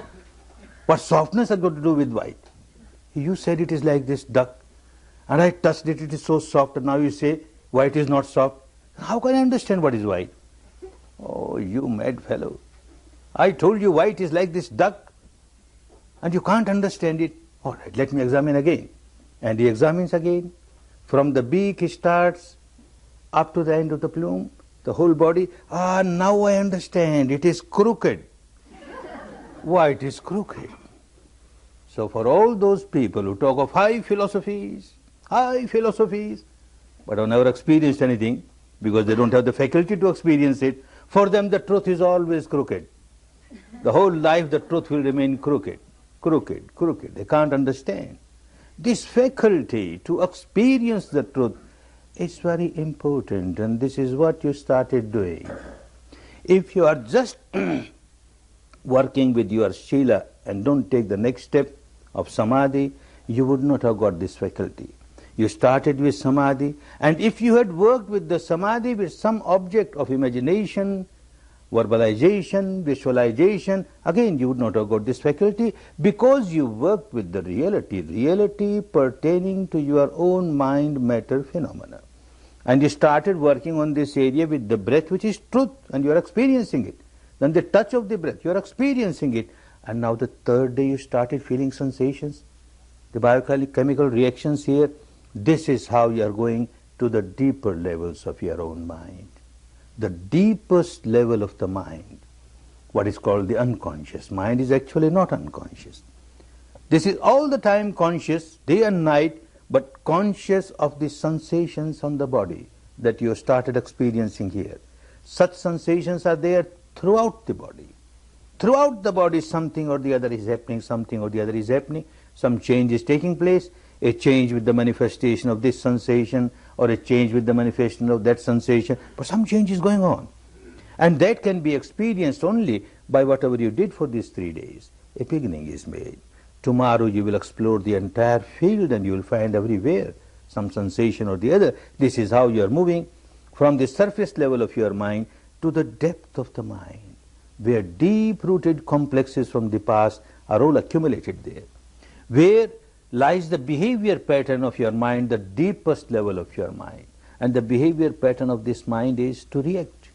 What softness has got to do with white? You said it is like this duck, and I touched it, it is so soft, and now you say white is not soft. How can I understand what is white? Oh, you mad fellow. I told you white is like this duck, and you can't understand it. All right, let me examine again. And he examines again. From the beak he starts up to the end of the plume, the whole body. Ah, now I understand. It is crooked. Why it is crooked? So for all those people who talk of high philosophies, but have never experienced anything, because they don't have the faculty to experience it, for them the truth is always crooked. The whole life the truth will remain crooked. They can't understand. This faculty to experience the truth is very important, and this is what you started doing. If you are just working with your Shila and don't take the next step of Samadhi, you would not have got this faculty. You started with Samadhi, and if you had worked with the Samadhi with some object of imagination, Verbalization, visualization, again you would not have got this faculty because you worked with the reality pertaining to your own mind-matter phenomena. And you started working on this area with the breath, which is truth, and you are experiencing it. Then the touch of the breath, you are experiencing it. And now the third day you started feeling sensations, the biochemical reactions here. This is how you are going to the deeper levels of your own mind. The deepest level of the mind, what is called the unconscious mind, is actually not unconscious. This is all the time conscious, day and night, but conscious of the sensations on the body that you started experiencing here. Such sensations are there throughout the body. Throughout the body something or the other is happening, something or the other is happening, some change is taking place, a change with the manifestation of this sensation or a change with the manifestation of that sensation, but some change is going on. And that can be experienced only by whatever you did for these 3 days. A beginning is made. Tomorrow you will explore the entire field and you will find everywhere some sensation or the other. This is how you are moving from the surface level of your mind to the depth of the mind, where deep-rooted complexes from the past are all accumulated there, where lies the behavior pattern of your mind, the deepest level of your mind. And the behavior pattern of this mind is to react.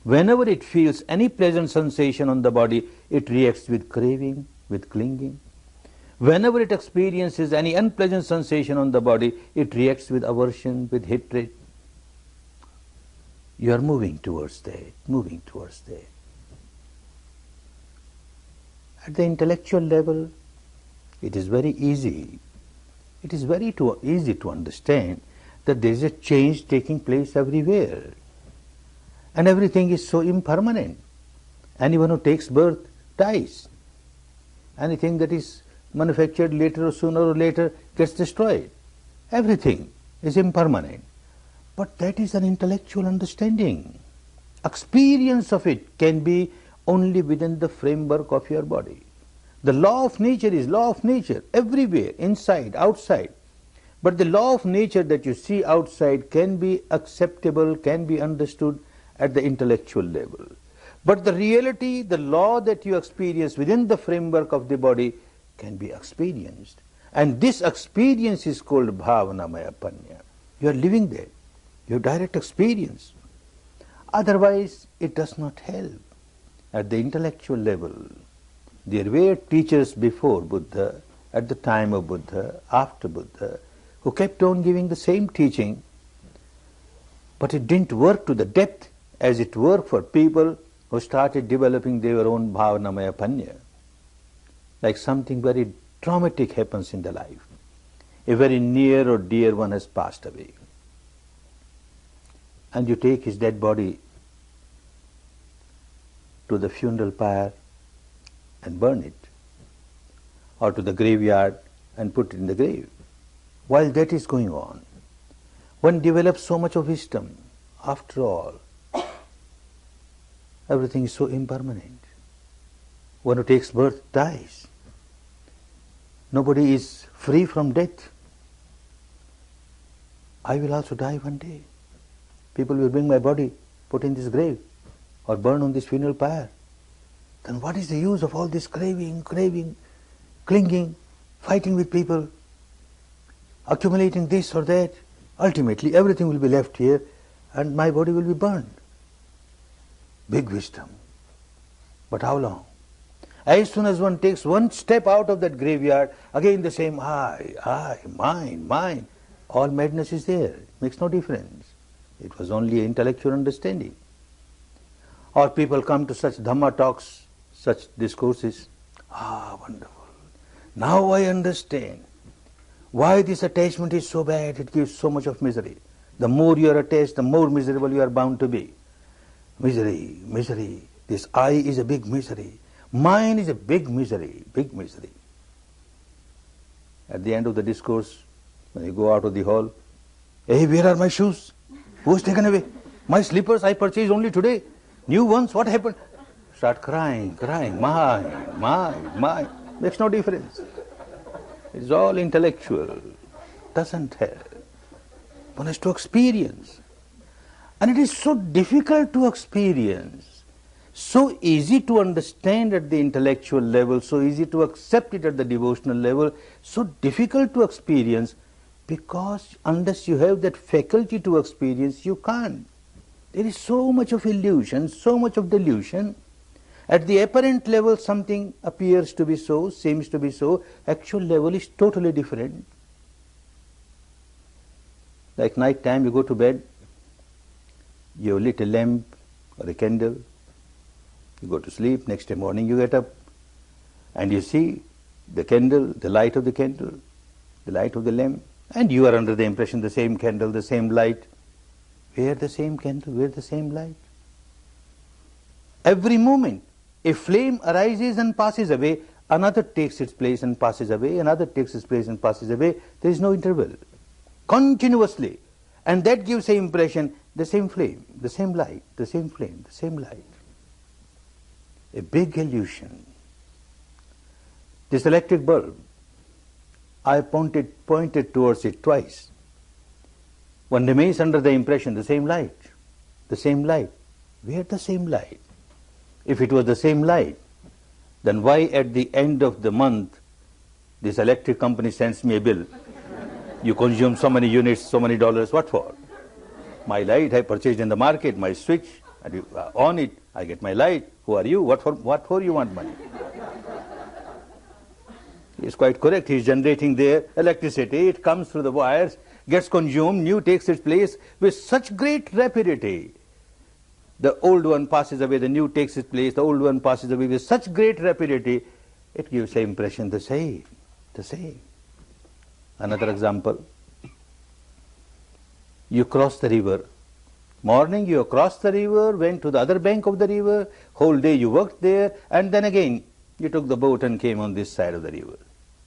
Whenever it feels any pleasant sensation on the body, it reacts with craving, with clinging. Whenever it experiences any unpleasant sensation on the body, it reacts with aversion, with hatred. You are moving towards that, moving towards that. At the intellectual level, it is very easy. It is very easy to understand that there is a change taking place everywhere. And everything is so impermanent. Anyone who takes birth dies. Anything that is manufactured later or sooner or later gets destroyed. Everything is impermanent. But that is an intellectual understanding. Experience of it can be only within the framework of your body. The law of nature is law of nature everywhere, inside, outside. But the law of nature that you see outside can be acceptable, can be understood at the intellectual level. But the reality, the law that you experience within the framework of the body can be experienced. And this experience is called bhavanamaya panya. You are living there. You have direct experience. Otherwise, it does not help. At the intellectual level, there were teachers before Buddha, at the time of Buddha, after Buddha, who kept on giving the same teaching, but it didn't work to the depth as it worked for people who started developing their own bhavanamaya panya. Like something very traumatic happens in the life. A very near or dear one has passed away. And you take his dead body to the funeral pyre and burn it, or to the graveyard and put it in the grave. While that is going on, one develops so much of wisdom. After all, everything is so impermanent. One who takes birth dies. Nobody is free from death. I will also die one day. People will bring my body, put in this grave, or burn on this funeral pyre. Then what is the use of all this craving, clinging, fighting with people, accumulating this or that? Ultimately, everything will be left here and my body will be burned. Big wisdom. But how long? As soon as one takes one step out of that graveyard, again the same I, mine. All madness is there. Makes no difference. It was only intellectual understanding. Or people come to such Dhamma talks, such discourses. Wonderful. Now I understand why this attachment is so bad. It gives so much of misery. The more you are attached, the more miserable you are bound to be. Misery. This I is a big misery. Mine is a big misery. At the end of the discourse, when you go out of the hall, hey, where are my shoes? Who has taken away? My slippers I purchased only today. New ones, what happened? Start crying. Mine. Makes no difference. It's all intellectual. Doesn't help. One has to experience. And it is so difficult to experience So easy to understand at the intellectual level, so easy to accept it at the devotional level, so difficult to experience, because unless you have that faculty to experience, you can't. There is so much of illusion, so much of delusion. At the apparent level, something appears to be so, seems to be so. Actual level is totally different. Like night time, you go to bed, you lit a lamp or a candle, you go to sleep, next day morning you get up and you see the candle, the light of the candle, the light of the lamp, and you are under the impression the same candle, the same light. Where the same candle, where the same light? Every moment a flame arises and passes away, another takes its place and passes away, another takes its place and passes away. There is no interval. Continuously. And that gives the impression, the same flame, the same light, the same flame, the same light. A big illusion. This electric bulb, I pointed towards it twice. One remains under the impression, the same light, the same light. Where the same light? If it was the same light, then why at the end of the month this electric company sends me a bill? You consume so many units, so many dollars, what for? My light I purchased in the market, my switch, and you on it, I get my light. Who are you? What for you want money? He is quite correct. He is generating their electricity. It comes through the wires, gets consumed, new takes its place with such great rapidity. The old one passes away, the new takes its place, the old one passes away with such great rapidity, it gives the impression the same, the same. Another example, you cross the river. Morning you crossed the river, went to the other bank of the river, whole day you worked there, and then again you took the boat and came on this side of the river.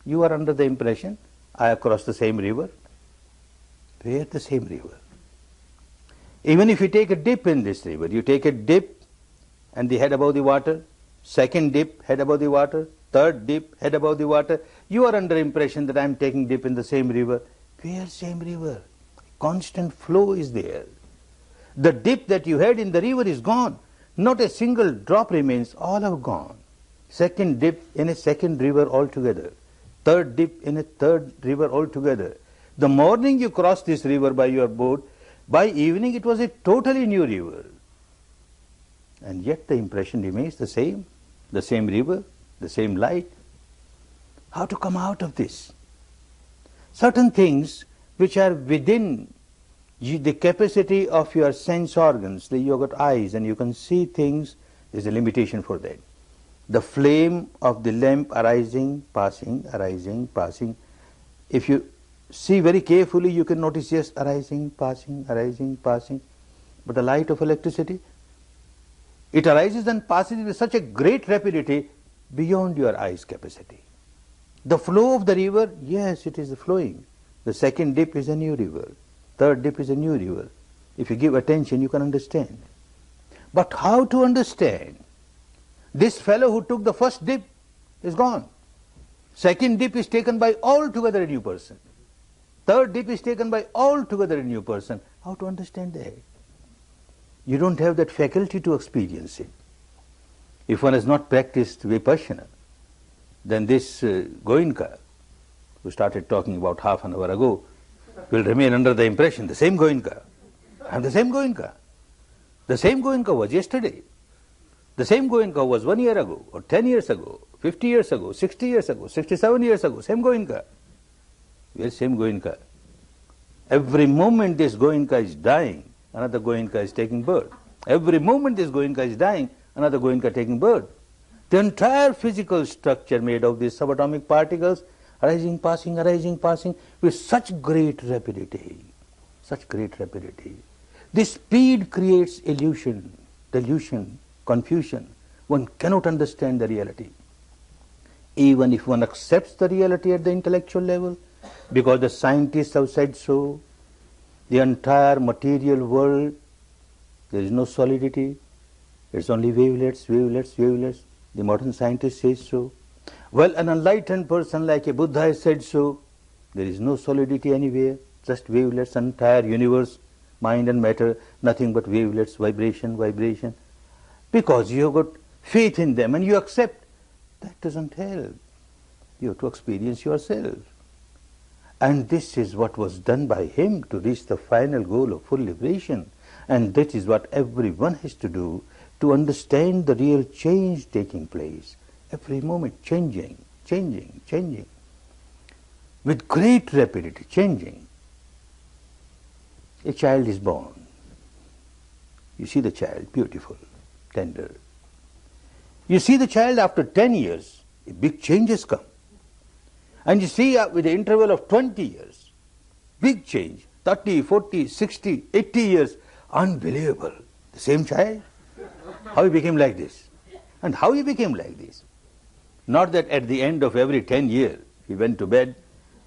You are under the impression, I have crossed the same river. Where the same river? Even if you take a dip in this river, you take a dip and the head above the water, second dip, head above the water, third dip, head above the water, you are under impression that I am taking dip in the same river. Where same river? Constant flow is there. The dip that you had in the river is gone. Not a single drop remains, all have gone. Second dip in a second river altogether. Third dip in a third river altogether. The morning you crossed this river by your boat, by evening it was a totally new river. And yet the impression remains the same river, the same light. How to come out of this? Certain things which are within the capacity of your sense organs, you have got eyes and you can see things, there is a limitation for that. The flame of the lamp arising, passing, arising, passing. If you see very carefully, you can notice, yes, arising, passing, arising, passing. But the light of electricity, it arises and passes with such a great rapidity beyond your eyes' capacity. The flow of the river, yes, it is flowing. The second dip is a new river. Third dip is a new river. If you give attention, you can understand. But how to understand? This fellow who took the first dip is gone. Second dip is taken by altogether a new person. Third dip is taken by altogether a new person. How to understand that? You don't have that faculty to experience it. If one has not practiced Vipassana, then this Goenka, who started talking about half an hour ago, will remain under the impression, the same Goenka. I am the same Goenka. The same Goenka was yesterday. The same Goenka was 1 year ago, or 10 years ago, 50 years ago, 60 years ago, 67 years ago, same Goenka. Well, same Goenka. Every moment this Goenka is dying, another Goenka is taking birth. Every moment this Goenka is dying, another Goenka taking birth. The entire physical structure made of these subatomic particles, arising, passing, with such great rapidity. Such great rapidity. This speed creates illusion, delusion, confusion. One cannot understand the reality. Even if one accepts the reality at the intellectual level, because the scientists have said so, the entire material world, there is no solidity, it's only wavelets, wavelets, wavelets. The modern scientist says so. Well, an enlightened person like a Buddha has said so. There is no solidity anywhere, just wavelets, entire universe, mind and matter, nothing but wavelets, vibration, vibration. because you have got faith in them and you accept. That doesn't help. You have to experience yourself. And this is what was done by him to reach the final goal of full liberation. And that is what everyone has to do to understand the real change taking place. Every moment changing, changing, changing. With great rapidity, changing. A child is born. You see the child, beautiful, tender. You see the child after 10 years, a big change has come. And you see with the interval of 20 years, big change, 30, 40, 60, 80 years, unbelievable. The same child, how he became like this. And how he became like this. Not that at the end of every 10 years, he went to bed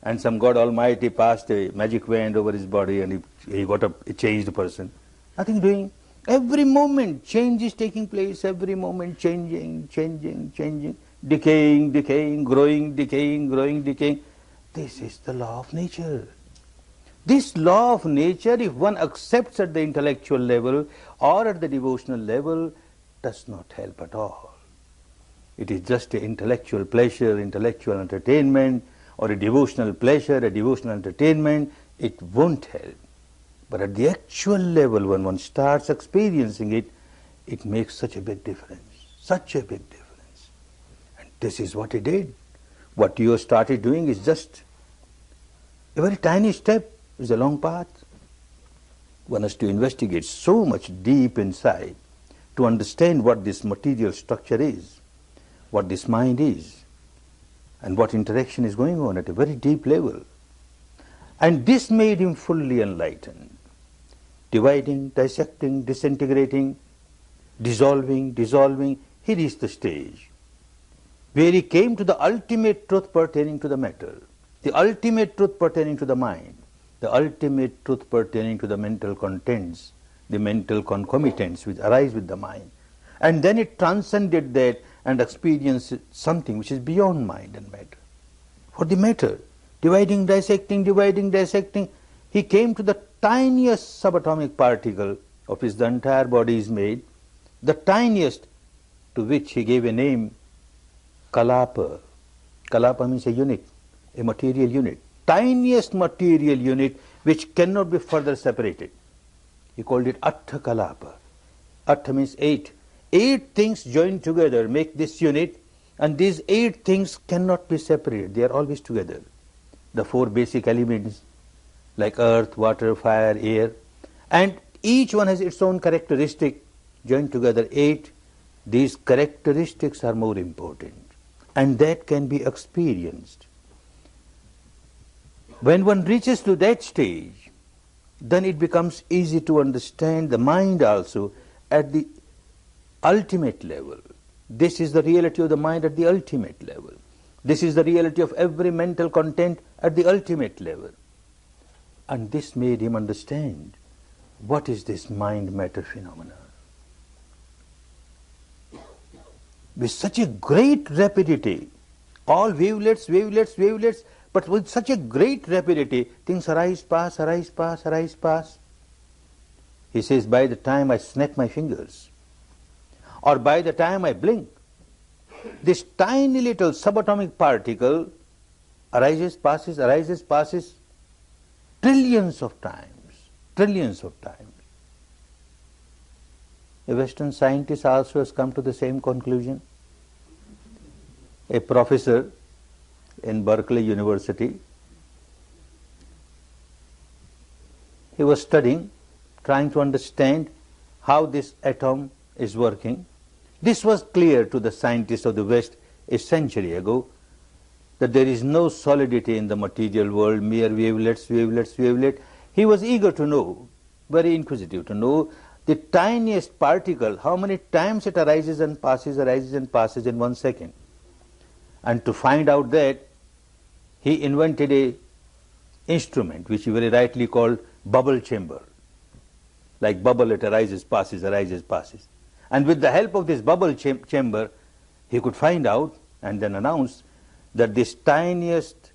and some God Almighty passed a magic wand over his body and he got a changed person. Nothing doing. Every moment change is taking place, every moment changing, changing, changing. Decaying, decaying, growing, decaying, growing, decaying. This is the law of nature. This law of nature, if one accepts at the intellectual level or at the devotional level, does not help at all. It is just an intellectual pleasure, intellectual entertainment, or a devotional pleasure, a devotional entertainment. It won't help. But at the actual level, when one starts experiencing it, it makes such a big difference. Such a big difference. This is what he did. What you have started doing is just a very tiny step. It's a long path. One has to investigate so much deep inside to understand what this material structure is, what this mind is, and what interaction is going on at a very deep level. And this made him fully enlightened. Dividing, dissecting, disintegrating, dissolving, he reached the stage where he came to the ultimate truth pertaining to the matter, the ultimate truth pertaining to the mind, the ultimate truth pertaining to the mental contents, the mental concomitants which arise with the mind. And then it transcended that and experienced something which is beyond mind and matter. For the matter, dividing, dissecting, he came to the tiniest subatomic particle of which the entire body is made, the tiniest, to which he gave a name, Kalapa. Kalapa means a unit, a material unit. Tiniest material unit which cannot be further separated. He called it Atta Kalapa. Atta means 8. 8 things joined together make this unit, and these 8 things cannot be separated. They are always together. The 4 basic elements like earth, water, fire, air, and each one has its own characteristic, joined together 8. These characteristics are more important. And that can be experienced. When one reaches to that stage, then it becomes easy to understand the mind also at the ultimate level. This is the reality of the mind at the ultimate level. This is the reality of every mental content at the ultimate level. And this made him understand what is this mind-matter phenomena. With such a great rapidity, all wavelets, but with such a great rapidity, things arise, pass. He says, by the time I snap my fingers, or by the time I blink, this tiny little subatomic particle arises, passes, trillions of times. A Western scientist also has come to the same conclusion. A professor in Berkeley University, he was studying, trying to understand how this atom is working. This was clear to the scientists of the West a century ago, that there is no solidity in the material world, mere wavelets. He was eager to know, very inquisitive to know, the tiniest particle, how many times it arises and passes in 1 second. And to find out that, he invented a instrument which he very rightly called bubble chamber. Like bubble, it arises, passes. And with the help of this bubble chamber, he could find out and then announce that this tiniest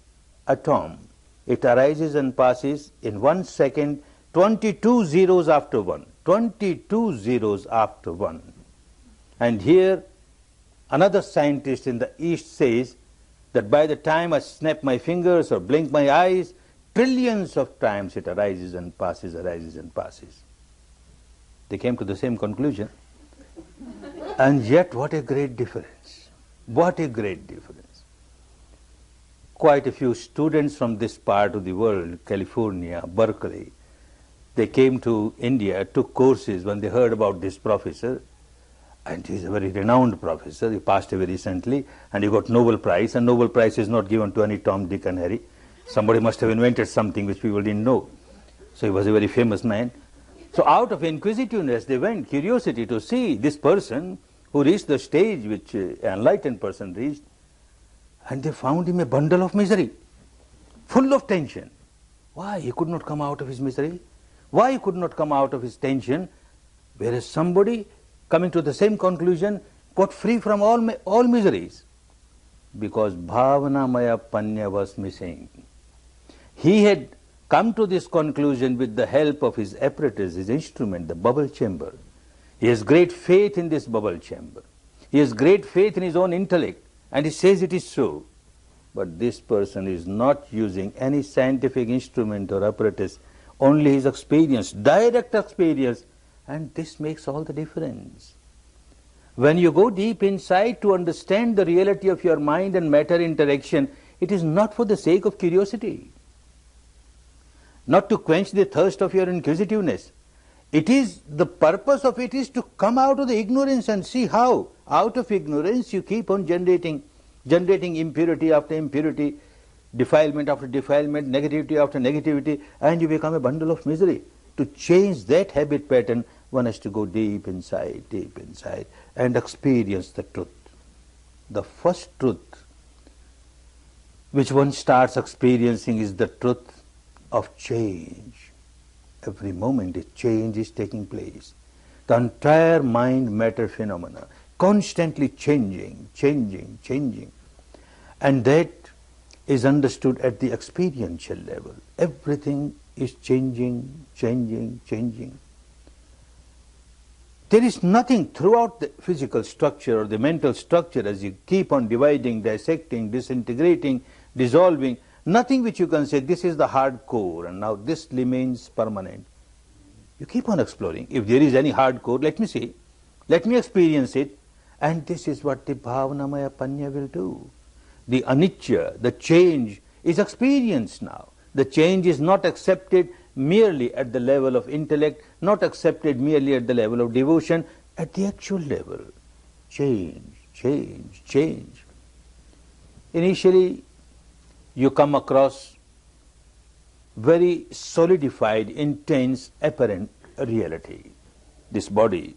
atom, it arises and passes in 1 second, 22 zeros after 1. 22 zeros after 1. And here another scientist in the East says that by the time I snap my fingers or blink my eyes, trillions of times it arises and passes, arises and passes. They came to the same conclusion. And yet what a great difference. What a great difference. Quite a few students from this part of the world, California, Berkeley, they came to India, took courses when they heard about this professor, and he is a very renowned professor. He passed away recently, and he got Nobel Prize, and Nobel Prize is not given to any Tom, Dick and Harry. Somebody must have invented something which people didn't know. So he was a very famous man. So out of inquisitiveness, they went, curiosity to see this person who reached the stage which an enlightened person reached, and they found him a bundle of misery, full of tension. Why? He could not come out of his misery. Why he could not come out of his tension? Whereas somebody coming to the same conclusion got free from all miseries. Because Bhavanamaya Panya was missing. He had come to this conclusion with the help of his apparatus, his instrument, the bubble chamber. He has great faith in this bubble chamber. He has great faith in his own intellect, and he says it is so. But this person is not using any scientific instrument or apparatus, only his experience, direct experience, and this makes all the difference. When you go deep inside to understand the reality of your mind and matter interaction, it is not for the sake of curiosity, not to quench the thirst of your inquisitiveness. It is, the purpose of it is to come out of the ignorance and see how, out of ignorance, you keep on generating impurity after impurity, defilement after defilement, negativity after negativity, and you become a bundle of misery. To change that habit pattern, one has to go deep inside, and experience the truth. The first truth which one starts experiencing is the truth of change. Every moment a change is taking place. The entire mind-matter phenomena, constantly changing. And that is understood at the experiential level. Everything is changing. There is nothing throughout the physical structure or the mental structure, as you keep on dividing, dissecting, disintegrating, dissolving, nothing which you can say this is the hard core and now this remains permanent. You keep on exploring. If there is any hard core, let me see, let me experience it, and this is what the Bhavanamaya Panya will do. The anicca, the change, is experienced now. The change is not accepted merely at the level of intellect, not accepted merely at the level of devotion, at the actual level. Change. Initially, you come across very solidified, intense, apparent reality. This body,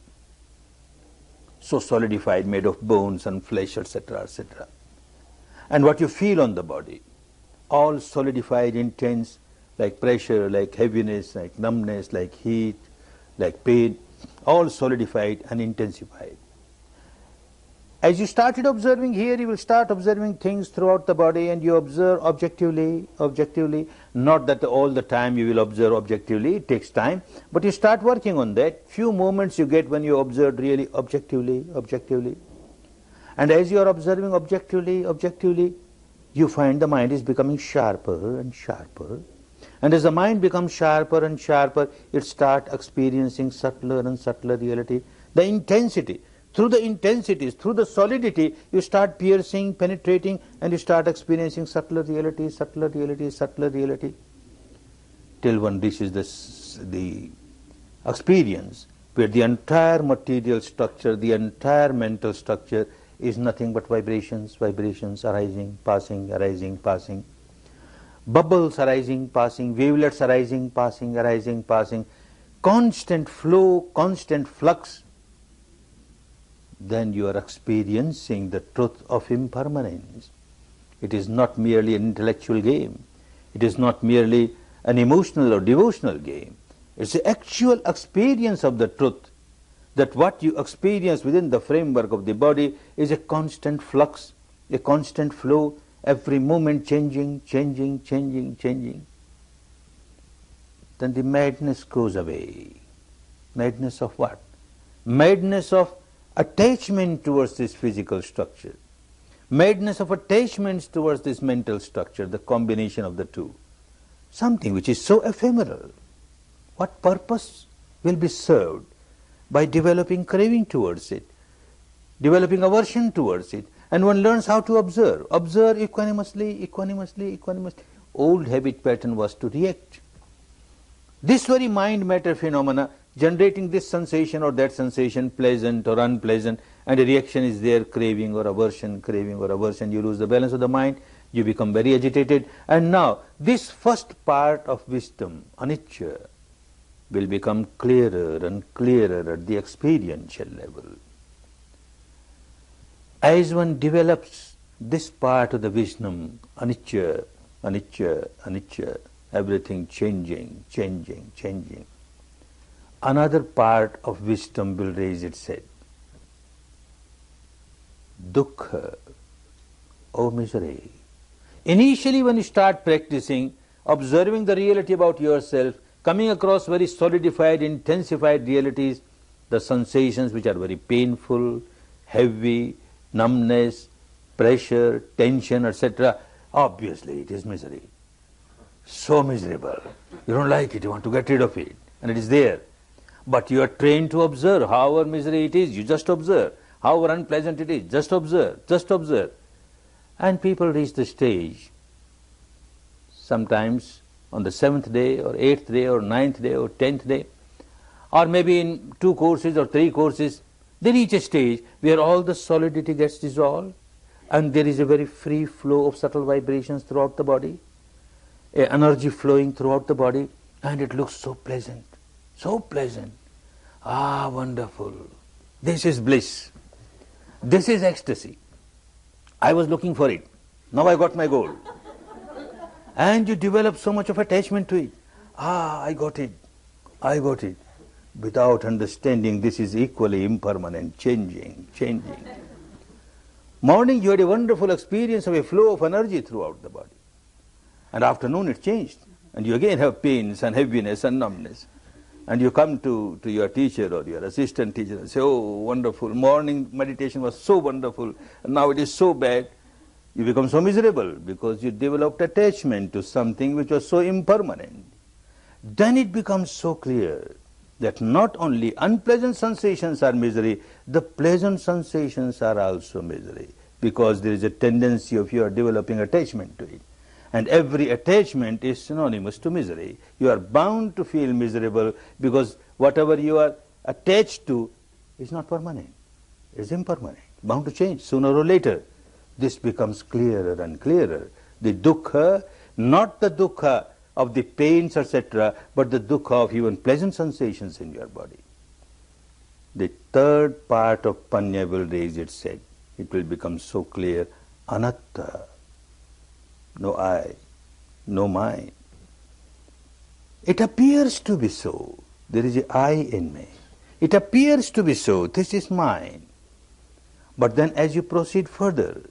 so solidified, made of bones and flesh, etc., etc. And what you feel on the body, all solidified, intense, like pressure, like heaviness, like numbness, like heat, like pain, all solidified and intensified. As you started observing here, you will start observing things throughout the body, and you observe objectively. Not that all the time you will observe objectively, it takes time, but you start working on that. Few moments you get when you observe really objectively. And as you are observing objectively, you find the mind is becoming sharper and sharper. And as the mind becomes sharper and sharper, it starts experiencing subtler and subtler reality. The intensity. Through the intensities, through the solidity, you start piercing, penetrating, and you start experiencing subtler reality, till one reaches the experience where the entire material structure, the entire mental structure is nothing but vibrations arising, passing. Bubbles arising, passing, wavelets arising, passing. Constant flow, constant flux. Then you are experiencing the truth of impermanence. It is not merely an intellectual game. It is not merely an emotional or devotional game. It's the actual experience of the truth, that what you experience within the framework of the body is a constant flux, a constant flow, every moment changing. Then the madness goes away. Madness of what? Madness of attachment towards this physical structure, madness of attachments towards this mental structure, the combination of the two, something which is so ephemeral. What purpose will be served by developing craving towards it, developing aversion towards it? And one learns how to observe. Observe equanimously, equanimously, equanimously. Old habit pattern was to react. This very mind-matter phenomena, generating this sensation or that sensation, pleasant or unpleasant, and a reaction is there, craving or aversion, you lose the balance of the mind, you become very agitated. And now, this first part of wisdom, anicca, will become clearer and clearer at the experiential level. As one develops this part of the wisdom, anicca, anicca, anicca, everything changing, changing, changing, another part of wisdom will raise its head. Dukkha, oh misery. Initially when you start practicing, observing the reality about yourself, coming across very solidified, intensified realities, the sensations which are very painful, heavy, numbness, pressure, tension, etc., obviously it is misery. So miserable. You don't like it, you want to get rid of it, and it is there. But you are trained to observe. However misery it is, you just observe. However unpleasant it is, just observe, just observe. And people reach the stage, sometimes on the 7th day, or 8th day, or 9th day, or 10th day, or maybe in 2 courses or 3 courses, they reach a stage where all the solidity gets dissolved, and there is a very free flow of subtle vibrations throughout the body, energy flowing throughout the body, and it looks so pleasant, so pleasant. Ah, wonderful. This is bliss. This is ecstasy. I was looking for it. Now I got my goal. And you develop so much of attachment to it. Ah, I got it. I got it. Without understanding this is equally impermanent, changing, changing. Morning you had a wonderful experience of a flow of energy throughout the body. And afternoon it changed. And you again have pains and heaviness and numbness. And you come to your teacher or your assistant teacher and say, oh, wonderful, morning meditation was so wonderful, and now it is so bad. You become so miserable because you developed attachment to something which was so impermanent. Then it becomes so clear that not only unpleasant sensations are misery, the pleasant sensations are also misery, because there is a tendency of your developing attachment to it. And every attachment is synonymous to misery. You are bound to feel miserable because whatever you are attached to is not permanent. It is impermanent, bound to change sooner or later. This becomes clearer and clearer. The dukkha, not the dukkha of the pains, etc., but the dukkha of even pleasant sensations in your body. The third part of panya will raise its head. It will become so clear. Anatta. No I, no mine. It appears to be so. There is an I in me. It appears to be so. This is mine. But then as you proceed further,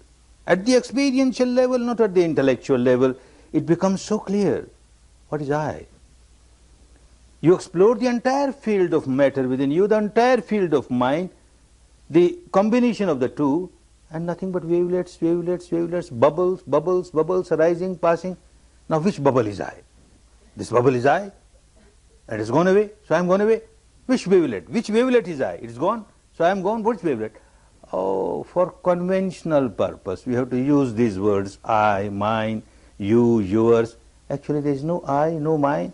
at the experiential level, not at the intellectual level, it becomes so clear. What is I? You explore the entire field of matter within you, the entire field of mind, the combination of the two, and nothing but wavelets, wavelets, wavelets, bubbles, bubbles, bubbles arising, passing. Now which bubble is I? This bubble is I. It has gone away, so I am gone away. Which wavelet? Which wavelet is I? It is gone, so I am gone. Which wavelet? Oh, for conventional purpose, we have to use these words, I, mine, you, yours. Actually, there is no I, no mine.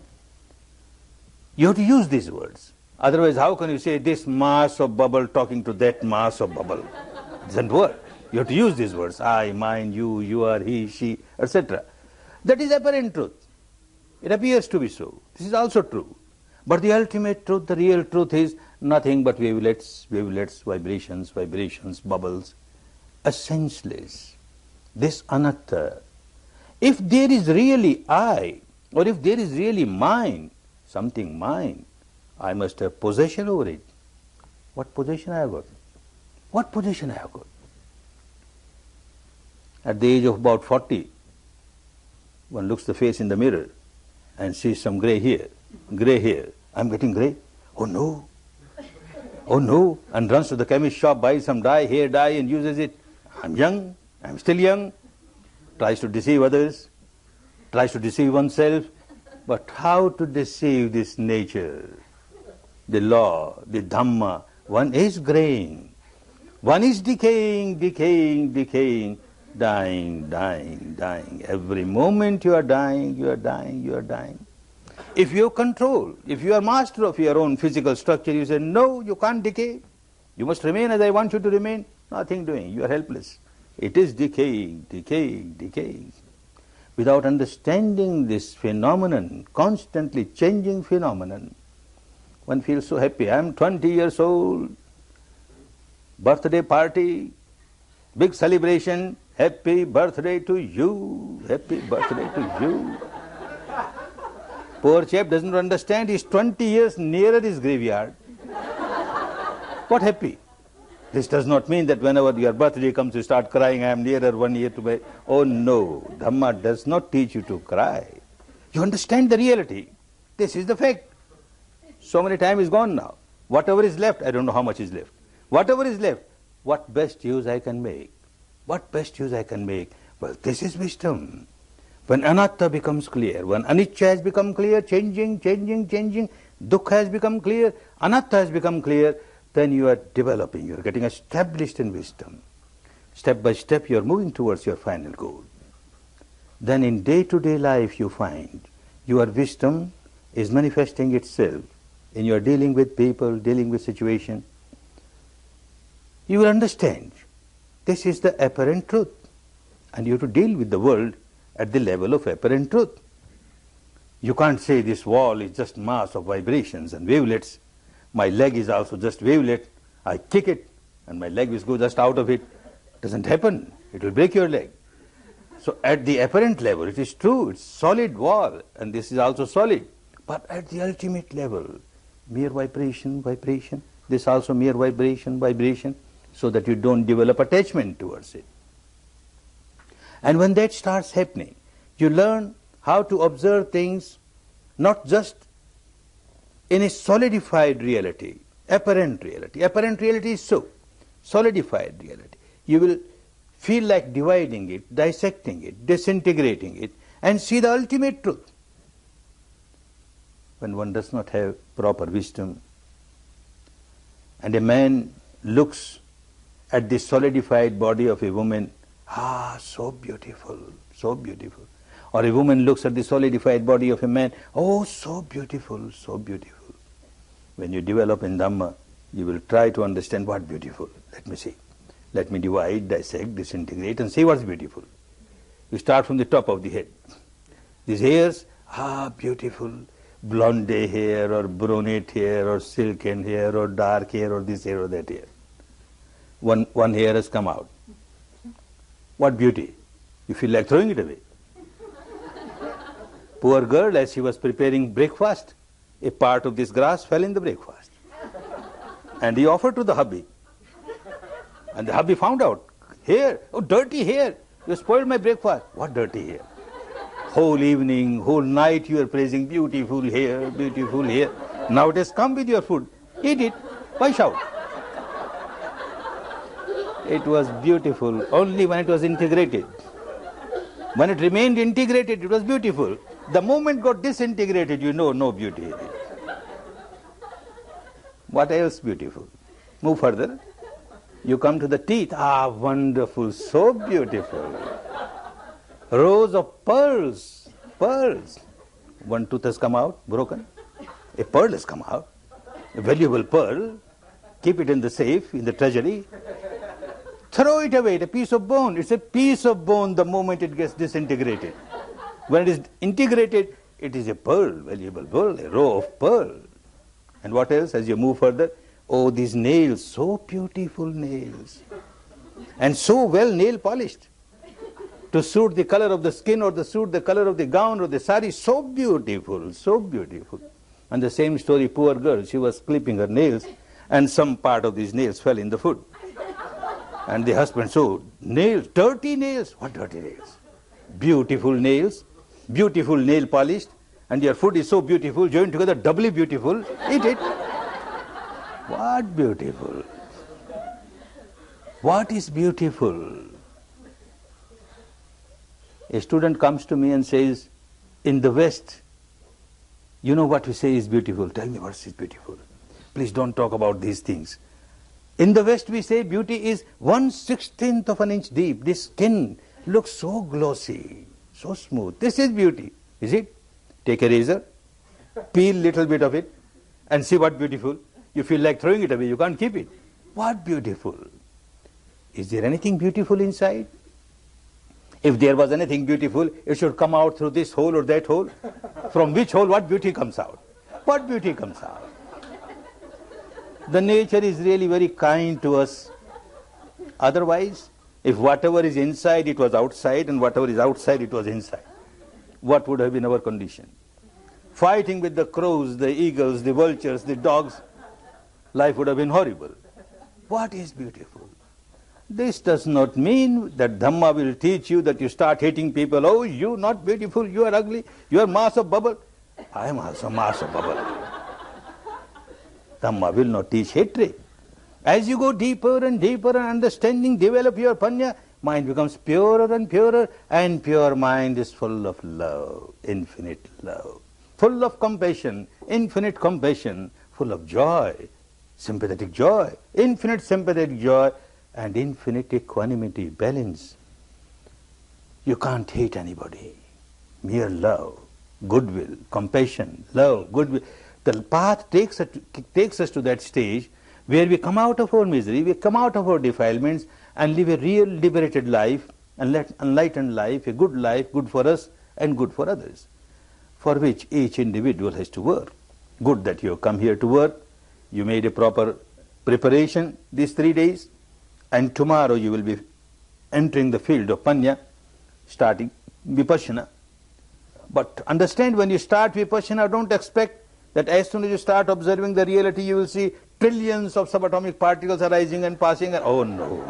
You have to use these words. Otherwise, how can you say this mass of bubble talking to that mass of bubble? It doesn't work. You have to use these words, I, mine, you are, he, she, etc. That is apparent truth. It appears to be so. This is also true. But the ultimate truth, the real truth is nothing but wavelets, wavelets, vibrations, vibrations, bubbles, a senseless. This anatta. If there is really I, or if there is really mine, something mine, I must have possession over it. What possession I have got? What possession I have got? At the age of about 40, one looks the face in the mirror and sees some grey hair. Grey hair. I'm getting grey? Oh no. Oh no, and runs to the chemist shop, buys some dye, hair dye, and uses it. I'm young, I'm still young. Tries to deceive others, tries to deceive oneself. But how to deceive this nature, the law, the Dhamma? One is graying, one is decaying, decaying, decaying, dying, dying, dying. Every moment you are dying, you are dying, you are dying. If you control, if you are master of your own physical structure, you say, no, you can't decay. You must remain as I want you to remain. Nothing doing, you are helpless. It is decaying, decaying, decaying. Without understanding this phenomenon, constantly changing phenomenon, one feels so happy. I am 20 years old, birthday party, big celebration, happy birthday to you, happy birthday to you. Poor chap doesn't understand, he's 20 years nearer his graveyard. What happy? This does not mean that whenever your birthday comes you start crying, I am nearer 1 year to my... Oh no, Dhamma does not teach you to cry. You understand the reality. This is the fact. So many time is gone now. Whatever is left, I don't know how much is left. Whatever is left, what best use I can make? What best use I can make? Well, this is wisdom. When anatta becomes clear, when anicca has become clear, changing, changing, changing, dukkha has become clear, anatta has become clear, then you are developing, you are getting established in wisdom. Step by step you are moving towards your final goal. Then in day-to-day life you find your wisdom is manifesting itself in your dealing with people, dealing with situation. You will understand this is the apparent truth, and you have to deal with the world at the level of apparent truth. You can't say this wall is just mass of vibrations and wavelets. My leg is also just wavelet. I kick it and my leg will go just out of it. Doesn't happen. It will break your leg. So at the apparent level it is true, it's solid wall and this is also solid. But at the ultimate level, mere vibration, vibration, this also mere vibration, vibration, so that you don't develop attachment towards it. And when that starts happening, you learn how to observe things not just in a solidified reality, apparent reality. Apparent reality is so, solidified reality. You will feel like dividing it, dissecting it, disintegrating it, and see the ultimate truth. When one does not have proper wisdom, and a man looks at the solidified body of a woman, so beautiful, so beautiful. Or a woman looks at the solidified body of a man, oh, so beautiful, so beautiful. When you develop in Dhamma, you will try to understand what beautiful. Let me see. Let me divide, dissect, disintegrate and see what's beautiful. You start from the top of the head. These hairs, beautiful. Blonde hair or brunette hair or silken hair or dark hair or this hair or that hair. One hair has come out. What beauty! You feel like throwing it away. Poor girl, as she was preparing breakfast, a part of this grass fell in the breakfast. And he offered to the hubby. And the hubby found out, hair, oh dirty hair, you spoiled my breakfast. What dirty hair? Whole evening, whole night you are praising beautiful hair, beautiful hair. Now it has come with your food. Eat it. Why shout? It was beautiful only when it was integrated. When it remained integrated, it was beautiful. The moment got disintegrated, you know no beauty in it. What else beautiful? Move further. You come to the teeth. Wonderful, so beautiful. Rows of pearls, pearls. One tooth has come out, broken. A pearl has come out. A valuable pearl. Keep it in the safe, in the treasury. Throw it away, a piece of bone. It's a piece of bone the moment it gets disintegrated. When it is integrated, it is a pearl, valuable pearl, a row of pearl. And what else as you move further? Oh, these nails, so beautiful nails. And so well nail polished. To suit the color of the skin or to suit the color of the gown or the sari, so beautiful, so beautiful. And the same story, poor girl, she was clipping her nails and some part of these nails fell in the food. And the husband saw, nails, dirty nails. What dirty nails? Beautiful nails, beautiful nail polished, and your food is so beautiful, joined together, doubly beautiful. Eat it. What beautiful? What is beautiful? A student comes to me and says, in the West, you know what we say is beautiful. Tell me what is beautiful. Please don't talk about these things. In the West we say beauty is 1/16th of an inch deep. This skin looks so glossy, so smooth. This is beauty. Is it? Take a razor, peel little bit of it and see what beautiful. You feel like throwing it away, you can't keep it. What beautiful? Is there anything beautiful inside? If there was anything beautiful, it should come out through this hole or that hole. From which hole what beauty comes out? What beauty comes out? The nature is really very kind to us. Otherwise, if whatever is inside it was outside and whatever is outside it was inside, what would have been our condition? Fighting with the crows, the eagles, the vultures, the dogs, life would have been horrible. What is beautiful? This does not mean that Dhamma will teach you that you start hating people. Oh, you not beautiful, you are ugly, you are mass of bubble. I am also mass of bubble. Dhamma will not teach hatred. As you go deeper and deeper and understanding, develop your panya, mind becomes purer and purer, and pure mind is full of love, infinite love, full of compassion, infinite compassion, full of joy, sympathetic joy, infinite sympathetic joy, and infinite equanimity, balance. You can't hate anybody. Mere love, goodwill, compassion, love, goodwill. The path takes us to that stage where we come out of our misery, we come out of our defilements and live a real liberated life, an enlightened life, a good life, good for us and good for others, for which each individual has to work. Good that you have come here to work, you made a proper preparation these 3 days, and tomorrow you will be entering the field of Panya, starting Vipassana. But understand, when you start Vipassana, don't expect that as soon as you start observing the reality, you will see trillions of subatomic particles arising and passing. Oh no.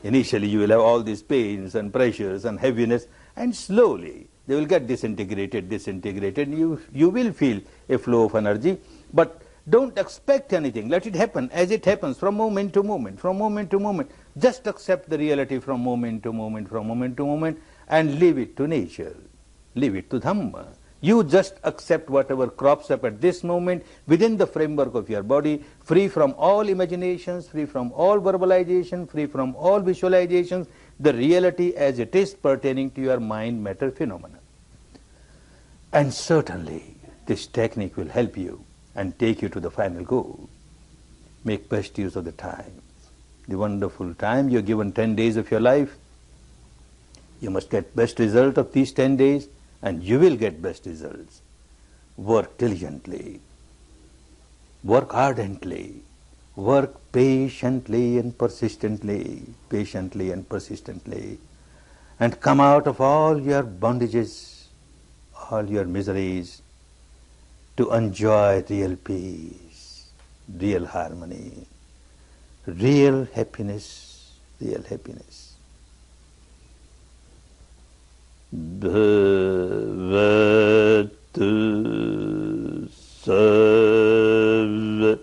Initially you will have all these pains and pressures and heaviness, and slowly they will get disintegrated. You will feel a flow of energy, but don't expect anything. Let it happen as it happens, from moment to moment. Just accept the reality from moment to moment, and leave it to nature. Leave it to Dhamma. You just accept whatever crops up at this moment within the framework of your body, free from all imaginations, free from all verbalization, free from all visualizations, the reality as it is pertaining to your mind matter phenomena. And certainly this technique will help you and take you to the final goal. Make best use of the time. The wonderful time. You're given 10 days of your life. You must get best result of these 10 days, and you will get best results. Work diligently. Work ardently. Work patiently and persistently. And come out of all your bondages, all your miseries, to enjoy real peace, real harmony, real happiness. Bhavatu sarva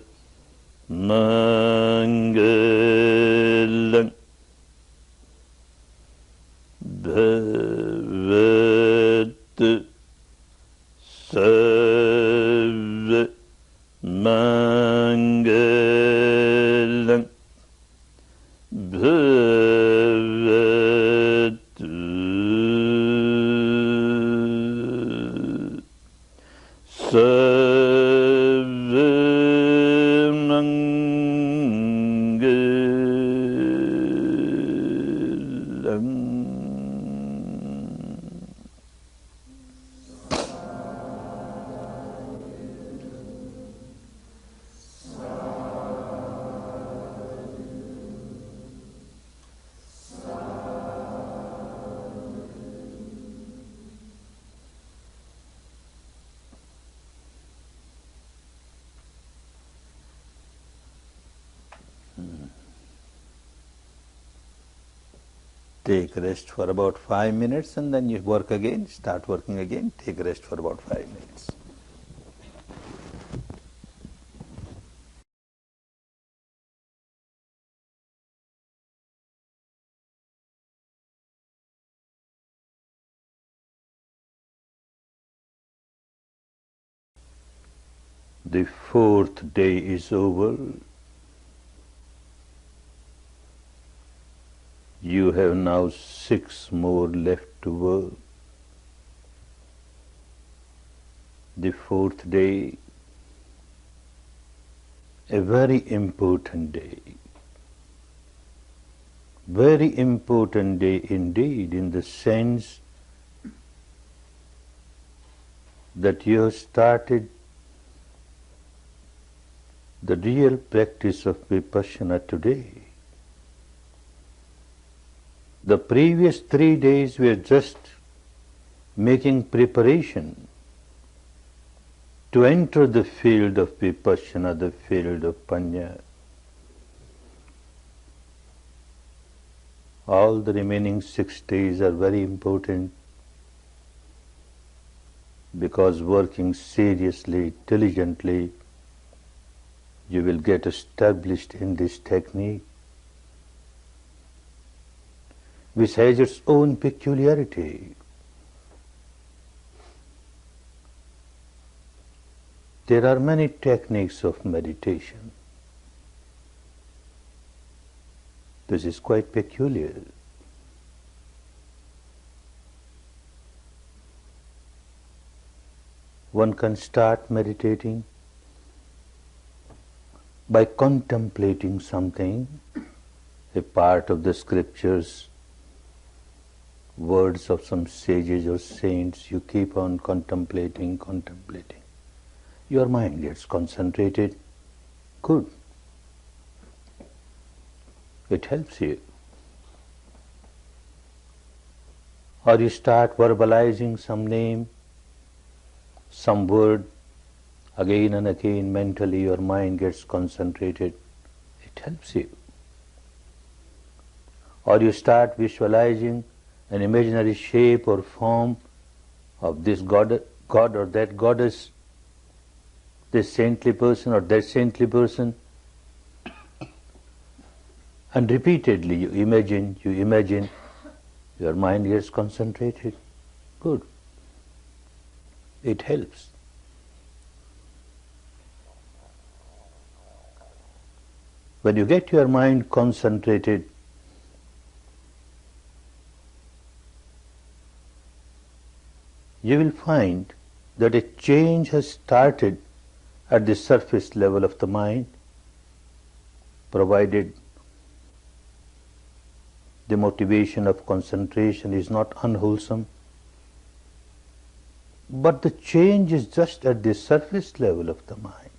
mangalam. Bhavatu sarva mangalam. Take rest for about 5 minutes and then you work again, start working again, take rest for about 5 minutes. The fourth day is over. You have now 6 more left to work. The fourth day, a very important day. Very important day indeed, in the sense that you have started the real practice of Vipassana today. The previous 3 days were just making preparation to enter the field of Vipassana, the field of Panya. All the remaining 6 days are very important, because working seriously, diligently, you will get established in this technique, which has its own peculiarity. There are many techniques of meditation. This is quite peculiar. One can start meditating by contemplating something, a part of the scriptures, words of some sages or saints. You keep on contemplating. Your mind gets concentrated. Good. It helps you. Or you start verbalizing some name, some word, again and again mentally your mind gets concentrated. It helps you. Or you start visualizing an imaginary shape or form of this God or that goddess, this saintly person or that saintly person, and repeatedly you imagine, your mind gets concentrated. Good. It helps. When you get your mind concentrated, you will find that a change has started at the surface level of the mind, provided the motivation of concentration is not unwholesome. But the change is just at the surface level of the mind.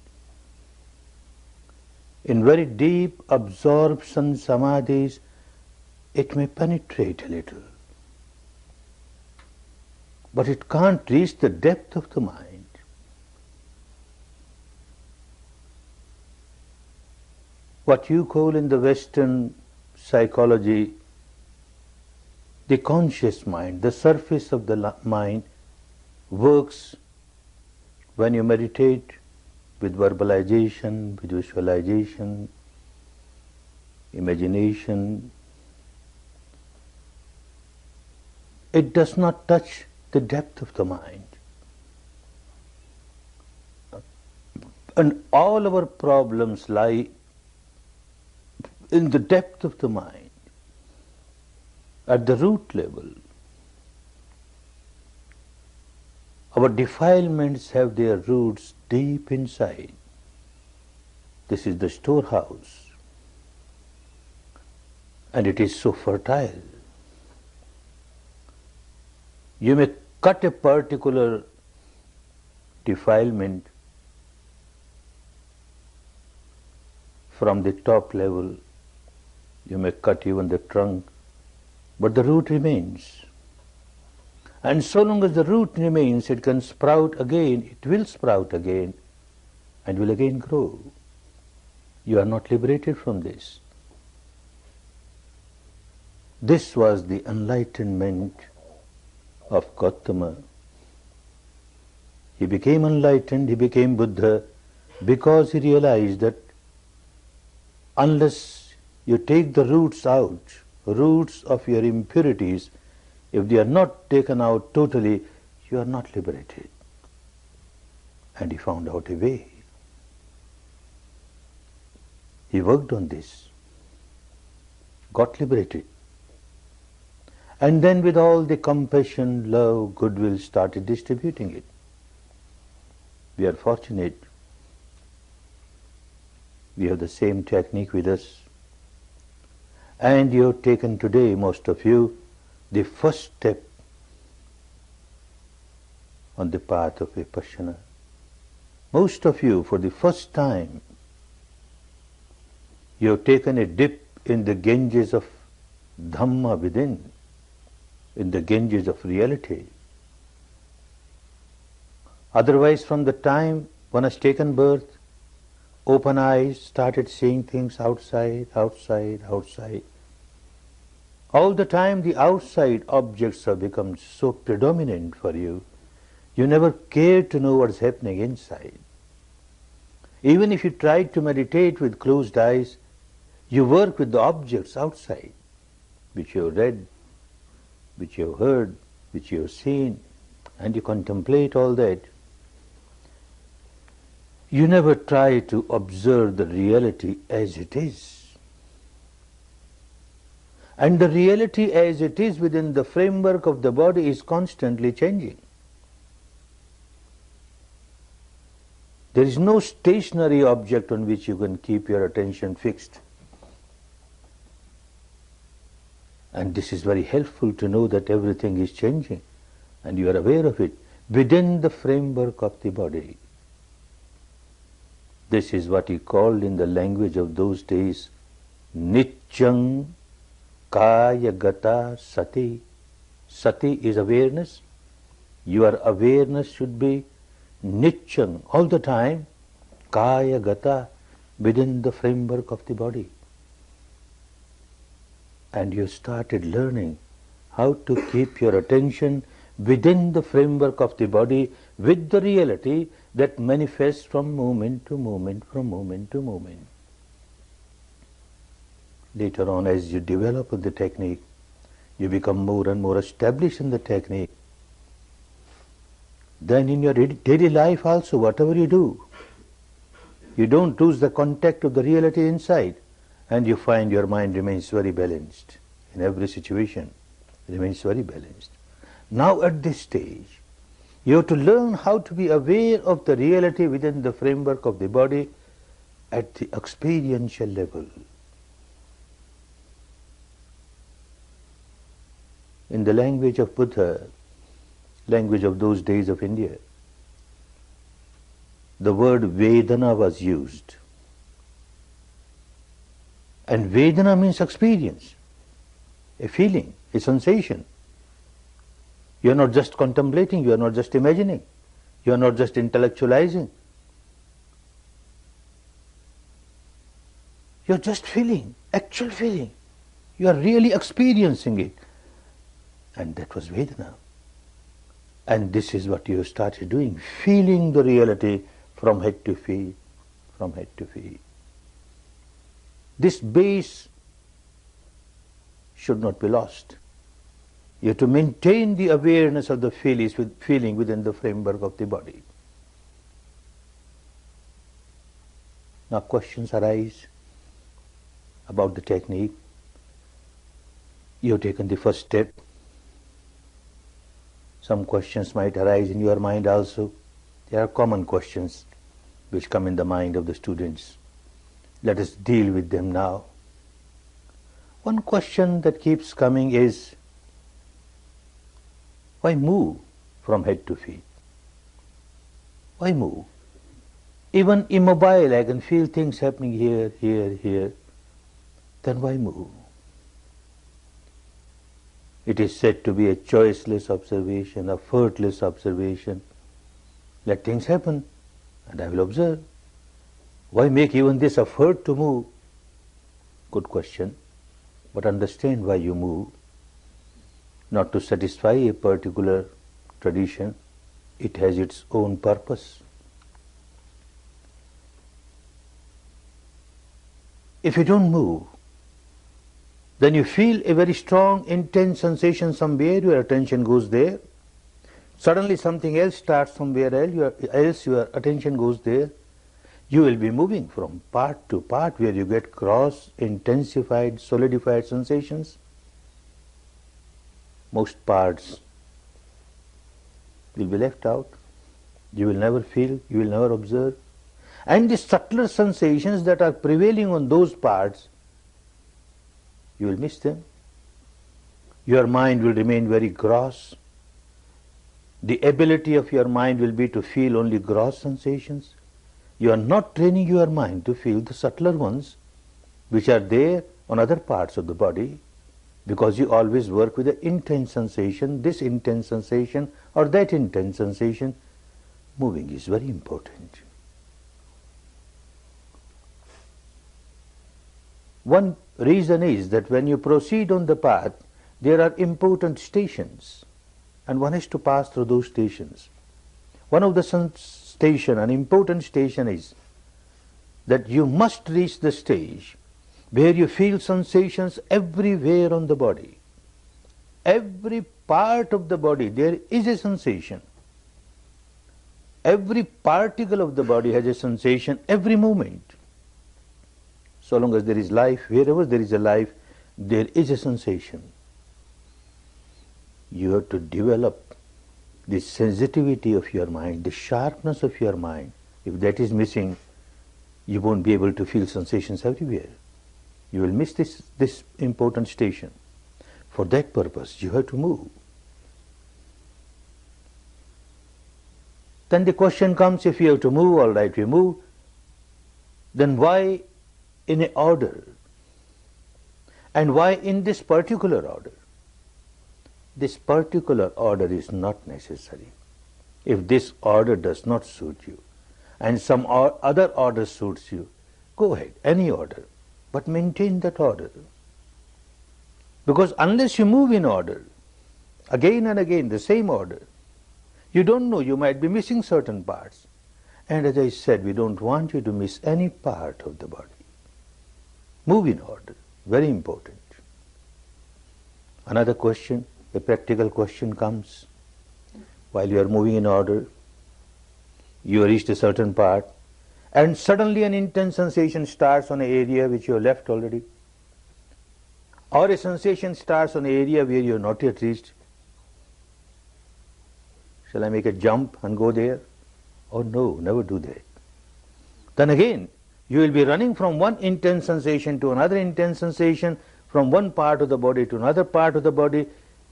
In very deep absorption samadhis, it may penetrate a little, but it can't reach the depth of the mind. What you call in the Western psychology the conscious mind, the surface of the mind, works when you meditate with verbalization, with visualization, imagination. It does not touch the depth of the mind. And all our problems lie in the depth of the mind, at the root level. Our defilements have their roots deep inside. This is the storehouse, and it is so fertile. You may cut a particular defilement from the top level, you may cut even the trunk, but the root remains. And so long as the root remains, it can sprout again, it will sprout again, and will again grow. You are not liberated from this. This was the enlightenment of Gautama. He became enlightened, he became Buddha, because he realized that unless you take the roots out, roots of your impurities, if they are not taken out totally, you are not liberated. And he found out a way. He worked on this, got liberated, and then with all the compassion, love, goodwill started distributing it. We are fortunate. We have the same technique with us. And you have taken today, most of you, the first step on the path of Vipassana. Most of you, for the first time, you have taken a dip in the Ganges of Dhamma within, in the Ganges of reality. Otherwise, from the time one has taken birth, open eyes, started seeing things outside, outside, outside. All the time the outside objects have become so predominant for you, you never care to know what's happening inside. Even if you try to meditate with closed eyes, you work with the objects outside, which you have read, which you have heard, which you have seen, and you contemplate all that. You never try to observe the reality as it is. And the reality as it is within the framework of the body is constantly changing. There is no stationary object on which you can keep your attention fixed. And this is very helpful to know that everything is changing and you are aware of it within the framework of the body. This is what he called in the language of those days, Nityang Kaya Gata Sati. Sati is awareness. Your awareness should be Nityang, all the time, Kaya Gata, within the framework of the body. And you started learning how to keep your attention within the framework of the body with the reality that manifests from moment to moment, from moment to moment. Later on, as you develop the technique, you become more and more established in the technique. Then in your daily life also, whatever you do, you don't lose the contact of the reality inside, and you find your mind remains very balanced. In every situation, it remains very balanced. Now at this stage, you have to learn how to be aware of the reality within the framework of the body at the experiential level. In the language of Buddha, language of those days of India, the word Vedana was used. And Vedana means experience, a feeling, a sensation. You are not just contemplating, you are not just imagining, you are not just intellectualizing. You are just feeling, actual feeling. You are really experiencing it. And that was Vedana. And this is what you started doing, feeling the reality from head to feet, from head to feet. This base should not be lost. You have to maintain the awareness of the feeling within the framework of the body. Now questions arise about the technique. You have taken the first step. Some questions might arise in your mind also. There are common questions which come in the mind of the students. Let us deal with them now. One question that keeps coming is, why move from head to feet? Why move? Even immobile, I can feel things happening here, here, here. Then why move? It is said to be a choiceless observation, a effortless observation. Let things happen, and I will observe. Why make even this effort to move? Good question. But understand why you move. Not to satisfy a particular tradition. It has its own purpose. If you don't move, then you feel a very strong, intense sensation somewhere, your attention goes there. Suddenly something else starts somewhere else, your attention goes there. You will be moving from part to part where you get cross, intensified, solidified sensations. Most parts will be left out. You will never feel, you will never observe. And the subtler sensations that are prevailing on those parts, you will miss them. Your mind will remain very gross. The ability of your mind will be to feel only gross sensations. You are not training your mind to feel the subtler ones which are there on other parts of the body, because you always work with the intense sensation, this intense sensation or that intense sensation. Moving is very important. One reason is that when you proceed on the path, there are important stations, and one has to pass through those stations. One of the station, an important station, is that you must reach the stage where you feel sensations everywhere on the body. Every part of the body there is a sensation. Every particle of the body has a sensation every moment. So long as there is life, wherever there is a life, there is a sensation. You have to develop the sensitivity of your mind, the sharpness of your mind. If that is missing, you won't be able to feel sensations everywhere. You will miss this important station. For that purpose, you have to move. Then the question comes, if you have to move, all right, we move, then why in an order? And why in this particular order? This particular order is not necessary. If this order does not suit you, and some other order suits you, go ahead, any order, but maintain that order. Because unless you move in order, again and again, the same order, you don't know, you might be missing certain parts. And as I said, we don't want you to miss any part of the body. Move in order, very important. Another question, a practical question comes. While you are moving in order, you have reached a certain part, and suddenly an intense sensation starts on an area which you have left already. Or a sensation starts on an area where you have not yet reached. Shall I make a jump and go there? Oh no, never do that. Then again, you will be running from one intense sensation to another intense sensation, from one part of the body to another part of the body,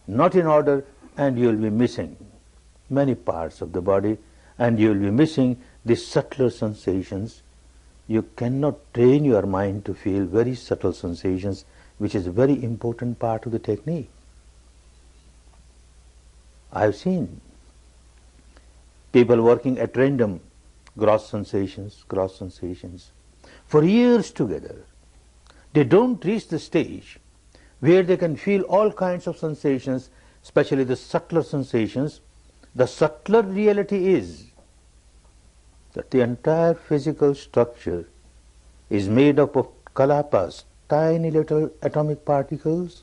not in order, and you will be missing many parts of the body, and you will be missing the subtler sensations. You cannot train your mind to feel very subtle sensations, which is a very important part of the technique. I have seen people working at random, gross sensations, for years together. They don't reach the stage where they can feel all kinds of sensations, especially the subtler sensations. The subtler reality is that the entire physical structure is made up of kalapas, tiny little atomic particles,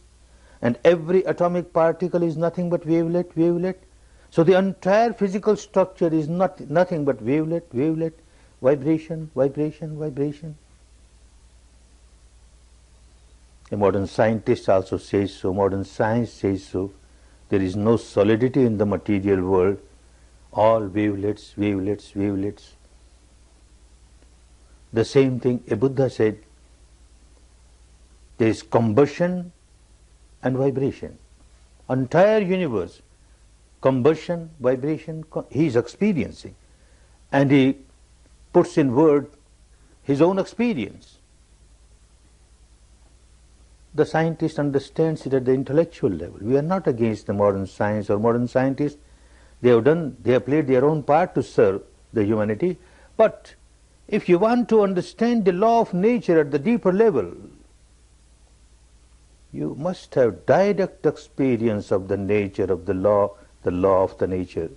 and every atomic particle is nothing but wavelet. So the entire physical structure is nothing but wavelet, vibration. A modern scientist also says so, modern science says so. There is no solidity in the material world, all wavelets. The same thing a Buddha said, there is combustion and vibration. Entire universe, combustion, vibration, he is experiencing. And he puts in word his own experience. The scientist understands it at the intellectual level. We are not against the modern science or modern scientists. They have played their own part to serve the humanity. But if you want to understand the law of nature at the deeper level, you must have direct experience of the nature of the law of the nature.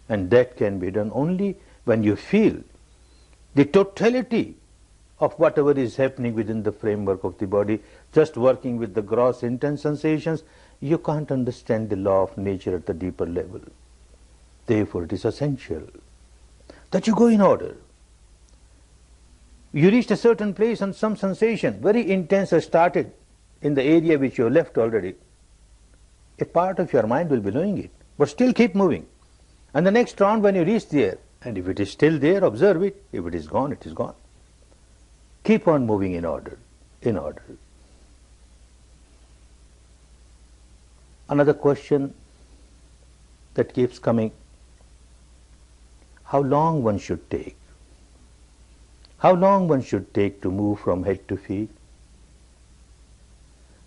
And that can be done only when you feel the totality of whatever is happening within the framework of the body. Just working with the gross intense sensations, you can't understand the law of nature at the deeper level. Therefore, it is essential that you go in order. You reached a certain place and some sensation, very intense, has started in the area which you have left already. A part of your mind will be knowing it, but still keep moving. And the next round when you reach there, and if it is still there, observe it. If it is gone, it is gone. Keep on moving in order, in order. Another question that keeps coming, how long one should take? How long one should take to move from head to feet?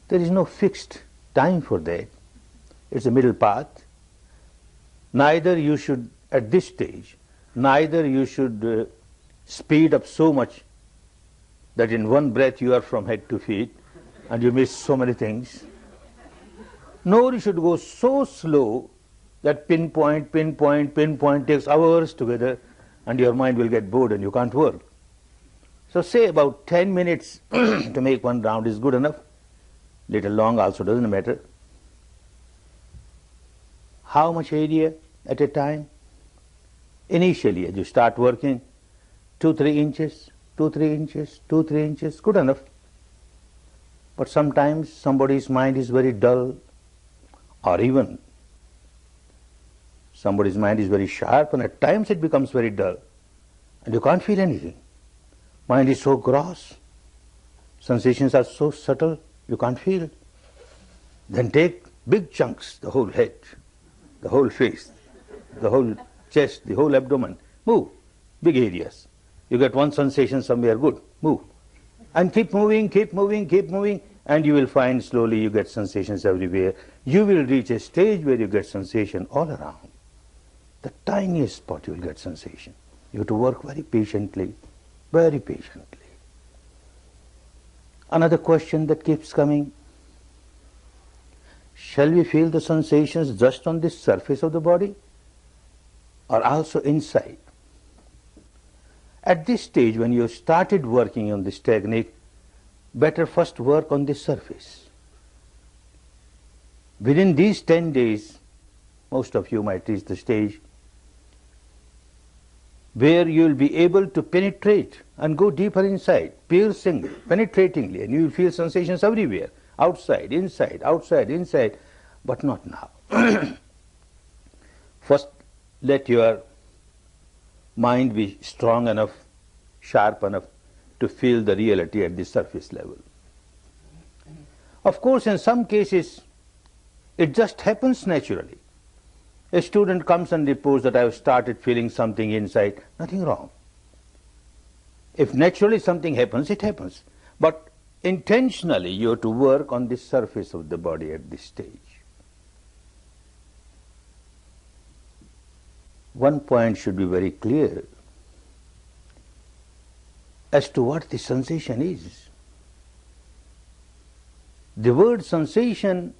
There is no fixed time for that. It's a middle path. Neither you should, at this stage, neither you should speed up so much that in one breath you are from head to feet and you miss so many things. Nor you should go so slow that pinpoint takes hours together and your mind will get bored and you can't work. So say about 10 minutes to make one round is good enough. Little long also doesn't matter. How much area at a time? Initially, as you start working, 2-3 inches, 2-3 inches, 2-3 inches, good enough. But sometimes somebody's mind is very dull, or even somebody's mind is very sharp, and at times it becomes very dull, and you can't feel anything. Mind is so gross, sensations are so subtle, you can't feel. Then take big chunks, the whole head, the whole face, the whole chest, the whole abdomen. Move, big areas. You get one sensation somewhere, good, move. And keep moving, and you will find slowly you get sensations everywhere. You will reach a stage where you get sensation all around. The tiniest spot you will get sensation. You have to work very patiently, very patiently. Another question that keeps coming, shall we feel the sensations just on the surface of the body or also inside? At this stage, when you have started working on this technique, better first work on the surface. Within these 10 days, most of you might reach the stage where you will be able to penetrate and go deeper inside, piercingly, penetratingly, and you will feel sensations everywhere, outside, inside, but not now. First, let your mind be strong enough, sharp enough to feel the reality at the surface level. Of course, in some cases, it just happens naturally. A student comes and reports that I have started feeling something inside, nothing wrong. If naturally something happens, it happens. But intentionally you have to work on the surface of the body at this stage. One point should be very clear as to what the sensation is. The word sensation,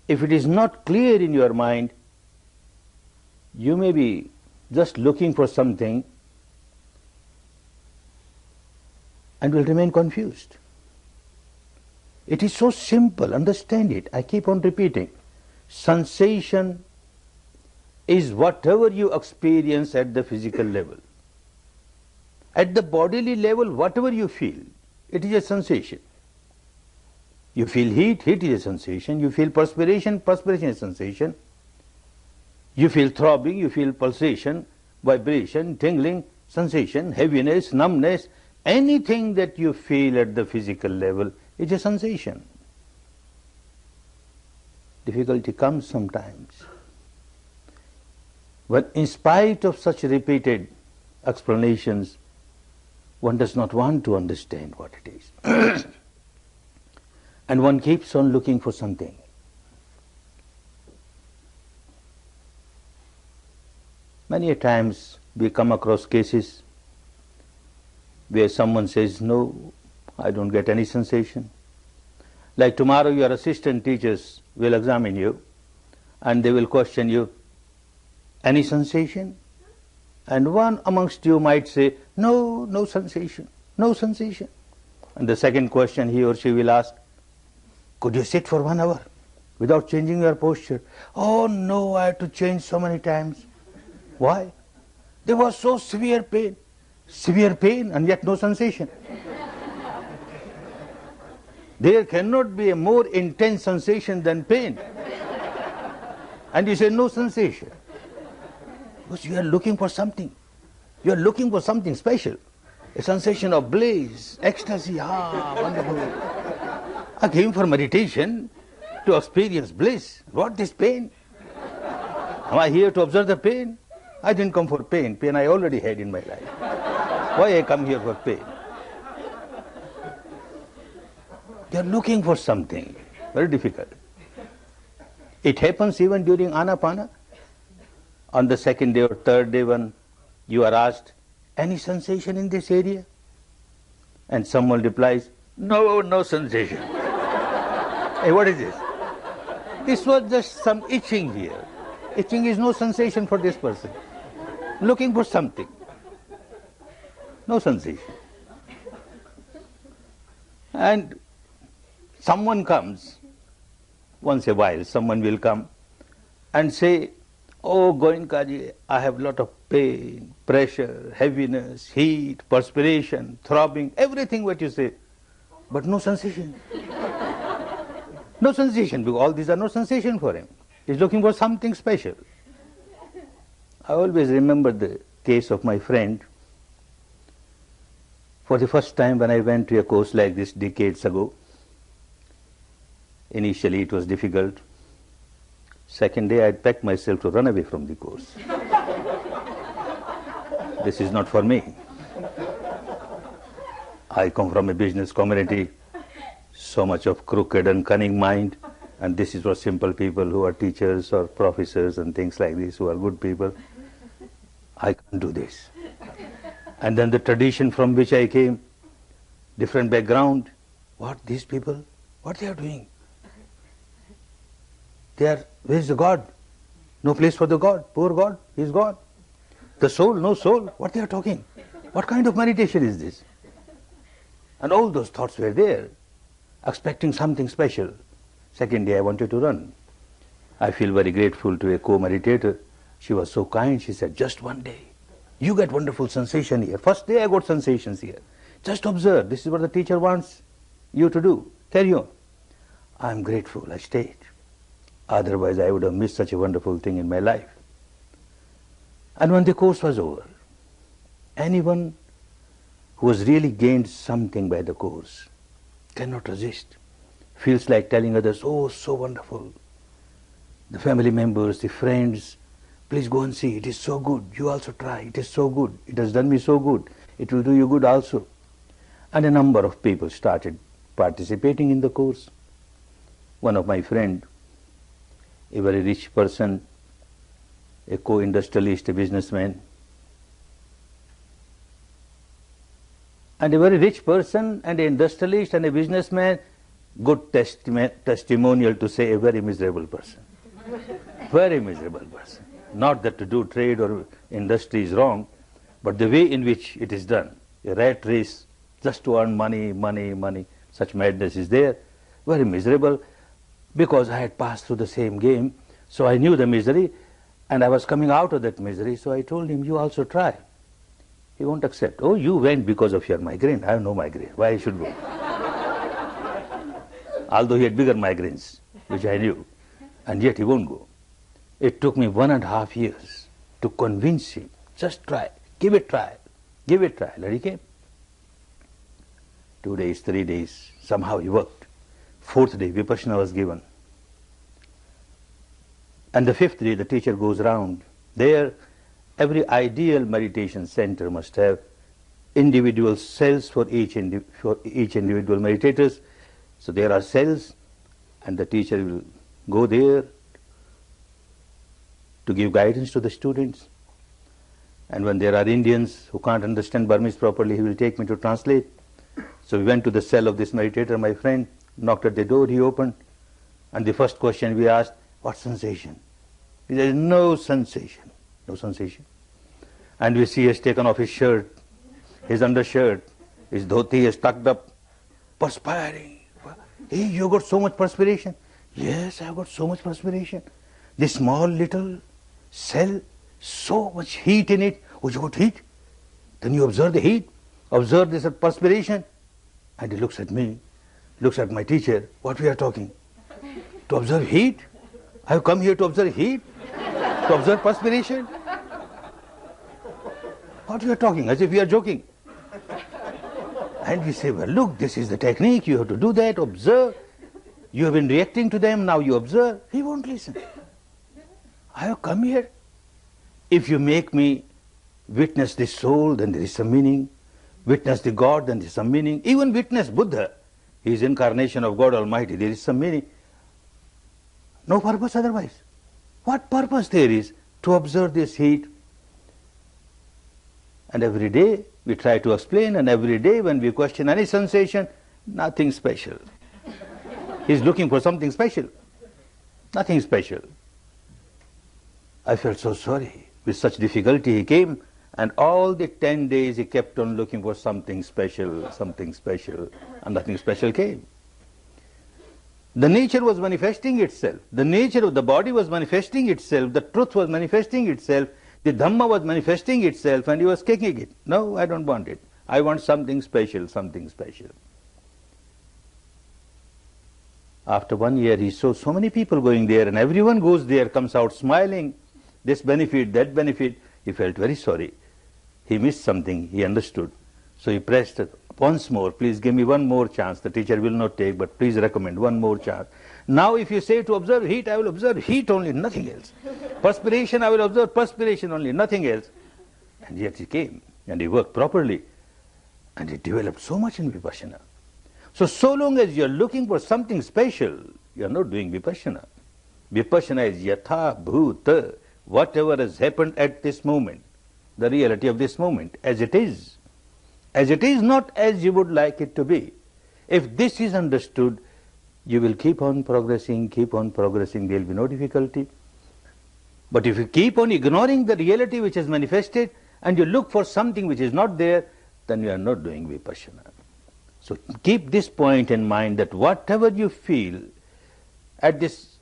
if it is not clear in your mind, you may be just looking for something and will remain confused. It is so simple, understand it. I keep on repeating. Sensation is whatever you experience at the physical level. At the bodily level, whatever you feel, it is a sensation. You feel heat, heat is a sensation. You feel perspiration, perspiration is a sensation. You feel throbbing, you feel pulsation, vibration, tingling, sensation, heaviness, numbness. Anything that you feel at the physical level is a sensation. Difficulty comes sometimes when, in spite of such repeated explanations, one does not want to understand what it is. And one keeps on looking for something. Many a times we come across cases where someone says, no, I don't get any sensation. Like tomorrow your assistant teachers will examine you and they will question you, any sensation? And one amongst you might say, no, no sensation, no sensation. And the second question he or she will ask, could you sit for 1 hour without changing your posture? Oh no, I had to change so many times. Why? There was so severe pain. severe pain and yet no sensation. There cannot be a more intense sensation than pain. And you say no sensation. Because you are looking for something. You are looking for something special. A sensation of bliss, ecstasy, wonderful. I came for meditation to experience bliss. What is pain? Am I here to observe the pain? I didn't come for pain. Pain I already had in my life. Why I come here for pain? You are looking for something. Very difficult. It happens even during Anapana. On the second day or third day when you are asked, any sensation in this area? And someone replies, no sensation. Hey, what is this? This was just some itching here. Itching is no sensation for this person. Looking for something. No sensation. And someone comes, once a while, someone will come and say, oh, Goenka ji, I have a lot of pain, pressure, heaviness, heat, perspiration, throbbing, everything what you say, but no sensation. No sensation, because all these are no sensation for him. He's looking for something special. I always remember the case of my friend. For the first time when I went to a course like this decades ago, initially it was difficult. Second day I packed myself to run away from the course. This is not for me. I come from a business community, so much of crooked and cunning mind, and this is for simple people who are teachers or professors and things like this, who are good people. I can't do this. And then the tradition from which I came, different background, what these people, what they are doing? Where is the God? No place for the God. Poor God, he is God. The soul, no soul. What they are talking? What kind of meditation is this? And all those thoughts were there, expecting something special. Second day I wanted to run. I feel very grateful to a co-meditator. She was so kind. She said, just one day, you get wonderful sensation here. First day I got sensations here. Just observe. This is what the teacher wants you to do. Carry on. I am grateful. I stayed. Otherwise I would have missed such a wonderful thing in my life. And when the course was over, anyone who has really gained something by the course cannot resist. Feels like telling others, oh, so wonderful. The family members, the friends, please go and see. It is so good. You also try. It is so good. It has done me so good. It will do you good also. And a number of people started participating in the course. One of my friends, a very rich person, a co-industrialist, a businessman, and a very rich person and an industrialist and a businessman, good testimonial to say a very miserable person. Very miserable person. Not that to do trade or industry is wrong, but the way in which it is done, a rat race just to earn money, money, money, such madness is there. Very miserable, because I had passed through the same game, so I knew the misery, and I was coming out of that misery, so I told him, you also try. He won't accept. Oh, you went because of your migraine. I have no migraine. Why I should go? Although he had bigger migraines, which I knew, and yet he won't go. It took me 1.5 years to convince him. Just try. Give it try. Give it try. And he came. 2 days, 3 days, somehow he worked. 4th day, Vipassana was given. And the 5th day, the teacher goes around. There, every ideal meditation center must have individual cells for each individual meditators. So there are cells, and the teacher will go there to give guidance to the students. And when there are Indians who can't understand Burmese properly, he will take me to translate. So we went to the cell of this meditator, my friend, knocked at the door, he opened, and the first question we asked, what sensation? He said, no sensation. No sensation. And we see he has taken off his shirt, his undershirt, his dhoti is tucked up, perspiring. Hey, you got so much perspiration? Yes, I got so much perspiration. This small little cell, so much heat in it. Oh, you got heat? Then you observe the heat, observe this perspiration, and he looks at me, looks at my teacher. What we are talking? To observe heat? I have come here to observe heat? To observe perspiration? What we are talking? As if we are joking. And we say, well, look, this is the technique, you have to do that, observe. You have been reacting to them, now you observe. He won't listen. I have come here. If you make me witness the soul, then there is some meaning. Witness the God, then there is some meaning. Even witness Buddha, he is incarnation of God Almighty, there is some meaning. No purpose otherwise. What purpose there is to observe this heat? And every day we try to explain, and every day when we question any sensation, nothing special. He is looking for something special. Nothing special. I felt so sorry. With such difficulty he came, and all the 10 days he kept on looking for something special, and nothing special came. The nature was manifesting itself. The nature of the body was manifesting itself. The truth was manifesting itself. The Dhamma was manifesting itself, and he was kicking it. No, I don't want it. I want something special, something special. After 1 year, he saw so many people going there, and everyone goes there, comes out smiling, this benefit, that benefit. He felt very sorry. He missed something, he understood. So he pressed it once more, please give me one more chance. The teacher will not take, but please recommend one more chance. Now if you say to observe heat, I will observe heat only, nothing else. Perspiration, I will observe perspiration only, nothing else. And yet he came, and he worked properly, and he developed so much in Vipassana. So long as you are looking for something special, you are not doing Vipassana. Vipassana is yatha bhuta, whatever has happened at this moment, the reality of this moment, as it is. As it is, not as you would like it to be. If this is understood, you will keep on progressing, there will be no difficulty. But if you keep on ignoring the reality which is manifested, and you look for something which is not there, then you are not doing Vipassana. So keep this point in mind, that whatever you feel at this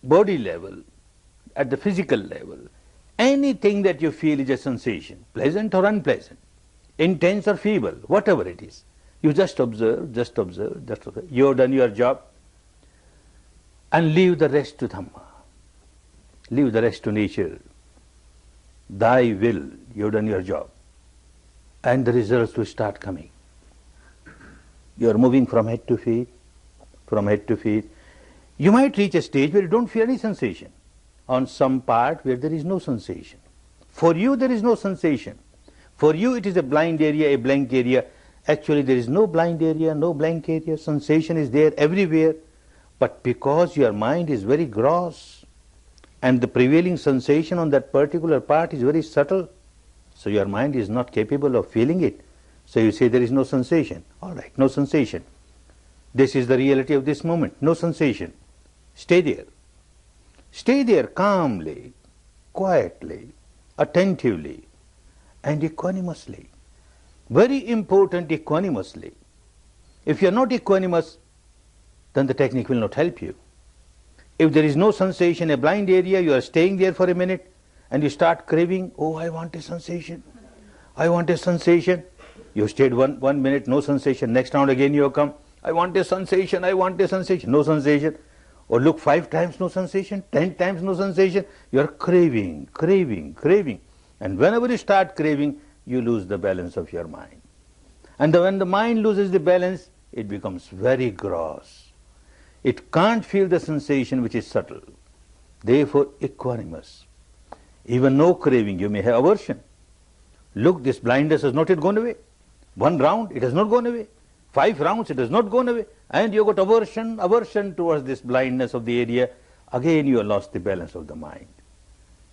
body level, at the physical level, anything that you feel is a sensation, pleasant or unpleasant, intense or feeble, whatever it is, you just observe, just observe, just observe. You have done your job, and leave the rest to Dhamma. Leave the rest to nature. Thy will, you have done your job. And the results will start coming. You are moving from head to feet, from head to feet. You might reach a stage where you don't feel any sensation. On some part where there is no sensation. For you there is no sensation. For you it is a blind area, a blank area. Actually there is no blind area, no blank area. Sensation is there everywhere. But because your mind is very gross, and the prevailing sensation on that particular part is very subtle, so your mind is not capable of feeling it. So you say there is no sensation. All right, no sensation. This is the reality of this moment. No sensation. Stay there. Stay there calmly, quietly, attentively, and equanimously. Very important, equanimously. If you are not equanimous, then the technique will not help you. If there is no sensation, a blind area, you are staying there for a minute, and you start craving, oh, I want a sensation. I want a sensation. You stayed one minute, no sensation. Next round again you have come, I want a sensation, I want a sensation. No sensation. Or look 5 times, no sensation, 10 times, no sensation. You are craving, craving, craving. And whenever you start craving, you lose the balance of your mind. And when the mind loses the balance, it becomes very gross. It can't feel the sensation which is subtle. Therefore, equanimous. Even no craving, you may have aversion. Look, this blindness has not yet gone away. 1 round, it has not gone away. 5 rounds, it has not gone away. And you got aversion towards this blindness of the area. Again you have lost the balance of the mind.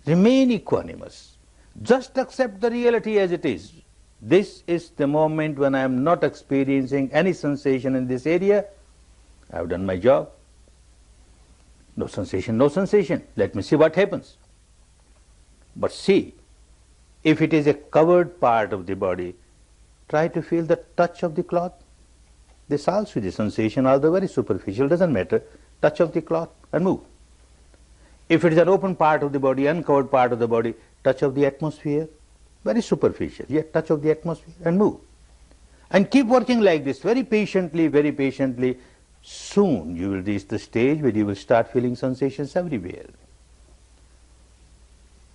Remain equanimous. Just accept the reality as it is. This is the moment when I am not experiencing any sensation in this area. I have done my job. No sensation, no sensation. Let me see what happens. But see, if it is a covered part of the body, try to feel the touch of the cloth. This also is a sensation, although very superficial, doesn't matter. Touch of the cloth and move. If it is an open part of the body, uncovered part of the body, touch of the atmosphere, very superficial, yet touch of the atmosphere and move. And keep working like this very patiently, very patiently. Soon you will reach the stage where you will start feeling sensations everywhere.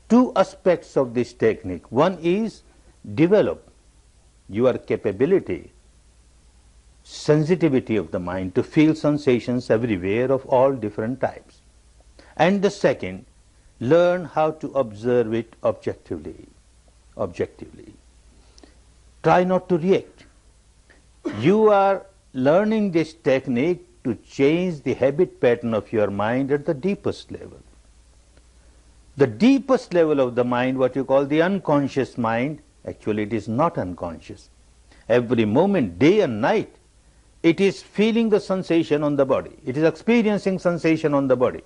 Two aspects of this technique. One is develop your capability, sensitivity of the mind to feel sensations everywhere of all different types. And the second, learn how to observe it objectively. Try not to react. You are learning this technique to change the habit pattern of your mind at the deepest level. The deepest level of the mind, what you call the unconscious mind, actually it is not unconscious. Every moment, day and night, it is feeling the sensation on the body. It is experiencing sensation on the body.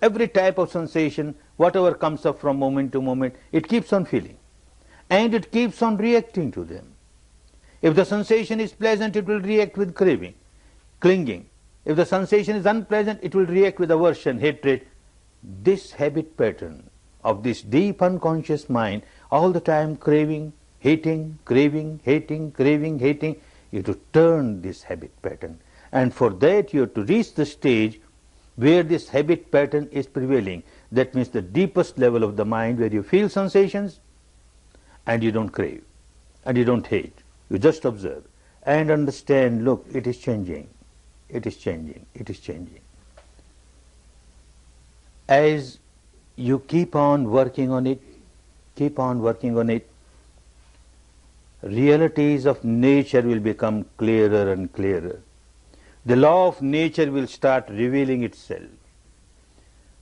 Every type of sensation, whatever comes up from moment to moment, it keeps on feeling. And it keeps on reacting to them. If the sensation is pleasant, it will react with craving, clinging. If the sensation is unpleasant, it will react with aversion, hatred. This habit pattern of this deep unconscious mind, all the time craving, hating, craving, hating, craving, hating, you have to turn this habit pattern. And for that you have to reach the stage where this habit pattern is prevailing. That means the deepest level of the mind where you feel sensations and you don't crave and you don't hate. You just observe and understand, look, it is changing, it is changing, it is changing. As you keep on working on it, realities of nature will become clearer and clearer. The law of nature will start revealing itself.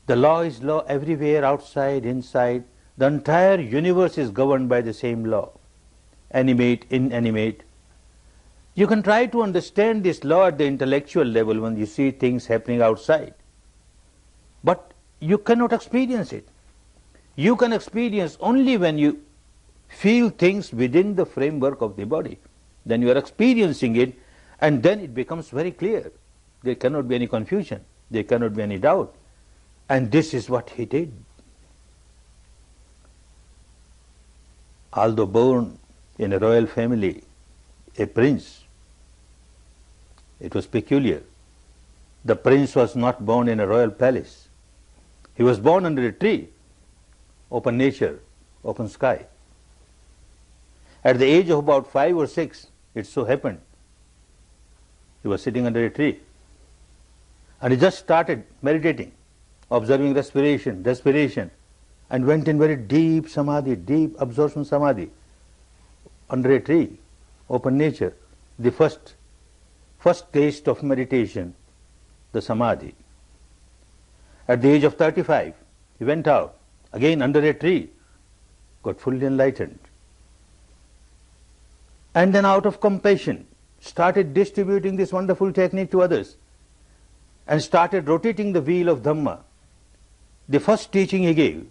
The law is law everywhere, outside, inside. The entire universe is governed by the same law. Animate, inanimate. You can try to understand this law at the intellectual level when you see things happening outside. But you cannot experience it. You can experience only when you feel things within the framework of the body. Then you are experiencing it, and then it becomes very clear. There cannot be any confusion. There cannot be any doubt. And this is what he did. Although born in a royal family, a prince, it was peculiar. The prince was not born in a royal palace. He was born under a tree, open nature, open sky. At the age of about 5 or 6, it so happened, he was sitting under a tree and he just started meditating, observing respiration, and went in very deep samadhi, deep absorption samadhi, under a tree, open nature, the first taste of meditation, the samadhi. At the age of 35, he went out, again under a tree, got fully enlightened. And then out of compassion, started distributing this wonderful technique to others and started rotating the wheel of Dhamma. The first teaching he gave,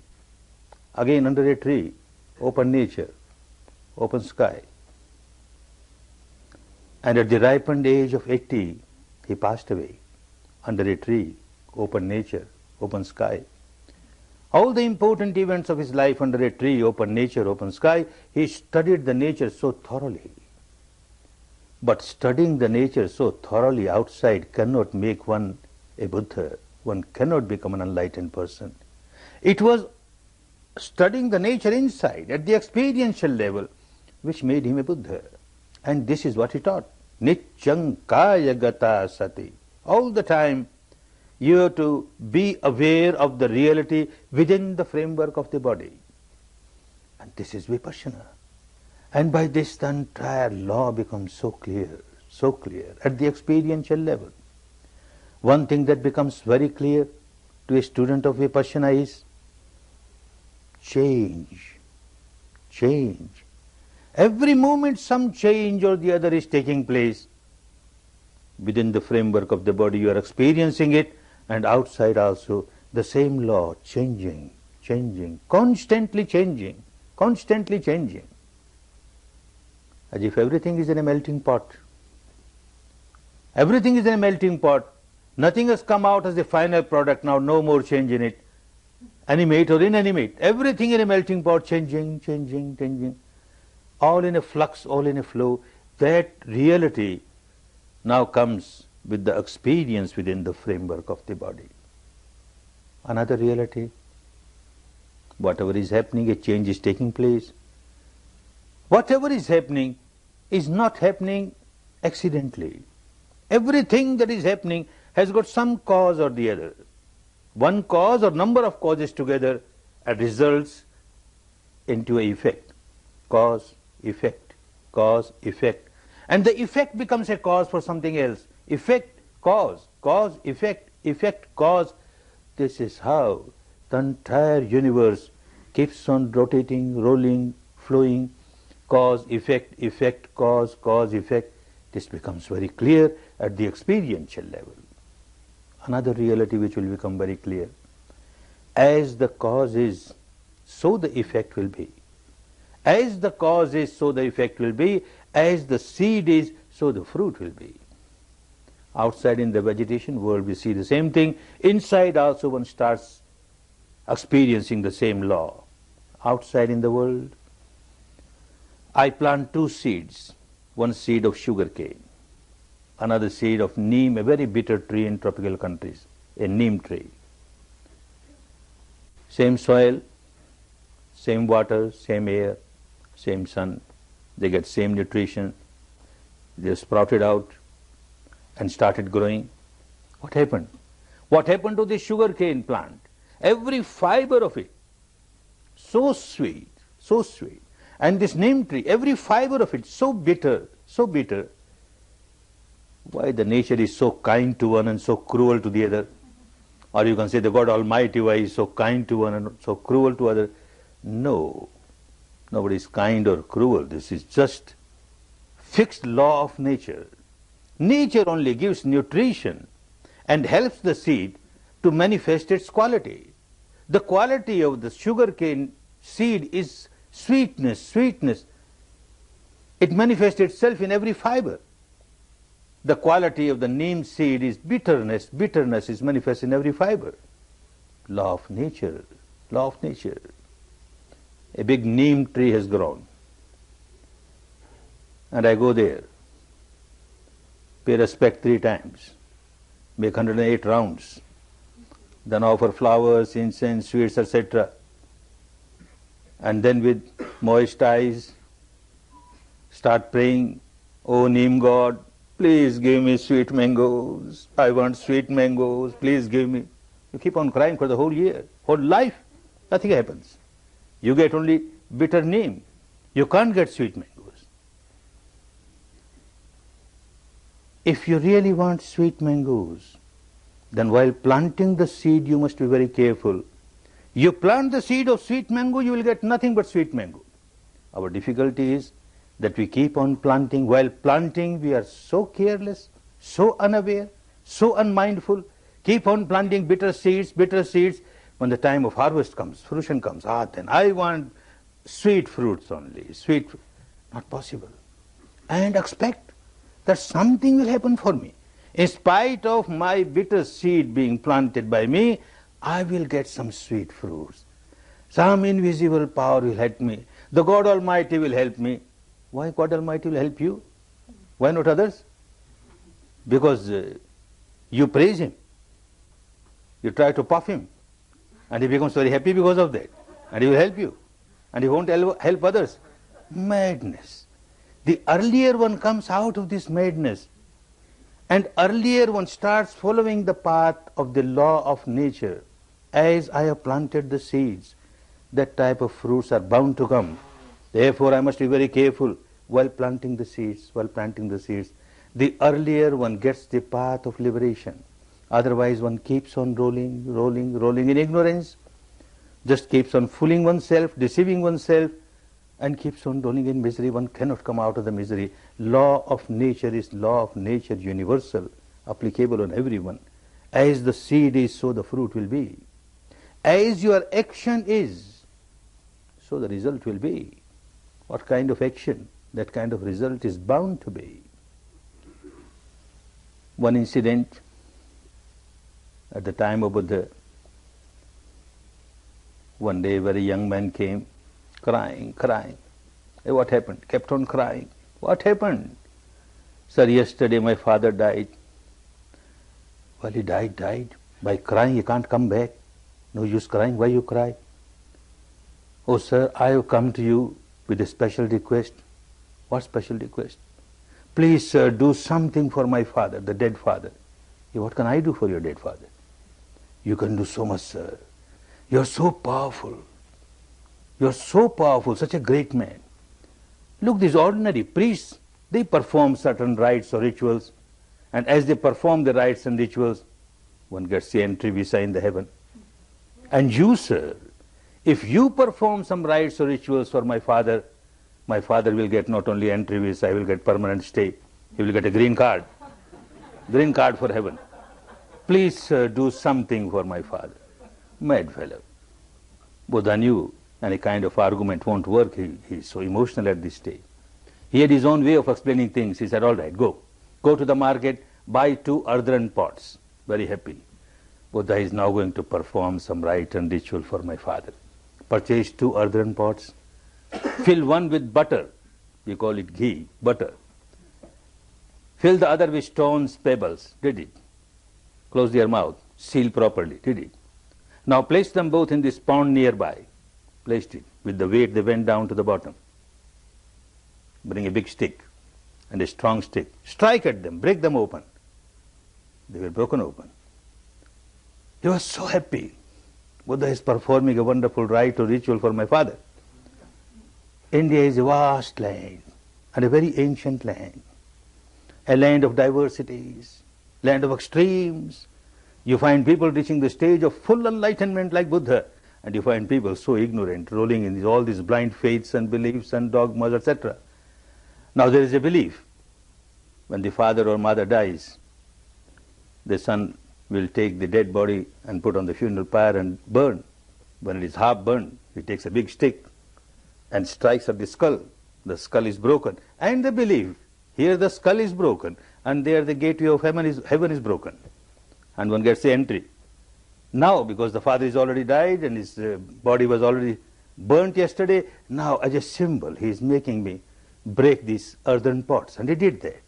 again under a tree, open nature, open sky. And at the ripened age of 80, he passed away under a tree, open nature, open sky. All the important events of his life under a tree, open nature, open sky, he studied the nature so thoroughly. But studying the nature so thoroughly outside cannot make one a Buddha. One cannot become an enlightened person. It was studying the nature inside, at the experiential level, which made him a Buddha. And this is what he taught. Nityang kaya gata sati. All the time you have to be aware of the reality within the framework of the body. And this is Vipassana. And by this the entire law becomes so clear at the experiential level. One thing that becomes very clear to a student of Vipassana is change. Every moment some change or the other is taking place. Within the framework of the body you are experiencing it, and outside also the same law, changing, constantly changing. As if everything is in a melting pot. Everything is in a melting pot. Nothing has come out as the final product, now no more change in it. animate or inanimate, everything in a melting pot, changing, changing, changing, all in a flux, all in a flow. That reality now comes with the experience within the framework of the body. Another reality, whatever is happening, a change is taking place. Whatever is happening is not happening accidentally. Everything that is happening has got some cause or the other. One cause or number of causes together and results into an effect. Cause, effect, cause, effect. And the effect becomes a cause for something else. Effect, cause, effect, effect, cause. This is how the entire universe keeps on rotating, rolling, flowing. Cause, effect, cause, effect. This becomes very clear at the experiential level. Another reality which will become very clear. As the cause is, so the effect will be. As the cause is, so the effect will be. As the seed is, so the fruit will be. Outside in the vegetation world we see the same thing. Inside also one starts experiencing the same law. Outside in the world, I plant two seeds. One seed of sugarcane, another seed of neem, a very bitter tree in tropical countries, a neem tree. Same soil, same water, same air, same sun. They get same nutrition. They sprouted out and started growing. What happened? What happened to the sugarcane plant? Every fiber of it, so sweet, so sweet. And this neem tree, every fiber of it, so bitter, so bitter. Why the nature is so kind to one and so cruel to the other? Or you can say the God Almighty, why is so kind to one and so cruel to other? No, nobody is kind or cruel. This is just fixed law of nature. Nature only gives nutrition and helps the seed to manifest its quality. The quality of the sugarcane seed is sweetness, sweetness. It manifests itself in every fiber. The quality of the neem seed is bitterness. Bitterness is manifest in every fiber. Law of nature, law of nature. A big neem tree has grown. And I go there, pay respect 3 times, make 108 rounds, then offer flowers, incense, sweets, etc. And then with moist eyes start praying, "Oh neem God, please give me sweet mangoes. I want sweet mangoes. Please give me." You keep on crying for the whole year, whole life. Nothing happens. You get only bitter neem. You can't get sweet mangoes. If you really want sweet mangoes, then while planting the seed you must be very careful. You plant the seed of sweet mango, you will get nothing but sweet mango. Our difficulty is that we keep on planting. While planting, we are so careless, so unaware, so unmindful. Keep on planting bitter seeds, bitter seeds. When the time of harvest comes, fruition comes, then I want sweet fruits only. Sweet, not possible. And expect that something will happen for me. In spite of my bitter seed being planted by me, I will get some sweet fruits. Some invisible power will help me. The God Almighty will help me. Why God Almighty will help you? Why not others? Because you praise Him. You try to puff Him. And He becomes very happy because of that. And He will help you. And He won't help others. Madness. The earlier one comes out of this madness, and earlier one starts following the path of the law of nature. As I have planted the seeds, that type of fruits are bound to come. Therefore I must be very careful while planting the seeds, The earlier one gets the path of liberation. Otherwise one keeps on rolling in ignorance, just keeps on fooling oneself, deceiving oneself, and keeps on rolling in misery. One cannot come out of the misery. Law of nature is law of nature, universal, applicable on everyone. As the seed is, so the fruit will be. As your action is, so the result will be. What kind of action, that kind of result is bound to be. One incident at the time of Buddha, One day a very young man came, crying. Hey, what happened? Kept on crying. What happened? Sir, yesterday my father died. Well, he died. By crying he can't come back. No use crying. Why you cry? Oh sir, I have come to you with a special request. What special request? Please sir, do something for my father, the dead father. Hey, what can I do for your dead father? You can do so much, sir. You are so powerful. You are so powerful, such a great man. Look, these ordinary priests, they perform certain rites or rituals, and as they perform the rites and rituals, one gets the entry visa in the heaven. And you, sir, if you perform some rites or rituals for my father will get not only entry visa, he will get permanent stay. He will get a green card for heaven. Please, sir, do something for my father. Mad fellow. Buddha knew any kind of argument won't work. He's so emotional at this stage. He had his own way of explaining things. He said, all right, go to the market, buy 2 earthen pots. Very happy. Buddha is now going to perform some rite and ritual for my father. Purchase 2 earthen pots, fill one with butter, we call it ghee, butter. Fill the other with stones, pebbles, did it. Close their mouth, seal properly, did it. Now place them both in this pond nearby. Placed it. With the weight they went down to the bottom. Bring a big stick and a strong stick. Strike at them, break them open. They were broken open. He was so happy. Buddha is performing a wonderful rite or ritual for my father. India is a vast land and a very ancient land. A land of diversities, land of extremes. You find people reaching the stage of full enlightenment like Buddha, and you find people so ignorant, rolling in all these blind faiths and beliefs and dogmas, etc. Now there is a belief, when the father or mother dies, the son will take the dead body and put on the funeral pyre and burn. When it is half burned, he takes a big stick and strikes at the skull. The skull is broken. And they believe, here the skull is broken, and there the gateway of heaven is broken. And one gets the entry. Now, because the father is already died and his body was already burnt yesterday, now as a symbol he is making me break these earthen pots. And he did that.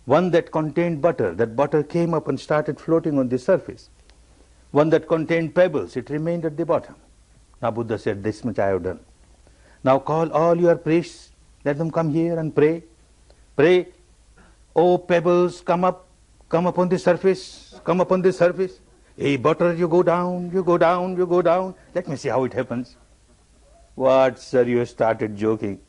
One that contained butter, that butter came up and started floating on the surface. One that contained pebbles, it remained at the bottom. Now Buddha said, this much I have done. Now call all your priests, let them come here and pray. Pray, oh pebbles, come up on the surface, come up on the surface. Hey butter, you go down, you go down, you go down. Let me see how it happens. What, sir, you started joking.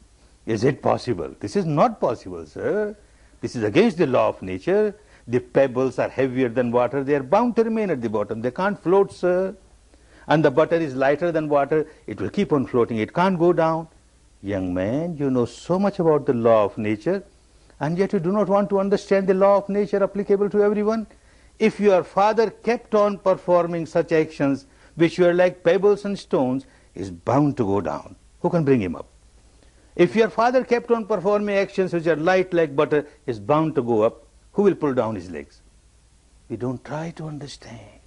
Is it possible? This is not possible, sir. This is against the law of nature. The pebbles are heavier than water. They are bound to remain at the bottom. They can't float, sir. And the butter is lighter than water. It will keep on floating. It can't go down. Young man, you know so much about the law of nature, and yet you do not want to understand the law of nature applicable to everyone. If your father kept on performing such actions which were like pebbles and stones, he is bound to go down. Who can bring him up? If your father kept on performing actions which are light like butter, he is bound to go up. Who will pull down his legs? We don't try to understand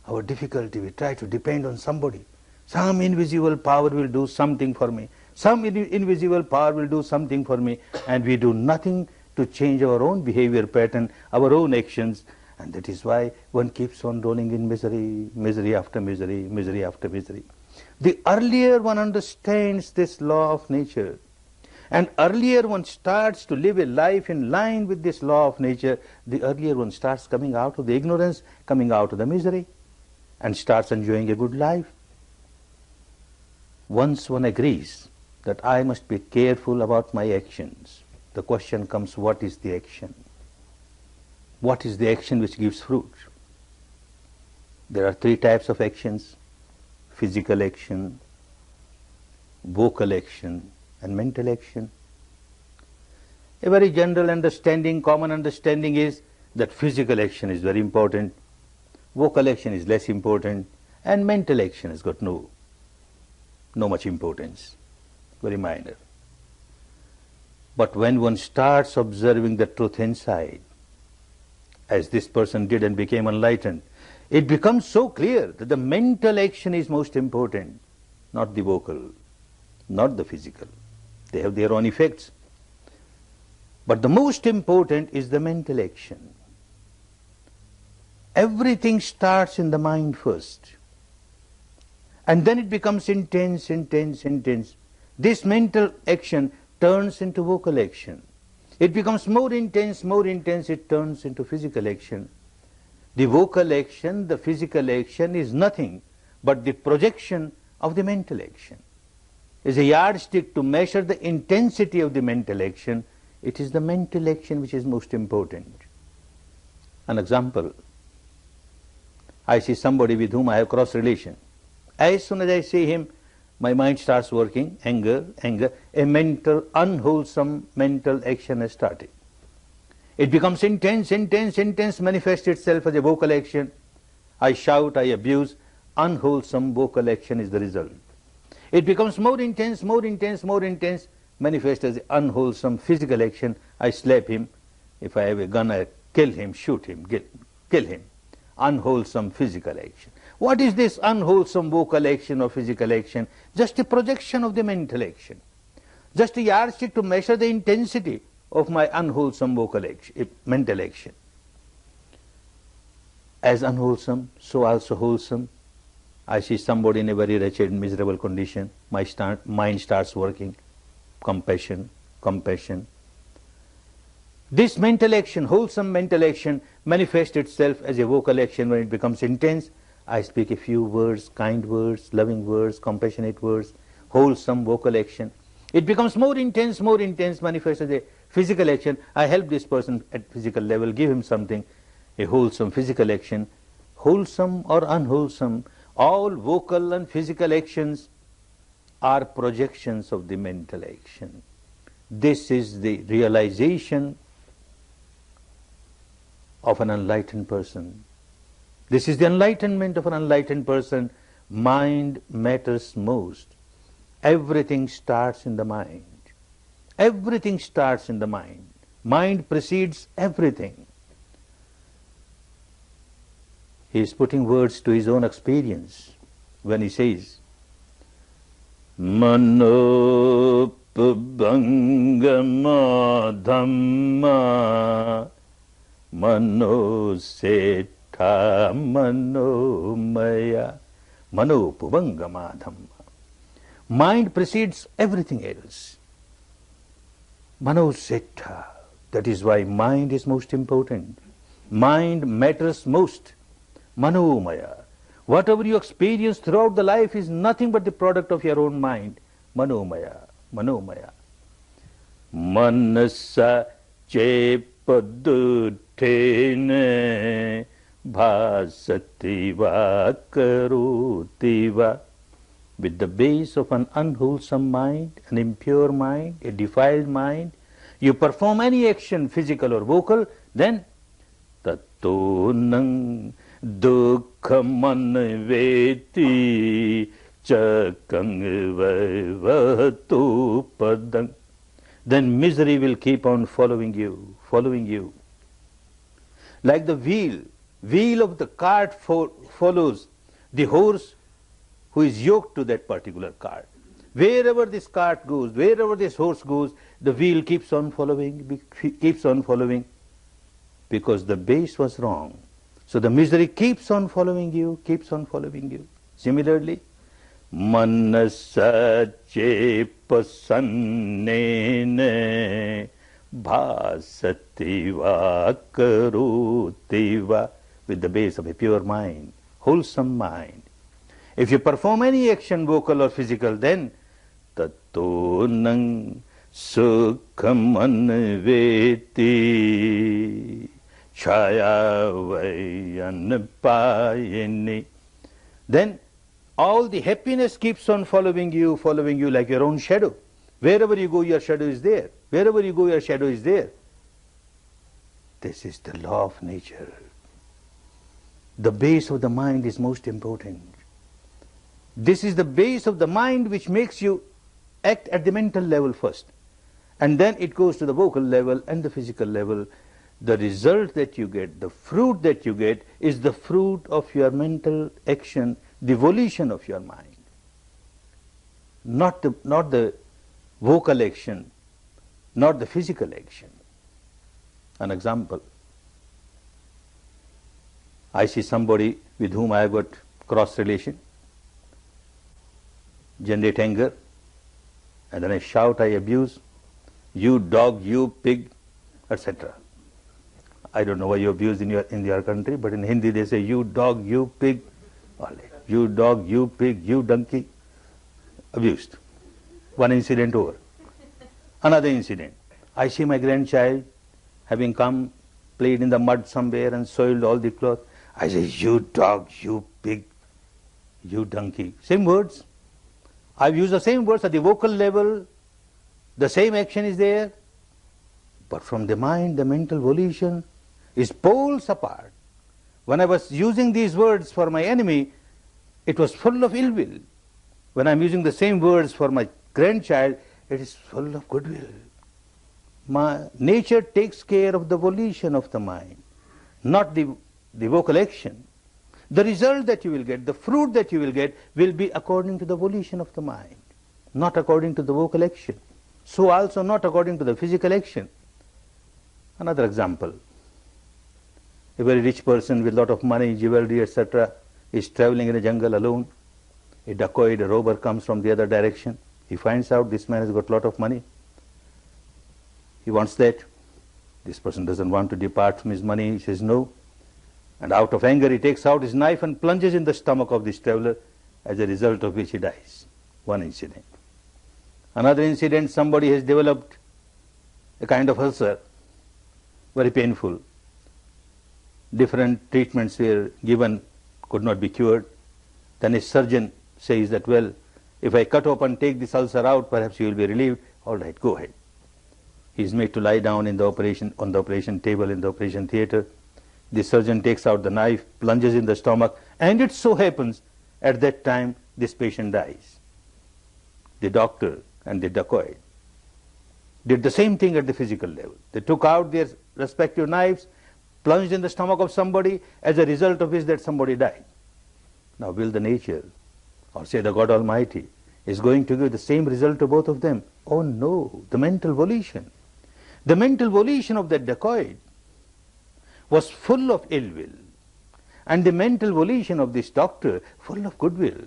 our difficulty. We try to depend on somebody. Some invisible power will do something for me. Some invisible power will do something for me, and we do nothing to change our own behavior pattern, our own actions, and that is why one keeps on rolling in misery, misery after misery, misery after misery. The earlier one understands this law of nature, and earlier one starts to live a life in line with this law of nature, the earlier one starts coming out of the ignorance, coming out of the misery, and starts enjoying a good life. Once one agrees that I must be careful about my actions, the question comes, what is the action? What is the action which gives fruit? There are 3 types of actions: physical action, vocal action, and mental action. A very general understanding, common understanding is that physical action is very important, vocal action is less important, and mental action has got no much importance, very minor. But when one starts observing the truth inside, as this person did and became enlightened, It becomes so clear that the mental action is most important, not the vocal, not the physical. They have their own effects. But the most important is the mental action. Everything starts in the mind first. And then it becomes intense, intense, intense. This mental action turns into vocal action. It becomes more intense, it turns into physical action. The vocal action, the physical action is nothing but the projection of the mental action. Is a yardstick to measure the intensity of the mental action. It is the mental action which is most important. An example. I see somebody with whom I have cross relation. As soon as I see him, my mind starts working, anger, a mental, unwholesome mental action has started. It becomes intense, manifests itself as a vocal action. I shout, I abuse, unwholesome vocal action is the result. It becomes more intense, manifests as unwholesome physical action. I slap him. If I have a gun, I kill him, shoot him, kill him. Unwholesome physical action. What is this unwholesome vocal action or physical action? Just a projection of the mental action. Just a yardstick to measure the intensity of my unwholesome vocal action, mental action. As unwholesome, so also wholesome. I see somebody in a very wretched, miserable condition. My mind starts working. Compassion. This mental action, wholesome mental action, manifests itself as a vocal action when it becomes intense. I speak a few words, kind words, loving words, compassionate words, wholesome vocal action. It becomes more intense, manifests as a physical action. I help this person at physical level, give him something, a wholesome physical action. Wholesome or unwholesome, all vocal and physical actions are projections of the mental action. This is the realization of an enlightened person. This is the enlightenment of an enlightened person. Mind matters most. Everything starts in the mind. Everything starts in the mind. Mind precedes everything. He is putting words to his own experience when he says, Manopabangama Dhamma Manoseta Manomaya Manopabangama Dhamma. Mind precedes everything else. Manoseta. That is why mind is most important. Mind matters most. Manomaya. Whatever you experience throughout the life is nothing but the product of your own mind. Manomaya. Manasa chepadutene bhasativa karutiva. With the base of an unwholesome mind, an impure mind, a defiled mind, you perform any action, physical or vocal, then tatonang dukkhamanveti chakang vaivatu padang. Then misery will keep on following you. Like the wheel of the cart follows the horse who is yoked to that particular cart. Wherever this cart goes, wherever this horse goes, the wheel keeps on following, because the base was wrong. So the misery keeps on following you. Similarly, manasa chepasannene bhasativa karutiva. With the base of a pure mind, wholesome mind. If you perform any action, vocal or physical, then tatonang sukham anveti chaya vayanapayini. Then all the happiness keeps on following you like your own shadow. Wherever you go, your shadow is there. This is the law of nature. The base of the mind is most important. This is the base of the mind which makes you act at the mental level first. And then it goes to the vocal level and the physical level. the result that you get, the fruit that you get, is the fruit of your mental action, the volition of your mind. Not the vocal action, not the physical action. An example. I see somebody with whom I have got cross relation, generate anger, and then I shout, I abuse, you dog, you pig, etc. I don't know why you abuse in your country, but in Hindi they say, you dog, you pig, you dog, you pig, you donkey, abused. One incident over. Another incident. I see my grandchild having come, played in the mud somewhere and soiled all the cloth. I say, you dog, you pig, you donkey. Same words. I've used the same words at the vocal level. The same action is there. But from the mind, the mental volition is poles apart. When I was using these words for my enemy, it was full of ill will. When I'm using the same words for my grandchild, it is full of goodwill. My nature takes care of the volition of the mind, not the vocal action. The result that you will get, the fruit that you will get, will be according to the volition of the mind, not according to the vocal action. So also not according to the physical action. Another example. A very rich person with a lot of money, jewelry, etc., is traveling in a jungle alone. A dacoit, a robber comes from the other direction. He finds out this man has got a lot of money. He wants that. This person doesn't want to depart from his money. He says no. And out of anger, he takes out his knife and plunges in the stomach of this traveler, as a result of which he dies. One incident. Another incident, somebody has developed a kind of ulcer, very painful. Different treatments were given, could not be cured. Then a surgeon says that, well, if I cut open, take this ulcer out, perhaps you will be relieved. All right, go ahead. He is made to lie down on the operation table in the operation theatre. The surgeon takes out the knife, plunges in the stomach, and it so happens at that time this patient dies. The doctor and the dacoit did the same thing at the physical level. They took out their respective knives, plunged in the stomach of somebody, as a result of which that somebody died. Now will the nature, or say the God Almighty, is going to give the same result to both of them? Oh no, the mental volition. The mental volition of that dacoit was full of ill will, and the mental volition of this doctor full of goodwill.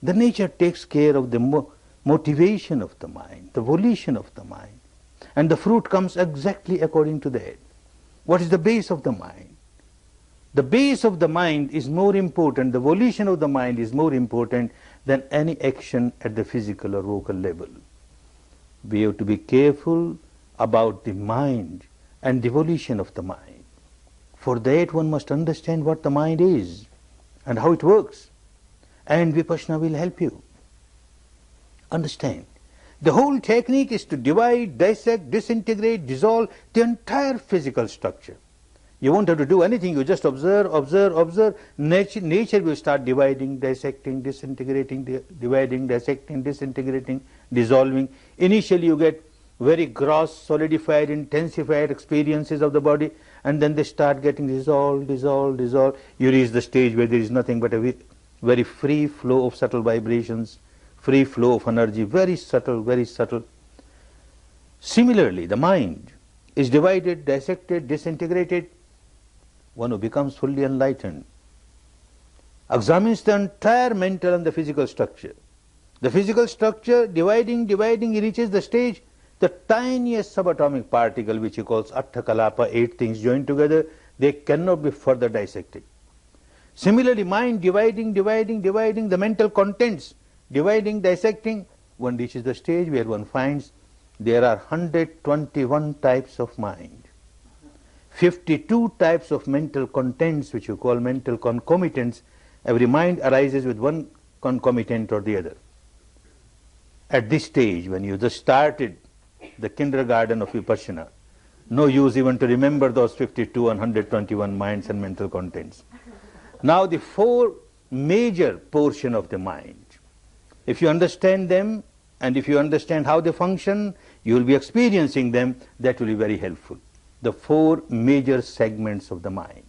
The nature takes care of the motivation of the mind, the volition of the mind, and the fruit comes exactly according to that. What is the base of the mind? The base of the mind is more important, the volition of the mind is more important than any action at the physical or vocal level. We have to be careful about the mind and the volition of the mind. For that one must understand what the mind is and how it works. And Vipassana will help you. Understand. The whole technique is to divide, dissect, disintegrate, dissolve the entire physical structure. You won't have to do anything, you just observe, observe, observe. Nature will start dividing, dissecting, disintegrating, dividing, dissecting, disintegrating, dissolving. Initially you get very gross, solidified, intensified experiences of the body, and then they start getting dissolved, dissolved, dissolved. You reach the stage where there is nothing but a very free flow of subtle vibrations, free flow of energy, very subtle, very subtle. Similarly, the mind is divided, dissected, disintegrated. One who becomes fully enlightened examines the entire mental and the physical structure. The physical structure, dividing, he reaches the stage, the tiniest subatomic particle, which he calls Attakalapa, 8 things joined together, they cannot be further dissected. Similarly, mind dividing, the mental contents, dividing, dissecting, one reaches the stage where one finds there are 121 types of mind, 52 types of mental contents, which you call mental concomitants. Every mind arises with one concomitant or the other. At this stage, when you just started the kindergarten of Vipassana, no use even to remember those 52 and 121 minds and mental contents. Now the 4 major portion of the mind, if you understand them and if you understand how they function, you will be experiencing them, that will be very helpful. the four major segments of the mind.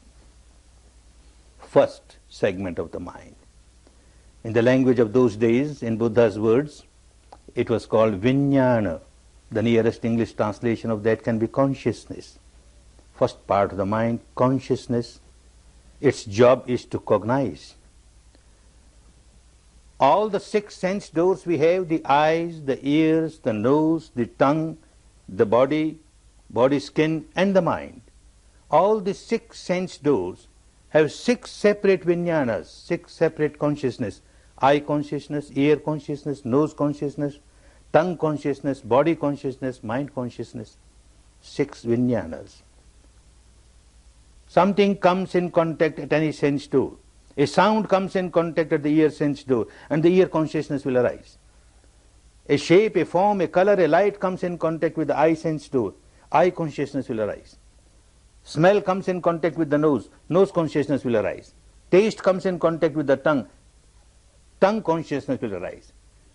First segment of the mind. In the language of those days, in Buddha's words, it was called Vijnana. The nearest English translation of that can be consciousness. First part of the mind, consciousness. Its job is to cognize. All the six sense doors we have, the eyes, the ears, the nose, the tongue, the body, skin and the mind. All the six sense doors have six separate vijnanas, six separate consciousness. Eye consciousness, ear consciousness, nose consciousness, tongue consciousness, body consciousness, mind consciousness. Six vijnanas. Something comes in contact at any sense door. A sound comes in contact at the ear sense door, and the ear consciousness will arise. A shape, a form, a color, a light comes in contact with the eye sense door. Eye consciousness will arise. Smell comes in contact with the nose. Nose consciousness will arise. Taste comes in contact with the tongue. Tongue consciousness will arise.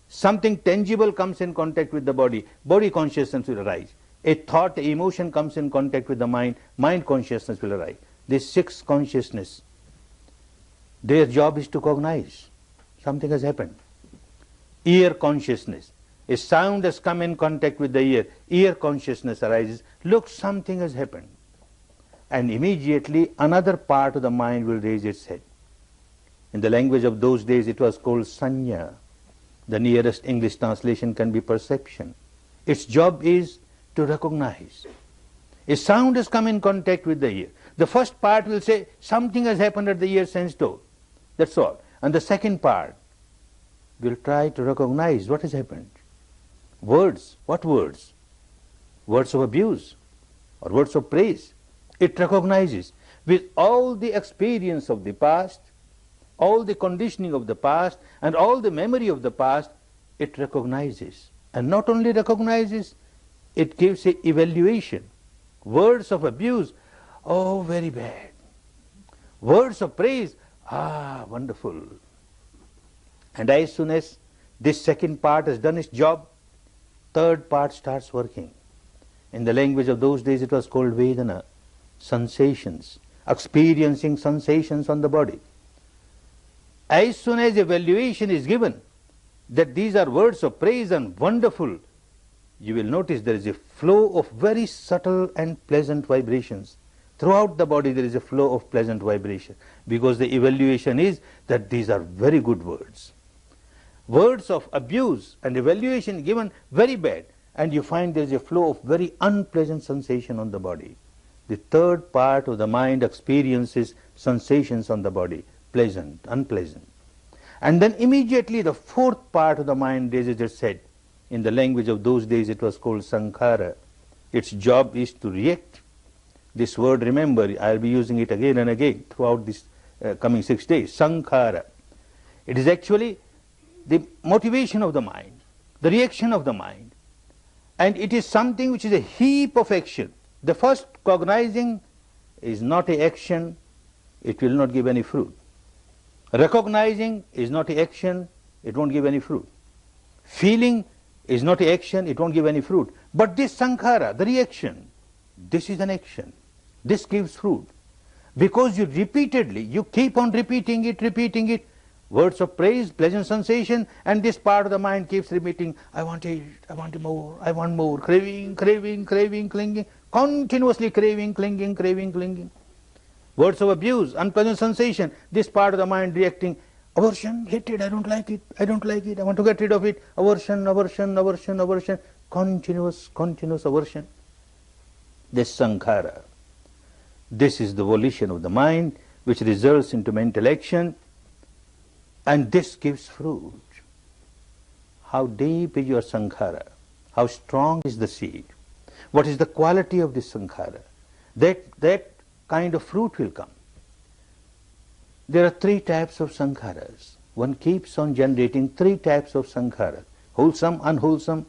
Something tangible comes in contact with the body. Body consciousness will arise. A thought, a emotion comes in contact with the mind. Mind consciousness will arise. These six consciousness, their job is to cognize. Something has happened. Ear consciousness. A sound has come in contact with the ear. Ear consciousness arises. Look, something has happened. And immediately another part of the mind will raise its head. In the language of those days it was called sanya. The nearest English translation can be perception. Its job is to recognize. A sound has come in contact with the ear. The first part will say something has happened at the ear sense door. That's all. And the second part will try to recognize what has happened. Words. What words? Words of abuse or words of praise. It recognizes with all the experience of the past, all the conditioning of the past, and all the memory of the past, it recognizes. And not only recognizes, it gives an evaluation. Words of abuse, oh, very bad. Words of praise, ah, wonderful. And as soon as this second part has done its job, third part starts working. In the language of those days it was called Vedana, sensations, experiencing sensations on the body. As soon as evaluation is given that these are words of praise and wonderful, you will notice there is a flow of very subtle and pleasant vibrations. Throughout the body there is a flow of pleasant vibration, because the evaluation is that these are very good words. Words of abuse and evaluation given very bad, and you find there is a flow of very unpleasant sensation on the body. The third part of the mind experiences sensations on the body, pleasant, unpleasant. And then immediately the fourth part of the mind raises its head. In the language of those days it was called sankhara. Its job is to react. This word, remember, I will be using it again and again throughout this coming 6 days. Sankhara. It is actually the motivation of the mind, the reaction of the mind. And it is something which is a heap of action. The first cognizing is not an action, it will not give any fruit. Recognizing is not an action, it won't give any fruit. Feeling is not an action, it won't give any fruit. But this sankhara, the reaction, this is an action. This gives fruit. Because you repeatedly, you keep on repeating it, words of praise, pleasant sensation, and this part of the mind keeps repeating, I want it, I want more, I want more, craving, clinging, continuously craving, clinging. Words of abuse, unpleasant sensation, this part of the mind reacting, aversion, hatred, I don't like it, I want to get rid of it, aversion, continuous aversion. This sankhara, this is the volition of the mind which results into mental action, and this gives fruit. How deep is your sankhara? How strong is the seed? What is the quality of this sankhara? That kind of fruit will come. There are 3 types of sankharas. One keeps on generating 3 types of sankharas. Wholesome, unwholesome,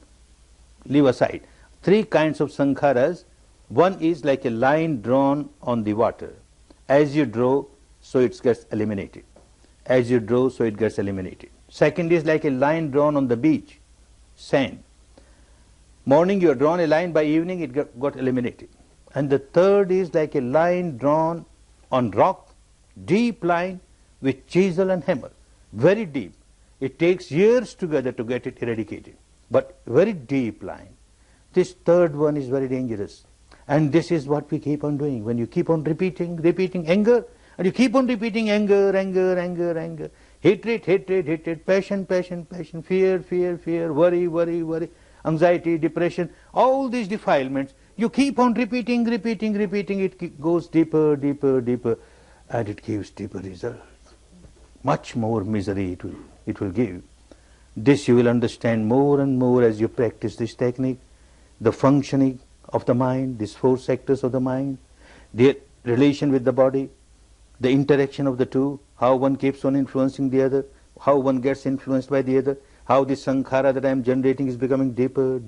leave aside. 3 kinds of sankharas. One is like a line drawn on the water. As you draw, so it gets eliminated. As you draw, so it gets eliminated. Second is like a line drawn on the beach, sand. Morning you have drawn a line, by evening it got eliminated. And the third is like a line drawn on rock, deep line with chisel and hammer, very deep. It takes years together to get it eradicated, but very deep line. This third one is very dangerous. And this is what we keep on doing. When you keep on repeating anger, and you keep on repeating anger, hatred, passion, fear, worry, anxiety, depression, all these defilements, you keep on repeating, it goes deeper, and it gives deeper results. Much more misery it will give. This you will understand more and more as you practice this technique, the functioning of the mind, these four sectors of the mind, the relation with the body, the interaction of the two, how one keeps on influencing the other, how one gets influenced by the other, how the sankhara that I am generating is becoming deeper,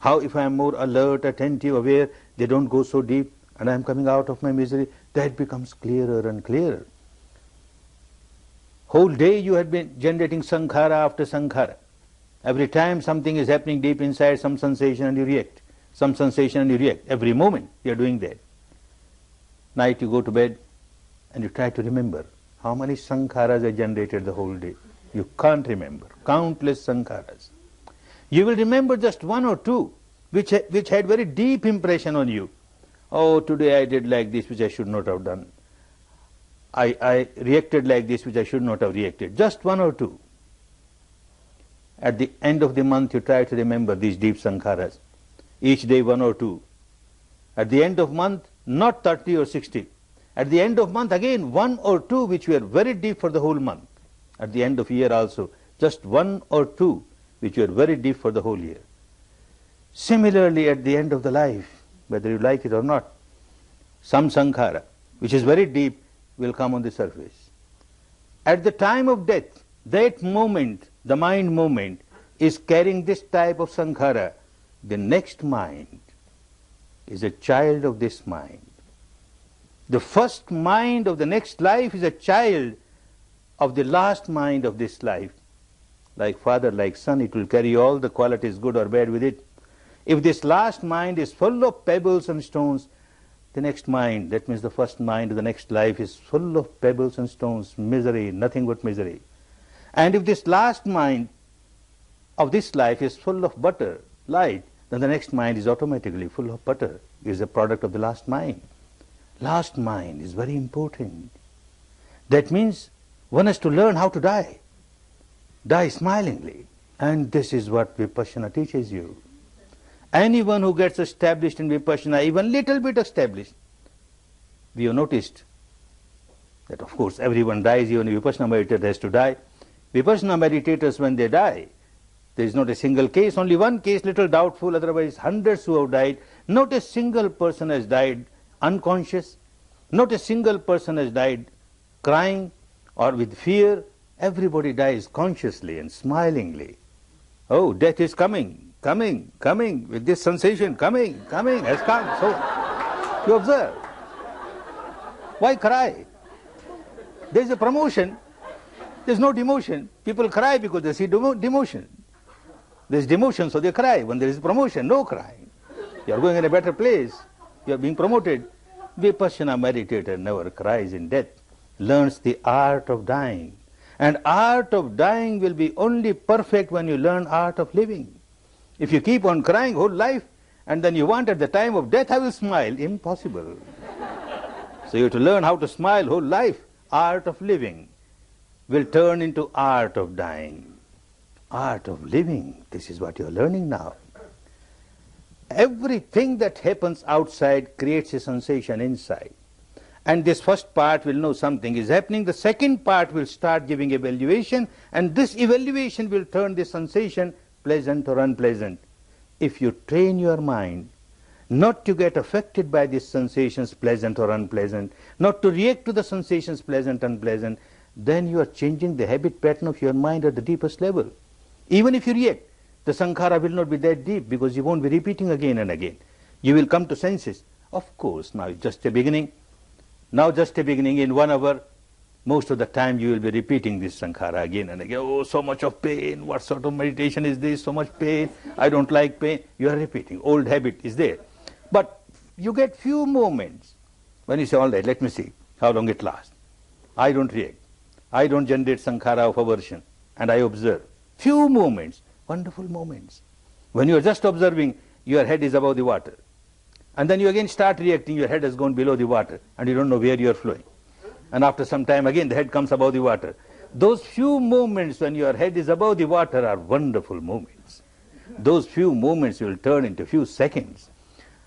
how if I am more alert, attentive, aware, they don't go so deep and I am coming out of my misery, that becomes clearer and clearer. Whole day you have been generating sankhara after sankhara. Every time something is happening deep inside, some sensation and you react. Some sensation and you react. Every moment you are doing that. Night you go to bed and you try to remember how many sankharas are generated the whole day. You can't remember. Countless sankharas. You will remember just one or two which had very deep impression on you. Oh, today I did like this which I should not have done. I reacted like this which I should not have reacted. Just one or two. At the end of the month you try to remember these deep sankharas. Each day one or two. At the end of month, not 30 or 60. At the end of month again one or two which were very deep for the whole month. At the end of year also, just one or two which were very deep for the whole year. Similarly at the end of the life, whether you like it or not, some sankhara which is very deep will come on the surface. At the time of death, that moment, the mind moment, is carrying this type of sankhara. The next mind is a child of this mind. The first mind of the next life is a child of the last mind of this life. Like father, like son, it will carry all the qualities, good or bad, with it. If this last mind is full of pebbles and stones, the next mind, that means the first mind of the next life, is full of pebbles and stones, misery, nothing but misery. And if this last mind of this life is full of butter, light, then the next mind is automatically full of butter. It is a product of the last mind. Last mind is very important. That means one has to learn how to die. Die smilingly. And this is what Vipassana teaches you. Anyone who gets established in Vipassana, even little bit established, we have noticed that of course everyone dies, even a Vipassana meditator has to die. Vipassana meditators, when they die, there is not a single case, only one case, little doubtful, otherwise hundreds who have died. Not a single person has died unconscious. Not a single person has died crying or with fear. Everybody dies consciously and smilingly. Oh, death is coming, with this sensation, coming, has come. So, you observe. Why cry? There is a promotion, there is no demotion. People cry because they see demotion. There is demotion, so they cry. When there is promotion, no crying. You are going in a better place, you are being promoted. Vipassana meditator never cries in death, learns the art of dying. And art of dying will be only perfect when you learn art of living. If you keep on crying whole life, and then you want at the time of death, I will smile. Impossible. So you have to learn how to smile whole life. Art of living will turn into art of dying. Art of living, this is what you are learning now. Everything that happens outside creates a sensation inside. And this first part will know something is happening. The second part will start giving evaluation, and this evaluation will turn the sensation pleasant or unpleasant. If you train your mind not to get affected by these sensations, pleasant or unpleasant, not to react to the sensations, pleasant, unpleasant, then you are changing the habit pattern of your mind at the deepest level. Even if you react, the sankhara will not be that deep because you won't be repeating again and again. You will come to senses. Of course, now just a beginning. Now just a beginning, in 1 hour, most of the time you will be repeating this sankhara again and again. Oh, so much of pain, what sort of meditation is this, so much pain, I don't like pain. You are repeating, old habit is there. But you get few moments when you say, all right, let me see how long it lasts. I don't react. I don't generate sankhara of aversion. And I observe. Few moments, wonderful moments. When you are just observing, your head is above the water. And then you again start reacting, your head has gone below the water, and you don't know where you are flowing. And after some time again the head comes above the water. Those few moments when your head is above the water are wonderful moments. Those few moments will turn into few seconds.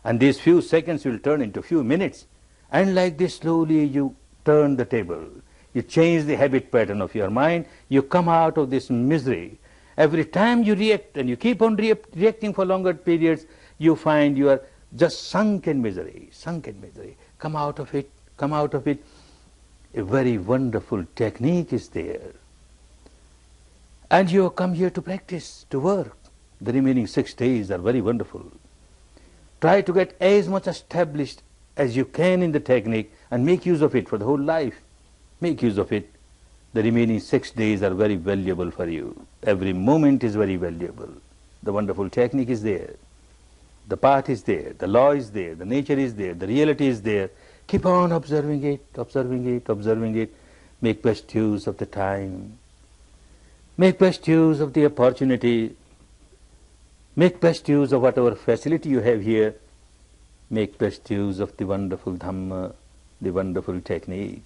And these few seconds will turn into few minutes. And like this slowly you turn the table. You change the habit pattern of your mind. You come out of this misery. Every time you react and you keep on reacting for longer periods, you find you are just sunk in misery, sunk in misery. Come out of it, come out of it. A very wonderful technique is there. And you have come here to practice, to work. The remaining 6 days are very wonderful. Try to get as much established as you can in the technique and make use of it for the whole life. Make use of it. The remaining 6 days are very valuable for you. Every moment is very valuable. The wonderful technique is there. The path is there. The law is there. The nature is there. The reality is there. Keep on observing it, observing it, observing it. Make best use of the time. Make best use of the opportunity. Make best use of whatever facility you have here. Make best use of the wonderful Dhamma, the wonderful technique,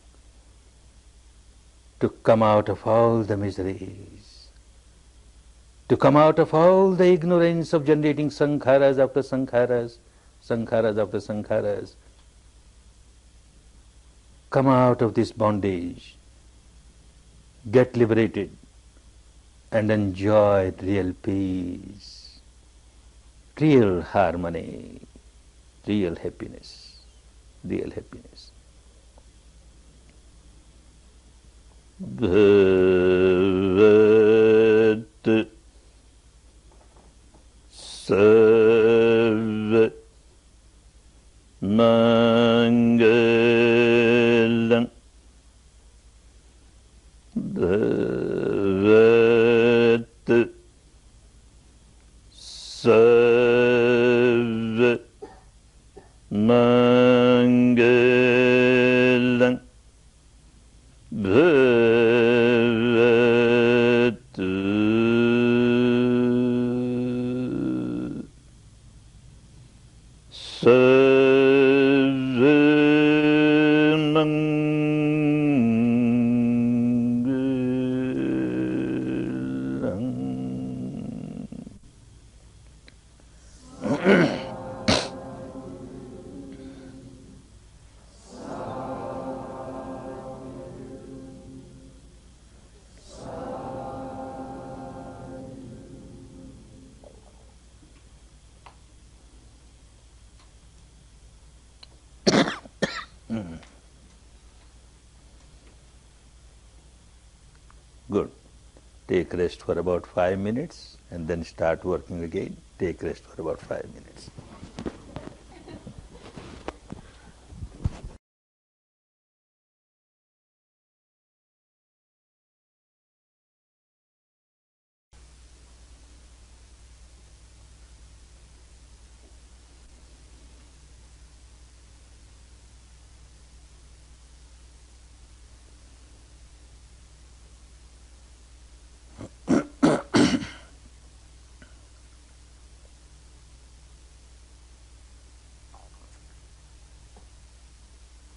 to come out of all the miseries, to come out of all the ignorance of generating sankharas after sankharas, sankharas after sankharas. Come out of this bondage, get liberated, and enjoy real peace, real harmony, real happiness, real happiness. Bhavat Sarva Mangalam Bhavat Sarva Mangalam Good. Take rest for about 5 minutes and then start working again. Take rest for about 5 minutes.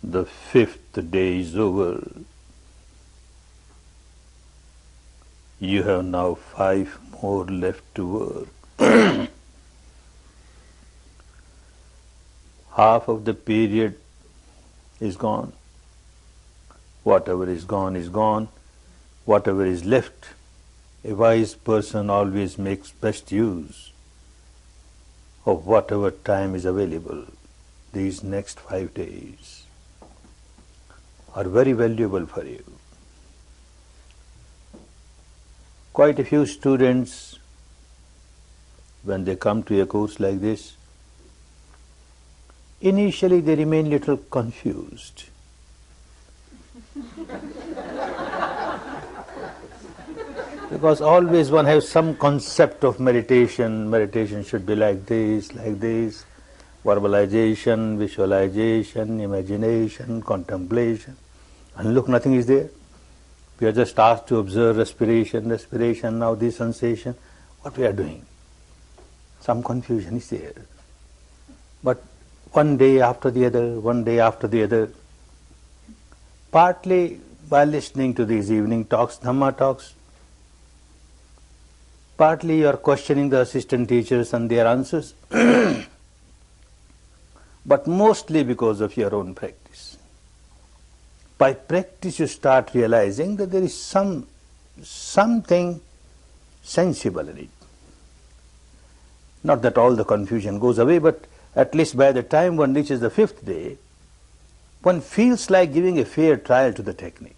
The 5th day is over. You have now 5 more left to work. Half of the period is gone. Whatever is gone is gone. Whatever is left, a wise person always makes best use of whatever time is available. These next 5 days are very valuable for you. Quite a few students, when they come to a course like this, initially they remain little confused. Because always one has some concept of meditation. Meditation should be like this, Verbalization, visualization, imagination, contemplation. And look, nothing is there. We are just asked to observe respiration, now this sensation. What we are doing? Some confusion is there. But one day after the other, partly by listening to these evening talks, Dhamma talks, partly you are questioning the assistant teachers and their answers, but mostly because of your own practice. By practice you start realizing that there is something sensible in it. Not that all the confusion goes away, but at least by the time one reaches the 5th day, one feels like giving a fair trial to the technique,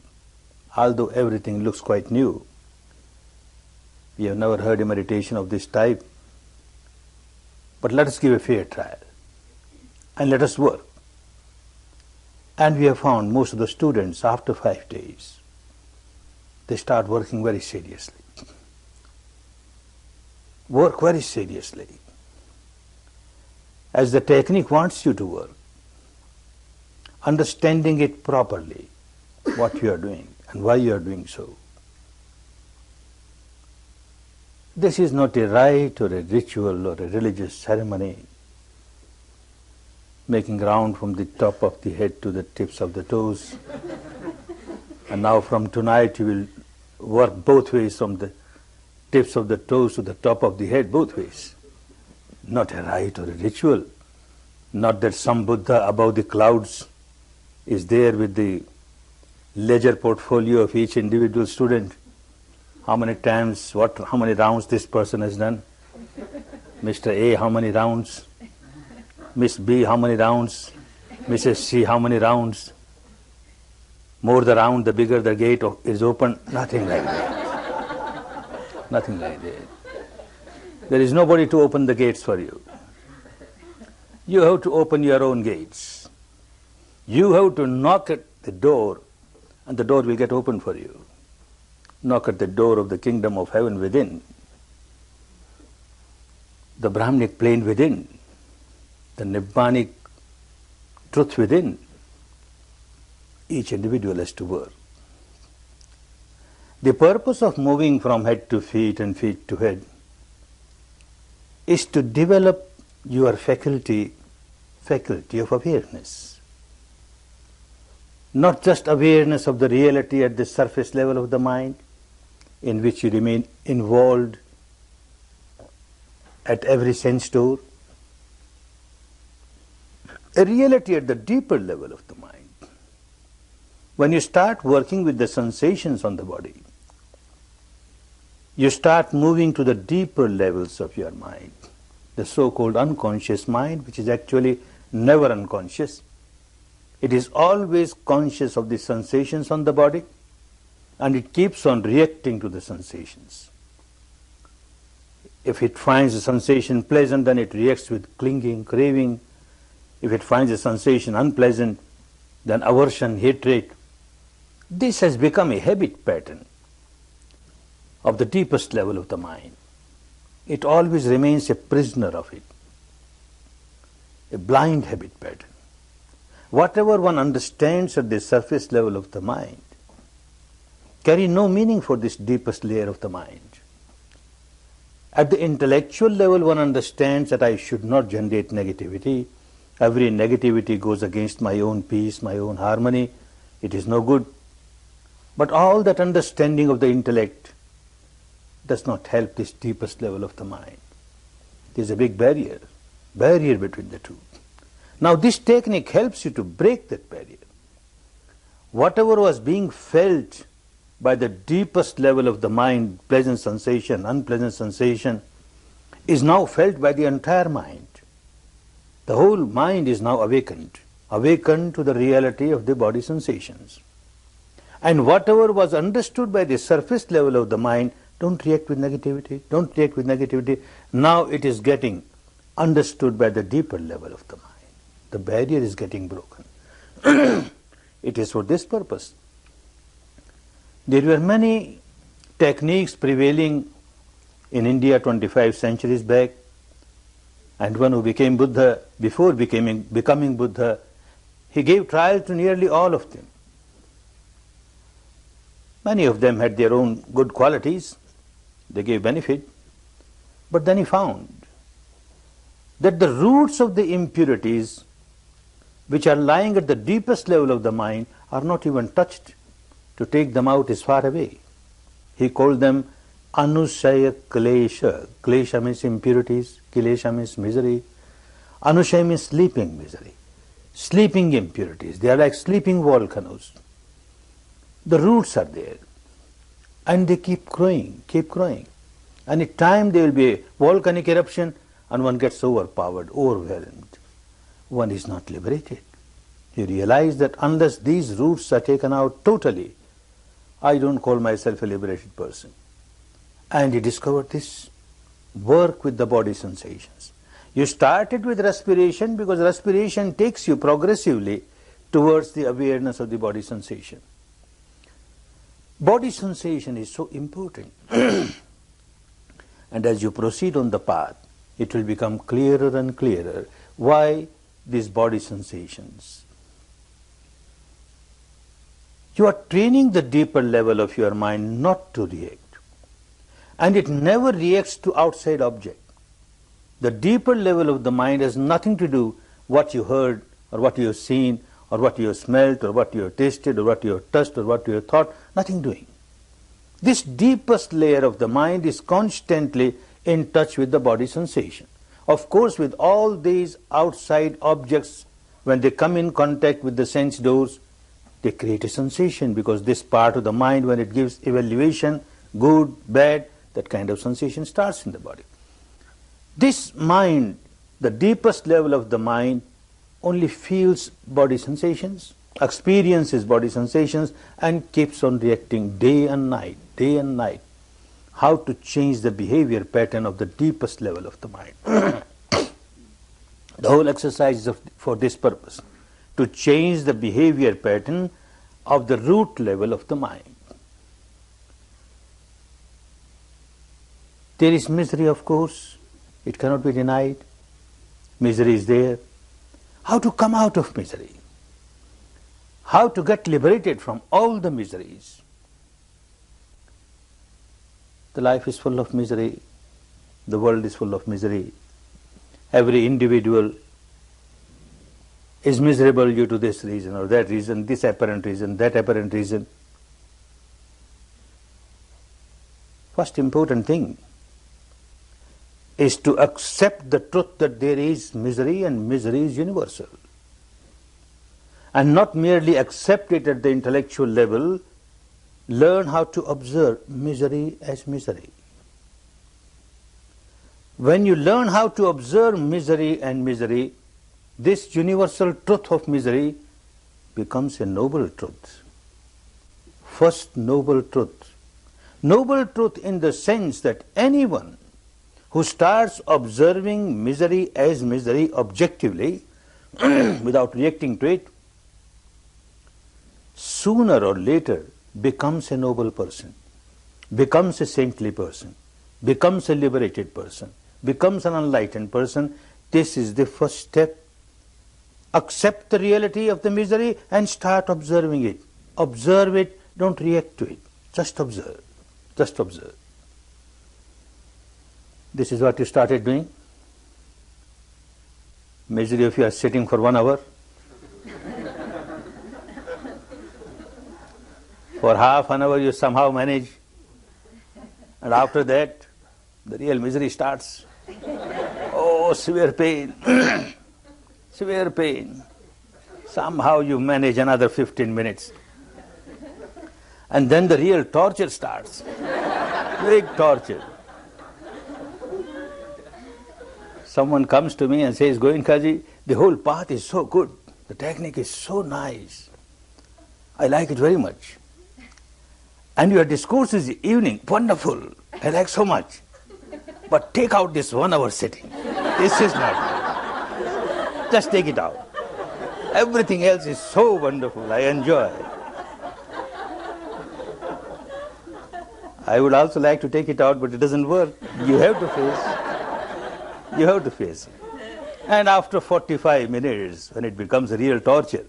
although everything looks quite new. We have never heard a meditation of this type, but let us give a fair trial and let us work. And we have found most of the students, after 5 days, they start working very seriously. Work very seriously. As the technique wants you to work, understanding it properly, what you are doing and why you are doing so. This is not a rite or a ritual or a religious ceremony, making round from the top of the head to the tips of the toes. And now from tonight you will work both ways, from the tips of the toes to the top of the head, both ways. Not a rite or a ritual. Not that some Buddha above the clouds is there with the ledger portfolio of each individual student. How many times, how many rounds this person has done? Mr. A, how many rounds? Miss B, how many rounds? Mrs. C, how many rounds? More the round, the bigger the gate is open. Nothing like that. Nothing like that. There is nobody to open the gates for you. You have to open your own gates. You have to knock at the door, and the door will get open for you. Knock at the door of the kingdom of heaven within, the Brahmanic plane within, the Nibbanic truth within. Each individual has to work. The purpose of moving from head to feet and feet to head is to develop your faculty of awareness. Not just awareness of the reality at the surface level of the mind, in which you remain involved at every sense door. A reality at the deeper level of the mind. When you start working with the sensations on the body, you start moving to the deeper levels of your mind, the so-called unconscious mind, which is actually never unconscious. It is always conscious of the sensations on the body, and it keeps on reacting to the sensations. If it finds the sensation pleasant, then it reacts with clinging, craving. If it finds the sensation unpleasant, then aversion, hatred. This has become a habit pattern of the deepest level of the mind. It always remains a prisoner of it, a blind habit pattern. Whatever one understands at the surface level of the mind carry no meaning for this deepest layer of the mind. At the intellectual level, one understands that I should not generate negativity. Every negativity goes against my own peace, my own harmony. It is no good. But all that understanding of the intellect does not help this deepest level of the mind. There is a big barrier between the two. Now this technique helps you to break that barrier. Whatever was being felt by the deepest level of the mind, pleasant sensation, unpleasant sensation, is now felt by the entire mind. The whole mind is now awakened to the reality of the body sensations. And whatever was understood by the surface level of the mind, don't react with negativity, now it is getting understood by the deeper level of the mind. The barrier is getting broken. It is for this purpose. There were many techniques prevailing in India 25 centuries back, And one who became Buddha, before becoming Buddha, he gave trial to nearly all of them. Many of them had their own good qualities, they gave benefit, but then he found that the roots of the impurities which are lying at the deepest level of the mind are not even touched. To take them out is far away. He called them Anushaya Klesha. Klesha means impurities, Kilesha means misery. Anushaya means sleeping misery, sleeping impurities. They are like sleeping volcanoes. The roots are there and they keep growing. And in time there will be a volcanic eruption and one gets overpowered, overwhelmed. One is not liberated. You realize that unless these roots are taken out totally, I don't call myself a liberated person. And he discovered this. Work with the body sensations. You started with respiration because respiration takes you progressively towards the awareness of the body sensation. Body sensation is so important. And as you proceed on the path, it will become clearer and clearer. Why these body sensations? You are training the deeper level of your mind not to react. And it never reacts to outside object. The deeper level of the mind has nothing to do what you heard or what you have seen or what you have smelt or what you have tasted or what you have touched or what you have thought, nothing doing. This deepest layer of the mind is constantly in touch with the body sensation. Of course, with all these outside objects, when they come in contact with the sense doors, they create a sensation because this part of the mind, when it gives evaluation, good, bad, that kind of sensation starts in the body. This mind, the deepest level of the mind, only feels body sensations, experiences body sensations, and keeps on reacting day and night. How to change the behavior pattern of the deepest level of the mind. The whole exercise is for this purpose, to change the behavior pattern of the root level of the mind. There is misery, of course, it cannot be denied. Misery is there. How to come out of misery? How to get liberated from all the miseries? The life is full of misery. The world is full of misery. Every individual is miserable due to this reason or that reason, this apparent reason, that apparent reason. First important thing is to accept the truth that there is misery and misery is universal. And not merely accept it at the intellectual level, learn how to observe misery as misery. When you learn how to observe misery and misery, this universal truth of misery becomes a noble truth. First noble truth. Noble truth in the sense that anyone who starts observing misery as misery objectively, without reacting to it, sooner or later becomes a noble person, becomes a saintly person, becomes a liberated person, becomes an enlightened person. This is the first step. Accept the reality of the misery and start observing it. Observe it, don't react to it. Just observe. Just observe. This is what you started doing. Majority of you are sitting for 1 hour. For half an hour you somehow manage. And after that, the real misery starts. Oh, severe pain. Severe pain. Somehow you manage another 15 minutes. And then the real torture starts. Big torture. Someone comes to me and says, Goenkaji, the whole path is so good. The technique is so nice. I like it very much. And your discourse is evening, wonderful. I like so much. But take out this 1 hour sitting. This is not good. Just take it out. Everything else is so wonderful. I enjoy. I would also like to take it out, but it doesn't work. You have to face. You have to face it. And after 45 minutes, when it becomes a real torture,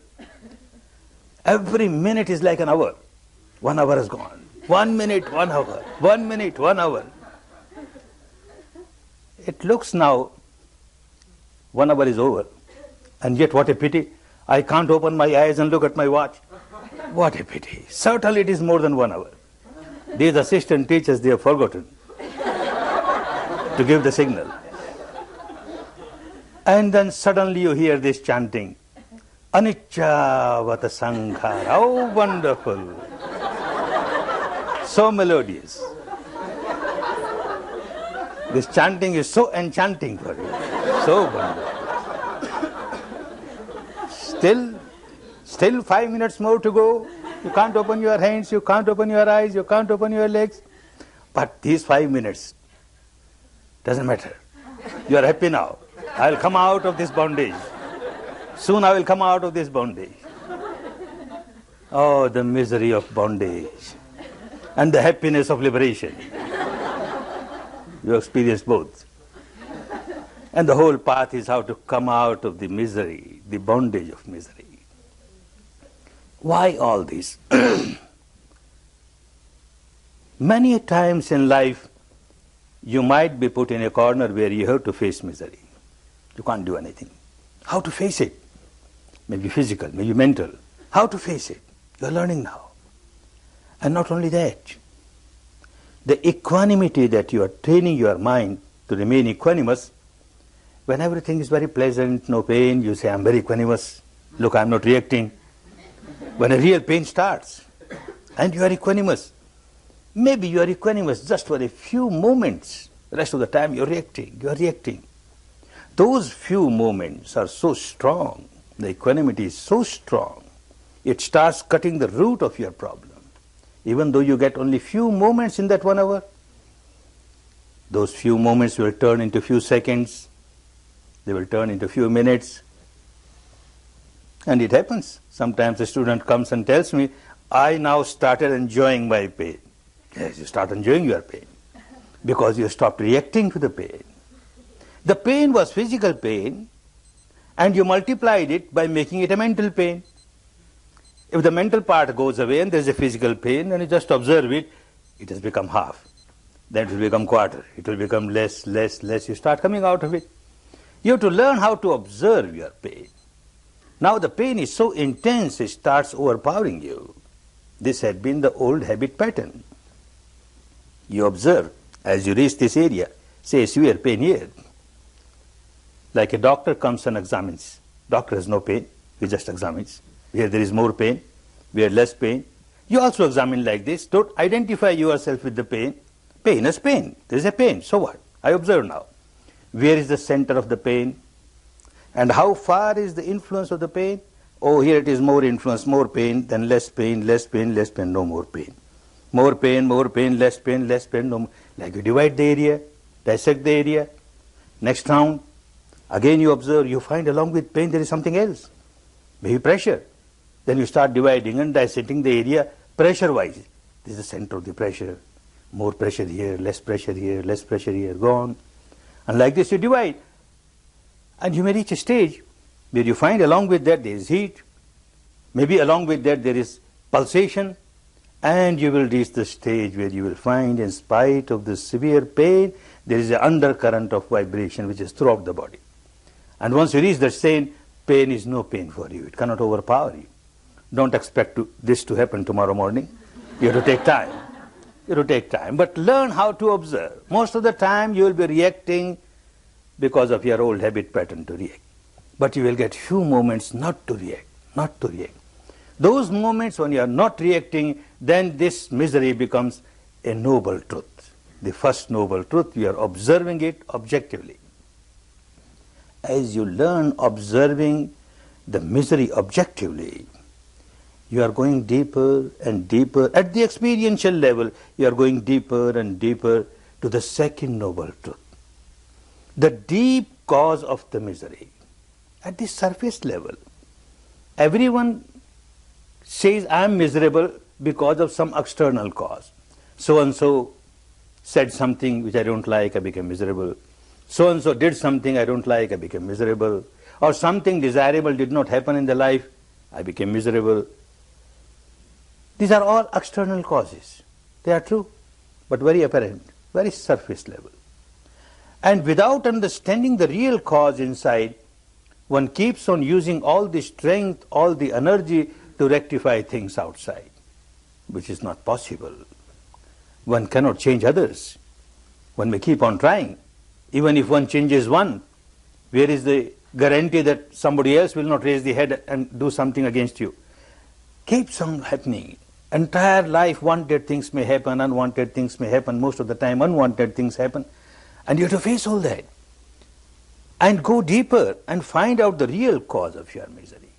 every minute is like an hour. 1 hour has gone. 1 minute, 1 hour. 1 minute, 1 hour. It looks now 1 hour is over. And yet what a pity. I can't open my eyes and look at my watch. What a pity. Certainly it is more than 1 hour. These assistant teachers, they have forgotten to give the signal. And then suddenly you hear this chanting, Anicca-vata sankhara. Oh, wonderful. So melodious. This chanting is so enchanting for you. So wonderful. Still 5 minutes more to go. You can't open your hands, you can't open your eyes, you can't open your legs. But these 5 minutes, doesn't matter. You are happy now. I will come out of this bondage. Soon I will come out of this bondage. Oh, the misery of bondage and the happiness of liberation. You experience both. And the whole path is how to come out of the misery, the bondage of misery. Why all this? Many times in life, you might be put in a corner where you have to face misery. You can't do anything. How to face it? Maybe physical, maybe mental. How to face it? You are learning now. And not only that, the equanimity that you are training your mind to remain equanimous. When everything is very pleasant, no pain, you say, I'm very equanimous. Look, I'm not reacting. When a real pain starts, and you are equanimous, maybe you are equanimous just for a few moments. The rest of the time you are reacting. Those few moments are so strong. The equanimity is so strong. It starts cutting the root of your problem. Even though you get only few moments in that 1 hour, those few moments will turn into few seconds. They will turn into few minutes. And it happens. Sometimes a student comes and tells me, I now started enjoying my pain. Yes, you start enjoying your pain because you stopped reacting to the pain. The pain was physical pain, and you multiplied it by making it a mental pain. If the mental part goes away and there is a physical pain, then you just observe it, it has become half. Then it will become quarter. It will become less. You start coming out of it. You have to learn how to observe your pain. Now the pain is so intense, it starts overpowering you. This had been the old habit pattern. You observe as you reach this area, say severe pain here. Like a doctor comes and examines. Doctor has no pain, he just examines. Where there is more pain, where less pain. You also examine like this. Don't identify yourself with the pain. Pain is pain. There is a pain. So what? I observe now. Where is the center of the pain? And how far is the influence of the pain? Oh, here it is more influence, more pain, then less pain, no more pain. More pain, less pain, no more. Like you divide the area, dissect the area. Next round, again you observe, you find along with pain there is something else. Maybe pressure. Then you start dividing and dissecting the area pressure-wise. This is the center of the pressure. More pressure here, less pressure here, go on. And like this you divide. And you may reach a stage where you find along with that there is heat. Maybe along with that there is pulsation. And you will reach the stage where you will find, in spite of the severe pain, there is an undercurrent of vibration which is throughout the body. And once you reach that stage, pain is no pain for you. It cannot overpower you. Don't expect this to happen tomorrow morning. You have to take time. But learn how to observe. Most of the time you will be reacting because of your old habit pattern to react. But you will get few moments not to react. Those moments when you are not reacting, then this misery becomes a noble truth. The first noble truth, you are observing it objectively. As you learn observing the misery objectively, you are going deeper and deeper. At the experiential level, you are going deeper and deeper to the second noble truth. The deep cause of the misery. At the surface level, everyone says, I am miserable because of some external cause. So and so said something which I don't like, I became miserable. So-and-so did something I don't like, I became miserable. Or something desirable did not happen in the life, I became miserable. These are all external causes. They are true, but very apparent, very surface level. And without understanding the real cause inside, one keeps on using all the strength, all the energy to rectify things outside, which is not possible. One cannot change others. One may keep on trying. Even if one changes one, where is the guarantee that somebody else will not raise the head and do something against you? Keeps on happening. Entire life, wanted things may happen, unwanted things may happen. Most of the time, unwanted things happen. And you have to face all that. And go deeper and find out the real cause of your misery.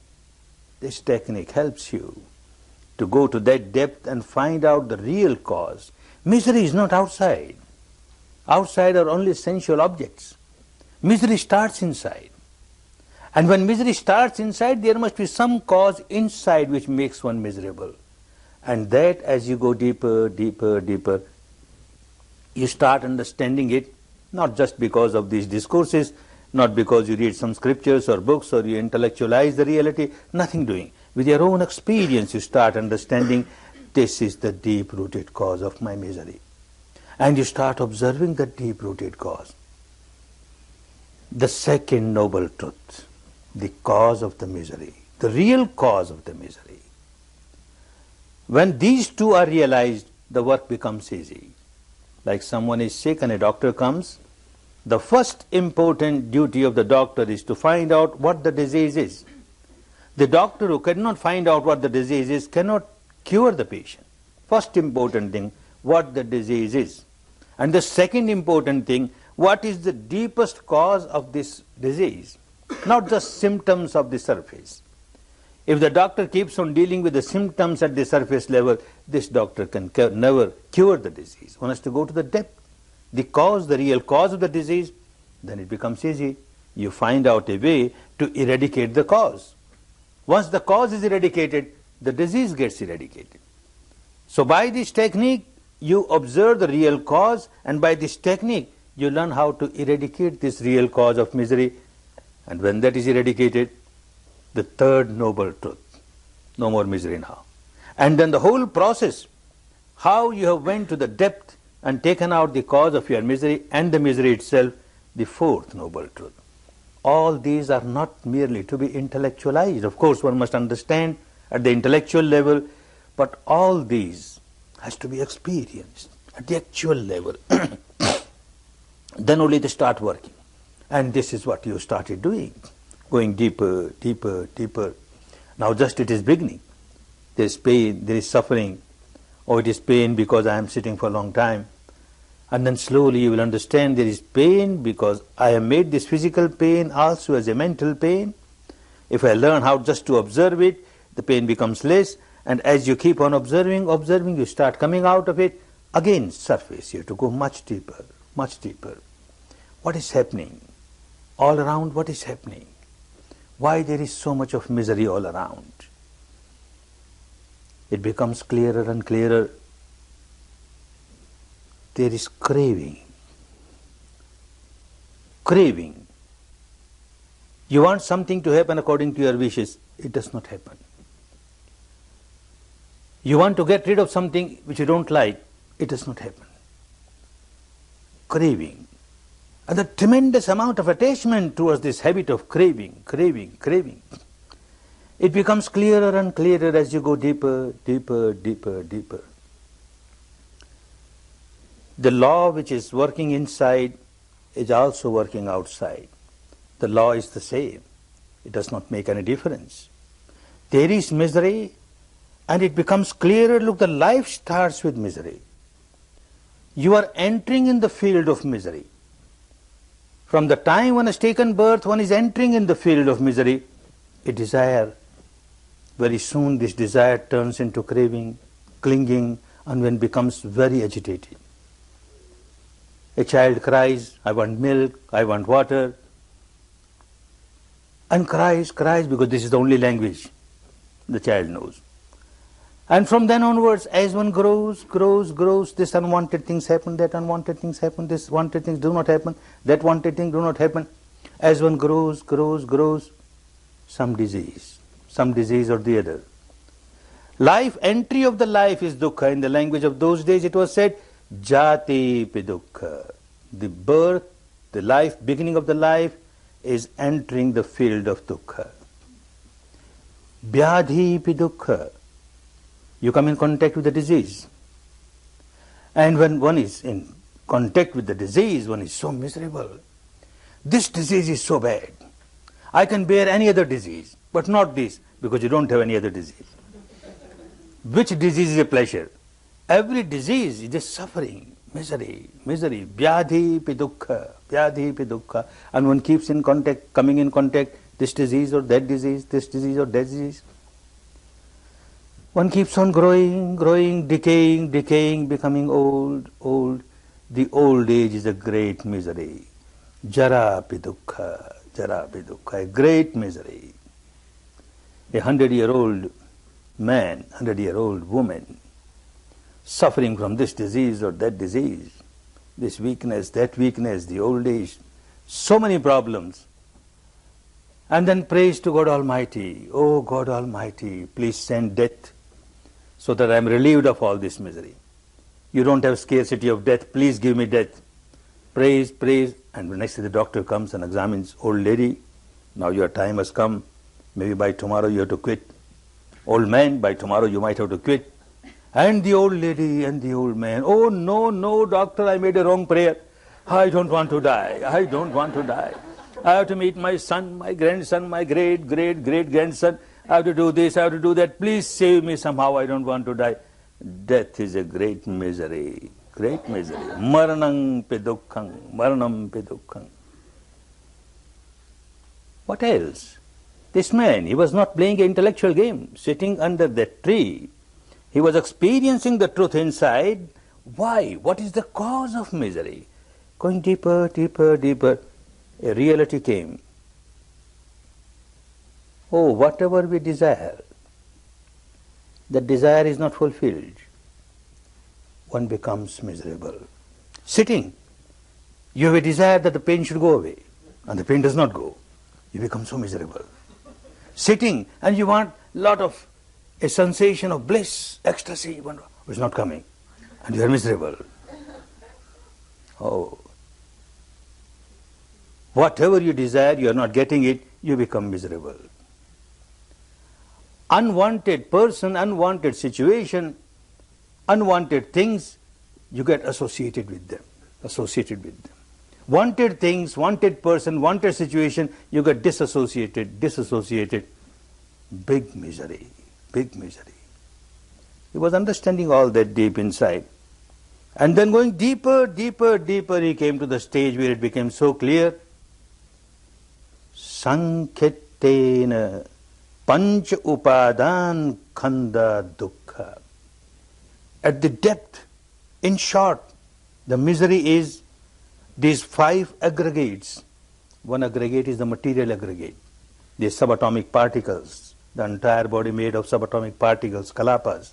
This technique helps you to go to that depth and find out the real cause. Misery is not outside. Outside are only sensual objects. Misery starts inside. And when misery starts inside, there must be some cause inside which makes one miserable. And that, as you go deeper, deeper, deeper, you start understanding it, not just because of these discourses, not because you read some scriptures or books or you intellectualize the reality, nothing doing. With your own experience, you start understanding this is the deep-rooted cause of my misery. And you start observing the deep-rooted cause. The second noble truth, the cause of the misery, the real cause of the misery. When these two are realized, the work becomes easy. Like someone is sick and a doctor comes, the first important duty of the doctor is to find out what the disease is. The doctor who cannot find out what the disease is cannot cure the patient. First important thing, what the disease is. And the second important thing, what is the deepest cause of this disease? Not just symptoms of the surface. If the doctor keeps on dealing with the symptoms at the surface level, this doctor can never cure the disease. One has to go to the depth. The cause, the real cause of the disease, then it becomes easy. You find out a way to eradicate the cause. Once the cause is eradicated, the disease gets eradicated. So by this technique, you observe the real cause, and by this technique, you learn how to eradicate this real cause of misery. And when that is eradicated, the third noble truth, no more misery now. And then the whole process, how you have went to the depth and taken out the cause of your misery and the misery itself, the fourth noble truth. All these are not merely to be intellectualized. Of course, one must understand at the intellectual level, but all these has to be experienced at the actual level. Then only they start working. And this is what you started doing, going deeper, deeper, deeper. Now just it is beginning. There is pain, there is suffering. Oh, it is pain because I am sitting for a long time. And then slowly you will understand there is pain because I have made this physical pain also as a mental pain. If I learn how just to observe it, the pain becomes less. And as you keep on observing, you start coming out of it. Again, surface, you have to go much deeper, much deeper. What is happening? All around, what is happening? Why there is so much of misery all around? It becomes clearer and clearer. There is craving. Craving. You want something to happen according to your wishes. It does not happen. You want to get rid of something which you don't like. It does not happen. Craving. And the tremendous amount of attachment towards this habit of craving, craving, craving. It becomes clearer and clearer as you go deeper, deeper, deeper, deeper. The law which is working inside is also working outside. The law is the same. It does not make any difference. There is misery and it becomes clearer. Look, the life starts with misery. You are entering in the field of misery. From the time one has taken birth, one is entering in the field of misery. A desire. Very soon this desire turns into craving, clinging, and then becomes very agitated. A child cries, I want milk, I want water, and cries because this is the only language the child knows. And from then onwards, as one grows, this unwanted things happen, that unwanted things happen, this wanted things do not happen, that wanted things do not happen. As one grows, some disease or the other. Life, entry of the life is dukkha. In the language of those days it was said, jati pi dukkha. The birth, the life, beginning of the life is entering the field of dukkha. Vyadhi pi dukkha. You come in contact with the disease. And when one is in contact with the disease, one is so miserable. This disease is so bad. I can bear any other disease, but not this, because you don't have any other disease. Which disease is a pleasure? Every disease is a suffering, misery, vyadhi pi dukkha. And one keeps in contact, coming in contact, this disease or that disease, this disease or that disease. One keeps on growing, decaying, becoming old. The old age is a great misery. Jara pi dukkha, a great misery. 100-year-old man, 100-year-old woman, suffering from this disease or that disease, this weakness, that weakness, the old age, so many problems. And then prays to God Almighty, oh God Almighty, please send death so that I am relieved of all this misery. You don't have scarcity of death, please give me death. Prays, and the next day the doctor comes and examines, old lady, now your time has come, maybe by tomorrow you have to quit. Old man, by tomorrow you might have to quit. And the old lady and the old man, oh no doctor, I made a wrong prayer. I don't want to die. I have to meet my son, my grandson, my great grandson. I have to do this, I have to do that. Please save me somehow, I don't want to die. Death is a great misery. Maranam pi dukkham. What else? This man, he was not playing an intellectual game, sitting under that tree. He was experiencing the truth inside. Why? What is the cause of misery? Going deeper. A reality came. Oh, whatever we desire, the desire is not fulfilled. One becomes miserable. Sitting, you have a desire that the pain should go away, and the pain does not go. You become so miserable. Sitting, and you want a sensation of bliss, ecstasy, which is not coming, and you are miserable. Oh. Whatever you desire, you are not getting it, you become miserable. Unwanted person, unwanted situation, unwanted things, you get associated with them. Wanted things, wanted person, wanted situation, you get disassociated. Big misery. He was understanding all that deep inside. And then going deeper, he came to the stage where it became so clear. Sankhetena panch upadan khanda dukkha. At the depth, in short, the misery is these 5 aggregates. One aggregate is the material aggregate, the subatomic particles, the entire body made of subatomic particles, kalapas.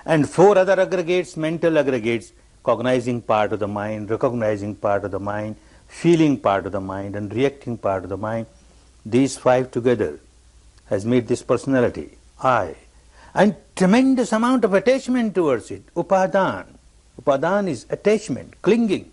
And 4 other aggregates, mental aggregates, cognizing part of the mind, recognizing part of the mind, feeling part of the mind, and reacting part of the mind. These 5 together has made this personality, I. And tremendous amount of attachment towards it, upadan. Upadan is attachment, clinging.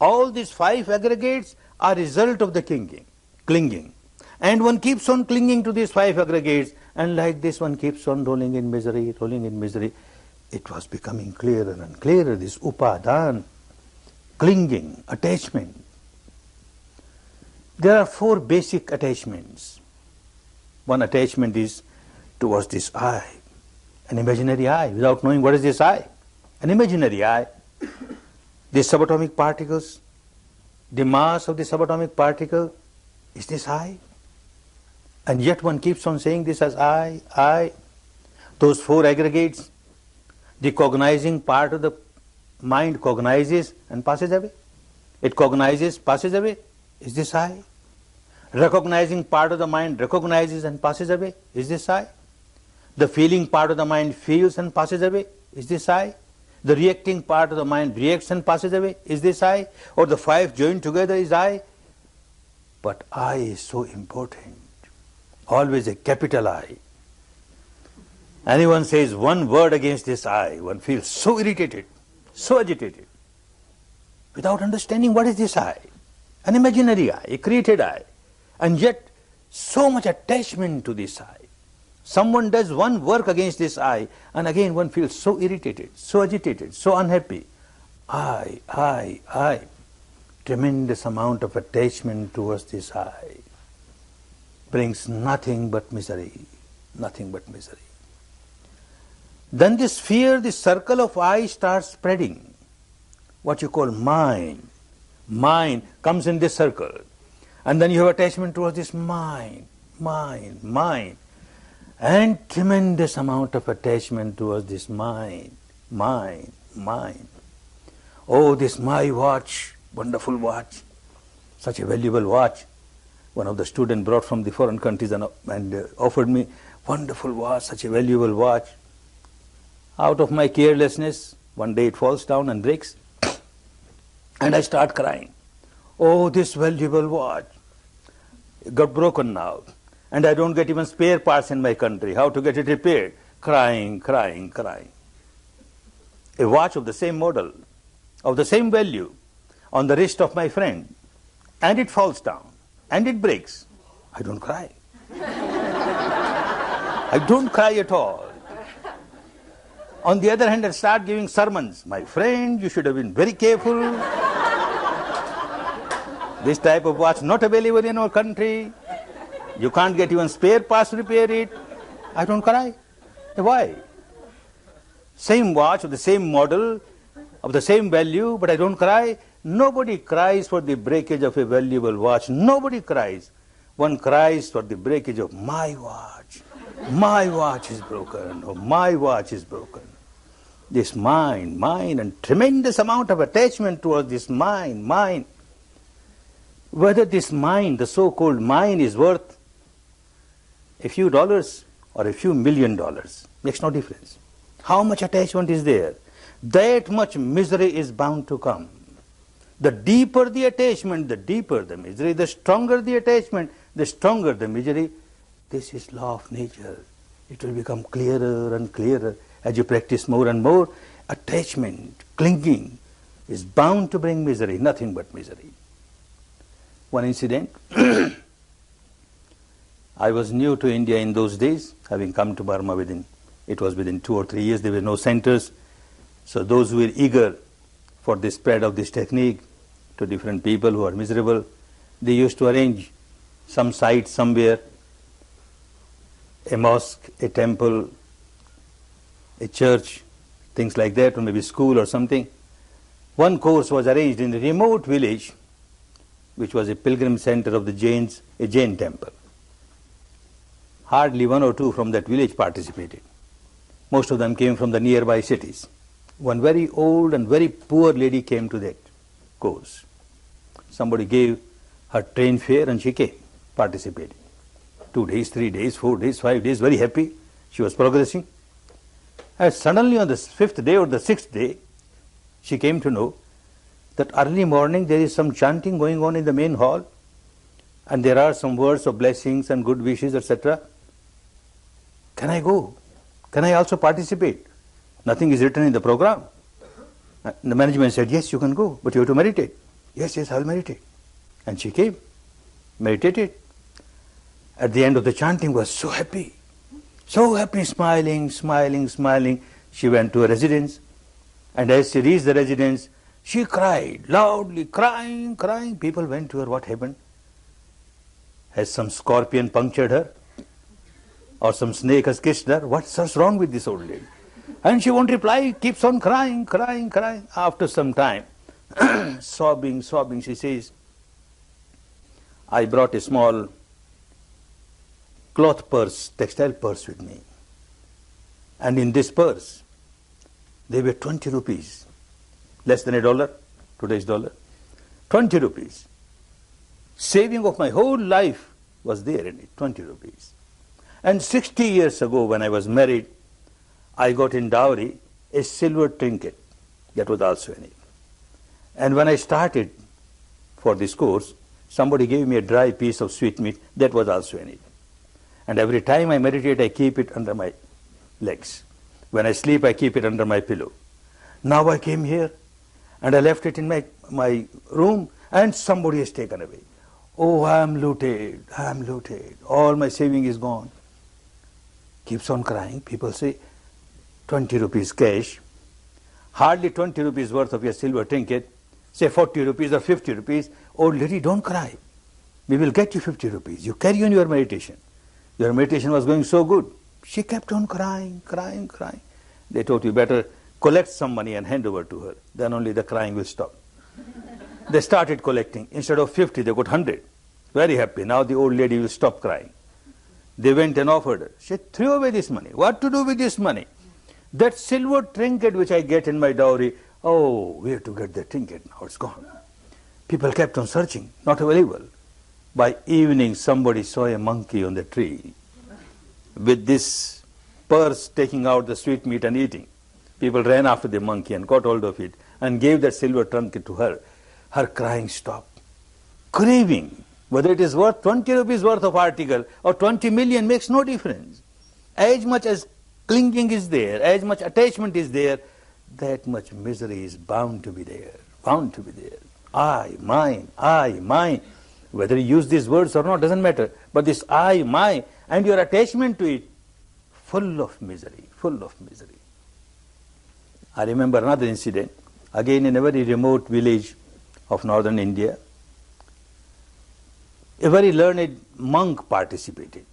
All these 5 aggregates are result of the clinging. And one keeps on clinging to these 5 aggregates, and like this one keeps on rolling in misery. It was becoming clearer and clearer, this upadan, clinging, attachment. There are 4 basic attachments. One attachment is towards this I, an imaginary I, without knowing what is this I. An imaginary I. The subatomic particles, the mass of the subatomic particle, is this I? And yet one keeps on saying this as I. Those 4 aggregates, the cognizing part of the mind cognizes and passes away. It cognizes, passes away. Is this I? Recognizing part of the mind recognizes and passes away. Is this I? The feeling part of the mind feels and passes away. Is this I? The reacting part of the mind reacts and passes away. Is this I? Or the five joined together is I? But I is so important. Always a capital I. Anyone says one word against this I, one feels so irritated, so agitated, without understanding what is this I. An imaginary I, a created I, and yet so much attachment to this I. Someone does one work against this I, and again one feels so irritated, so agitated, so unhappy. I. Tremendous amount of attachment towards this I brings nothing but misery, nothing but misery. Then this fear, this circle of I starts spreading. What you call mind. Mind comes in this circle. And then you have attachment towards this mind. And tremendous amount of attachment towards this mind. Oh, this my watch, wonderful watch, such a valuable watch. One of the students brought from the foreign countries and offered me, wonderful watch, such a valuable watch. Out of my carelessness, one day it falls down and breaks. And I start crying. Oh, this valuable watch got broken now. And I don't get even spare parts in my country. How to get it repaired? Crying. A watch of the same model, of the same value, on the wrist of my friend. And it falls down. And it breaks. I don't cry. I don't cry at all. On the other hand, I start giving sermons. My friend, you should have been very careful. This type of watch not available in our country. You can't get even spare parts to repair it. I don't cry. Why? Same watch of the same model, of the same value, but I don't cry. Nobody cries for the breakage of a valuable watch. Nobody cries. One cries for the breakage of my watch. My watch is broken, or my watch is broken. This mind, and tremendous amount of attachment towards this mind. Whether this mind, the so-called mind, is worth a few dollars or a few $1 million, makes no difference. How much attachment is there? That much misery is bound to come. The deeper the attachment, the deeper the misery. The stronger the attachment, the stronger the misery. This is law of nature. It will become clearer and clearer as you practice more and more. Attachment, clinging, is bound to bring misery, nothing but misery. One incident. I was new to India in those days, having come to Burma within 2 or 3 years. There were no centers. So those who were eager for the spread of this technique to different people who are miserable, they used to arrange some site somewhere, a mosque, a temple, a church, things like that, or maybe school or something. One course was arranged in a remote village, which was a pilgrim center of the Jains, a Jain temple. Hardly one or two from that village participated. Most of them came from the nearby cities. One very old and very poor lady came to that course. Somebody gave her train fare and she came, participated. 2 days, 3 days, 4 days, 5 days, very happy. She was progressing. And suddenly on the 5th day or the 6th day, she came to know that early morning there is some chanting going on in the main hall, and there are some words of blessings and good wishes, etc. Can I go? Can I also participate? Nothing is written in the program. The management said, yes, you can go, but you have to meditate. Yes, I will meditate. And she came, meditated. At the end of the chanting was so happy, smiling. She went to a residence, and as she reached the residence, she cried, loudly, crying. People went to her, what happened? Has some scorpion punctured her? Or some snake has kissed her? What's wrong with this old lady? And she won't reply, keeps on crying. After some time, sobbing, she says, I brought a small cloth purse, textile purse with me. And in this purse, there were 20 rupees, less than $1, today's dollar, 20 rupees. Saving of my whole life was there in it, 20 rupees. And 60 years ago when I was married, I got in dowry a silver trinket that was also in it. And when I started for this course, somebody gave me a dry piece of sweetmeat that was also in it. And every time I meditate, I keep it under my legs. When I sleep, I keep it under my pillow. Now I came here and I left it in my room and somebody has taken away. Oh, I am looted, I am looted. All my saving is gone. Keeps on crying. People say, 20 rupees cash, hardly 20 rupees worth of your silver trinket, say 40 rupees or 50 rupees. Old lady, don't cry. We will get you 50 rupees. You carry on your meditation. Your meditation was going so good. She kept on crying, crying, crying. They told you better collect some money and hand over to her. Then only the crying will stop. They started collecting. Instead of 50, they got 100. Very happy. Now the old lady will stop crying. They went and offered her. She threw away this money. What to do with this money? That silver trinket which I get in my dowry, oh, where to get the trinket? Now it's gone. People kept on searching, not available. By evening, somebody saw a monkey on the tree with this purse taking out the sweetmeat and eating. People ran after the monkey and got hold of it and gave that silver trinket to her. Her crying stopped. Craving, whether it is worth 20 rupees worth of article or 20 million makes no difference. As much as clinging is there, as much attachment is there, that much misery is bound to be there, bound to be there. I, mine. Whether you use these words or not doesn't matter. But this I, mine, and your attachment to it, full of misery, full of misery. I remember another incident, again in a very remote village of northern India. A very learned monk participated.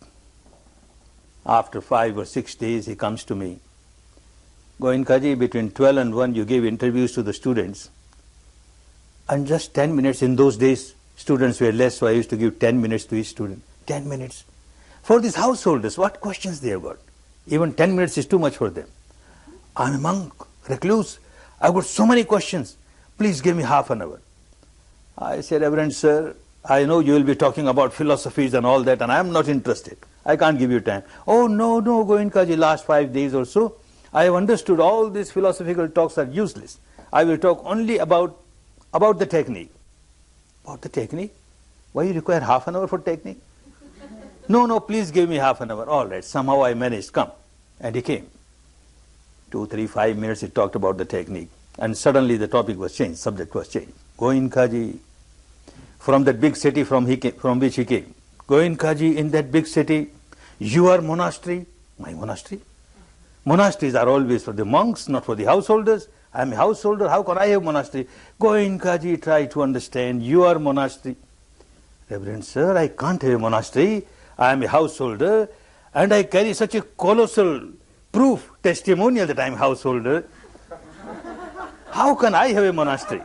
After 5 or 6 days, he comes to me. Goenka, between 12 and 1, you gave interviews to the students. And just 10 minutes, in those days, students were less, so I used to give 10 minutes to each student. 10 minutes. For these householders, what questions they have got? Even 10 minutes is too much for them. I'm a monk, recluse. I've got so many questions. Please give me half an hour. I said, Reverend Sir, I know you will be talking about philosophies and all that, and I am not interested. I can't give you time. Oh, no, Goenka, last 5 days or so, I have understood all these philosophical talks are useless. I will talk only about the technique. About the technique? Why you require half an hour for technique? No, please give me half an hour. All right, somehow I managed, come. And he came. 2, 3, 5 minutes he talked about the technique. And suddenly the topic was changed, subject was changed. Goenka, from that big city from which he came. Goenka, in that big city, your monastery, my monastery? Monasteries are always for the monks, not for the householders. I am a householder, how can I have monastery? Goenka, try to understand, your monastery. Reverend Sir, I can't have a monastery. I am a householder and I carry such a colossal proof, testimonial that I am a householder. How can I have a monastery?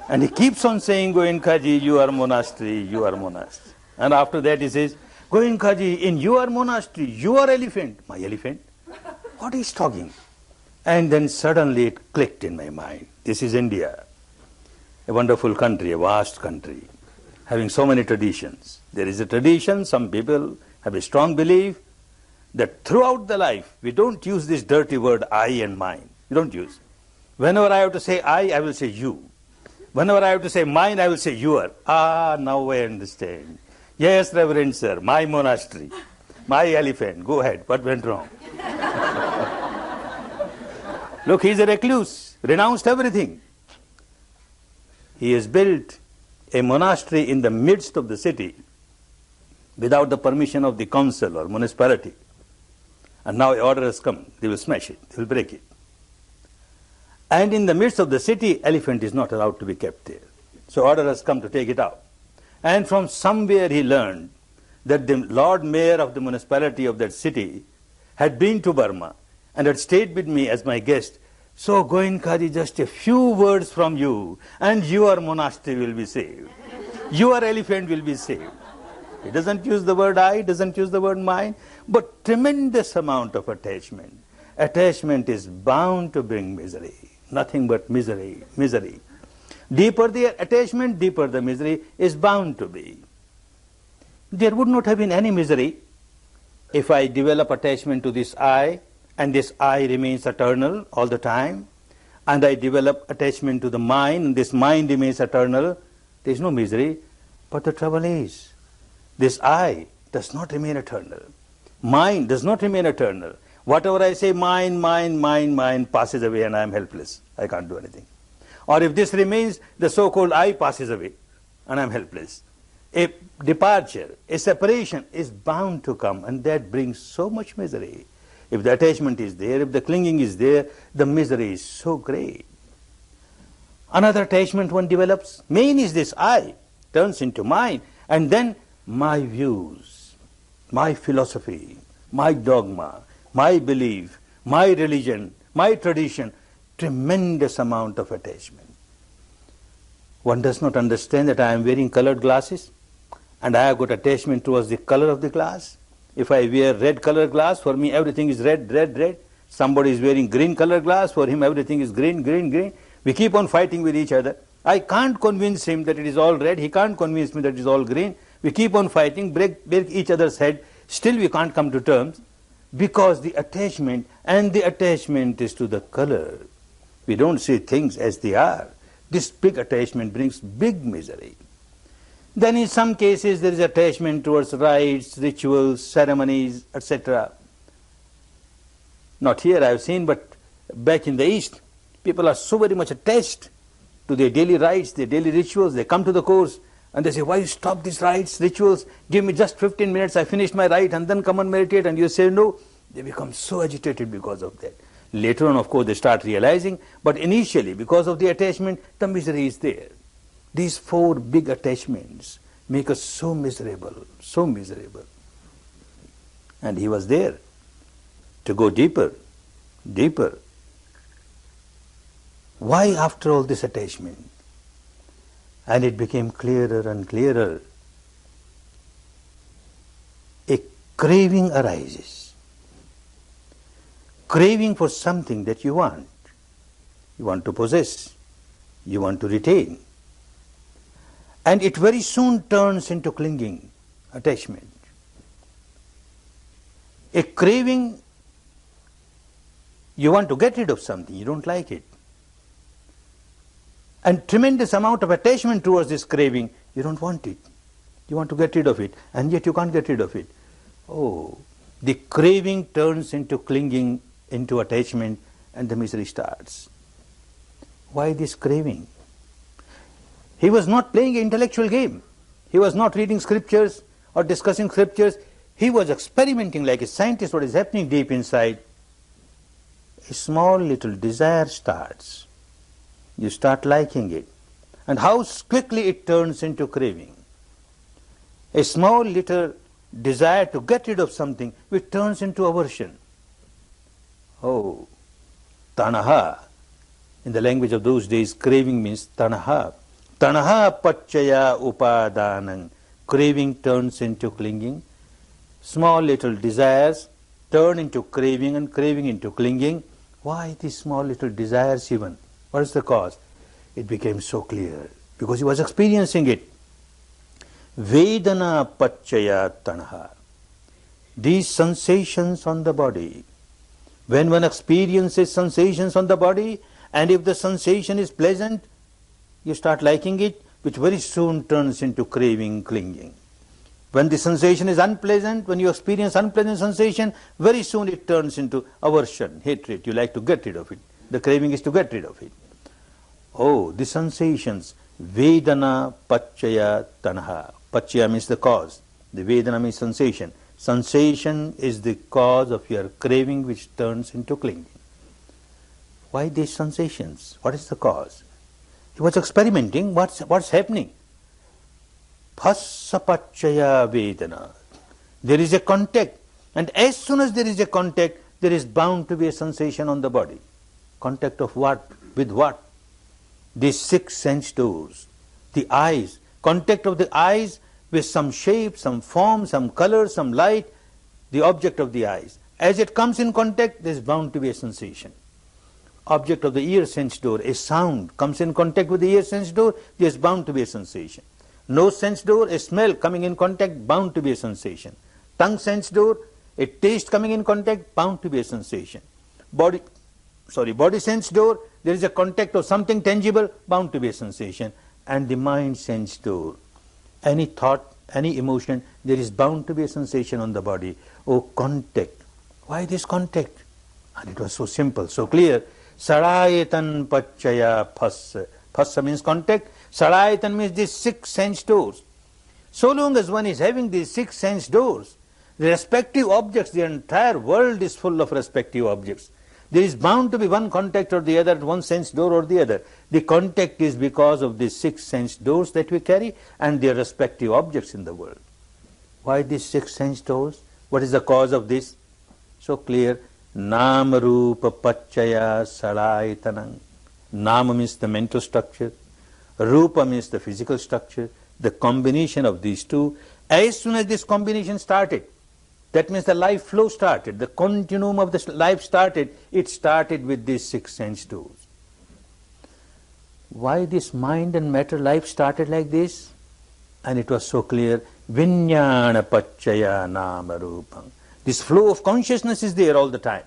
And he keeps on saying, Goenka, you are monastery, you are monastery. And after that he says, Goenka, in your monastery, you are elephant. My elephant? What is talking? And then suddenly it clicked in my mind. This is India, a wonderful country, a vast country, having so many traditions. There is a tradition, some people have a strong belief that throughout the life, we don't use this dirty word I and mine. We don't use. Whenever I have to say I will say you. Whenever I have to say mine, I will say your. Now I understand. Yes, Reverend Sir, my monastery, my elephant. Go ahead, what went wrong? Look, he is a recluse, renounced everything. He has built a monastery in the midst of the city without the permission of the council or municipality. And now an order has come, they will smash it, they will break it. And in the midst of the city, elephant is not allowed to be kept there. So order has come to take it out. And from somewhere he learned that the Lord Mayor of the municipality of that city had been to Burma and had stayed with me as my guest. So Goenka, just a few words from you and your monastery will be saved. Your elephant will be saved. He doesn't use the word I, doesn't use the word mine, but tremendous amount of attachment. Attachment is bound to bring misery. Nothing but misery, misery. Deeper the attachment, deeper the misery is bound to be. There would not have been any misery if I develop attachment to this I, and this I remains eternal all the time, and I develop attachment to the mind, and this mind remains eternal. There is no misery. But the trouble is, this I does not remain eternal. Mind does not remain eternal. Whatever I say, mind passes away and I am helpless. I can't do anything. Or if this remains, the so-called I passes away and I am helpless. A departure, a separation is bound to come, and that brings so much misery. If the attachment is there, if the clinging is there, the misery is so great. Another attachment one develops. Main is this I, turns into mine, and then my views, my philosophy, my dogma, my belief, my religion, my tradition, tremendous amount of attachment. One does not understand that I am wearing colored glasses and I have got attachment towards the color of the glass. If I wear red colored glass, for me everything is red, red, red. Somebody is wearing green colored glass, for him everything is green, green, green. We keep on fighting with each other. I can't convince him that it is all red, he can't convince me that it is all green. We keep on fighting, break each other's head, still we can't come to terms, because the attachment, and the attachment is to the color. We don't see things as they are. This big attachment brings big misery. Then in some cases there is attachment towards rites, rituals, ceremonies, etc. Not here I have seen, but back in the East, people are so very much attached to their daily rites, their daily rituals. They come to the course and they say, why you stop these rites, rituals? Give me just 15 minutes, I finished my rite and then come and meditate. And you say no. They become so agitated because of that. Later on, of course, they start realizing, but initially, because of the attachment, the misery is there. These four big attachments make us so miserable, so miserable. And he was there to go deeper, deeper. Why after all this attachment? And it became clearer and clearer. A craving arises. Craving for something that you want. You want to possess. You want to retain. And it very soon turns into clinging, attachment. A craving, you want to get rid of something, you don't like it. And tremendous amount of attachment towards this craving, you don't want it. You want to get rid of it, and yet you can't get rid of it. Oh, the craving turns into clinging, into attachment, and the misery starts. Why this craving? He was not playing an intellectual game. He was not reading scriptures or discussing scriptures. He was experimenting like a scientist what is happening deep inside. A small little desire starts. You start liking it. And how quickly it turns into craving. A small little desire to get rid of something, which turns into aversion. Oh, tanaha. In the language of those days, craving means tanaha. Tanaha pachaya upadanang. Craving turns into clinging. Small little desires turn into craving, and craving into clinging. Why these small little desires even? What is the cause? It became so clear because he was experiencing it. Vedana pachaya tanaha. These sensations on the body. When one experiences sensations on the body, and if the sensation is pleasant, you start liking it, which very soon turns into craving, clinging. When the sensation is unpleasant, when you experience unpleasant sensation, very soon it turns into aversion, hatred. You like to get rid of it. The craving is to get rid of it. Oh, the sensations. Vedana pachaya tanaha. Pachaya means the cause. The Vedana means sensation. Sensation is the cause of your craving, which turns into clinging. Why these sensations? What is the cause? He was experimenting. What's happening? Phassa-pachaya Vedana. There is a contact, and as soon as there is a contact, there is bound to be a sensation on the body. Contact of what? With what? These 6 sense doors. The eyes. Contact of the eyes with some shape, some form, some color, some light, the object of the eyes. As it comes in contact, there is bound to be a sensation. Object of the ear sense door, a sound comes in contact with the ear sense door, there is bound to be a sensation. Nose sense door, a smell coming in contact, bound to be a sensation. Tongue sense door, a taste coming in contact, bound to be a sensation. Body sense door, there is a contact of something tangible, bound to be a sensation. And the mind sense door, any thought, any emotion, there is bound to be a sensation on the body. Oh, contact. Why this contact? And it was so simple, so clear. Sarayatan pachaya phassa. Phassa means contact. Sarayatan means these 6 sense doors. So long as one is having these 6 sense doors, the respective objects, the entire world is full of respective objects. There is bound to be one contact or the other, one sense door or the other. The contact is because of these 6 sense doors that we carry and their respective objects in the world. Why these 6 sense doors? What is the cause of this? So clear. Nama rupa pachaya saraitanam. Nama means the mental structure. Rupa means the physical structure. The combination of these two. As soon as this combination started, that means the life flow started, the continuum of the life started, it started with these 6 sense doors. Why this mind and matter life started like this? And it was so clear. Vijnana pachaya nama rupam. This flow of consciousness is there all the time.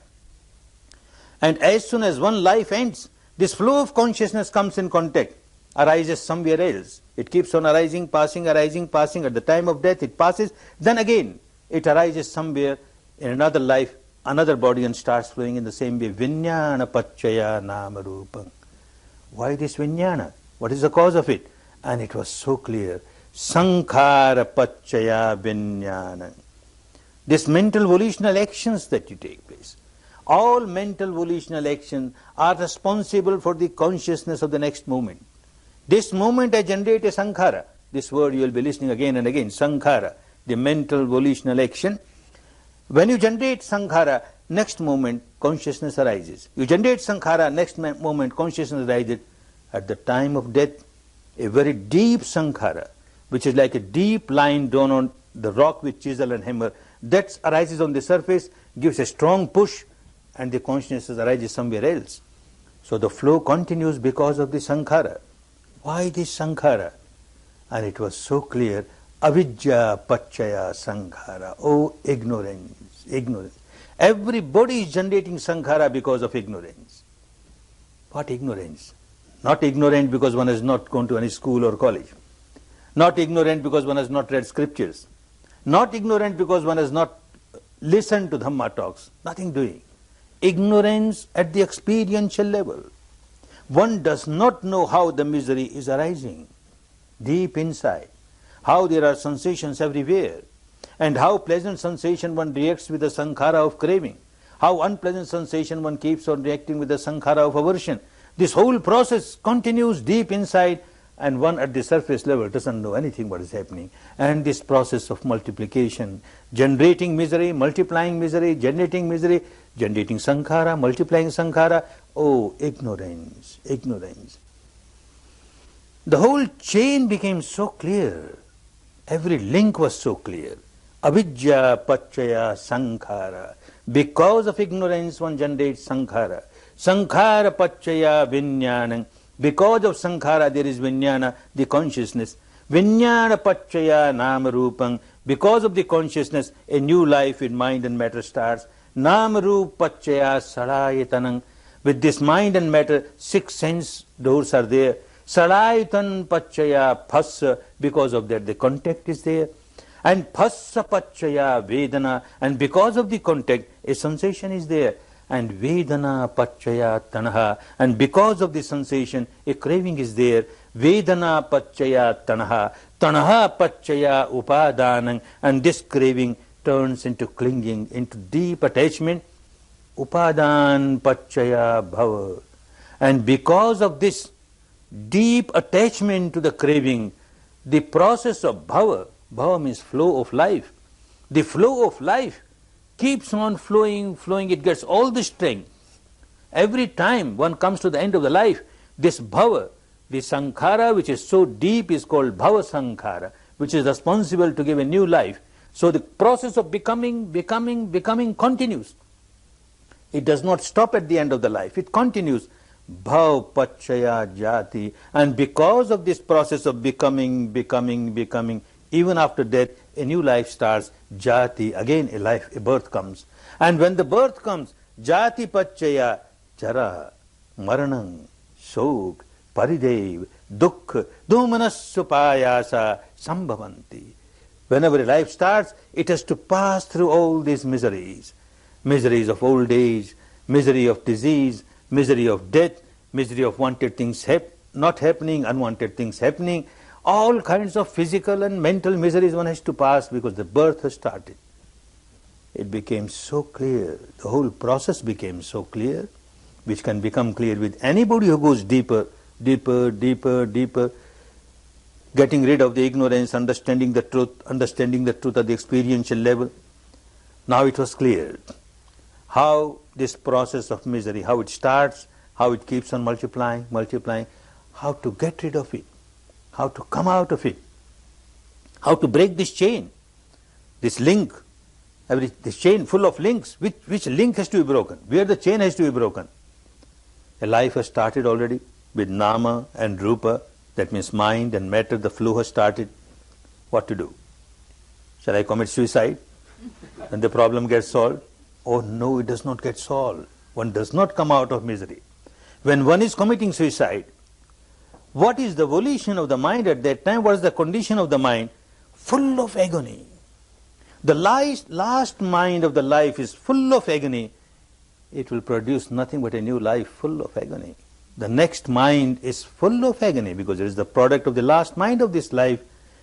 And as soon as one life ends, this flow of consciousness comes in contact, arises somewhere else. It keeps on arising, passing. At the time of death it passes, then again it arises somewhere in another life, another body, and starts flowing in the same way. Vijnana pachaya nama rupam. Why this vijnana? What is the cause of it? And it was so clear. Sankhara pachaya vijnana. This mental volitional actions that you take place, all mental volitional actions are responsible for the consciousness of the next moment. This moment I generate a sankhara. This word you will be listening again and again. Sankhara, the mental volitional action. When you generate sankhara, next moment consciousness arises. You generate sankhara, next moment consciousness arises. At the time of death, a very deep sankhara, which is like a deep line drawn on the rock with chisel and hammer, that arises on the surface, gives a strong push, and the consciousness arises somewhere else. So the flow continues because of the sankhara. Why this sankhara? And it was so clear. Avidya pachaya sankhara. Oh, ignorance, ignorance. Everybody is generating sankhara because of ignorance. What ignorance? Not ignorant because one has not gone to any school or college. Not ignorant because one has not read scriptures. Not ignorant because one has not listened to Dhamma talks. Nothing doing. Ignorance at the experiential level. One does not know how the misery is arising deep inside, how there are sensations everywhere, and how pleasant sensation one reacts with the sankhara of craving, how unpleasant sensation one keeps on reacting with the sankhara of aversion. This whole process continues deep inside, and one at the surface level doesn't know anything what is happening. And this process of multiplication, generating misery, multiplying misery, generating sankhara, multiplying sankhara. Oh, ignorance, ignorance. The whole chain became so clear. Every link was so clear. Avidya pachaya sankhara. Because of ignorance one generates sankhara. Sankhara pachaya vijnana. Because of sankhara there is vijnana, the consciousness. Vijnana pachaya nama rupam. Because of the consciousness a new life in mind and matter starts. Nama rupa pachaya sarayatanam. With this mind and matter 6 sense doors are there. Sarayatan pachaya phassa. Because of that the contact is there. And phassa pachaya vedana. And because of the contact a sensation is there. And Vedana pachaya tanaha. And because of the sensation a craving is there. Vedana pachaya tanaha. Tanaha pachaya upadanam. And this craving turns into clinging, into deep attachment. Upadan pachaya bhava. And because of this deep attachment to the craving, the process of bhava, bhava means flow of life. The flow of life keeps on flowing, it gets all the strength. Every time one comes to the end of the life, this bhava, the sankhara which is so deep is called bhava sankhara, which is responsible to give a new life. So the process of becoming continues. It does not stop at the end of the life, it continues. bhav pachaya jati. And because of this process of becoming, even after death, a new life starts, jati, again a birth comes. And when the birth comes, jati pachaya, jara, maranam, shok, paridev, dukh, domanasupayasa, sambhavanti. Whenever a life starts, it has to pass through all these miseries. Miseries of old age, misery of disease, misery of death, misery of wanted things not happening, unwanted things happening. All kinds of physical and mental miseries one has to pass because the birth has started. It became so clear, the whole process became so clear, which can become clear with anybody who goes deeper, getting rid of the ignorance, understanding the truth at the experiential level. Now it was clear how this process of misery, how it starts, how it keeps on multiplying, how to get rid of it, how to come out of it, how to break this chain, this link, this chain full of links. Which link has to be broken? Where the chain has to be broken? A life has started already with nama and rupa, that means mind and matter, the flow has started. What to do? Shall I commit suicide? And the problem gets solved? Oh no, it does not get solved. One does not come out of misery. When one is committing suicide, what is the volition of the mind at that time? What is the condition of the mind? Full of agony. The last mind of the life is full of agony. It will produce nothing but a new life full of agony. The next mind is full of agony because it is the product of the last mind of this life.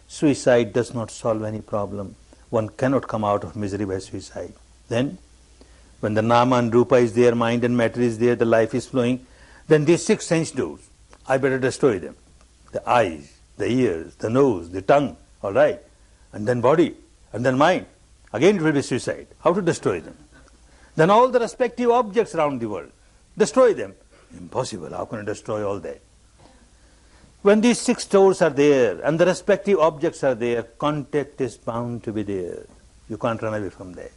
Suicide does not solve any problem. One cannot come out of misery by suicide. Then, when the nama and rupa is there, mind and matter is there, the life is flowing, then these 6 sense doors, I better destroy them. The eyes, the ears, the nose, the tongue, all right, and then body, and then mind. Again it will be suicide. How to destroy them? Then all the respective objects around the world, destroy them. Impossible. How can I destroy all that? When these 6 doors are there and the respective objects are there, contact is bound to be there. You can't run away from that.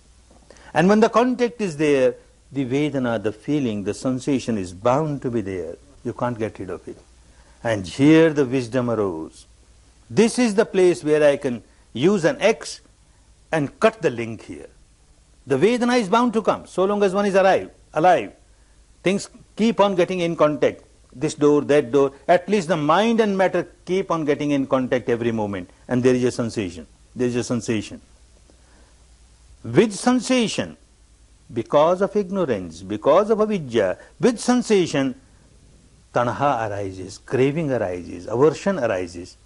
And when the contact is there, the Vedana, the feeling, the sensation is bound to be there. You can't get rid of it. And here the wisdom arose. This is the place where I can use an axe and cut the link here. The Vedana is bound to come so long as one is alive. Things keep on getting in contact. This door, that door. At least the mind and matter keep on getting in contact every moment. And there is a sensation. There is a sensation. With sensation, because of ignorance, because of avidya, with sensation, tanha arises, craving arises, aversion arises.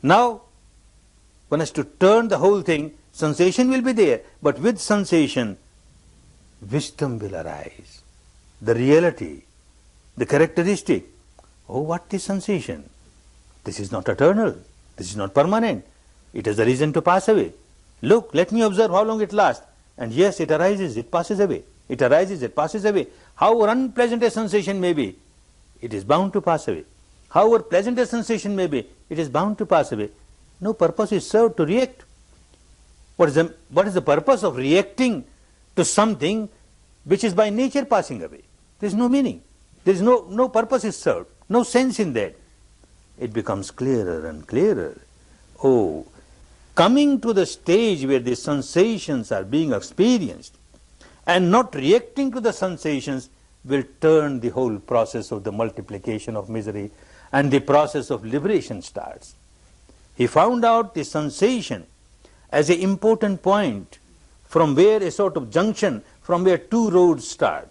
Now, one has to turn the whole thing. Sensation will be there, but with sensation, wisdom will arise. The reality, the characteristic. Oh, what is sensation? This is not eternal. This is not permanent. It has a reason to pass away. Look, let me observe how long it lasts. And yes, it arises, it passes away. It arises, it passes away. However unpleasant a sensation may be, it is bound to pass away. However pleasant a sensation may be, it is bound to pass away. No purpose is served to react. What is the purpose of reacting to something which is by nature passing away? There is no meaning. There is no purpose is served. No sense in that. It becomes clearer and clearer. Oh, coming to the stage where the sensations are being experienced and not reacting to the sensations will turn the whole process of the multiplication of misery, and the process of liberation starts. He found out the sensation as an important point from where a sort of junction, from where 2 roads start.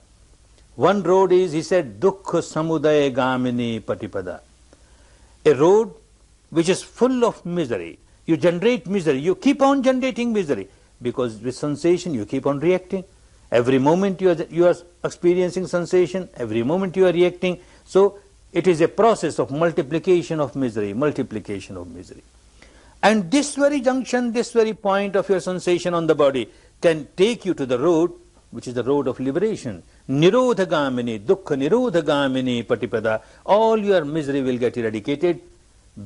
One road is, he said, dukkha samudaya gamini patipada. A road which is full of misery. You generate misery. You keep on generating misery because with sensation you keep on reacting. Every moment you are experiencing sensation. Every moment you are reacting. So it is a process of multiplication of misery, multiplication of misery. And this very junction, this very point of your sensation on the body can take you to the road, which is the road of liberation. Nirodhagamini, dukkha nirodhagamini patipada. All your misery will get eradicated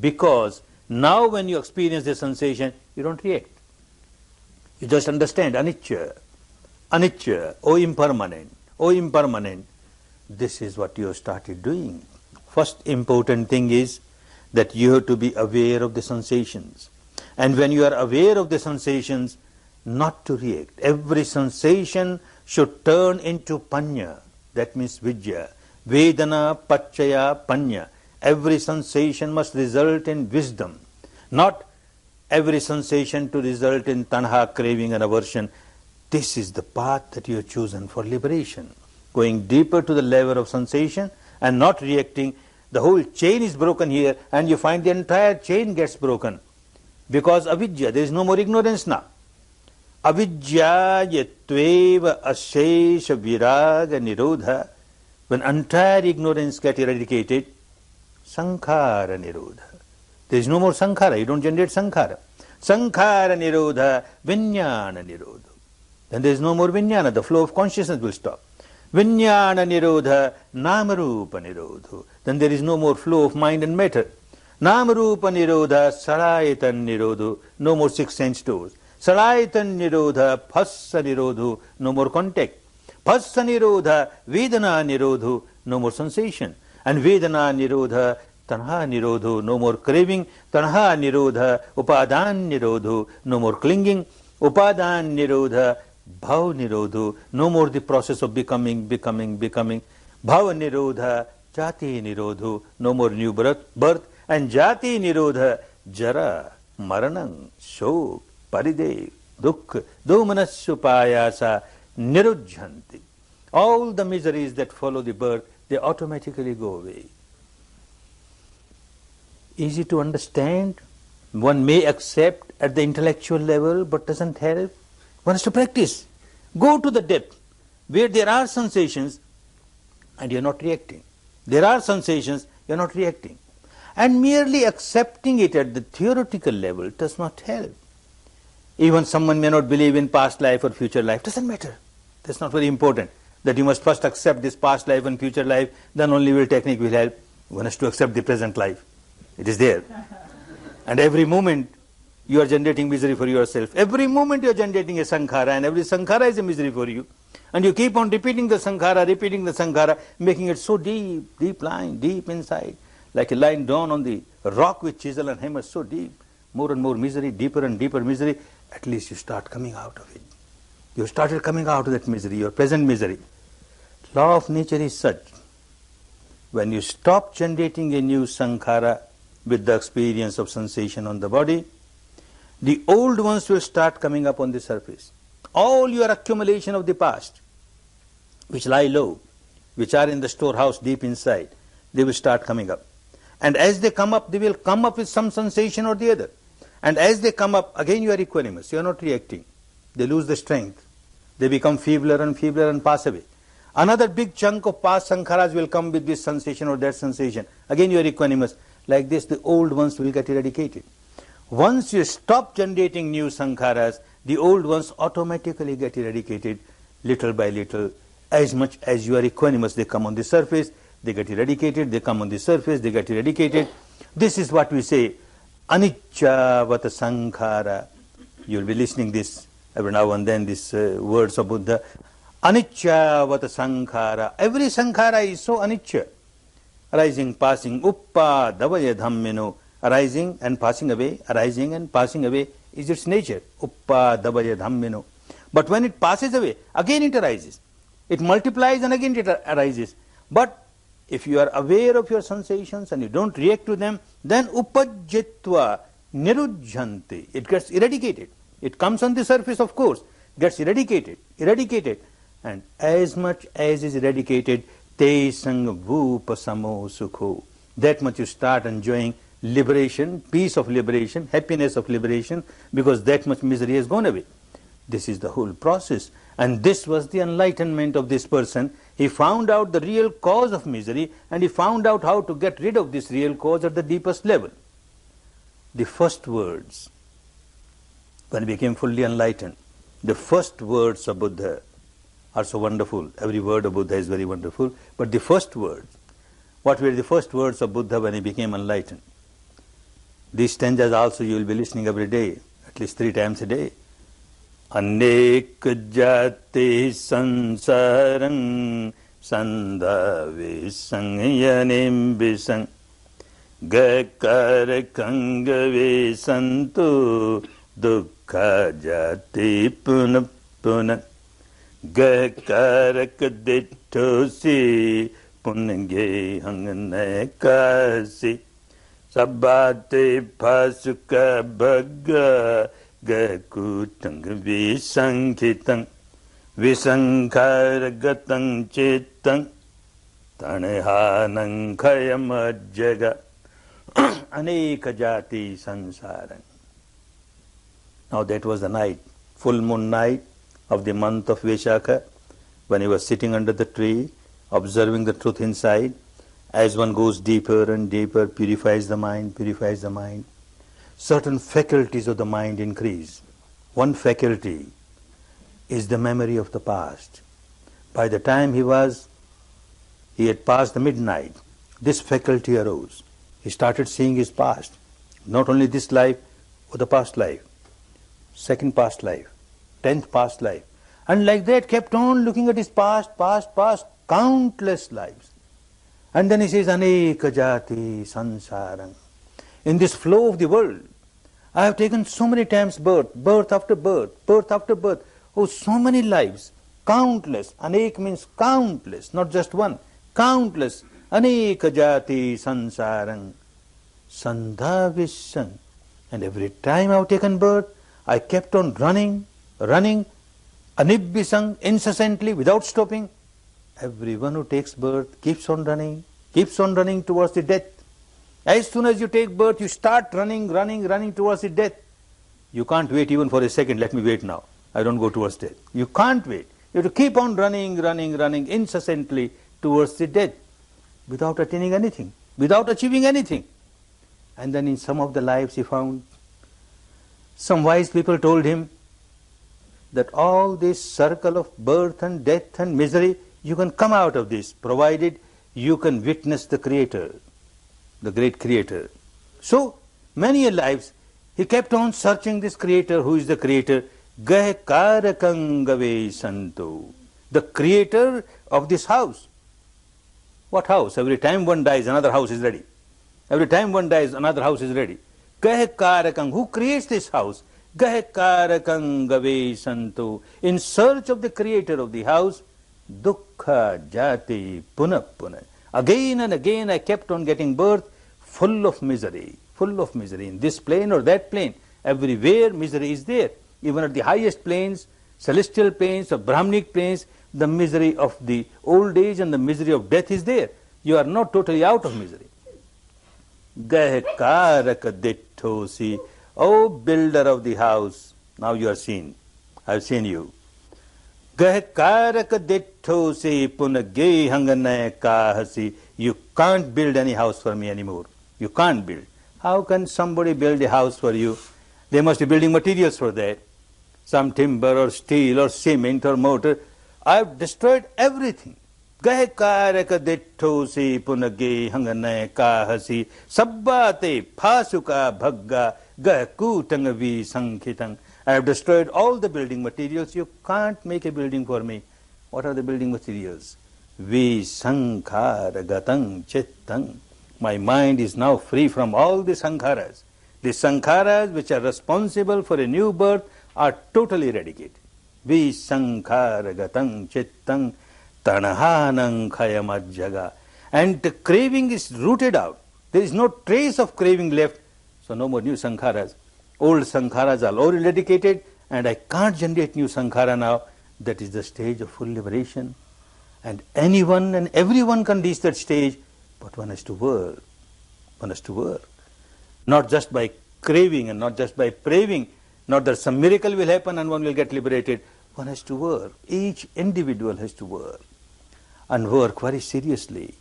because now when you experience the sensation, you don't react. You just understand anicca, anicca, oh impermanent, oh impermanent. this is what you have started doing. First important thing is that you have to be aware of the sensations. And when you are aware of the sensations, not to react. Every sensation should turn into panya. That means vidya. Vedana, pachaya, panya. Every sensation must result in wisdom. Not every sensation to result in tanha, craving and aversion. This is the path that you have chosen for liberation. Going deeper to the level of sensation and not reacting. The whole chain is broken here, and you find the entire chain gets broken. Because avidya, there is no more ignorance now. Avidya yatveva ashesha viraga nirodha. When entire ignorance gets eradicated, sankhara nirodha. There is no more sankhara, you don't generate sankhara. Sankhara nirodha, vijnana nirodha. Then there is no more vijnana, the flow of consciousness will stop. Vijnana nirodha, namarupa nirodha. Then there is no more flow of mind and matter. Namarupa nirodha, sarayatan nirodha, no more six sense doors. Sarayatan nirodha, phassa nirodha, no more contact. Phassa nirodha, vedana nirodha, no more sensation. And vedana nirodha, tanha nirodha, no more craving. Tanha nirodha, upadan nirodha, no more clinging. Upadan nirodha, bhav nirodha, no more the process of becoming. Bhav nirodha, jati nirodha, no more new birth. And jati nirodha, jara, maranam, shok, paridev, dukkha, domanasupayasa, nirujhanti. All the miseries that follow the birth, they automatically go away. Easy to understand. One may accept at the intellectual level, but doesn't help. One has to practice. Go to the depth where there are sensations and you're not reacting. There are sensations, you're not reacting. And merely accepting it at the theoretical level does not help. Even someone may not believe in past life or future life, doesn't matter. That's not very important. That you must first accept this past life and future life, then only technique will help. One has to accept the present life. It is there. And every moment you are generating misery for yourself. Every moment you are generating a sankhara, and every sankhara is a misery for you. And you keep on repeating the sankhara, making it so deep line, deep inside. Like a line drawn on the rock with chisel and hammer, so deep. More and more misery, deeper and deeper misery. At least you start coming out of it. You started coming out of that misery, your present misery. Law of nature is such. When you stop generating a new sankhara with the experience of sensation on the body, the old ones will start coming up on the surface. All your accumulation of the past, which lie low, which are in the storehouse deep inside, they will start coming up. And as they come up, they will come up with some sensation or the other. And as they come up, again you are equanimous, you are not reacting. They lose the strength. They become feebler and pass away. Another big chunk of past sankharas will come with this sensation or that sensation. Again you are equanimous. Like this, the old ones will get eradicated. Once you stop generating new sankharas, the old ones automatically get eradicated little by little. As much as you are equanimous, they come on the surface, they get eradicated, they come on the surface, they get eradicated. This is what we say, anicca-vata sankhara. You will be listening this every now and then, these words of Buddha. Anicca-vata sankhara. Every sankhara is so anicca. Arising, passing, uppa davaya dhammino. Arising and passing away, arising and passing away is its nature. Uppa davaya dhammino. But when it passes away, again it arises. It multiplies and again it arises. But if you are aware of your sensations and you don't react to them, then upajjitva nirujhanti. It gets eradicated. It comes on the surface, of course, gets eradicated. And as much as is eradicated, te sang vupasamo sukho. That much you start enjoying liberation, peace of liberation, happiness of liberation, because that much misery has gone away. This is the whole process. And this was the enlightenment of this person. He found out the real cause of misery, and he found out how to get rid of this real cause at the deepest level. The first words, when he became fully enlightened, the first words of Buddha are so wonderful. Every word of Buddha is very wonderful. But the first words, what were the first words of Buddha when he became enlightened? These stanzas also you will be listening every day, at least 3 times a day. Anek jati sansarang Sandha visang yanim visang Gakara kanga visantu Dukkha jati puna puna Gakara kadittosi Punge hanganekasi Sabbate pasuka bhagga Gakutang visankitang Visankaragatam chittang Tanehanang kayamajjaga Aneka jati sansarang. Now that was the night, full moon night of the month of Vaishakha, when he was sitting under the tree, observing the truth inside. As one goes deeper and deeper, purifies the mind, certain faculties of the mind increase. One faculty is the memory of the past. By the time he had passed the midnight, this faculty arose. He started seeing his past, not only this life, but the past life, second past life, 10th past life. And like that kept on looking at his past, countless lives. And then he says, Aneka jati sansarang. In this flow of the world, I have taken so many times birth after birth. Oh, so many lives, countless. Anek means countless, not just one, countless. Aneka jati sansarang. Sandha visang. And every time I have taken birth, I kept on running, anibbisang, incessantly, without stopping. Everyone who takes birth keeps on running towards the death. As soon as you take birth, you start running towards the death. You can't wait even for a second, let me wait now. I don't go towards death. You can't wait. You have to keep on running incessantly towards the death without attaining anything, without achieving anything. And then in some of the lives he found, some wise people told him that all this circle of birth and death and misery, you can come out of this, provided you can witness the Creator, the great Creator. So, many lives, he kept on searching this Creator. Who is the Creator? Gahe karakangave santo. The Creator of this house. What house? Every time one dies, another house is ready. Every time one dies, another house is ready. Gahe karakang. Who creates this house? Gahe karakangave santo. In search of the Creator of the house, dukkha jati puna puna. Again and again I kept on getting birth, full of misery. In this plane or that plane, everywhere misery is there. Even at the highest planes, celestial planes or Brahmanic planes, the misery of the old age and the misery of death is there. You are not totally out of misery. Gahe karaka dittosi. O builder of the house, now you are seen. I have seen you. Gahe karaka dittosi punage hangane kahasi. You can't build any house for me anymore. You can't build. How can somebody build a house for you? They must be building materials for that. Some timber or steel or cement or mortar. I have destroyed everything. Gahe karaka dittosi punage hangane kahasi. Sabbate phasuka bhagga gakutangavi sankhitang. I have destroyed all the building materials. You can't make a building for me. What are the building materials? Visankharagatang chittang. My mind is now free from all the sankharas. The sankharas which are responsible for a new birth are totally eradicated. Visankharagatang chittang tanahanang khayamajjaga. And the craving is rooted out. There is no trace of craving left. So no more new sankharas. Old sankharas are all eradicated and I can't generate new sankhara now. That is the stage of full liberation. And anyone and everyone can reach that stage, but one has to work. One has to work. Not just by craving and not just by craving, not that some miracle will happen and one will get liberated. One has to work. Each individual has to work. And work very seriously.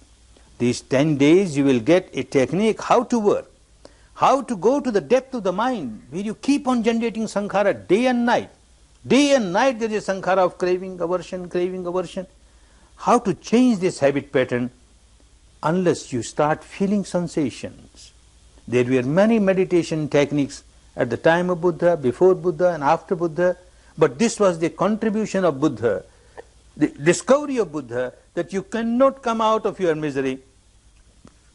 These 10 days you will get a technique how to work. How to go to the depth of the mind, where you keep on generating sankhara day and night. Day and night there is a sankhara of craving, aversion. How to change this habit pattern unless you start feeling sensations. There were many meditation techniques at the time of Buddha, before Buddha and after Buddha, but this was the contribution of Buddha, the discovery of Buddha, that you cannot come out of your misery.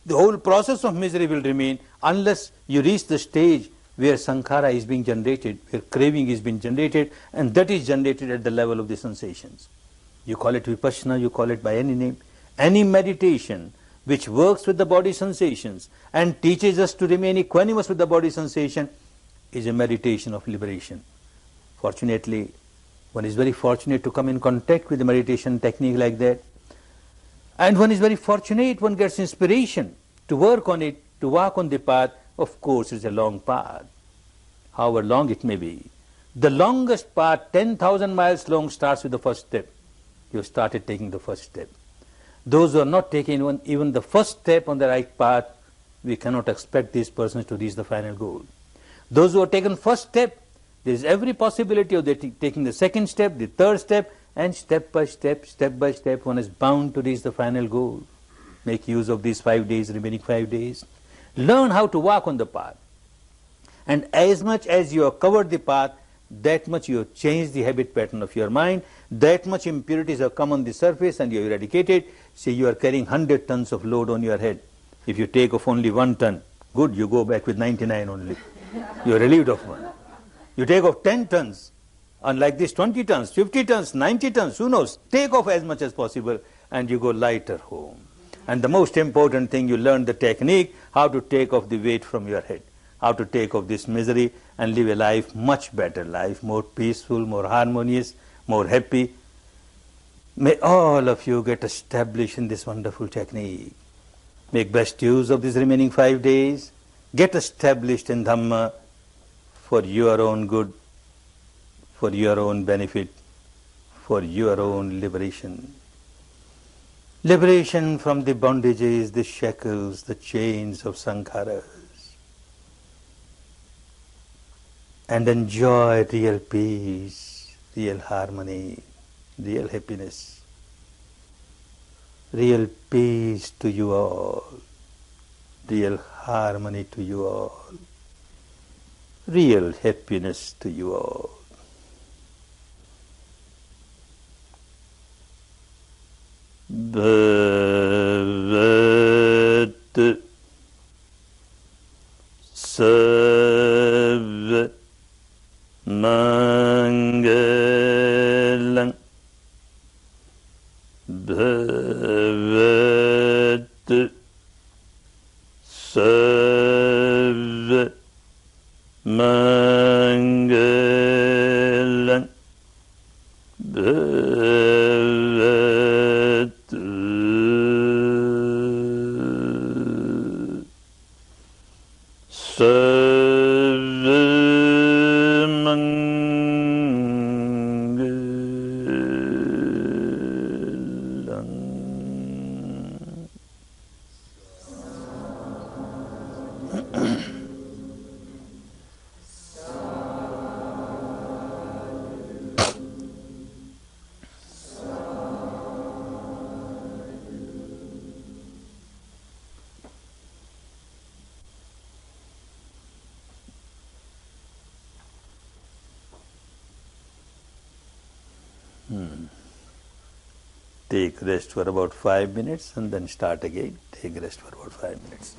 The whole process of misery will remain unless you reach the stage where sankhara is being generated, where craving is being generated, and that is generated at the level of the sensations. You call it Vipassana, you call it by any name. Any meditation which works with the body sensations and teaches us to remain equanimous with the body sensation is a meditation of liberation. Fortunately, one is very fortunate to come in contact with a meditation technique like that. And one is very fortunate, one gets inspiration to work on it, to walk on the path. Of course, it's a long path, however long it may be. The longest path, 10,000 miles long, starts with the first step. You started taking the first step. Those who are not taking even the first step on the right path, we cannot expect these persons to reach the final goal. Those who have taken first step, there is every possibility of taking the second step, the third step, and step by step, one is bound to reach the final goal. Make use of these 5 days, remaining 5 days. Learn how to walk on the path. And as much as you have covered the path, that much you have changed the habit pattern of your mind, that much impurities have come on the surface and you have eradicated. Say you are carrying 100 tons of load on your head. If you take off only 1 ton, good, you go back with 99 only. You are relieved of 1. You take off 10 tons, unlike this 20 tons, 50 tons, 90 tons, who knows, take off as much as possible and you go lighter home. And the most important thing, you learn the technique, how to take off the weight from your head, how to take off this misery and live a life, much better life, more peaceful, more harmonious, more happy. May all of you get established in this wonderful technique. Make best use of these remaining 5 days. Get established in Dhamma for your own good, for your own benefit, for your own liberation. Liberation from the bondages, the shackles, the chains of sankharas. And enjoy real peace, real harmony, real happiness. Real peace to you all, real harmony to you all, real happiness to you all. Bhavat Sarva Mangalang Bhavat Sarva Mangalang Bhavat Sarva Take rest for about 5 minutes and then start again. Take rest for about 5 minutes.